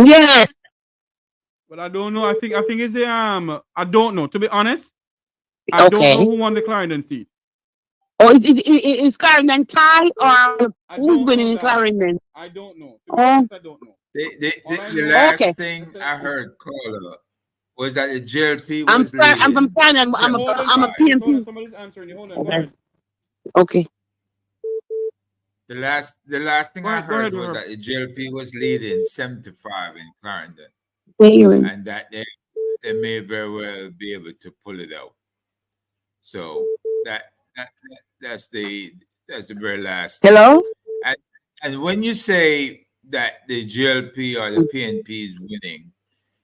Yes. But I don't know. I think it's the I don't know. To be honest, I don't know who won the Clarendon seat. Oh, is Clarendon tie or who's winning in Clarendon? I don't know. To be honest, I don't know. The last thing I heard, caller, was that the JLP was I'm from Clarendon. I'm a PMP. Somebody's answering you. Hold on. Go ahead. Okay. The last thing I heard was that the JLP was leading 75 in Clarendon, and that they may very well be able to pull it out. So that's the very last. Hello. And when you say that the JLP or the PNP is winning,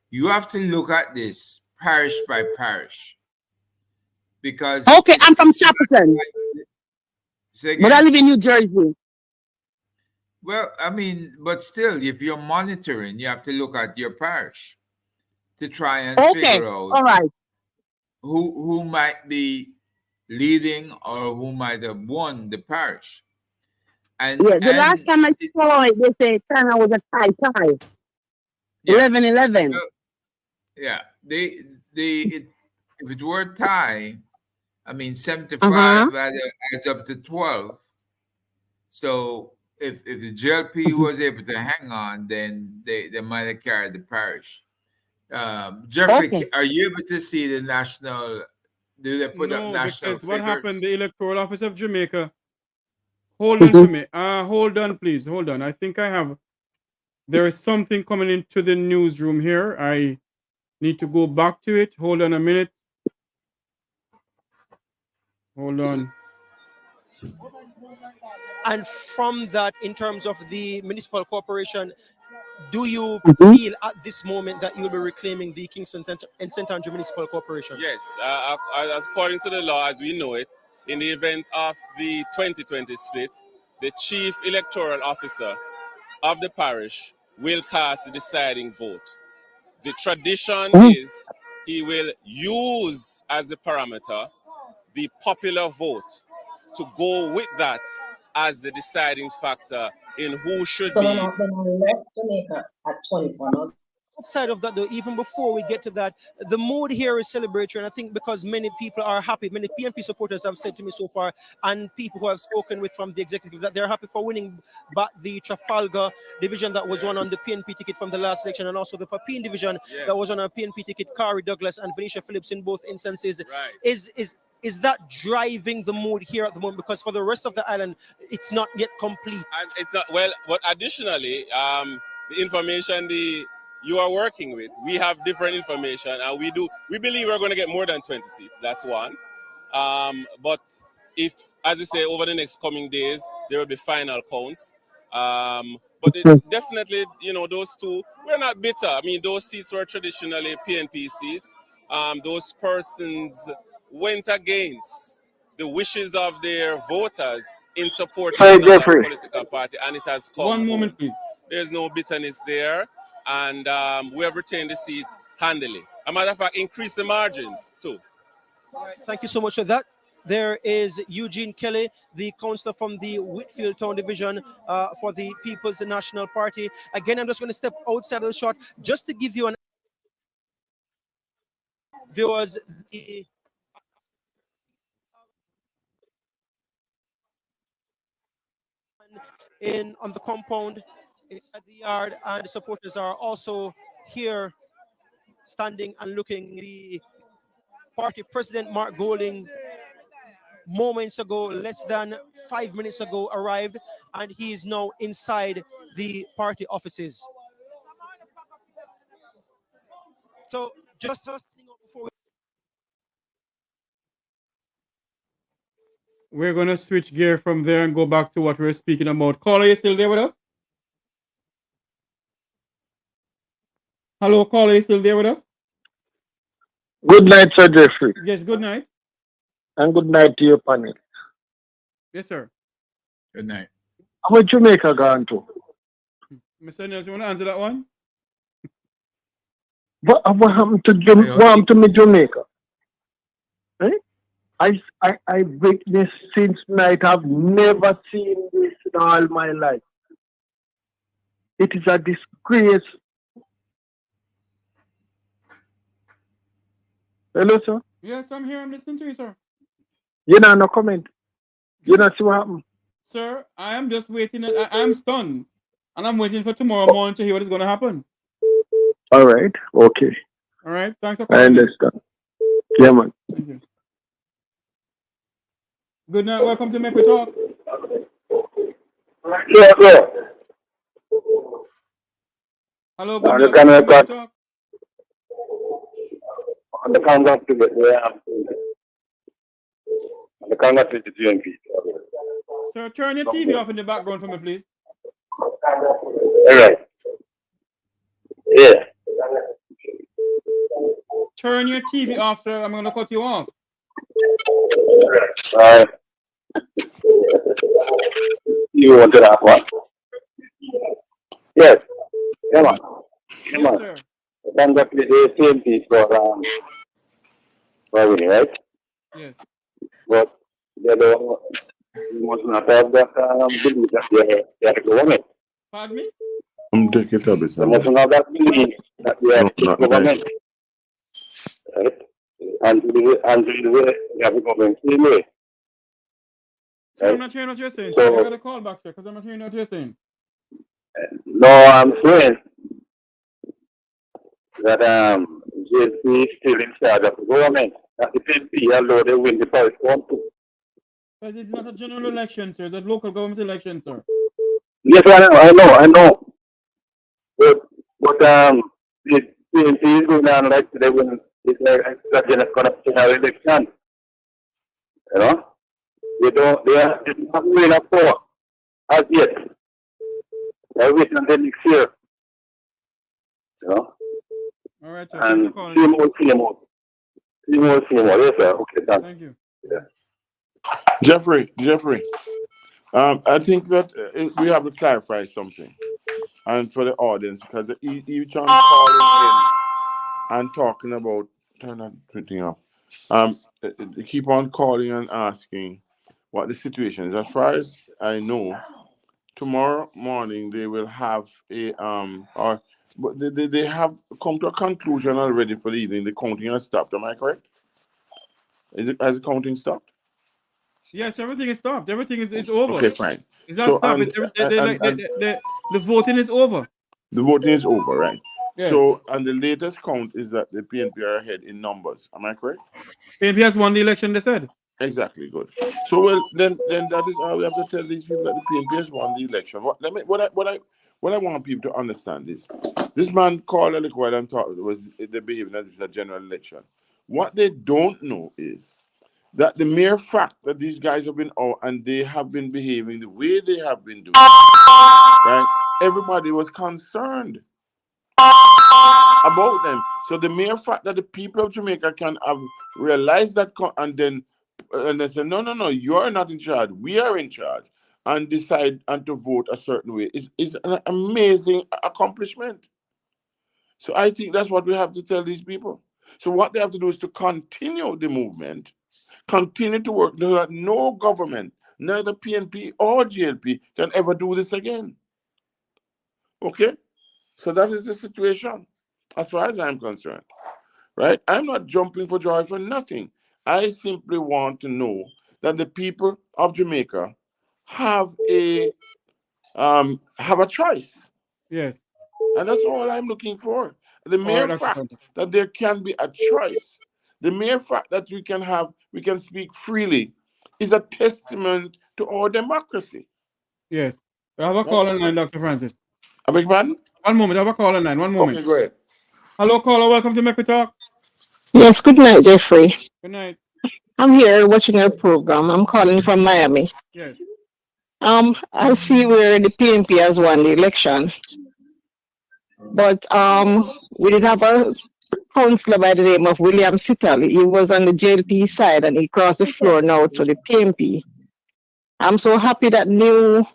you have to look at this parish by parish, because I'm from Chapelton, but I live in New Jersey. Well, I mean, but still, if you're monitoring, you have to look at your parish to try and figure out all right, who might be leading or who might have won the parish. And the last time I saw it, they say turnout was a tie. 11-11. Well, yeah, if it were a tie, I mean 75 adds up to 12. So if the JLP was able to hang on, then they might have carried the parish. Jeffrey, are you able to see the national? Do they put up national because figures? What happened? The Electoral Office of Jamaica. Hold on to me. Hold on, please. Hold on. I think I have. There is something coming into the newsroom here. I need to go back to it. Hold on a minute. Hold on. And from that, in terms of the municipal corporation, do you feel at this moment that you'll be reclaiming the Kingston and St. Andrew Municipal Corporation? Yes, as according to the law as we know it, in the event of the 2020 split, the chief electoral officer of the parish will cast the deciding vote. The tradition is he will use as a parameter the popular vote to go with that as the deciding factor in who should So be. when I left Jamaica at 24, I was Outside of that, though, even before we get to that, the mood here is celebratory, and I think because many people are happy, many PNP supporters have said to me so far, and people who I've spoken with from the executive, that they're happy for winning back the Trafalgar division that was won on the PNP ticket from the last election, and also the Papine division that was on a PNP ticket, Kari Douglas and Venetia Phillips in both instances. Is that driving the mood here at the moment? Because for the rest of the island, it's not yet complete. And it's not well, but additionally, the information you are working with, we have different information, and we believe we're going to get more than 20 seats. That's one. But if, as we say, over the next coming days, there will be final counts. But definitely, those two, we're not bitter. I mean, those seats were traditionally PNP seats. Those persons went against the wishes of their voters in supporting another political party, and it has come. One moment, please. There's no bitterness there, and we have retained the seat handily. As a matter of fact, increase the margins too. All right, thank you so much for that. There is Eugene Kelly, the councillor from the Whitfield Town Division for the People's National Party. Again, I'm just going to step outside of the shot just to give you an viewers on the compound inside the yard, and the supporters are also here standing and looking. The party president Mark Golding moments ago, less than 5 minutes ago, arrived, and he is now inside the party offices. So just before we're going to switch gear from there and go back to what we're speaking about. Caller, are you still there with us? Hello, caller, are you still there with us? Good night, Sir Jeffrey. Yes, good night. And good night to your panel. Yes, sir. Good night. How much Jamaica gone to? Mr. Nelson, you want to answer that one? What happened to Jamaica? Eh? I witnessed since night. I've never seen this in all my life. It is a disgrace. Hello, sir. Yes, I'm here. I'm listening to you, sir. You know, no comment. You know, see what happened? Sir, I am just waiting. I'm stunned. And I'm waiting for tomorrow morning to hear what is going to happen. All right. Okay. All right. Thanks for calling. I understand. Yeah, man. Thank you. Good night. Welcome to Make We Talk. Yeah. Hello. Good night. Welcome to Make We Talk. On the count of the GMP. Sir, turn your TV off in the background for me, please. All right. Yeah. Turn your TV off, sir. I'm going to cut you off. All right. You want to that one? Yes. Come on. Come on. Sir. Then got the same piece for winning, right? Yes. But they don't must not have that belief that they are the government. Pardon me? Take it up, They must not have that belief that they are the government. Right? Until they have the government same way. Sir, I'm not hearing what you're saying. So, I got a call back, sir, because I'm not hearing what you're saying. No, I'm saying that JP is still in charge of the government. That the PNP, although they win the first one too. Because it's not a general election, sir. It's a local government election, sir. Yes, I know. But the PNP is going on like they win. It's like a general election. You know, they are not winning a power as yet. They're waiting until next year. You know. All right, sir. And see more. Yes, sir. Okay, thanks. Thank you. Yeah. Jeffrey, I think that we have to clarify something, and for the audience, because each one calling in and talking about turn that thing off, They keep on calling and asking what the situation is. As far as I know, tomorrow morning they will have but they have come to a conclusion already for the evening. The counting has stopped. Am I correct? Has the counting stopped? Yes, everything is stopped. Everything is over. Okay, fine. It's not So stopped. The voting is over. the voting is over, right? Yes. So and the latest count is that the PNP are ahead in numbers. Am I correct? PNP has won the election, they said. Exactly, good. So well, then that is how we have to tell these people that the PNP has won the election. What I want people to understand is this man called a little while and thought it was the behaving as if it's a general election. What they don't know is that the mere fact that these guys have been out and they have been behaving the way they have been doing, right? Everybody was concerned about them. So the mere fact that the people of Jamaica can have realized that and they say, no, you're not in charge. We are in charge, and decide and to vote a certain way is an amazing accomplishment. So I think that's what we have to tell these people. So what they have to do is to continue the movement, continue to work so that no government, neither PNP or GLP, can ever do this again. Okay? So that is the situation, as far as I'm concerned. Right? I'm not jumping for joy for nothing. I simply want to know that the people of Jamaica have a choice. Yes. And that's all I'm looking for. The mere fact that there can be a choice, the mere fact that we can speak freely is a testament to our democracy. Yes. I have a call on line, Dr. Francis. I beg your pardon? One moment, I have a call on line. One moment. Okay, go ahead. Hello, caller. Welcome to Make We Talk. Yes, good night, Jeffrey. Good night. I'm here watching your program. I'm calling from Miami. Yes. I see where the PNP has won the election. But we did have a councillor by the name of William Sittal. He was on the JLP side and he crossed the floor now to the PNP. I'm so happy that new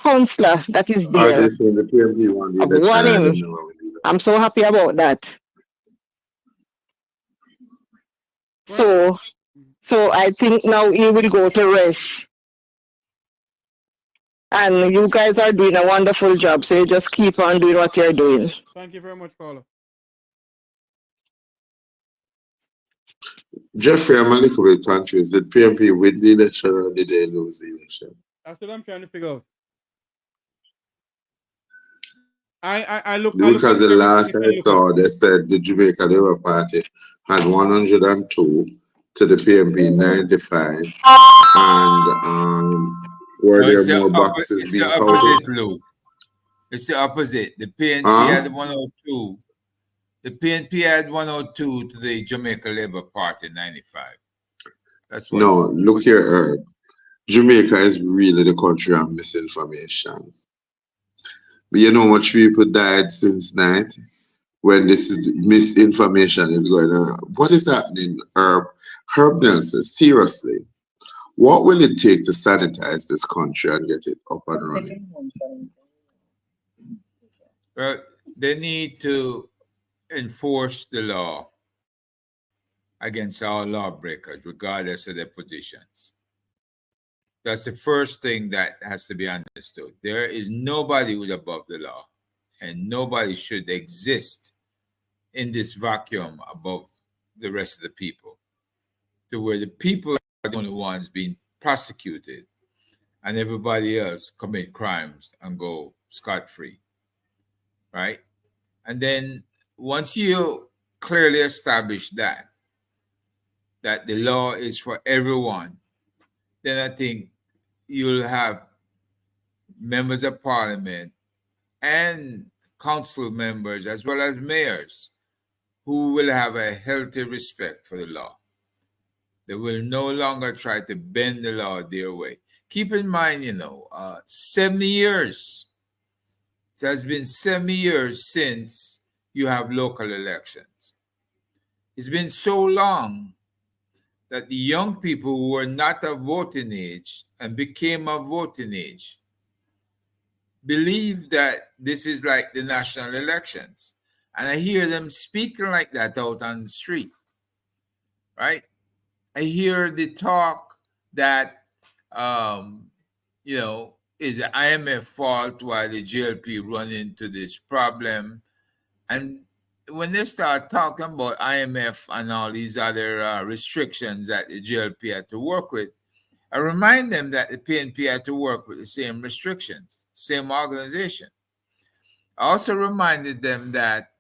councillor that is there. The PNP won the election. Won I him. don't know. I'm so happy about that. So I think now he will go to rest. And you guys are doing a wonderful job, so you just keep on doing what you're doing. Thank you very much, caller. Jeffrey, I'm a little bit confused. Did PNP win the election or did they lose the election? That's what I'm trying to figure out. I look Because the last I saw, they said the Jamaica Labour Party had 102 to the PNP 95, and were there more boxes being counted? It's the opposite. The PNP had 102. The PNP had 102 to the Jamaica Labour Party 95. That's what. No, look here, Herb. Jamaica is really the country of misinformation. But you know how much people died since night when this is misinformation is going on. What is happening, Herb? Herb Nelson, seriously, what will it take to sanitize this country and get it up and running? Well, they need to enforce the law against all lawbreakers, regardless of their positions. That's the first thing that has to be understood. There is nobody who's above the law, and nobody should exist in this vacuum above the rest of the people, to where the people are the only ones being prosecuted and everybody else commit crimes and go scot-free, right? And then once you clearly establish that the law is for everyone, then I think you'll have members of parliament and council members as well as mayors who will have a healthy respect for the law. They will no longer try to bend the law their way. Keep in mind, 70 years. It has been 70 years since you have local elections. It's been so long that the young people who were not of voting age and became of voting age believe that this is like the national elections. And I hear them speaking like that out on the street, right? I hear the talk that, is the IMF fault why the GLP run into this problem. And when they start talking about IMF and all these other restrictions that the GLP had to work with, I remind them that the PNP had to work with the same restrictions, same organization. I also reminded them that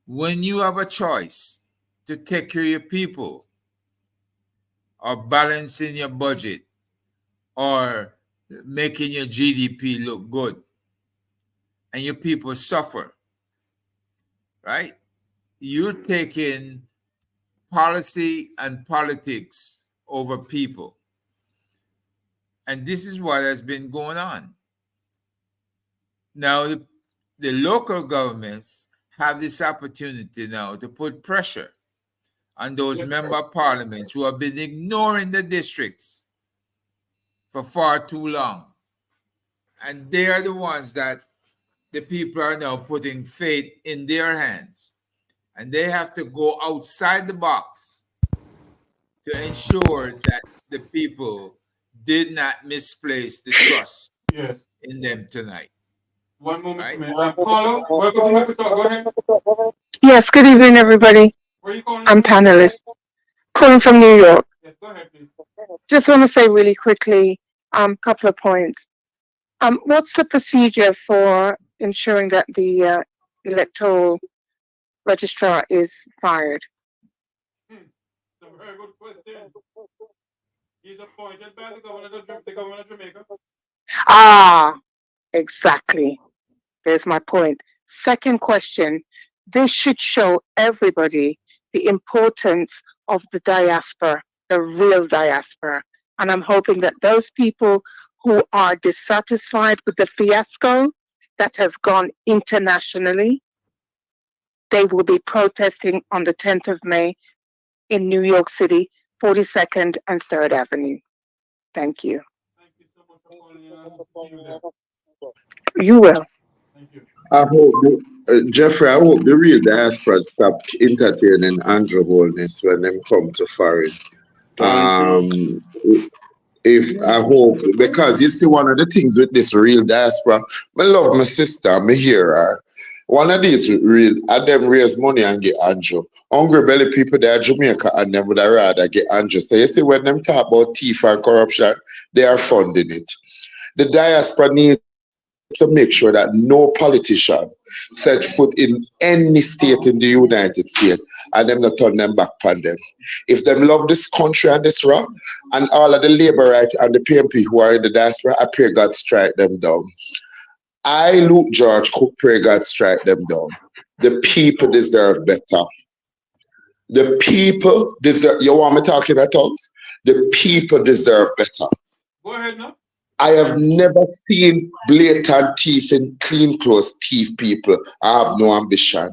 when you have a choice to take care of your people, or balancing your budget, or making your GDP look good, and your people suffer, right? You're taking policy and politics over people. And this is what has been going on. Now, the local governments have this opportunity now to put pressure on those member of parliaments who have been ignoring the districts for far too long. And they are the ones that the people are now putting faith in their hands. And they have to go outside the box to ensure that the people did not misplace the trust in them tonight. One moment, right? Paula, welcome to Talk. Go ahead. Yes, good evening, everybody. Where are you calling I'm from? panelist, calling from New York. Yes, go ahead, please. Just want to say really quickly, couple of points. What's the procedure for ensuring that the electoral registrar is fired? It's a very good question. He's appointed by the governor of Jamaica. Ah, exactly. There's my point. Second question, this should show everybody the importance of the diaspora, the real diaspora. And I'm hoping that those people who are dissatisfied with the fiasco that has gone internationally, they will be protesting on the 10th of May in New York City, 42nd and 3rd Avenue. Thank you. Thank you so much for calling. See you there. You will. Thank you. I hope, Jeffrey, I hope the real diaspora stop entertaining Andrew Holness when them come to foreign. If I hope, because you see, one of the things with this real diaspora, I love my sister, I hear her. One of these real, I them raise money and get Andrew. Hungry belly people there in Jamaica and them would rather get Andrew. So you see, when them talk about thief and corruption, they are funding it. The diaspora needs to make sure that no politician set foot in any state in the United States and them not turn them back on them. If them love this country and this rock, and all of the labor rights and the PMP who are in the diaspora, I pray God strike them down. I, Luke George, Cooke, pray God strike them down. The people deserve better. The people deserve, you want me talking at tongues? The people deserve better. Go ahead now. I have never seen blatant thief in clean clothes thief people. I have no ambition.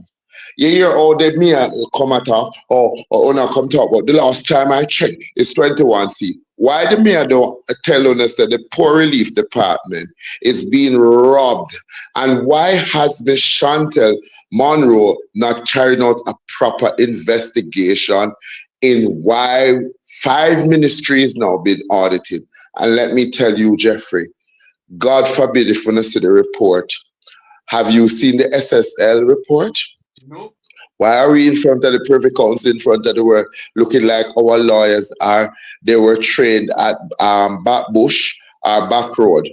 You hear all the me come at or not come talk about the last time I checked, it's 21C. Why the mayor don't tell us that the poor relief department is being robbed? And why has Ms. Chantel Monroe not carried out a proper investigation in why 5 ministries now been audited? And let me tell you, Jeffrey, God forbid if you don't see the report. Have you seen the SSL report? No. Why are we in front of the Privy Council, in front of the world, looking like our lawyers are, they were trained at back bush or back road?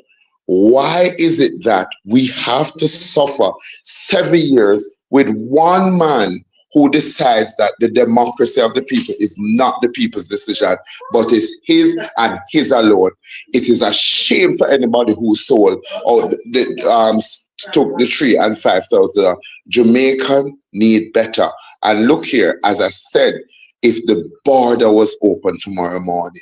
Why is it that we have to suffer 7 years with one man who decides that the democracy of the people is not the people's decision, but is his and his alone? It is a shame for anybody who sold or took the tree and $5,000. Jamaican need better. And look here, as I said, if the border was open tomorrow morning,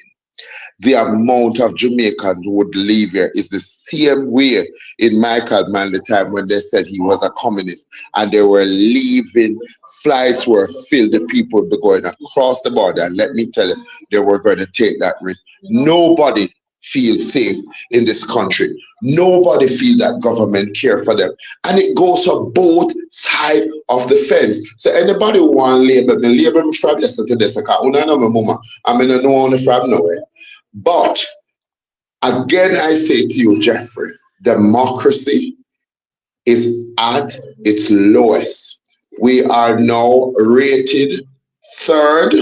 the amount of Jamaicans who would leave here is the same way in Michael Mann the time when they said he was a communist and they were leaving, flights were filled, the people were going across the border. And let me tell you, they were going to take that risk. Nobody feels safe in this country. Nobody feels that government care for them. And it goes on both sides of the fence. So anybody who want label me from yesterday, because I know my mama, I mean, I know only from nowhere. But again, I say to you, Jeffrey, democracy is at its lowest. We are now rated third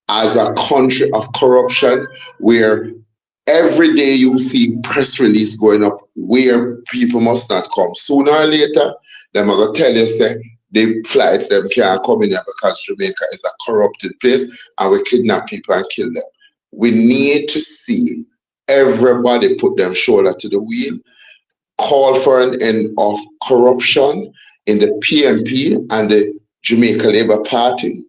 as a country of corruption, where every day you see press release going up where people must not come. Sooner or later, them are going to tell you, say, the flights them can't come in here because Jamaica is a corrupted place and we kidnap people and kill them. We need to see everybody put them shoulder to the wheel, call for an end of corruption in the PMP and the Jamaica Labour Party.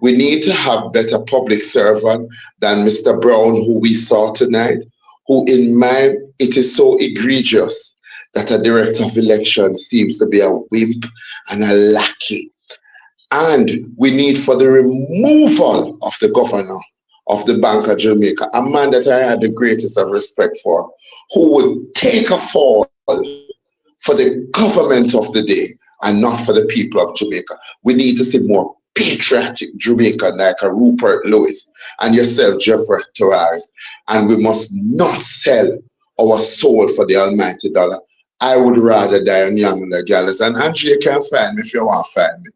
We need to have better public servant than Mr. Brown, who we saw tonight, who in my, it is so egregious that a director of elections seems to be a wimp and a lackey. And we need for the removal of the governor of the Bank of Jamaica, a man that I had the greatest of respect for, who would take a fall for the government of the day and not for the people of Jamaica. We need to see more patriotic Jamaican like a Rupert Lewis and yourself, Jeffrey Torres. And we must not sell our soul for the almighty dollar. I would rather die on young and the gallows. And Andrea can find me if you want to find me.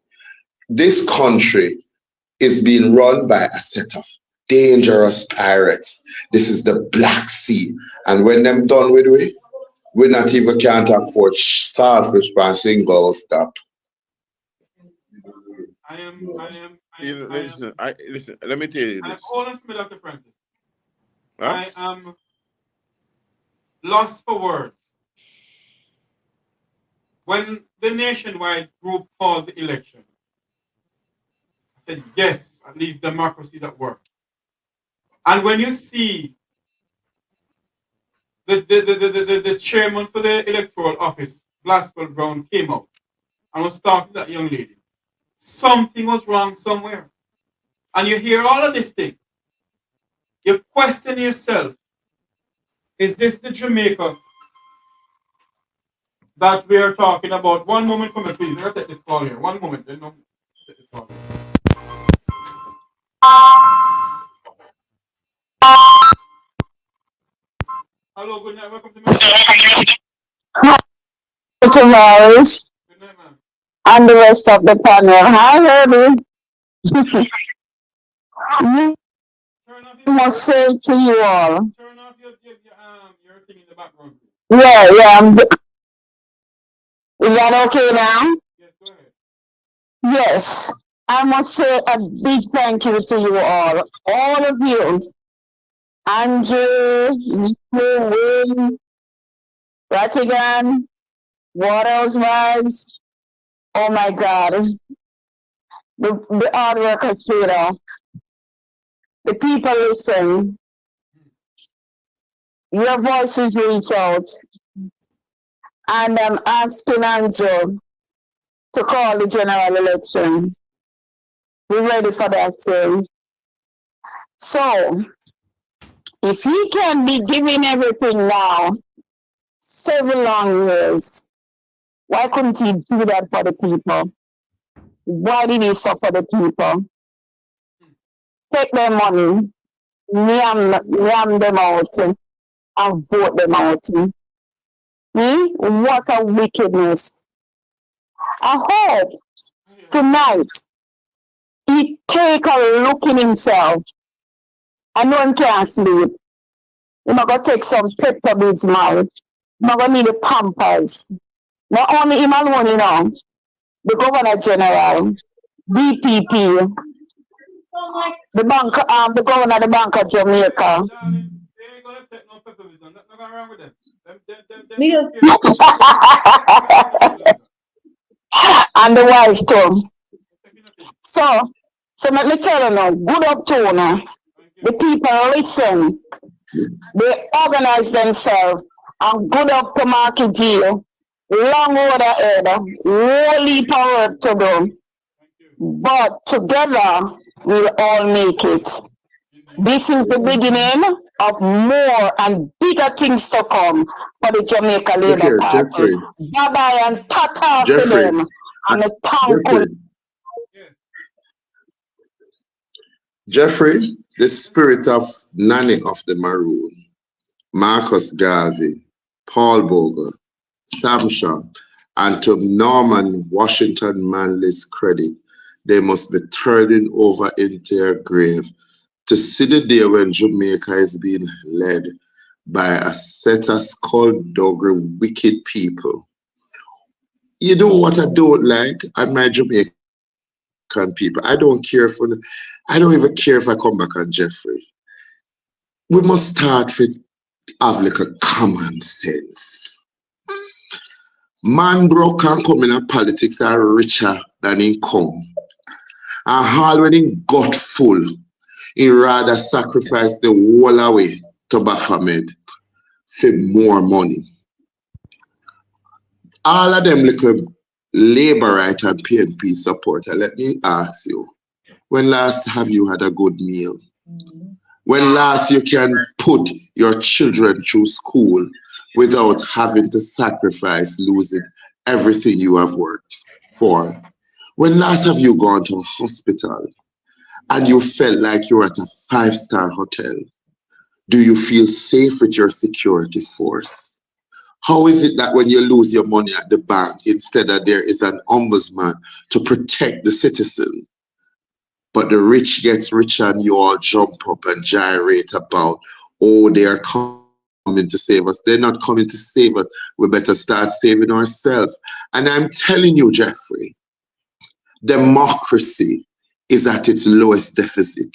This country is being run by a set of dangerous pirates. This is the Black Sea. And when them done with we not even can't afford saltfish by a single stop. Listen, let me tell you this. Hold on for me, Dr. Francis. Huh? I am lost for words. When the nationwide group called the election, I said, yes, at least democracy is at work. And when you see the chairman for the Electoral office, Marcel Brown, came out and was talking to that young lady, something was wrong somewhere. And you hear all of this thing. You question yourself, is this the Jamaica that we are talking about? One moment for me, please. I'm going to take this call here. One moment. Then take this call. Hello, good night. Welcome to me. To Morris and the rest of the panel. Hi, Herbert. I must say to you all. Turn off your thing in the background. Yeah. Is that okay now? Yes, go ahead. Yes. I must say a big thank you to you all of you. Andrew, Wayne, Rattigan, Waterhouse Vibes. Oh my God. The hard work has paid off. The people listen. Your voices reach out. And I'm asking Andrew to call the general election. We're ready for that soon. So, if he can be giving everything now, 7 long years, why couldn't he do that for the people? Why did he suffer the people? Take their money, yam them out, and vote them out. What a wickedness. I hope tonight he take a look in himself. I know him can't sleep. He's not going to take some Pepto-Bismol. He's not going to need the Pampers. Not only him alone, the Governor General, DPP, the Governor of the Bank of Jamaica. And the wife too. So let me tell you now, good up to you now. The people listen. They organize themselves and good up to Marky G. Long road ahead, whole heap of work to do. But together we'll all make it. This is the beginning of more and bigger things to come for the Jamaica Labour Party. Bye-bye and ta-ta to them. And a thankful. Jeffrey, the spirit of Nanny of the Maroon, Marcus Garvey, Paul Bogle, Sam Shaw, and to Norman Washington Manley's credit, they must be turning over in their grave to see the day when Jamaica is being led by a set of skullduggery wicked people. You know what I don't like at my Jamaican people? I don't even care if I come back on Jeffrey. We must start with have like a common sense. Man broke and come in politics are richer than he come. And all when he got full, he rather sacrifice the whole away to Baphomet for more money. All of them little labor right and PNP supporter, let me ask you, when last have you had a good meal? When last you can put your children through school without having to sacrifice losing everything you have worked for? When last have you gone to a hospital and you felt like you're at a 5-star hotel? Do you feel safe with your security force? How is it that when you lose your money at the bank, instead of there is an ombudsman to protect the citizen, but the rich gets richer and you all jump up and gyrate about, oh, they are coming to save us. They're not coming to save us. We better start saving ourselves. And I'm telling you, Jeffrey, democracy is at its lowest deficit.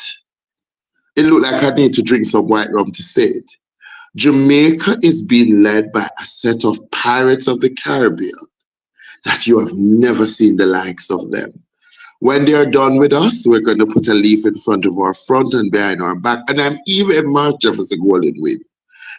It looked like I need to drink some white rum to say it. Jamaica is being led by a set of pirates of the Caribbean that you have never seen the likes of them. When they are done with us, we're going to put a leaf in front of our front and behind our back. And I'm even Mark Jefferson Golden with.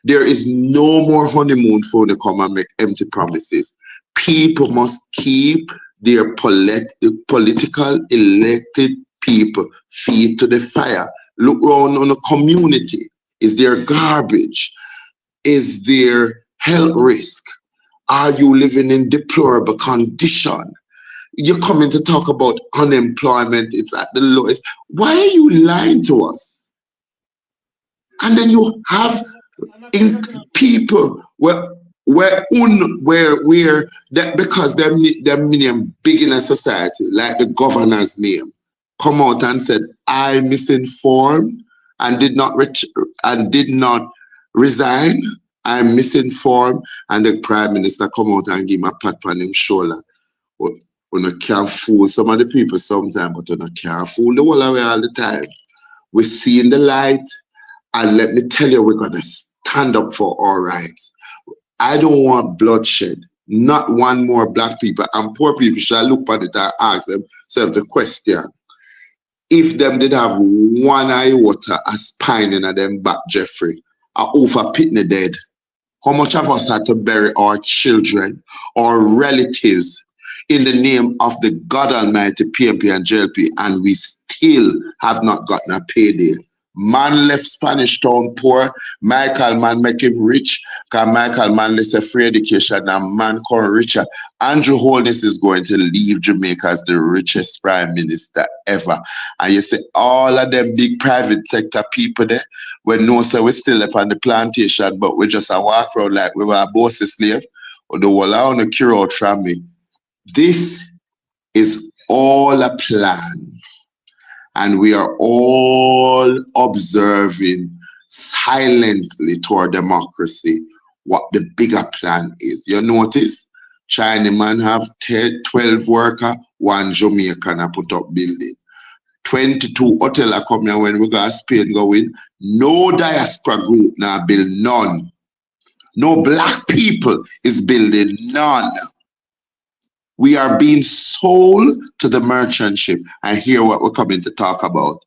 There is no more honeymoon phone to come and make empty promises. People must keep their political elected people feet to the fire. Look around on the community. Is there garbage? Is there health risk? Are you living in deplorable condition? You're coming to talk about unemployment, it's at the lowest. Why are you lying to us? And then you have in people because them name big in a society, like the governor's name, come out and said, I misinformed and did not resign. I'm misinformed, and the prime minister come out and give him a pat on his shoulder. We can't fool some of the people sometimes, but we can't fool the whole away all the time. We're seeing the light, and let me tell you, we're gonna stand up for our rights. I don't want bloodshed. Not one more black people, and poor people shall look at it and ask themselves the question. If them did have one iota a spine in them back, Jeffrey, or over Pitney dead, how much of us had to bury our children or relatives in the name of the God Almighty PNP and JLP, and we still have not gotten a payday? Man left Spanish Town poor, Michael man make him rich, because Michael man left a free education and man come richer. Andrew Holness is going to leave Jamaica as the richest prime minister ever. And you see all of them big private sector people there, we know so we're still up on the plantation, but we just a walk around like we were a boss slave, or the whole on the cure out from me. This is all a plan. And we are all observing silently toward democracy what the bigger plan is. You notice, China man have 12 workers, 1 Jamaican a put up building. 22 hotel are come here when we got Spain going. No diaspora group now build none. No black people is building none. We are being sold to the merchant ship. And hear what we're coming to talk about.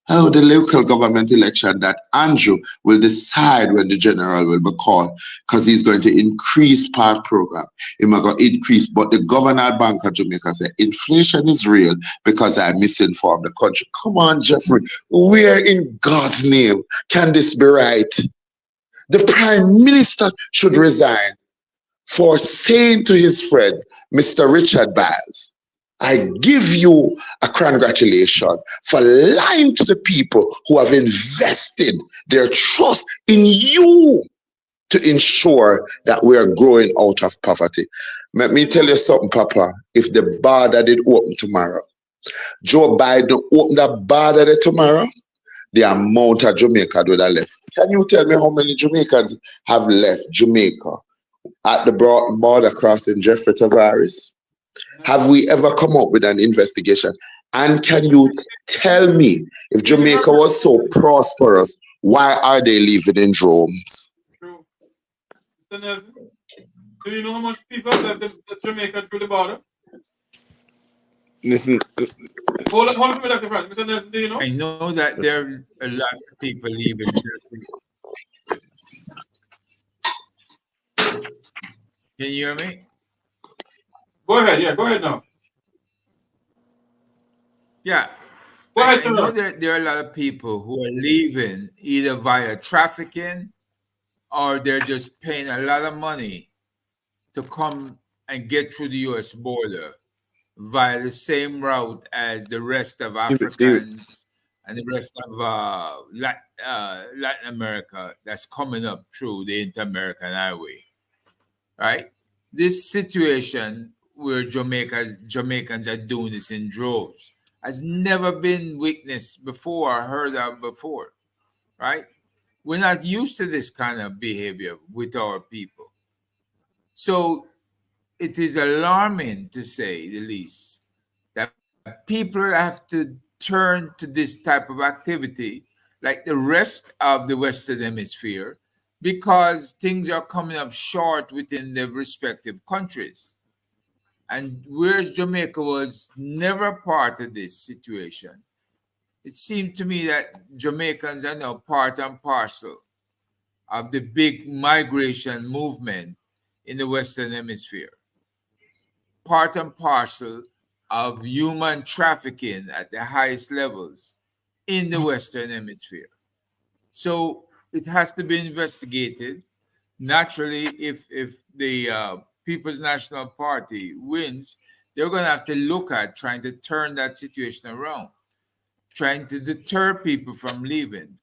How the local government election that Andrew will decide when the general will be called, because he's going to increase part program. He might go increase, but the governor Bank of Jamaica said inflation is real because I misinformed the country. Come on, Jeffrey, where in God's name can this be right? The prime minister should resign for saying to his friend, Mr. Richard Biles, I give you a congratulation for lying to the people who have invested their trust in you to ensure that we are growing out of poverty. Let me tell you something, Papa. If the border did open tomorrow, Joe Biden open that border there tomorrow, the amount of Jamaica would have left. Can you tell me how many Jamaicans have left Jamaica at the border crossing Jeffrey Tavares? Have we ever come up with an investigation? And can you tell me, if Jamaica was so prosperous, why are they leaving in droves? True. Mr. Nelson, do you know how much people have left the Jamaica through the border? Listen. Hold on for me, Dr. Frank. Mr. Nelson, do you know? I know that there are a lot of people leaving. Can you hear me? Go ahead. Yeah, go ahead now. Yeah. Go ahead, I know sir. that there are a lot of people who are leaving either via trafficking or they're just paying a lot of money to come and get through the U.S. border via the same route as the rest of Africans and the rest of Latin America that's coming up through the Inter-American Highway, right? This situation where Jamaicans are doing this in droves has never been witnessed before or heard of before, right? We're not used to this kind of behavior with our people. So it is alarming, to say the least, that people have to turn to this type of activity like the rest of the Western Hemisphere because things are coming up short within their respective countries. And whereas Jamaica was never part of this situation, it seemed to me that Jamaicans are now part and parcel of the big migration movement in the Western Hemisphere, part and parcel of human trafficking at the highest levels in the Western Hemisphere. So it has to be investigated. Naturally, if the People's National Party wins, they're going to have to look at trying to turn that situation around, trying to deter people from leaving.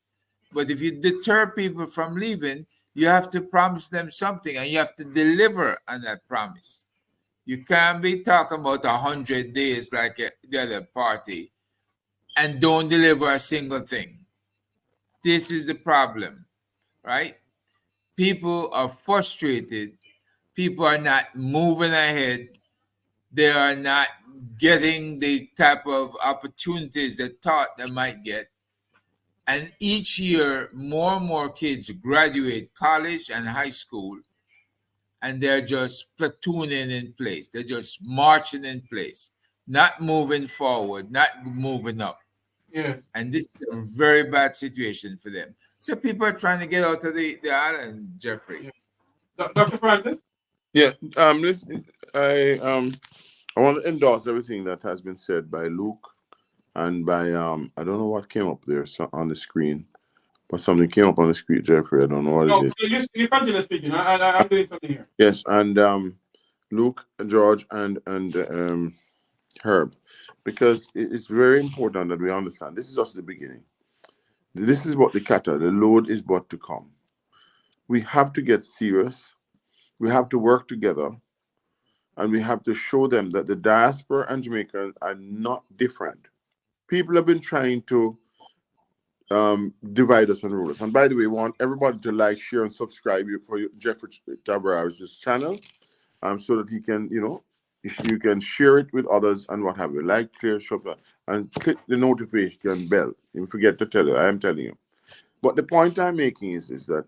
But if you deter people from leaving, you have to promise them something and you have to deliver on that promise. You can't be talking about 100 days like the other party and don't deliver a single thing. This is the problem, right? People are frustrated. People are not moving ahead. They are not getting the type of opportunities they thought they might get. And each year, more and more kids graduate college and high school, and they're just platooning in place. They're just marching in place, not moving forward, not moving up. Yes. And this is a very bad situation for them. So people are trying to get out of the island, Jeffrey. Dr. Francis? Yeah. Listen, I want to endorse everything that has been said by Luke and by I don't know what came up there on the screen, but something came up on the screen, Jeffrey. I don't know what it is. You continue speaking. I'm doing something here. Yes, and Luke, George, and Herb, because it's very important that we understand this is just the beginning. This is what the load is but to come. We have to get serious. We have to work together, and we have to show them that the diaspora and Jamaica are not different. People have been trying to divide us and rule us. And by the way, we want everybody to like, share, and subscribe for Jeffrey Tavares' channel, so that he can, you can share it with others and what have you. Like, clear, shop, and click the notification bell. You forget to tell you, I am telling you. But the point I'm making is that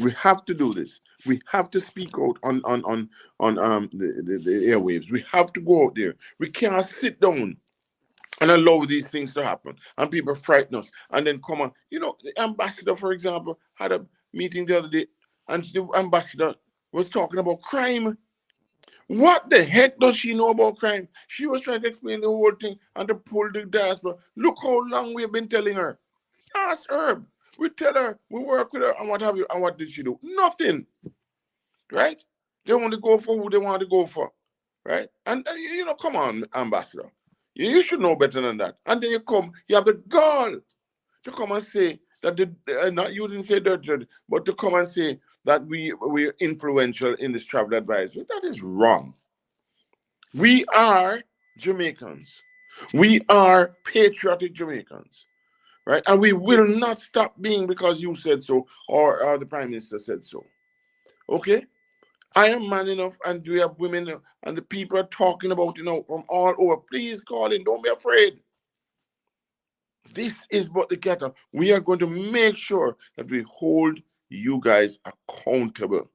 we have to do this. We have to speak out on the airwaves. We have to go out there. We cannot sit down and allow these things to happen. And people frighten us. And then come on. The ambassador, for example, had a meeting the other day, and the ambassador was talking about crime. What the heck does she know about crime? She was trying to explain the whole thing and to pull the diaspora. Look how long we've been telling her. Ask Herb. We tell her, we work with her, and what have you. And what did she do? Nothing. Right? They want to go for who they want to go for. right? And you know, come on, Ambassador, you should know better than that. And then you have the gall to come and say that not you didn't say that, but to come and say that we're influential in this travel advisory. That is wrong. We are Jamaicans. We are patriotic Jamaicans, right? And we will not stop being because you said so or the Prime Minister said so. Okay? I am man enough, and we have women, and the people are talking about, from all over. Please call in. Don't be afraid. This is what the getter. We are going to make sure that we hold you guys accountable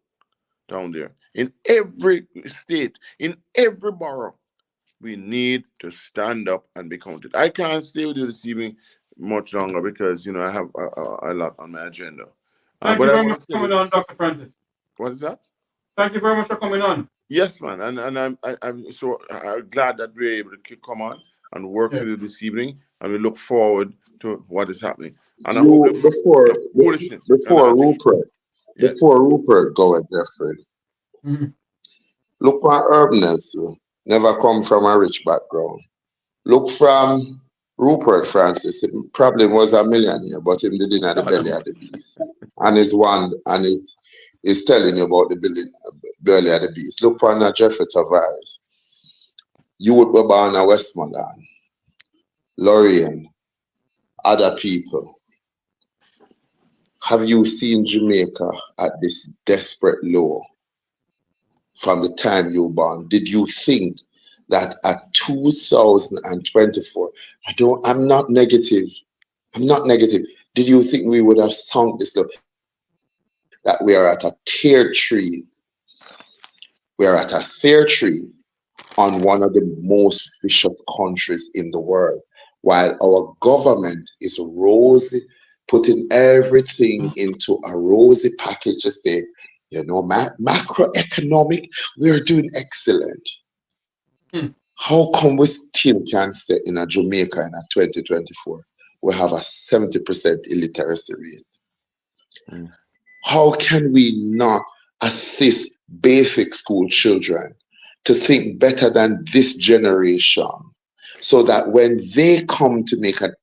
down there. In every state, in every borough, we need to stand up and be counted. I can't stay with you this evening much longer because, I have a lot on my agenda. Thank you very much for coming on, Dr. Francis. What is that? Thank you very much for coming on. Yes, man, and I'm so glad that we're able to come on and work with you this evening, and we look forward to what is happening. And I hope before Rupert going, Jeffrey, look at Urbanus, never come from a rich background. Look from Rupert Francis, he probably was a millionaire, but he didn't have the belly of the beast. And he's telling you about the belly of the beast. Look on Jeffrey Tavares. You would be born in Westmoreland, Lorraine, other people. Have you seen Jamaica at this desperate low from the time you were born? Did you think that at 2024, I'm not negative. Did you think we would have sunk this low? That we are at a tier 3. We are at a tier 3 on one of the most vicious countries in the world, while our government is rosy, putting everything into a rosy package to say, macroeconomic, we are doing excellent. How come we still can say in a Jamaica in a 2024 we have a 70% illiteracy rate? How can we not assist basic school children to think better than this generation so that when they come to make an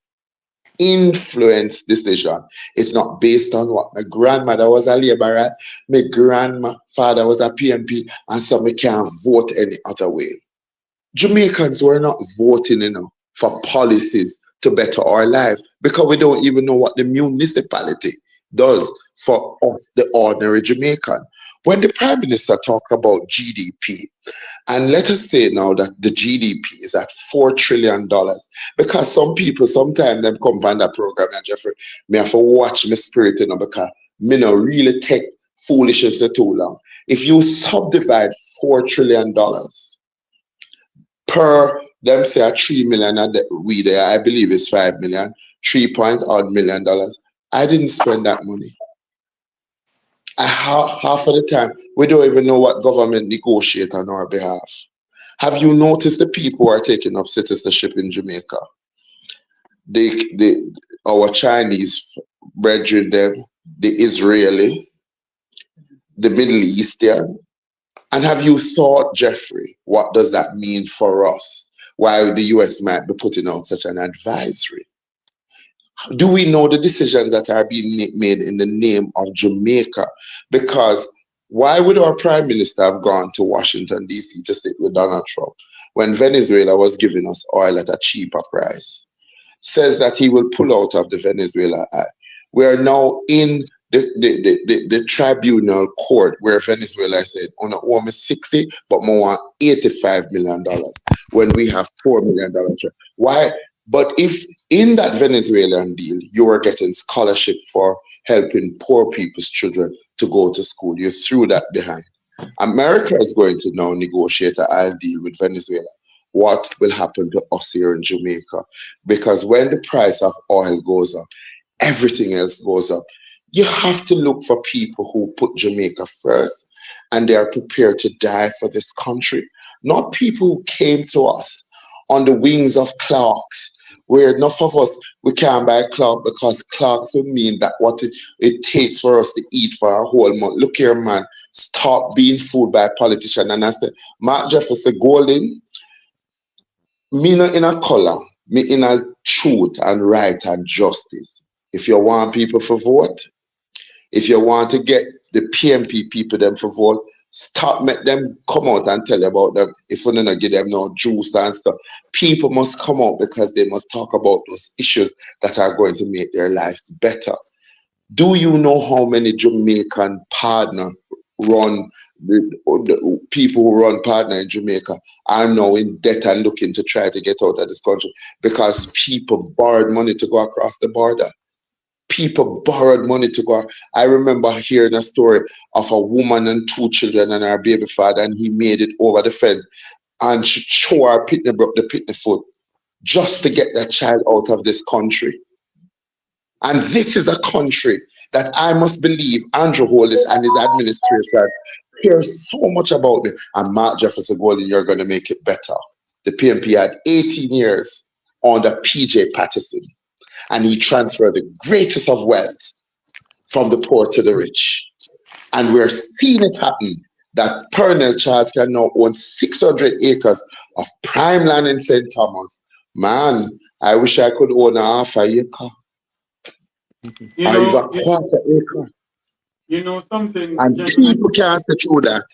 influence decision, it's not based on what my grandmother was a laborer, my grandfather was a PMP, and so we can't vote any other way. Jamaicans were not voting for policies to better our lives because we don't even know what the municipality does for us, the ordinary Jamaican. When the Prime Minister talks about GDP, and let us say now that the GDP is at $4 trillion, because some people sometimes them come on that program and Jeffrey, me have to watch my spirit, because me no really take foolishness for too long. If you subdivide $4 trillion per them say a 3 million, and we there, I believe it's 5 million, $3 million. I didn't spend that money. Half of the time, we don't even know what government negotiate on our behalf. Have you noticed the people who are taking up citizenship in Jamaica? Our Chinese brethren, them, the Israeli, the Middle Eastern. And have you thought, Jeffrey, what does that mean for us? Why the US might be putting out such an advisory? Do we know the decisions that are being made in the name of Jamaica? Because why would our Prime Minister have gone to Washington, D.C. to sit with Donald Trump when Venezuela was giving us oil at a cheaper price? Says that he will pull out of the Venezuela Act. We are now in the tribunal court where Venezuela said, on a owe me 60, but more want $85 million when we have $4 million. Why? But if in that Venezuelan deal, you are getting scholarship for helping poor people's children to go to school, you threw that behind. America is going to now negotiate an oil deal with Venezuela. What will happen to us here in Jamaica? Because when the price of oil goes up, everything else goes up. You have to look for people who put Jamaica first and they are prepared to die for this country. Not people who came to us on the wings of Clark's, where enough of us, we can't buy Clark because Clarks would mean that what it takes for us to eat for a whole month. Look here, man, stop being fooled by politicians. And I said, Mark Jefferson Golden, me not in a color, me in a truth and right and justice. If you want people for vote, if you want to get the PMP people them for vote, stop, make them come out and tell you about them. If we don't give them no juice and stuff, people must come out because they must talk about those issues that are going to make their lives better. Do you know how many Jamaican partner run, the people who run partner in Jamaica are now in debt and looking to try to get out of this country because people borrowed money to go across the border? People borrowed money to go. I remember hearing a story of a woman and 2 children and her baby father, and he made it over the fence and she tore her pitney, broke the pitney foot just to get that child out of this country. And this is a country that I must believe Andrew Hollis and his administration care so much about me. And Mark Jefferson Golden, you're going to make it better. The PMP had 18 years under PJ Patterson, and he transferred the greatest of wealth from the poor to the rich. And we're seeing it happen, that Pernell Charles can now own 600 acres of prime land in St. Thomas. Man, I wish I could own a half an acre. You Or know, even a quarter acre. You know something, And gentlemen? people can't see through that.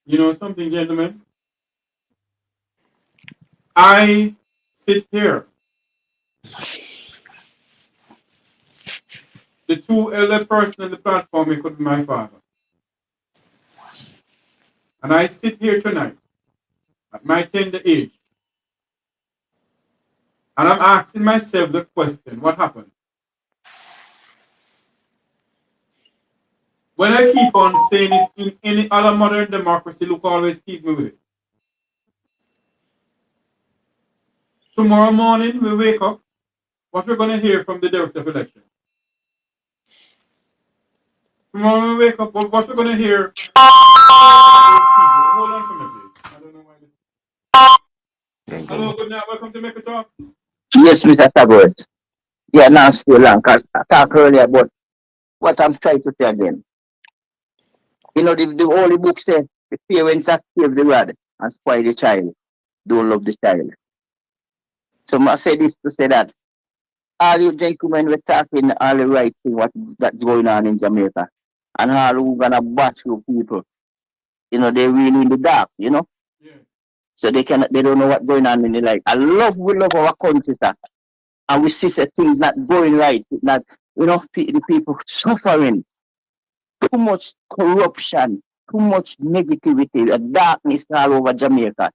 You know something, gentlemen? I sit here. The 2 elder person on the platform, it could be my father. And I sit here tonight at my tender age. And I'm asking myself the question, what happened? When I keep on saying it in any other modern democracy, look always tease me with it. Tomorrow morning, we wake up, what we're going to hear from the director of election. Tomorrow we wake up, what we're going to hear. Hold on for me, please. I don't know why this. Hello, good night. Welcome to Make a Talk. Yes, Mr. Tagore. Yeah, now still long, because I talked earlier about what I'm trying to say again. You know, the Holy Book says, the parents that save the rod and spoil the child, don't love the child. So I say this to say that all you gentlemen were talking all the right thing that's going on in Jamaica. And all who gonna bash you people. You know, they're really in the dark, you know? Yeah. So they don't know what's going on in their life. We love our country, sir. And we see that things not going right, not, you know, the people suffering. Too much corruption, too much negativity, a darkness all over Jamaica.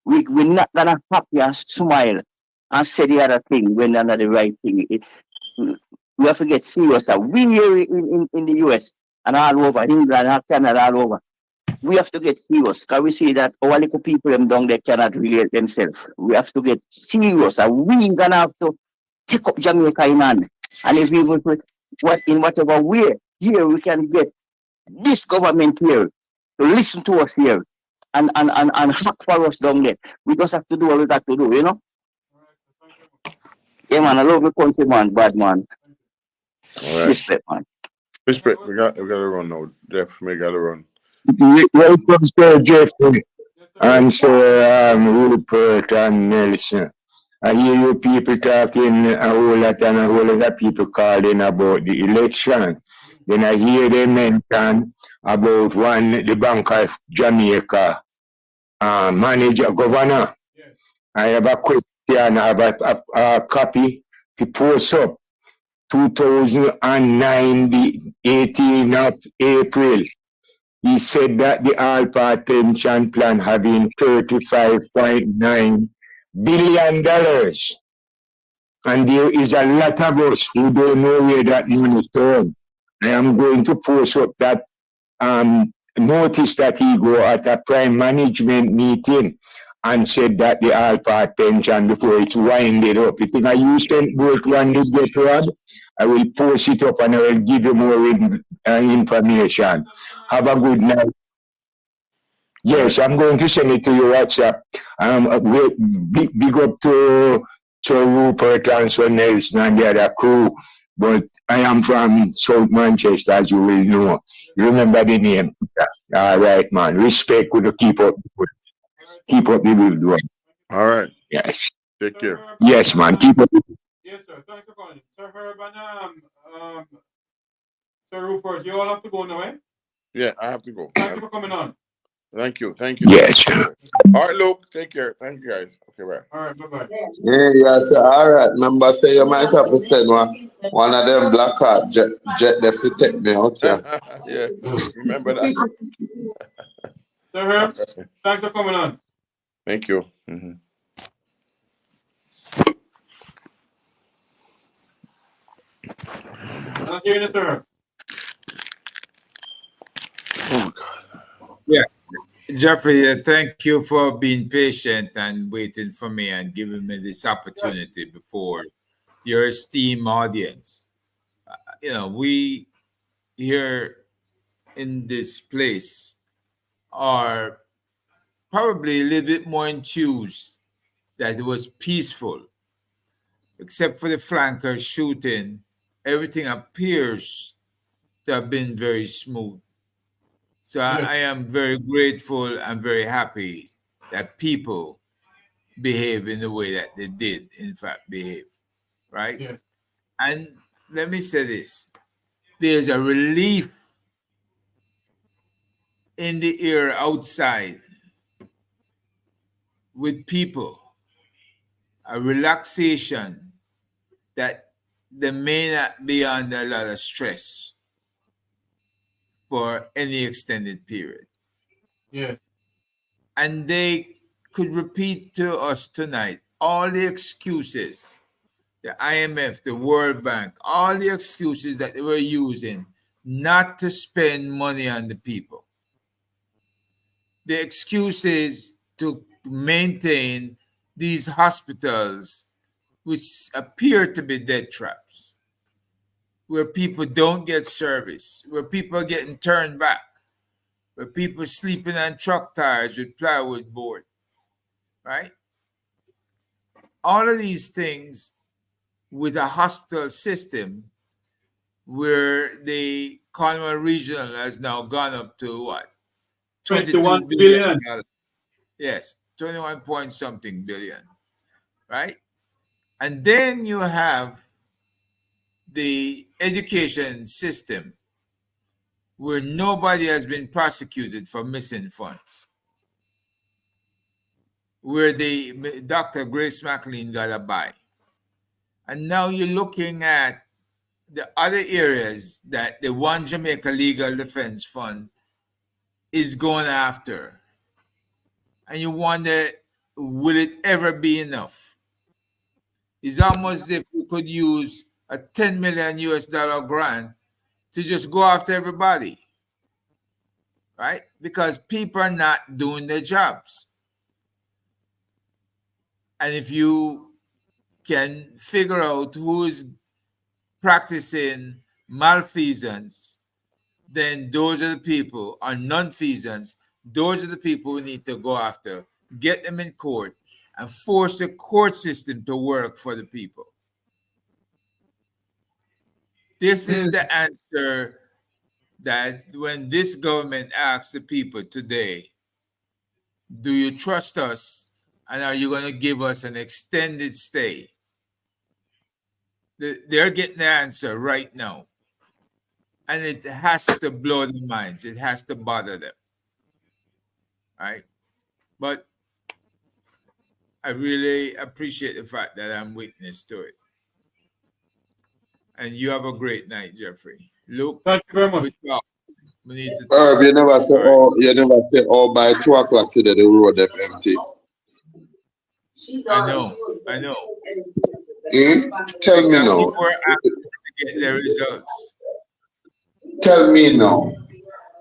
We're not gonna happy and smile and say the other thing when they're not the right thing. We have to get serious. We here in the US and all over, England and Canada, all over. We have to get serious because we see that our little people them down there cannot relate themselves. We have to get serious and we gonna have to take up Jamaica in hand. And if we will put in whatever way here we can get this government here to listen to us here and hack for us down there. We just have to do what we got to do, you know? Yeah, man, I love the country, man, bad man. All right. Respect, man. Respect. We got to run now. Jeff, we got to run. Welcome, Sir Jeffrey, and Sir Rupert and Nelson. I hear you people talking a whole lot and a whole lot of people calling about the election. Then I hear them mention about the Bank of Jamaica manager, governor. I have a question, I have a copy to post up. 2009, the 18th of April. He said that the All-Part Pension Plan having $35.9 billion. And there is a lot of us who don't know where that money turned. I am going to post up that notice that he go at a prime management meeting and said that the All-Part Pension before it's winded up. If I use both one to get robbed, I will post it up and I will give you more information. Have a good night. Yes, I'm going to send it to your WhatsApp. Big up to So Rupert and Son Nelson and the other crew. But I am from South Manchester, as you will know. Remember the name. All right, man. Respect with the keep up the good work. All right. Yes. Take care. Yes, man. Keep up. Yes, sir. Thanks for calling. Sir Herb and Sir Rupert, you all have to go now, eh? Yeah, I have to go. Thank you for coming on. Thank you. Thank you. Yes. All right, Luke. Take care. Thank you, guys. Okay, bye. All right, bye-bye. Yeah, yes, all right. Remember, say you might have to send one of them black card jet there to take me out here. Yeah, remember that. Sir Herb, thanks for coming on. Thank you. Mm-hmm. I'm not hearing this, Sir Herb. Oh, God. Yes. Jeffrey, thank you for being patient and waiting for me and giving me this opportunity before your esteemed audience. We here in this place are probably a little bit more enthused that it was peaceful. Except for the flanker shooting, everything appears to have been very smooth. So I am very grateful and very happy that people behave in the way that they did, in fact, behave, right? Yeah. And let me say this. There's a relief in the air outside with people, a relaxation that they may not be under a lot of stress for any extended period. Yeah. And they could repeat to us tonight all the excuses, the IMF, the World Bank, all the excuses that they were using not to spend money on the people. The excuses to maintain these hospitals, which appear to be death traps, where people don't get service, where people are getting turned back, where people are sleeping on truck tires with plywood board, right? All of these things with a hospital system where the Cornwall Regional has now gone up to what? 21 billion. Yes, 21 point something billion, right? And then you have the education system where nobody has been prosecuted for missing funds, where the Dr. Grace McLean got a buy. And now you're looking at the other areas that the One Jamaica Legal Defense Fund is going after. And you wonder, will it ever be enough? It's almost as if we could use a $10 million US grant to just go after everybody, right? Because people are not doing their jobs. And if you can figure out who is practicing malfeasance, then those are the people, or nonfeasance, those are the people we need to go after, get them in court, and force the court system to work for the people. This is the answer that when this government asks the people today, do you trust us and are you going to give us an extended stay? They're getting the answer right now. And it has to blow their minds. It has to bother them. Right? But I really appreciate the fact that I'm witness to it. And you have a great night, Jeffrey. Luke, thank you very much. We need to Herb, you never say, by 2 o'clock today the road them empty. I know. Tell me now. People are asking to get their results. Tell me now.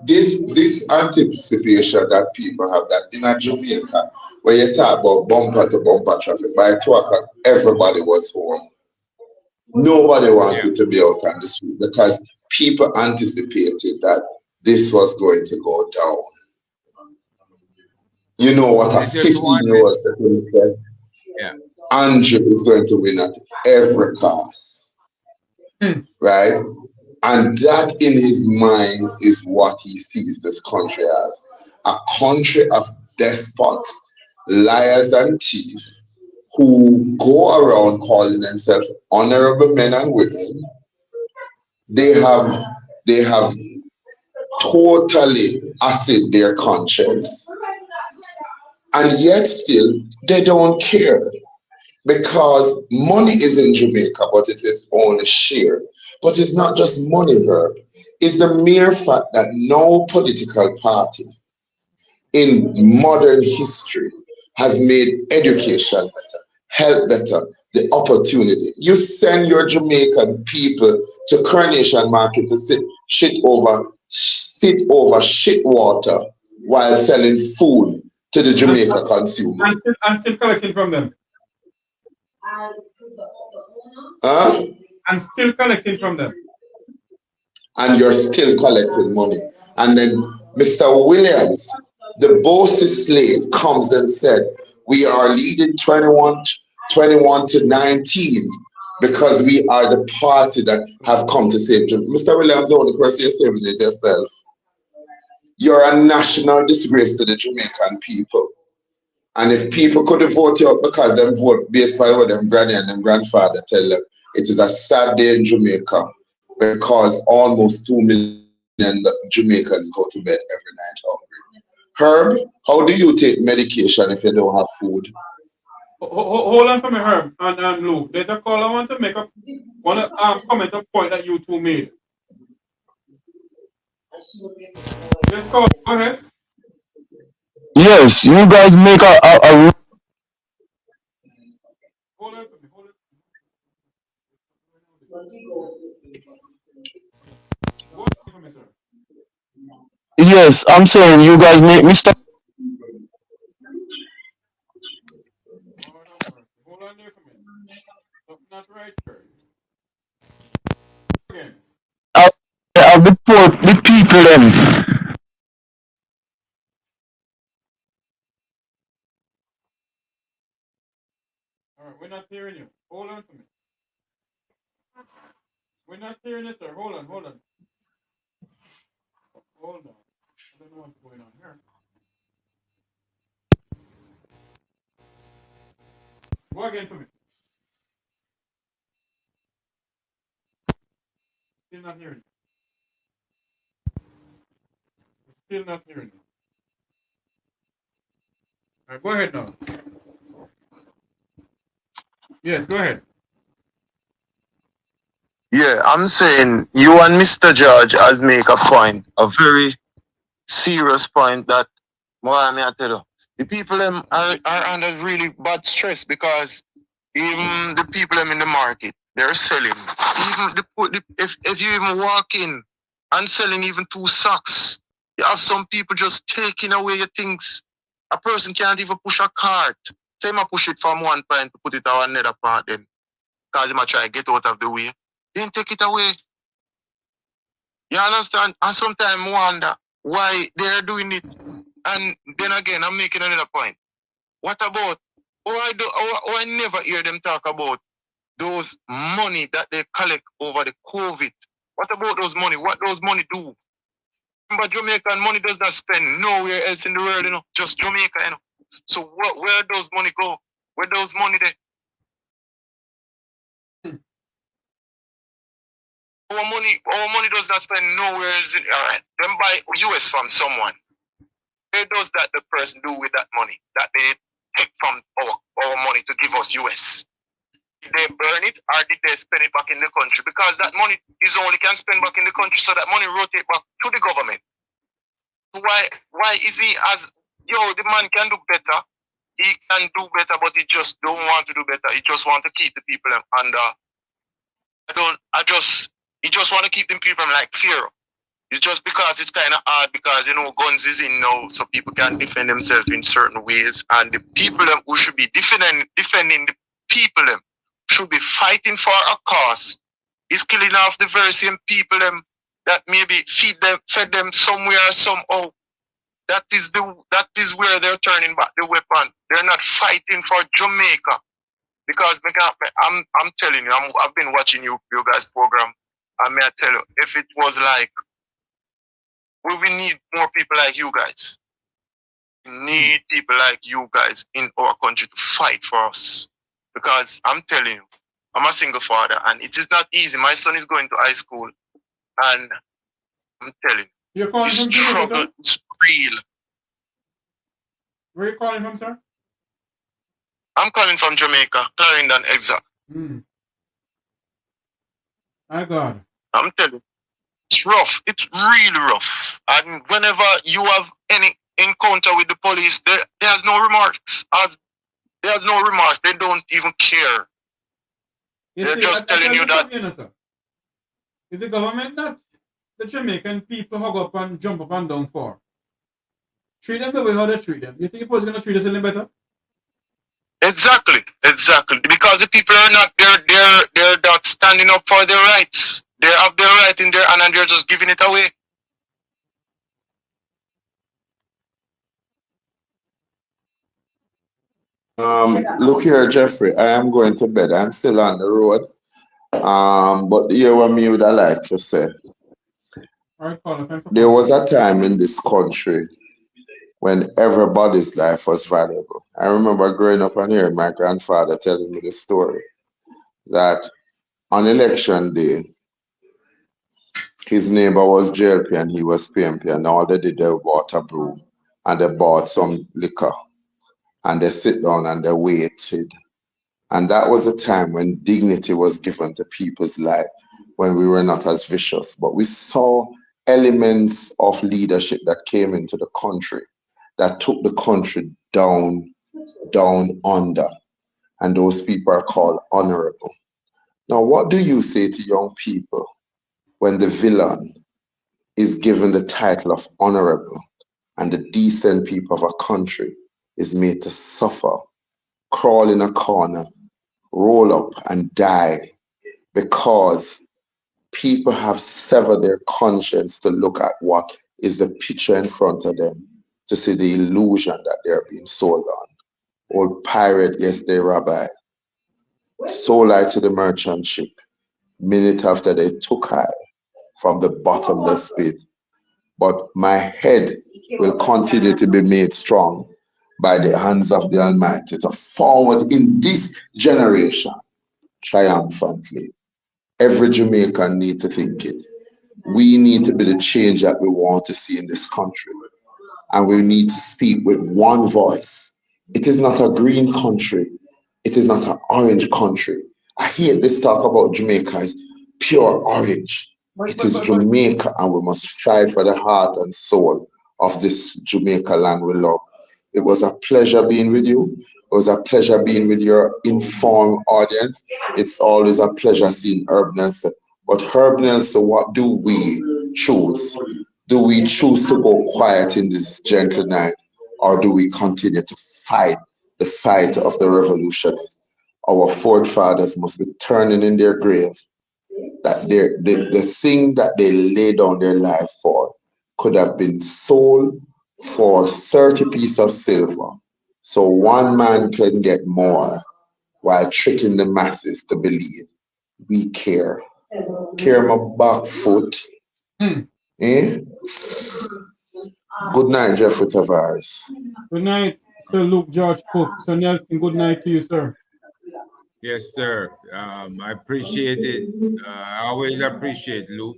This anticipation that people have that in a Jamaica, where you talk about bumper to bumper traffic, by 2 o'clock everybody was home. Nobody wanted to be out on the street because people anticipated that this was going to go down. You know what a 15-year-old said. Yeah. Andrew is going to win at every cost, right? And that in his mind is what he sees this country as. A country of despots, liars and thieves who go around calling themselves honorable men and women. They have totally acid their conscience, and yet still they don't care. Because money is in Jamaica, but it is only shared. But it's not just money, Herb. It's the mere fact that no political party in modern history has made education better, health better, the opportunity. You send your Jamaican people to Coronation Market to sit over shit water while selling food to the Jamaica consumers. And still collecting from them. Huh? And still collecting from them. And you're still collecting money. And then Mr. Williams, the boss's slave, comes and said, we are leading 21 to 19 because we are the party that have come to save Jamaica. Mr. Williams, the only person you're saving is yourself. You're a national disgrace to the Jamaican people. And if people could vote you up because them vote based on what them granny and them grandfather tell them, it is a sad day in Jamaica because almost 2 million Jamaicans go to bed every night hungry. Herb, how do you take medication if you don't have food? Hold on for me, Herb and Luke. There's a call I want to make up. Want to comment a point that you two made. Yes, call. Go ahead. Yes, you guys make a Hold on for me. yes, I'm saying you guys make me stop. Hold on there for me. Something not right, sir. Again. Of the people them. All right, we're not hearing you. Hold on for me. We're not hearing you, sir. Hold on. Hold on. I don't know what's going on here. Go again for me. Still not hearing you. Still not hearing you. All right, go ahead now. Yes, go ahead. Yeah, I'm saying you and Mr. George has make a point, a very serious point that I tell you, the people them are under really bad stress because even the people them in the market, they're selling. Even if you even walk in and selling even 2 socks, you have some people just taking away your things. A person can't even push a cart. Say I push it from one point to put it on another part then. Because he might try to get out of the way. Then take it away. You understand? And sometimes I wonder why they're doing it. And then again, I'm making another point. What about, I never hear them talk about those money that they collect over the COVID. What about those money? What those money do? Remember, Jamaican money does not spend nowhere else in the world, just Jamaica, So where those money go? Where those money there? Our money does not spend nowhere else. Alright, them buy US from someone. Where does that the person do with that money that they take from our money to give us US? Did they burn it or did they spend it back in the country? Because that money is only can spend back in the country, so that money rotate back to the government. Why is he as the man can do better? He can do better, but he just don't want to do better. He just want to keep the people under. He just want to keep the people like fear. It's just because it's kind of hard because guns is in now, so people can defend themselves in certain ways, and the people who should be defending the people should be fighting for a cause. Is killing off the very same people that maybe fed them somewhere somehow. That is where they're turning back the weapon. They're not fighting for Jamaica. Because I'm telling you, I've been watching you guys program, and may I tell you, if it was like, we need more people like you guys. We need people like you guys in our country to fight for us. Because I'm telling you, I'm a single father, and it is not easy. My son is going to high school, and I'm telling you, You're calling the from Jamaica, struggle sir? is real. Where are you calling from, sir? I'm calling from Jamaica, Clarendon, exact. My God. I'm telling you, it's rough. It's really rough. And whenever you have any encounter with the police, there's no remarks. There's no remorse. They don't even care. They're just telling you that. Sir. If the government not the Jamaican people hug up and jump up and down for, treat them the way how they treat them. You think the police going to treat us any better? Exactly. Because the people are not they're not standing up for their rights. They have their right in their hand and they're just giving it away. Look here, Jeffrey. I am going to bed. I'm still on the road. But here what me would I like to say. There was a time in this country when everybody's life was valuable. I remember growing up and hearing my grandfather telling me the story that on election day, his neighbor was JLP and he was PMP, and all they did, they bought a broom and they bought some liquor and they sit down and they waited. And that was a time when dignity was given to people's life, when we were not as vicious. But we saw elements of leadership that came into the country that took the country down under. And those people are called honorable. Now, what do you say to young people when the villain is given the title of honorable and the decent people of a country is made to suffer, crawl in a corner, roll up and die because people have severed their conscience to look at what is the picture in front of them, to see the illusion that they're being sold on. Old pirate, yes, they rabbi, sold I to the merchant ship, minute after they took I from the bottomless pit. But my head will continue to be made strong by the hands of the Almighty to forward in this generation triumphantly. Every Jamaican need to think it. We need to be the change that we want to see in this country. And we need to speak with one voice. It is not a green country. It is not an orange country. I hear this talk about Jamaica as pure orange. It is Jamaica, and we must fight for the heart and soul of this Jamaica land we love. It was a pleasure being with you. It was a pleasure being with your informed audience. It's always a pleasure seeing Herb Nelson. But Herb Nelson, what do we choose? Do we choose to go quiet in this gentle night, or do we continue to fight the fight of the revolutionists? Our forefathers must be turning in their grave, that the thing that they laid down their life for could have been sold for 30 pieces of silver, so one man can get more while tricking the masses to believe we care. Care my back foot. Eh? Good night, Jeffrey Tavares. Good night, Sir Luke George Cooke. Sir Nelson, good night to you, sir. Yes, sir. I appreciate it. I always appreciate Luke.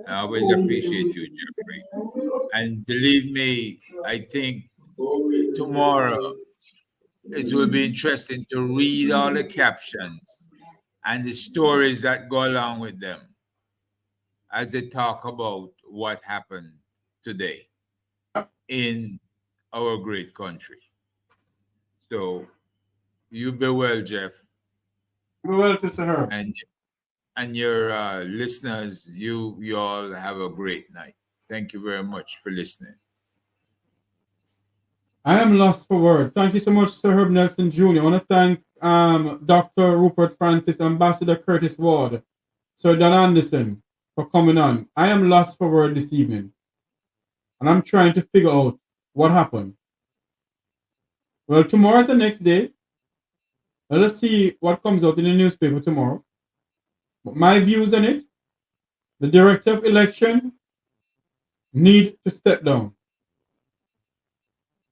I always appreciate you, Jeffrey. And believe me, I think tomorrow it will be interesting to read all the captions and the stories that go along with them as they talk about what happened today in our great country. So you be well, Jeff. Be well to Sir Herb. And your listeners, you all have a great night. Thank you very much for listening. I am lost for words. Thank you so much, Sir Herb Nelson Jr. I want to thank Dr. Rupert Francis, Ambassador Curtis Ward, Sir Don Anderson for coming on. I am lost for words this evening. And I'm trying to figure out what happened. Well, tomorrow is the next day. Let's see what comes out in the newspaper tomorrow. But my views on it, the director of election need to step down.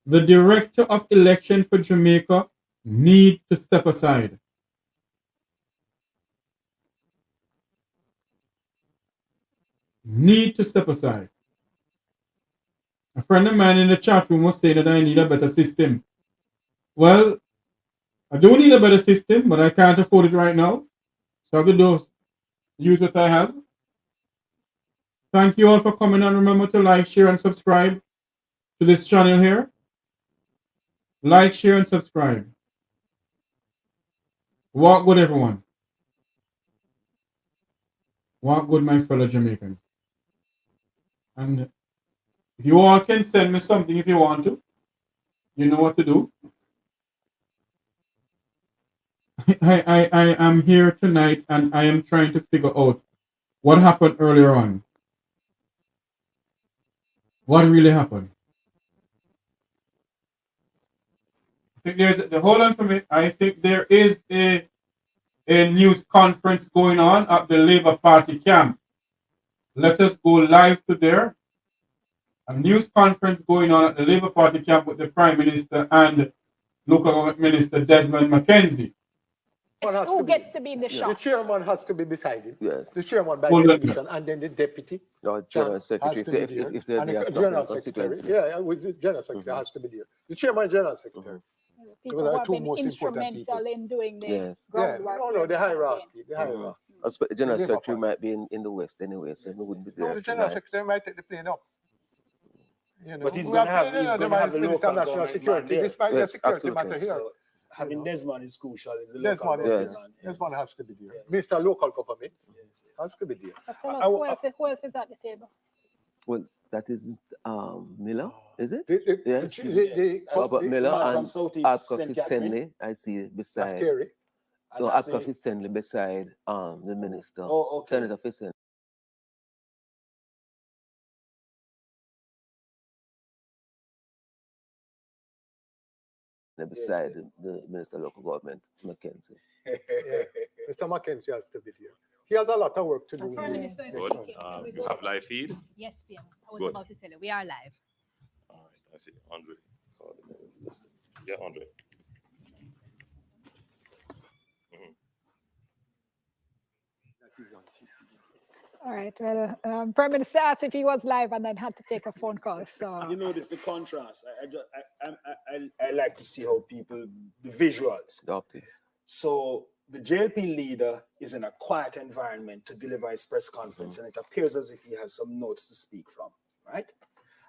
The director of election for Jamaica need to step aside. Need to step aside. A friend of mine in the chat room was saying that I need a better system. Well, I do need a better system, but I can't afford it right now. So I have to use what I have. Thank you all for coming, and remember to like, share, and subscribe to this channel here. Like, share, and subscribe. Walk good, everyone. Walk good, my fellow Jamaicans. And if you all can send me something if you want to, you know what to do. I am here tonight and I am trying to figure out what happened earlier on. What really happened? I think hold on for me. I think there is a news conference going on at the Labour Party camp. Let us go live to there. A news conference going on at the Labour Party camp with the Prime Minister and Local Government Minister Desmond McKenzie. Who gets to be in the shop? The chairman has to be decided. Yes. The chairman by Hold on. definition, and then the deputy. Or general secretary, has to be if there, they and have the to general the secretary. constituency. Yeah, with the general secretary has to be there. The chairman and general secretary. People Those who are have two been most important instrumental people. in doing the Yes. Yeah, groundwork. no, the hierarchy. The hierarchy. The general The secretary Labour might be in the West anyway, so he wouldn't be No, there. the general tonight. secretary might take the plane up. You know, But he's we going to have have, to- he's no, going the to have the Minister local of National government Security. man This there. might be a Yes, security absolutely. matter here. So having Desmond is crucial. Is the Desmond local is Yes. there. Desmond has to be there. Minister local government has to be there. But tell us who else is at the table? Well, that is Miller, is it? The- Yes. Robert the Miller man from and Southeast Arthur St. Catherine. Fitzhenley, I see That's beside. scary. And No, that's Arthur it. Fitzhenley beside the minister, Oh, okay. Senator Fitzhenley. Beside the Minister of Local Government, Mackenzie. Yeah. Mr. Mackenzie has to be there. He has a lot of work to do. Prime Minister is Good. speaking. You have live feed? Yes, PM. I was Good. about to tell you. We are live. All right, I see. Andre. Yeah, Andre. All right. Well, Prime Minister asked if he was live and then had to take a phone call. So You notice the contrast. I like to see how people, the visuals. Okay. So the JLP leader is in a quiet environment to deliver his press conference, and it appears as if he has some notes to speak from, right?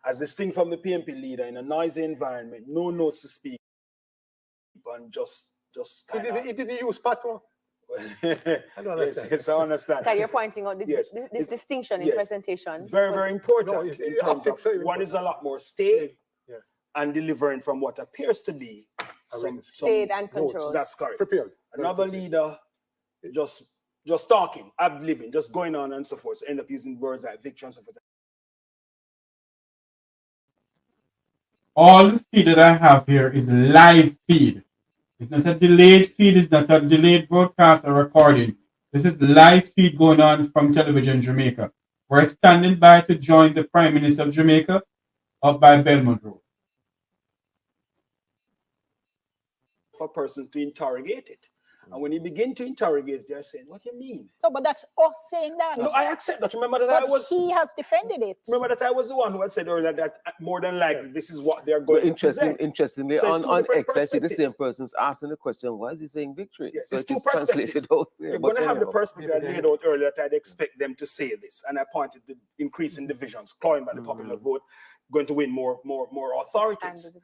As distinct from the PNP leader in a noisy environment, no notes to speak, and just kind of. He didn't use patois. I don't understand. Yes, I understand. That you're pointing out this, Yes. this distinction in Yes. presentation. Very, but- very important No, it's- in it- terms of optics are one is a lot more staid and delivering from what appears to be some Staid and controlled. That's correct. Prepared. Another leader just talking, ad-libbing, just going on and so forth. So end up using words like victory and so forth. All the feed that I have here is live feed. It's not a delayed feed, it's not a delayed broadcast or recording. This is live feed going on from Television Jamaica. We're standing by to join the Prime Minister of Jamaica up by Belmont Road. For persons to interrogate it. And when you begin to interrogate, they're saying, what do you mean? no, but that's us saying that. No, I accept that. Remember that But I was he has defended it. remember that I was the one who had said earlier that more than likely this is what they're going But to present. interestingly, So it's two on different X, I see the same perspectives. person's asking the question, why is he saying victory? Yeah, So it's it two is translated perspectives. out there. They're But going to have the anyhow. perspective I laid out earlier that I'd expect them to say this. And I pointed to the increase in divisions, clawing by the popular vote, going to win more authorities.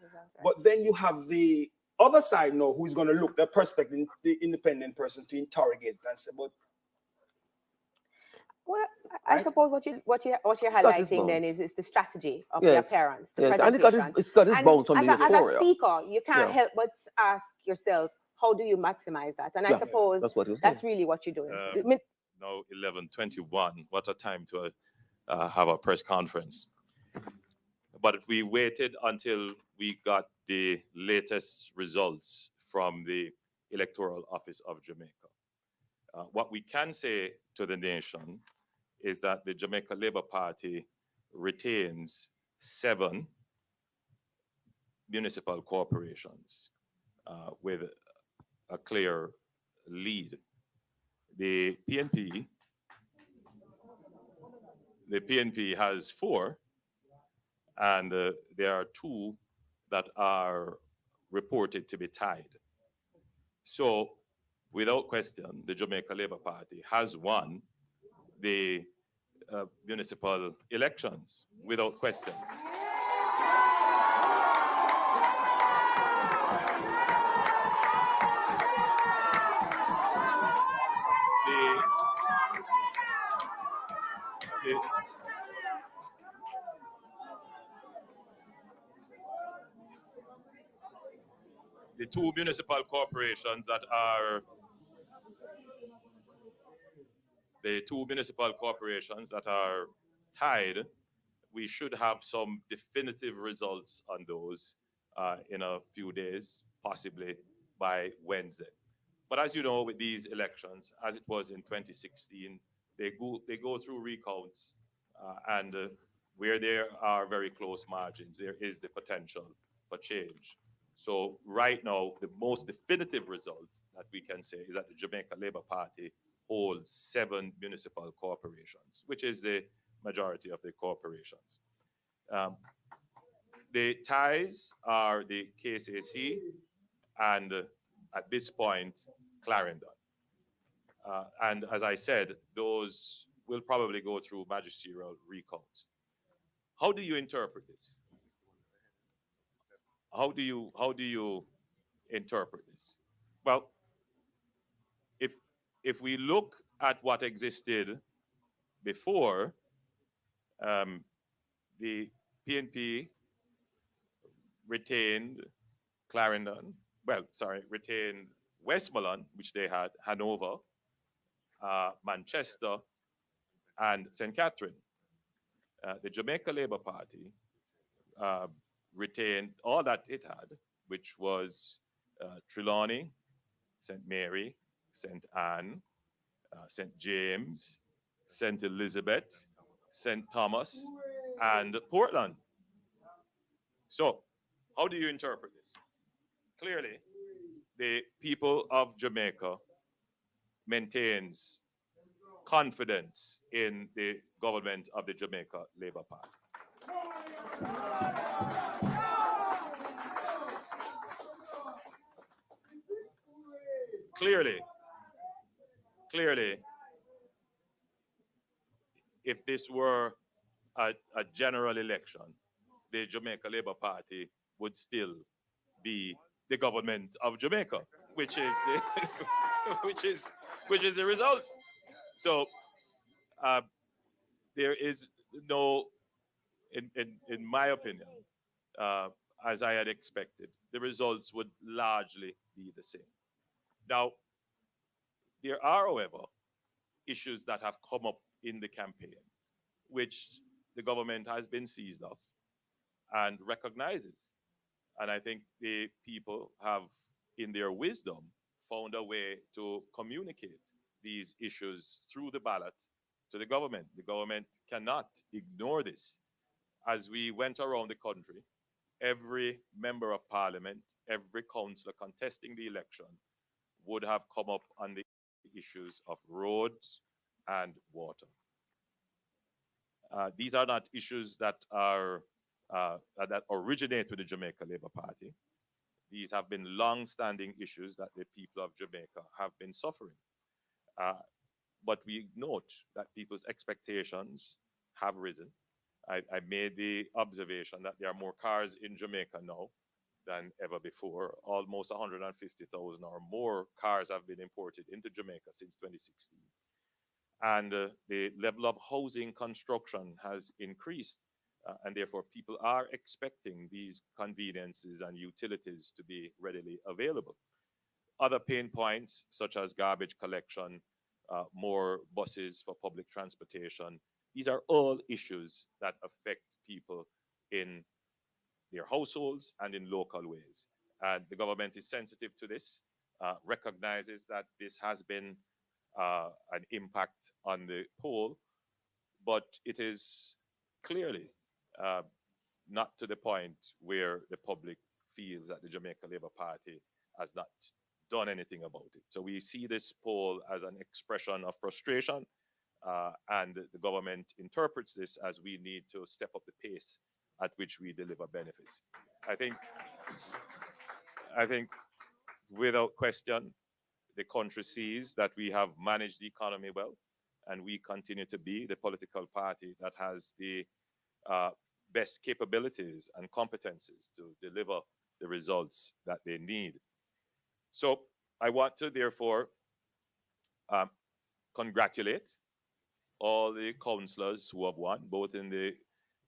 But then you have the other side now who's going to look the perspective, the independent person to interrogate and say, but Well, I suppose what you're highlighting then is the strategy of the Yes. appearance, the Yes, and presentation. it's got his And bounce on as the a euphoria. speaker, you can't Yeah. help but ask yourself, how do you maximize that? And I Yeah, suppose that's what you're that's saying. really what you're doing. Now 11:21. What a time to have a press conference. But we waited until we got the latest results from the Electoral Office of Jamaica. What we can say to the nation is that the Jamaica Labour Party retains 7 municipal corporations with a clear lead. The PNP has 4, and there are 2 that are reported to be tied. So, without question, the Jamaica Labour Party has won the municipal elections, without question. The 2 municipal corporations that are tied, we should have some definitive results on those in a few days, possibly by Wednesday. But as you know, with these elections, as it was in 2016, they go through recounts, and where there are very close margins, there is the potential for change. So right now, the most definitive result that we can say is that the Jamaica Labour Party holds 7 municipal corporations, which is the majority of the corporations. The ties are the KCAC and at this point, Clarendon. And as I said, those will probably go through magisterial recounts. How do you interpret this? How do you interpret this? Well, if we look at what existed before, the PNP retained retained Westmoreland, which they had, Hanover, Manchester, and St. Catherine. The Jamaica Labour Party retained all that it had, which was Trelawney, St. Mary, St. Anne, St. James, St. Elizabeth, St. Thomas, and Portland. So, how do you interpret this? Clearly, the people of Jamaica maintains confidence in the government of the Jamaica Labour Party. Clearly, if this were a general election, the Jamaica Labour Party would still be the government of Jamaica, which is the, which is the result. So there is no, in my opinion, as I had expected, the results would largely be the same. Now, there are, however, issues that have come up in the campaign, which the government has been seized of and recognizes. And I think the people have, in their wisdom, found a way to communicate these issues through the ballot to the government. The government cannot ignore this. As we went around the country, every member of parliament, every councillor contesting the election would have come up on the issues of roads and water. These are not issues that are that originate with the Jamaica Labour Party. These have been long-standing issues that the people of Jamaica have been suffering. But we note that people's expectations have risen. I made the observation that there are more cars in Jamaica now than ever before. Almost 150,000 or more cars have been imported into Jamaica since 2016. And the level of housing construction has increased. And therefore, people are expecting these conveniences and utilities to be readily available. Other pain points, such as garbage collection, more buses for public transportation, these are all issues that affect people in their households and in local ways. And the government is sensitive to this. recognizes that this has been an impact on the poll, but it is clearly not to the point where the public feels that the Jamaica Labour Party has not done anything about it. So we see this poll as an expression of frustration, and the government interprets this as we need to step up the pace at which we deliver benefits. I think without question, the country sees that we have managed the economy well, and we continue to be the political party that has the best capabilities and competencies to deliver the results that they need. So I want to therefore congratulate all the councillors who have won, both in the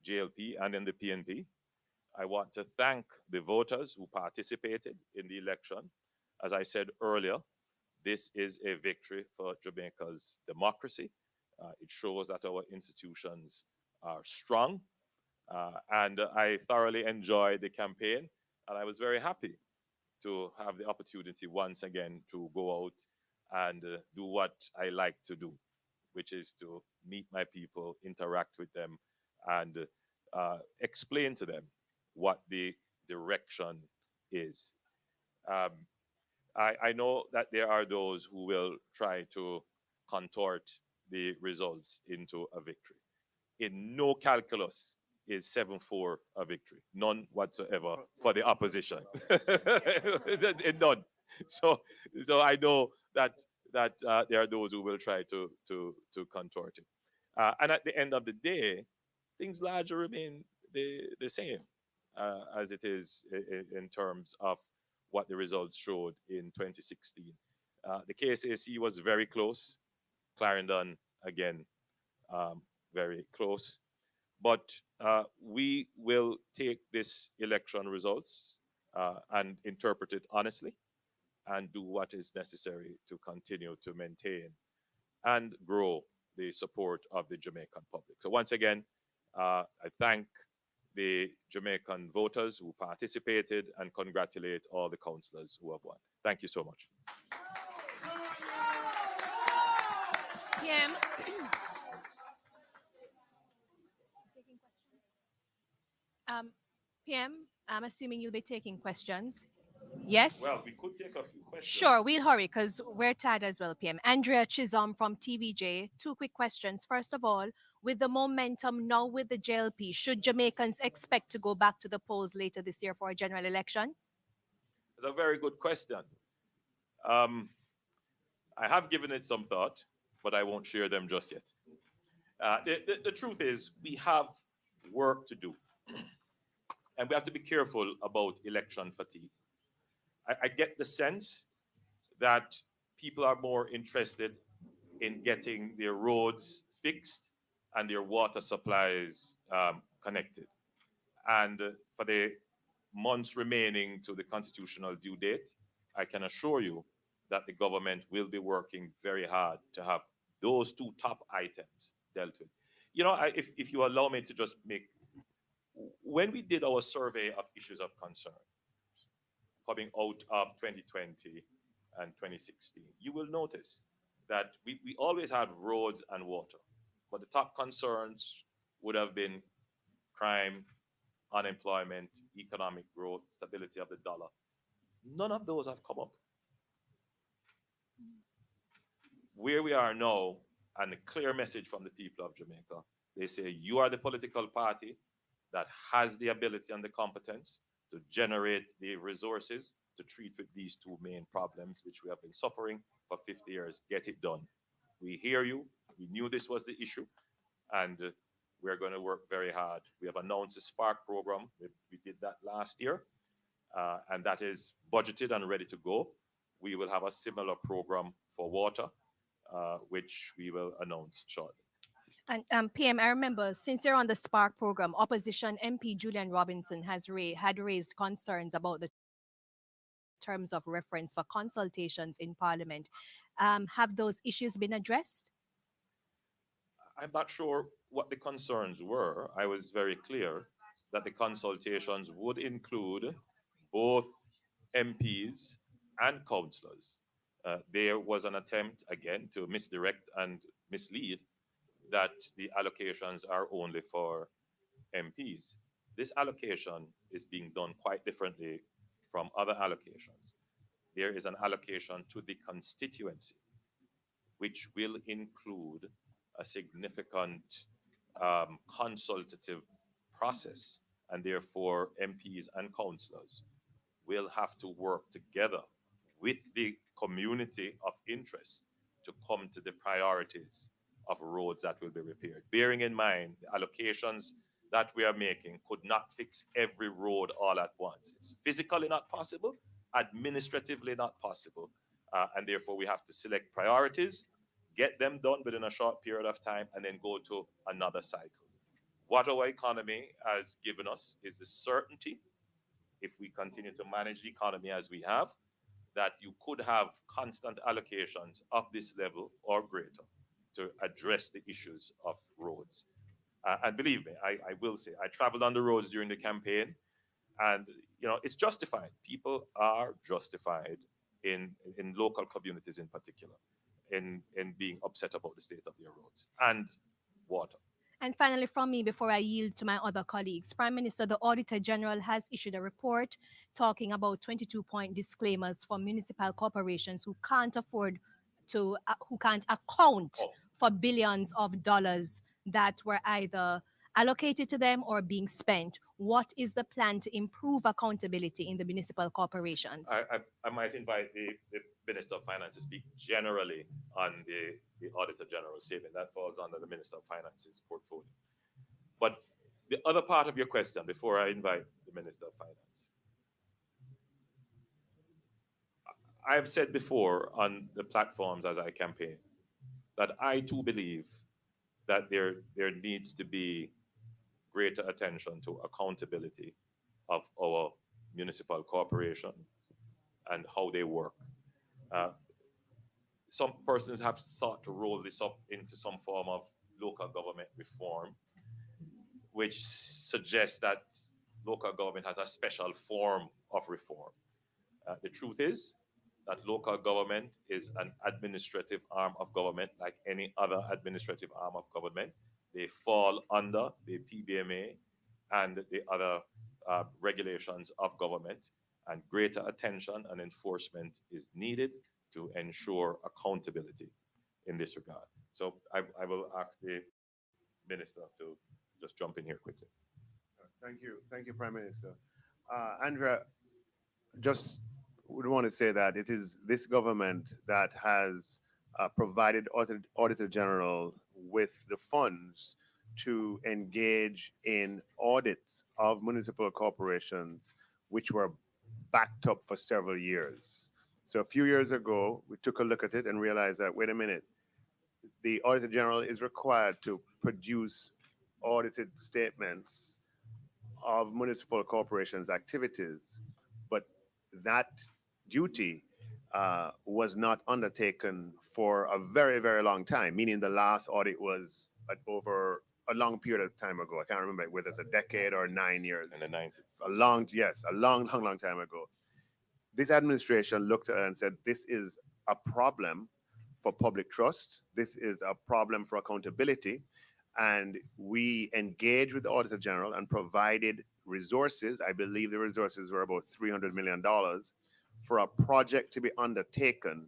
JLP and in the PNP. I want to thank the voters who participated in the election. As I said earlier, this is a victory for Jamaica's democracy. It shows that our institutions are strong. And I thoroughly enjoyed the campaign, and I was very happy to have the opportunity once again to go out and do what I like to do, which is to meet my people, interact with them, and explain to them what the direction is. I know that there are those who will try to contort the results into a victory. In no calculus is 7-4 a victory. None whatsoever for the opposition. None. So I know that there are those who will try to contort it. And at the end of the day, things largely remain the same as it is in terms of what the results showed in 2016. The KSAC was very close. Clarendon, again, very close. But we will take this election results and interpret it honestly and do what is necessary to continue to maintain and grow the support of the Jamaican public. So once again, I thank the Jamaican voters who participated and congratulate all the councillors who have won. Thank you so much. PM. PM, I'm assuming you'll be taking questions. Yes? Well, we could take a few questions. Sure, we'll hurry because we're tired as well, PM. Andrea Chisholm from TVJ. 2 quick questions. First of all, with the momentum now with the JLP, should Jamaicans expect to go back to the polls later this year for a general election? It's a very good question. I have given it some thought, but I won't share them just yet. The truth is, we have work to do. And we have to be careful about election fatigue. I get the sense that people are more interested in getting their roads fixed and their water supplies connected. And for the months remaining to the constitutional due date, I can assure you that the government will be working very hard to have those 2 top items dealt with. You know, if you allow me to just make, when we did our survey of issues of concern, coming out of 2020 and 2016, you will notice that we always had roads and water, but the top concerns would have been crime, unemployment, economic growth, stability of the dollar. None of those have come up. Where we are now, and a clear message from the people of Jamaica, they say you are the political party that has the ability and the competence to generate the resources to treat with these 2 main problems which we have been suffering for 50 years. Get it done. We hear you. We knew this was the issue, and we're going to work very hard. We have announced a Spark program. We did that last year, and that is budgeted and ready to go. We will have a similar program for water, which we will announce shortly. And PM, I remember since you're on the Spark program, opposition MP Julian Robinson had raised concerns about the terms of reference for consultations in Parliament. Have those issues been addressed? I'm not sure what the concerns were. I was very clear that the consultations would include both MPs and councillors, there was an attempt again to misdirect and mislead that the allocations are only for MPs. This allocation is being done quite differently from other allocations. There is an allocation to the constituency, which will include a significant consultative process, and therefore MPs and councillors will have to work together with the community of interest to come to the priorities of roads that will be repaired. Bearing in mind the allocations that we are making could not fix every road all at once. It's physically not possible, administratively not possible, and therefore we have to select priorities, get them done within a short period of time, and then go to another cycle. What our economy has given us is the certainty, if we continue to manage the economy as we have, that you could have constant allocations of this level or greater to address the issues of roads. And believe me, I will say, I traveled on the roads during the campaign, and it's justified. People are justified in local communities in particular in being upset about the state of their roads and water. And finally, from me, before I yield to my other colleagues, Prime Minister, the Auditor General has issued a report talking about 22-point disclaimers for municipal corporations who can't afford to, who can't account for billions of dollars that were either allocated to them or being spent. What is the plan to improve accountability in the municipal corporations? I might invite the Minister of Finance to speak generally on the Auditor General statement. That falls under the Minister of Finance's portfolio. But the other part of your question, before I invite the Minister of Finance, I have said before on the platforms as I campaign that I too believe that there needs to be greater attention to accountability of our municipal corporation and how they work. Some persons have sought to roll this up into some form of local government reform, which suggests that local government has a special form of reform. The truth is that local government is an administrative arm of government like any other administrative arm of government. They fall under the PBMA and the other regulations of government, and greater attention and enforcement is needed to ensure accountability in this regard. So I will ask the Minister to just jump in here quickly. Thank you, Prime Minister. Andrea, just would want to say that it is this government that has provided Auditor General with the funds to engage in audits of municipal corporations, which were backed up for several years. So a few years ago, we took a look at it and realized that, wait a minute, the Auditor General is required to produce audited statements of municipal corporations' activities, but that duty was not undertaken for a very, very long time, meaning the last audit was over a long period of time ago. I can't remember whether it's a decade or 9 years. In the 90s. A long time ago. This administration looked at it and said, this is a problem for public trust. This is a problem for accountability. And we engaged with the Auditor General and provided resources. I believe the resources were about $300 million for a project to be undertaken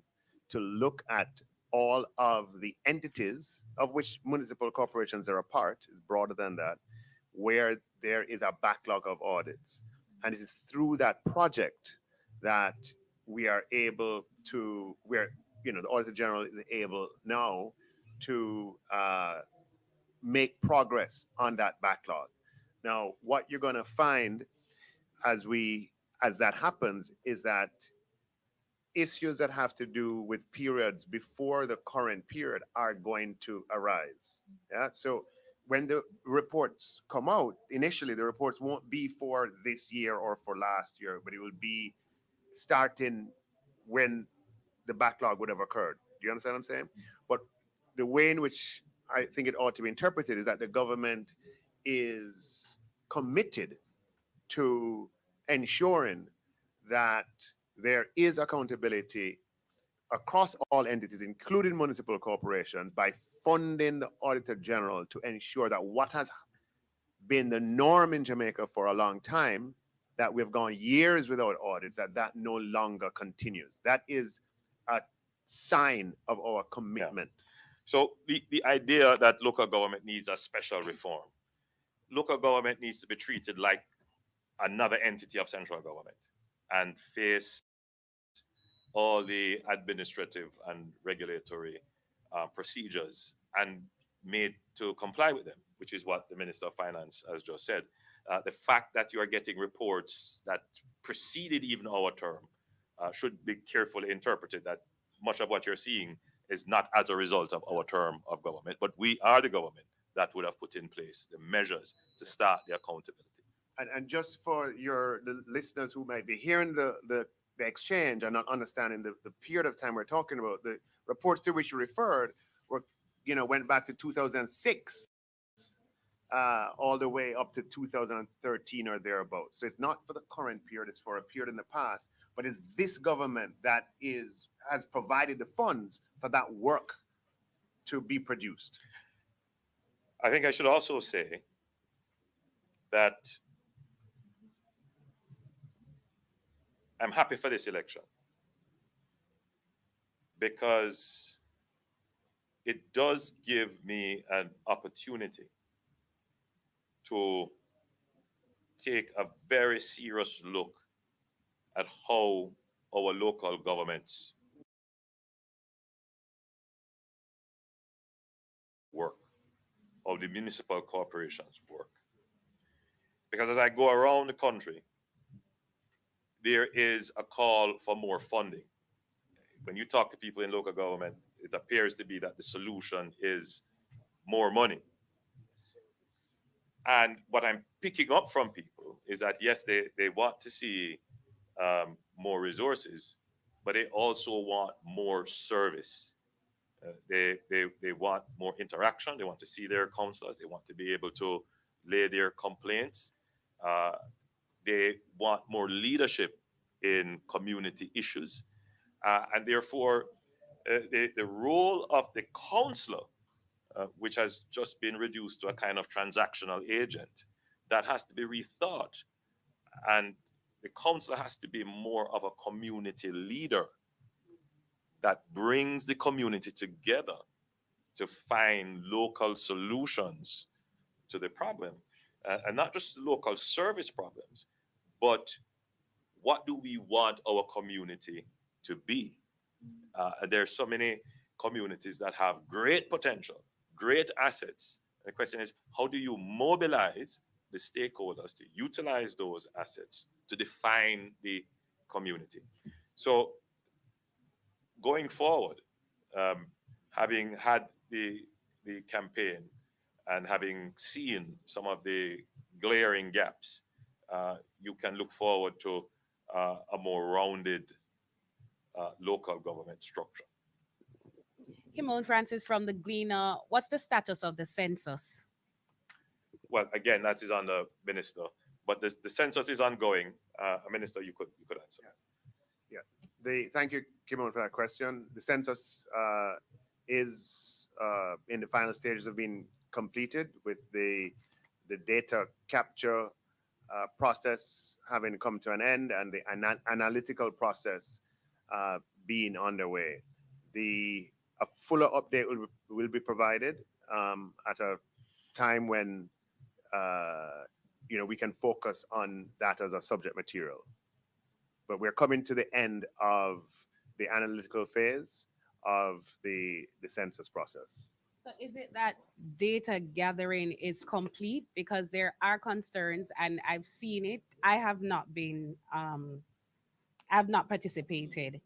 to look at all of the entities of which municipal corporations are a part, is broader than that, where there is a backlog of audits. And it is through that project that we are able to, the Auditor General is able now to make progress on that backlog. Now, what you're going to find as that happens is that issues that have to do with periods before the current period are going to arise. Yeah. So when the reports come out, initially the reports won't be for this year or for last year, but it will be starting when the backlog would have occurred. Do you understand what I'm saying? But the way in which I think it ought to be interpreted is that the government is committed to ensuring that there is accountability across all entities, including municipal corporations, by funding the Auditor General to ensure that what has been the norm in Jamaica for a long time, that we've gone years without audits, that no longer continues. That is a sign of our commitment. So the idea that local government needs a special reform, local government needs to be treated like another entity of central government and face all the administrative and regulatory procedures and made to comply with them, which is what the Minister of Finance has just said. The fact that you are getting reports that preceded even our term should be carefully interpreted, that much of what you're seeing is not as a result of our term of government, but we are the government that would have put in place the measures to start the accountability. And just for the listeners who might be hearing the exchange and not understanding the period of time we're talking about, the reports to which you referred went back to 2006 all the way up to 2013 or thereabouts. So it's not for the current period, it's for a period in the past, but it's this government that has provided the funds for that work to be produced. I think I should also say that I'm happy for this election because it does give me an opportunity to take a very serious look at how our local governments work, how the municipal corporations work. Because as I go around the country, there is a call for more funding. When you talk to people in local government, it appears to be that the solution is more money. And what I'm picking up from people is that, yes, they want to see more resources, but they also want more service. They want more interaction. They want to see their councillors. They want to be able to lay their complaints. They want more leadership in community issues. And therefore, the role of the councillor, which has just been reduced to a kind of transactional agent, that has to be rethought. And the councillor has to be more of a community leader that brings the community together to find local solutions to the problem. And not just local service problems, but what do we want our community to be? There are so many communities that have great potential, great assets. The question is, how do you mobilize the stakeholders to utilize those assets to define the community? So going forward, having had the campaign and having seen some of the glaring gaps, you can look forward to a more rounded local government structure. Kimon Francis from the Gleaner. What's the status of the census? Well, again, that is on the minister, but the census is ongoing. Minister, you could answer. Thank you, Kimon, for that question. The census is in the final stages of being completed, with the data capture process having come to an end and the analytical process being underway. A fuller update will be provided at a time when we can focus on that as a subject material. But we're coming to the end of the analytical phase of the census process. So is it that data gathering is complete? Because there are concerns, and I've seen it. I have not been, I've not participated.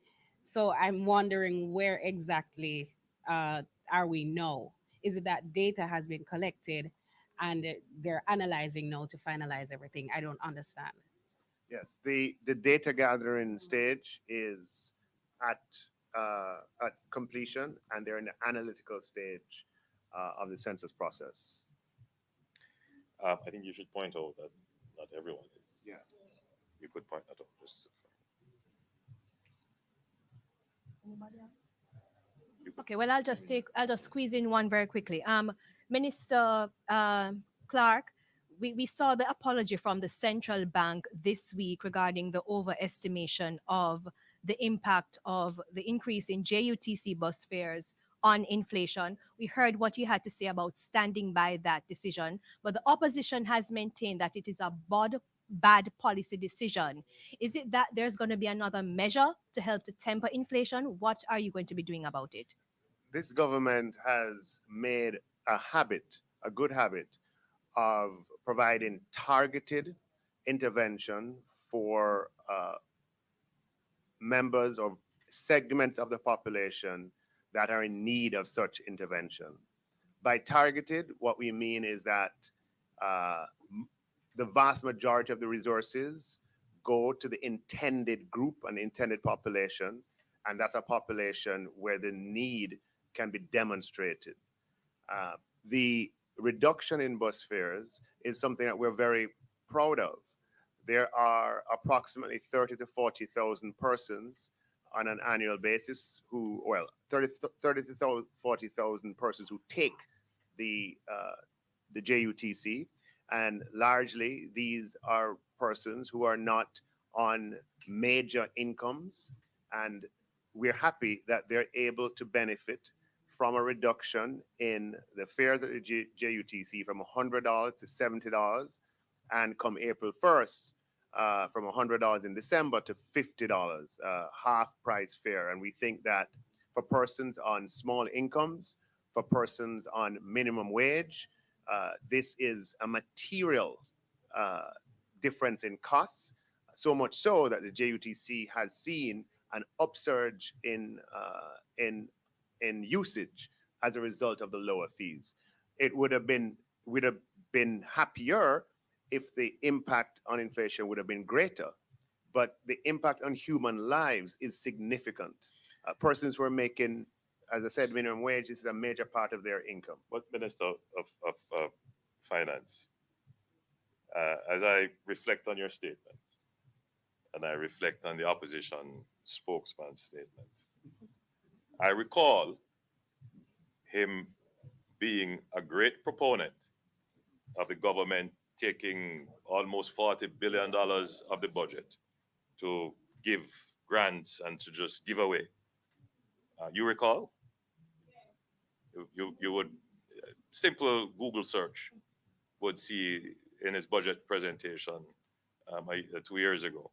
So I'm wondering where exactly are we now? Is it that data has been collected and they're analyzing now to finalize everything? I don't understand. Yes, the data gathering stage is at completion, and they're in the analytical stage of the census process. I think you should point out that not everyone is. Yeah. You could point that out. Okay, well, I'll just squeeze in one very quickly. Minister Clarke, we saw the apology from the central bank this week regarding the overestimation of the impact of the increase in JUTC bus fares on inflation. We heard what you had to say about standing by that decision, but the opposition has maintained that it is a bad policy decision. Is it that there's going to be another measure to help to temper inflation? What are you going to be doing about it? This government has made a good habit, of providing targeted intervention for members or segments of the population that are in need of such intervention. By targeted, what we mean is that the vast majority of the resources go to the intended group and intended population, and that's a population where the need can be demonstrated. The reduction in bus fares is something that we're very proud of. There are approximately 30 to 40,000 persons on an annual basis 30 to 40,000 persons who take the JUTC, and largely these are persons who are not on major incomes, and we're happy that they're able to benefit from a reduction in the fares at the JUTC from $100 to $70, and come April 1st, from $100 in December to $50, half price fare. And we think that for persons on small incomes, for persons on minimum wage, this is a material difference in costs, so much so that the JUTC has seen an upsurge in usage as a result of the lower fees. We'd have been happier if the impact on inflation would have been greater, but the impact on human lives is significant. Persons who are making, as I said, minimum wage, this is a major part of their income. But Minister of Finance, as I reflect on your statement, and I reflect on the opposition spokesman's statement, I recall him being a great proponent of the government taking almost $40 billion of the budget to give grants and to just give away. You recall? You would, simple Google search would see in his budget presentation 2 years ago,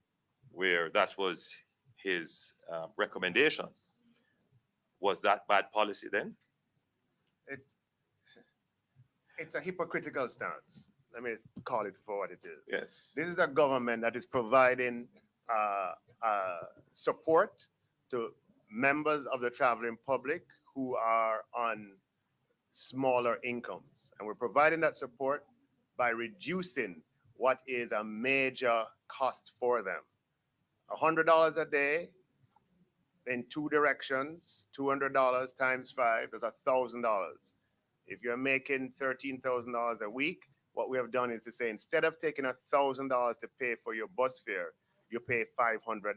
where that was his recommendation. Was that bad policy then? It's a hypocritical stance. Let me call it for what it is. Yes. This is a government that is providing support to members of the traveling public who are on smaller incomes. And we're providing that support by reducing what is a major cost for them. $100 a day in two directions, $200 times 5, that's $1,000. If you're making $13,000 a week, what we have done is to say, instead of taking $1,000 to pay for your bus fare, you pay $500.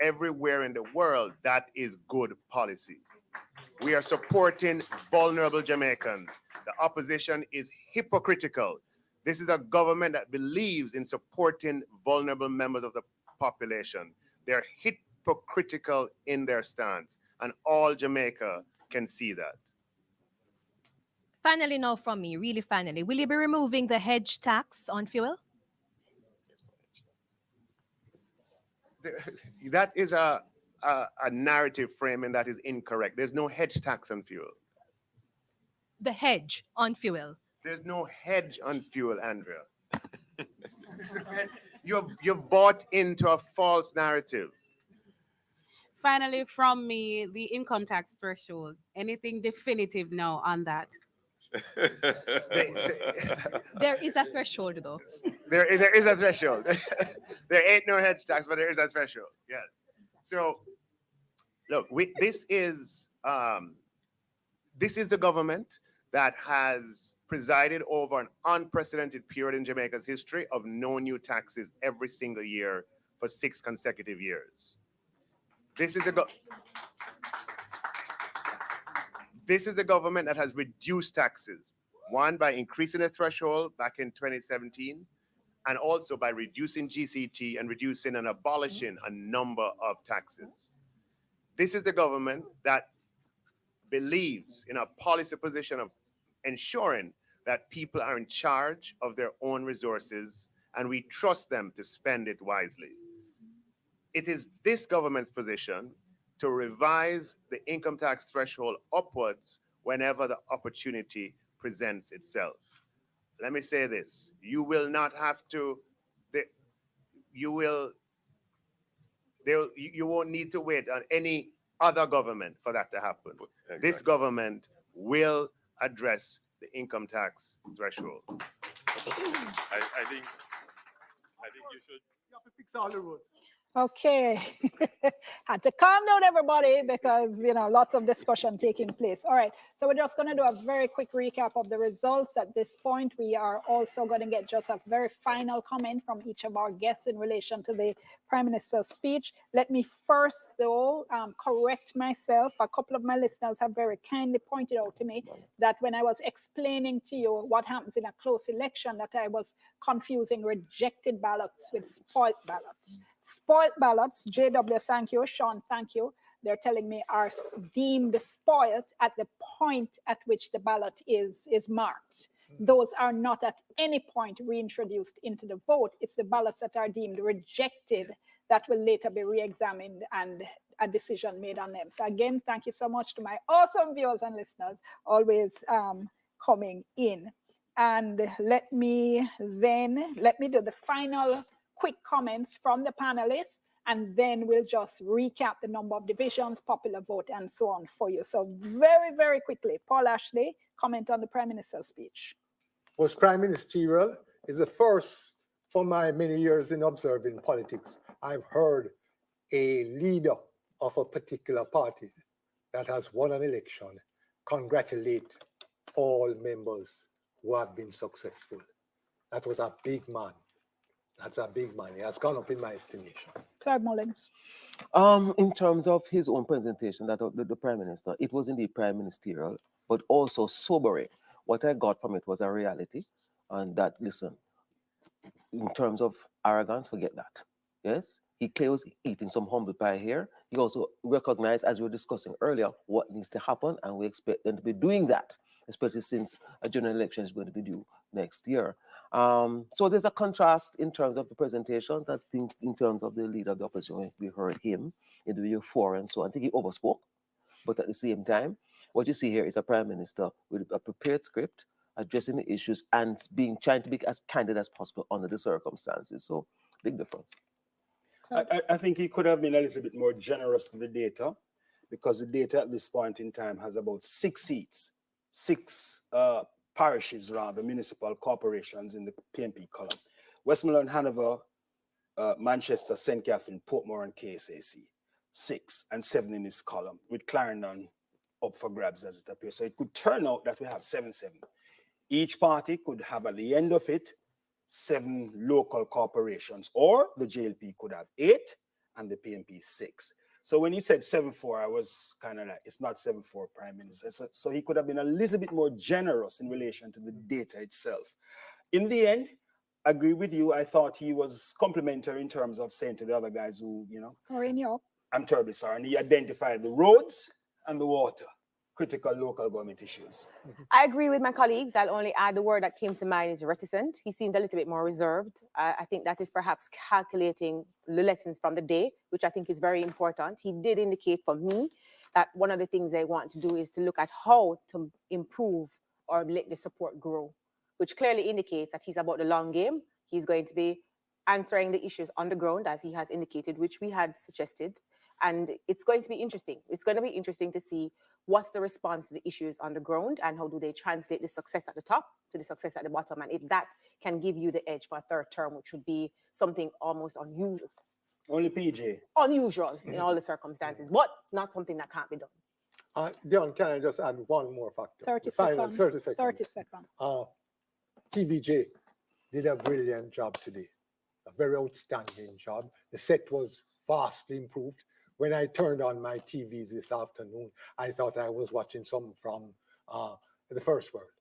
Everywhere in the world, that is good policy. We are supporting vulnerable Jamaicans. The opposition is hypocritical. This is a government that believes in supporting vulnerable members of the population. They're hypocritical in their stance, and all Jamaica can see that. Finally, now from me, really finally, will you be removing the hedge tax on fuel? That is a narrative framing that is incorrect. There's no hedge tax on fuel. The hedge on fuel. There's no hedge on fuel, Andrea. You've bought into a false narrative. Finally, from me, the income tax threshold. Anything definitive now on that? There is a threshold, though. There is a threshold. There ain't no hedge tax, but there is a threshold. Yes. So, look, this is the government that has presided over an unprecedented period in Jamaica's history of no new taxes every single year for 6 consecutive years. This is the this is the government that has reduced taxes. One, by increasing the threshold back in 2017, and also by reducing GCT and reducing and abolishing a number of taxes. This is the government that believes in a policy position of ensuring that people are in charge of their own resources and we trust them to spend it wisely. It is this government's position to revise the income tax threshold upwards whenever the opportunity presents itself. Let me say this, you will not have to, you won't need to wait on any other government for that to happen. Exactly. This government will address the income tax threshold. I think you should. You have to fix all the roads. Okay. Had to calm down, everybody, because, you know, lots of discussion taking place. All right. So we're just going to do a very quick recap of the results at this point. We are also going to get just a very final comment from each of our guests in relation to the Prime Minister's speech. Let me first, though, correct myself. A couple of my listeners have very kindly pointed out to me that when I was explaining to you what happens in a close election, that I was confusing rejected ballots with spoiled ballots. Spoiled ballots, JW, thank you. Sean, thank you. They're telling me are deemed spoiled at the point at which the ballot is marked. Those are not at any point reintroduced into the vote. It's the ballots that are deemed rejected that will later be re-examined and a decision made on them. So again, thank you so much to my awesome viewers and listeners always coming in. And let me do the final quick comments from the panelists, and then we'll just recap the number of divisions, popular vote, and so on for you. So very, very quickly, Paul Ashley, comment on the Prime Minister's speech. Was prime ministerial is the first for my many years in observing politics. I've heard a leader of a particular party that has won an election congratulate all members who have been successful. That was a big man. That's a big man. He has gone up in my estimation. Clive Mullins. In terms of his own presentation, that of the Prime Minister, it was indeed prime ministerial, but also sobering. What I got from it was a reality, and that, listen, in terms of arrogance, forget that. Yes, he clearly was eating some humble pie here. He also recognized, as we were discussing earlier, what needs to happen, and we expect them to be doing that, especially since a general election is going to be due next year. So there's a contrast in terms of the presentations. I think in terms of the leader of the opposition, we heard him in the euphoria and so on. I think he overspoke, but at the same time, what you see here is a prime minister with a prepared script, addressing the issues and trying to be as candid as possible under the circumstances. So big difference. I think he could have been a little bit more generous to the data, because the data at this point in time has about 6 seats, 6 parishes, rather, municipal corporations in the PNP column. Westmoreland, Hanover, Manchester, St. Catherine, Portmore, and KSAC. 6 and 7 in this column, with Clarendon up for grabs as it appears. So it could turn out that we have 7-7. Each party could have at the end of it 7 local corporations, or the JLP could have 8 and the PNP 6. So when he said 7-4, I was kind of like, it's not 7-4, Prime Minister. So he could have been a little bit more generous in relation to the data itself. In the end, I agree with you. I thought he was complimentary in terms of saying to the other guys who, you know, I'm terribly sorry. And he identified the roads and the water, critical local government issues. I agree with my colleagues. I'll only add the word that came to mind is reticent. He seemed a little bit more reserved. I think that is perhaps calculating the lessons from the day, which I think is very important. He did indicate for me that one of the things I want to do is to look at how to improve or let the support grow, which clearly indicates that he's about the long game. He's going to be answering the issues on the ground, as he has indicated, which we had suggested. And it's going to be interesting. It's going to be interesting to see what's the response to the issues on the ground and how do they translate the success at the top to the success at the bottom. And if that can give you the edge for a third term, which would be something almost unusual. Only PJ. Unusual in all the circumstances, but not something that can't be done. Dion, can I just add one more factor? 30 Final, seconds. 30 seconds. 30 seconds. TVJ did a brilliant job today. A very outstanding job. The set was vastly improved. when I turned on my TVs this afternoon, I thought I was watching something from the first world.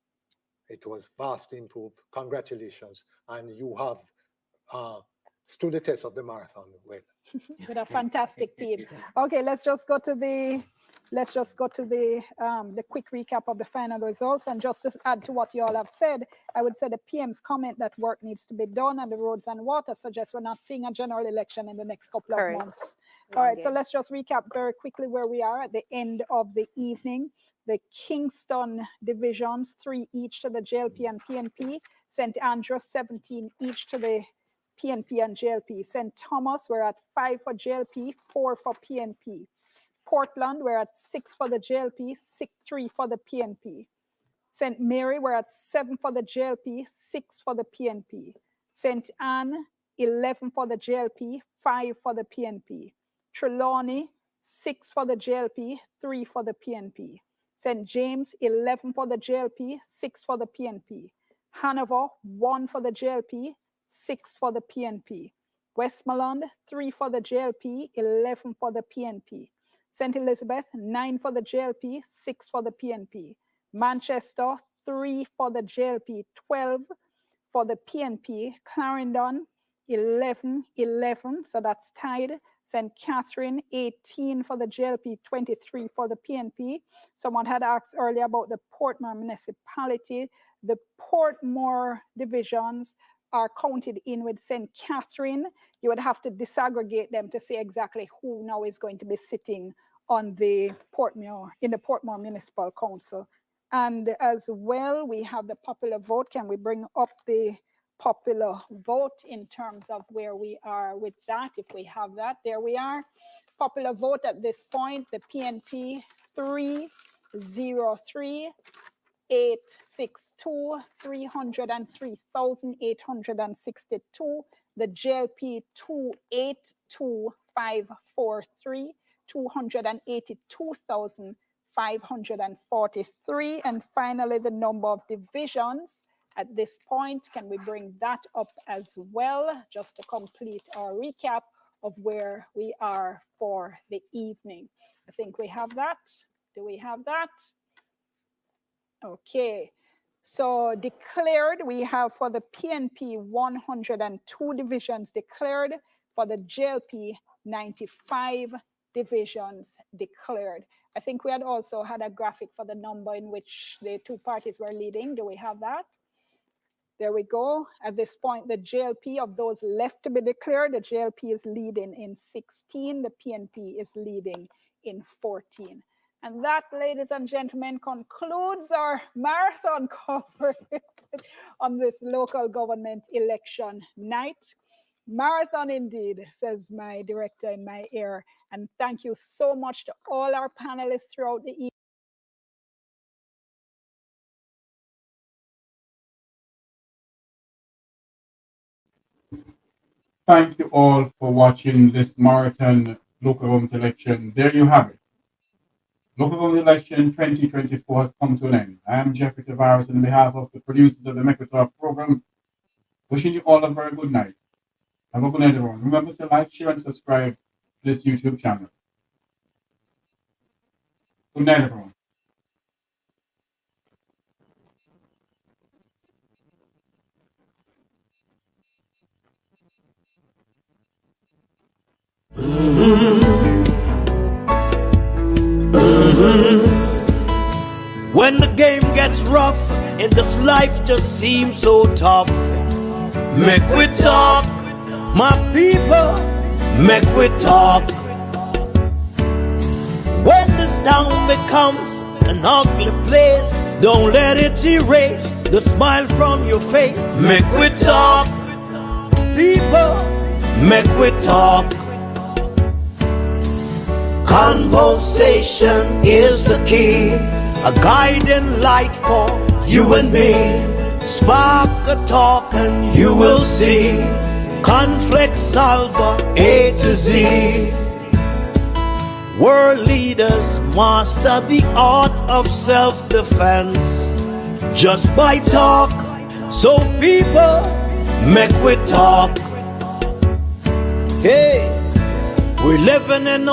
It was vastly improved. Congratulations. And you have stood the test of the marathon. Well. With a fantastic team. Okay, let's just go to the quick recap of the final results. And just to add to what you all have said, I would say the PM's comment that work needs to be done on the roads and water suggests we're not seeing a general election in the next couple of months. All right, so let's just recap very quickly where we are at the end of the evening. The Kingston divisions, 3 each to the JLP and PNP. St. Andrews, 17 each to the PNP and JLP. St. Thomas, we're at 5 for JLP, 4 for PNP. Portland, we're at 6 for the JLP, 3 for the PNP. St. Mary, we're at 7 for the JLP, 6 for the PNP. St. Anne, 11 for the JLP, 5 for the PNP. Trelawney, 6 for the JLP, 3 for the PNP. St. James, 11 for the JLP, 6 for the PNP. Hanover, 1 for the JLP, 6 for the PNP. Westmoreland, 3 for the JLP, 11 for the PNP. St. Elizabeth, 9 for the JLP, 6 for the PNP. Manchester, 3 for the JLP, 12 for the PNP. Clarendon, 11, so that's tied. St. Catherine, 18 for the JLP, 23 for the PNP. Someone had asked earlier about the Portmore municipality. The Portmore divisions are counted in with St. Catherine. You would have to disaggregate them to see exactly who now is going to be sitting on the Portmore, in the Portmore Municipal Council. And as well, we have the popular vote. Can we bring up the popular vote in terms of where we are with that? If we have that, there we are. Popular vote at this point, the PNP 303. 862, 303,862. The JLP 282543, 282,543. And finally, the number of divisions at this point. Can we bring that up as well, just to complete our recap of where we are for the evening? I think we have that. Do we have that? Okay, so declared, we have for the PNP 102 divisions declared, for the JLP 95 divisions declared. I think we had also had a graphic for the number in which the two parties were leading. Do we have that? There we go. At this point, the JLP, of those left to be declared, the JLP is leading in 16, the PNP is leading in 14. And that, ladies and gentlemen, concludes our marathon coverage on this local government election night. Marathon indeed, says my director in my ear. And thank you so much to all our panelists throughout the evening. Thank you all for watching this marathon local government election. There you have it. Local government election 2024 has come to an end. I am Jeffrey Tavares on behalf of the producers of the Electoral program, wishing you all a very good night. Have a good night, everyone. Remember to like, share, and subscribe to this YouTube channel. Good night, everyone. When the game gets rough and this life just seems so tough, make we talk, my people, make we talk. When this town becomes an ugly place, don't let it erase the smile from your face. Make we talk, people, make we talk. Conversation is the key, a guiding light for you and me. Spark a talk and you will see. Conflict solver A to Z. World leaders master the art of self-defense just by talk. So people, make we talk. Hey, we're living in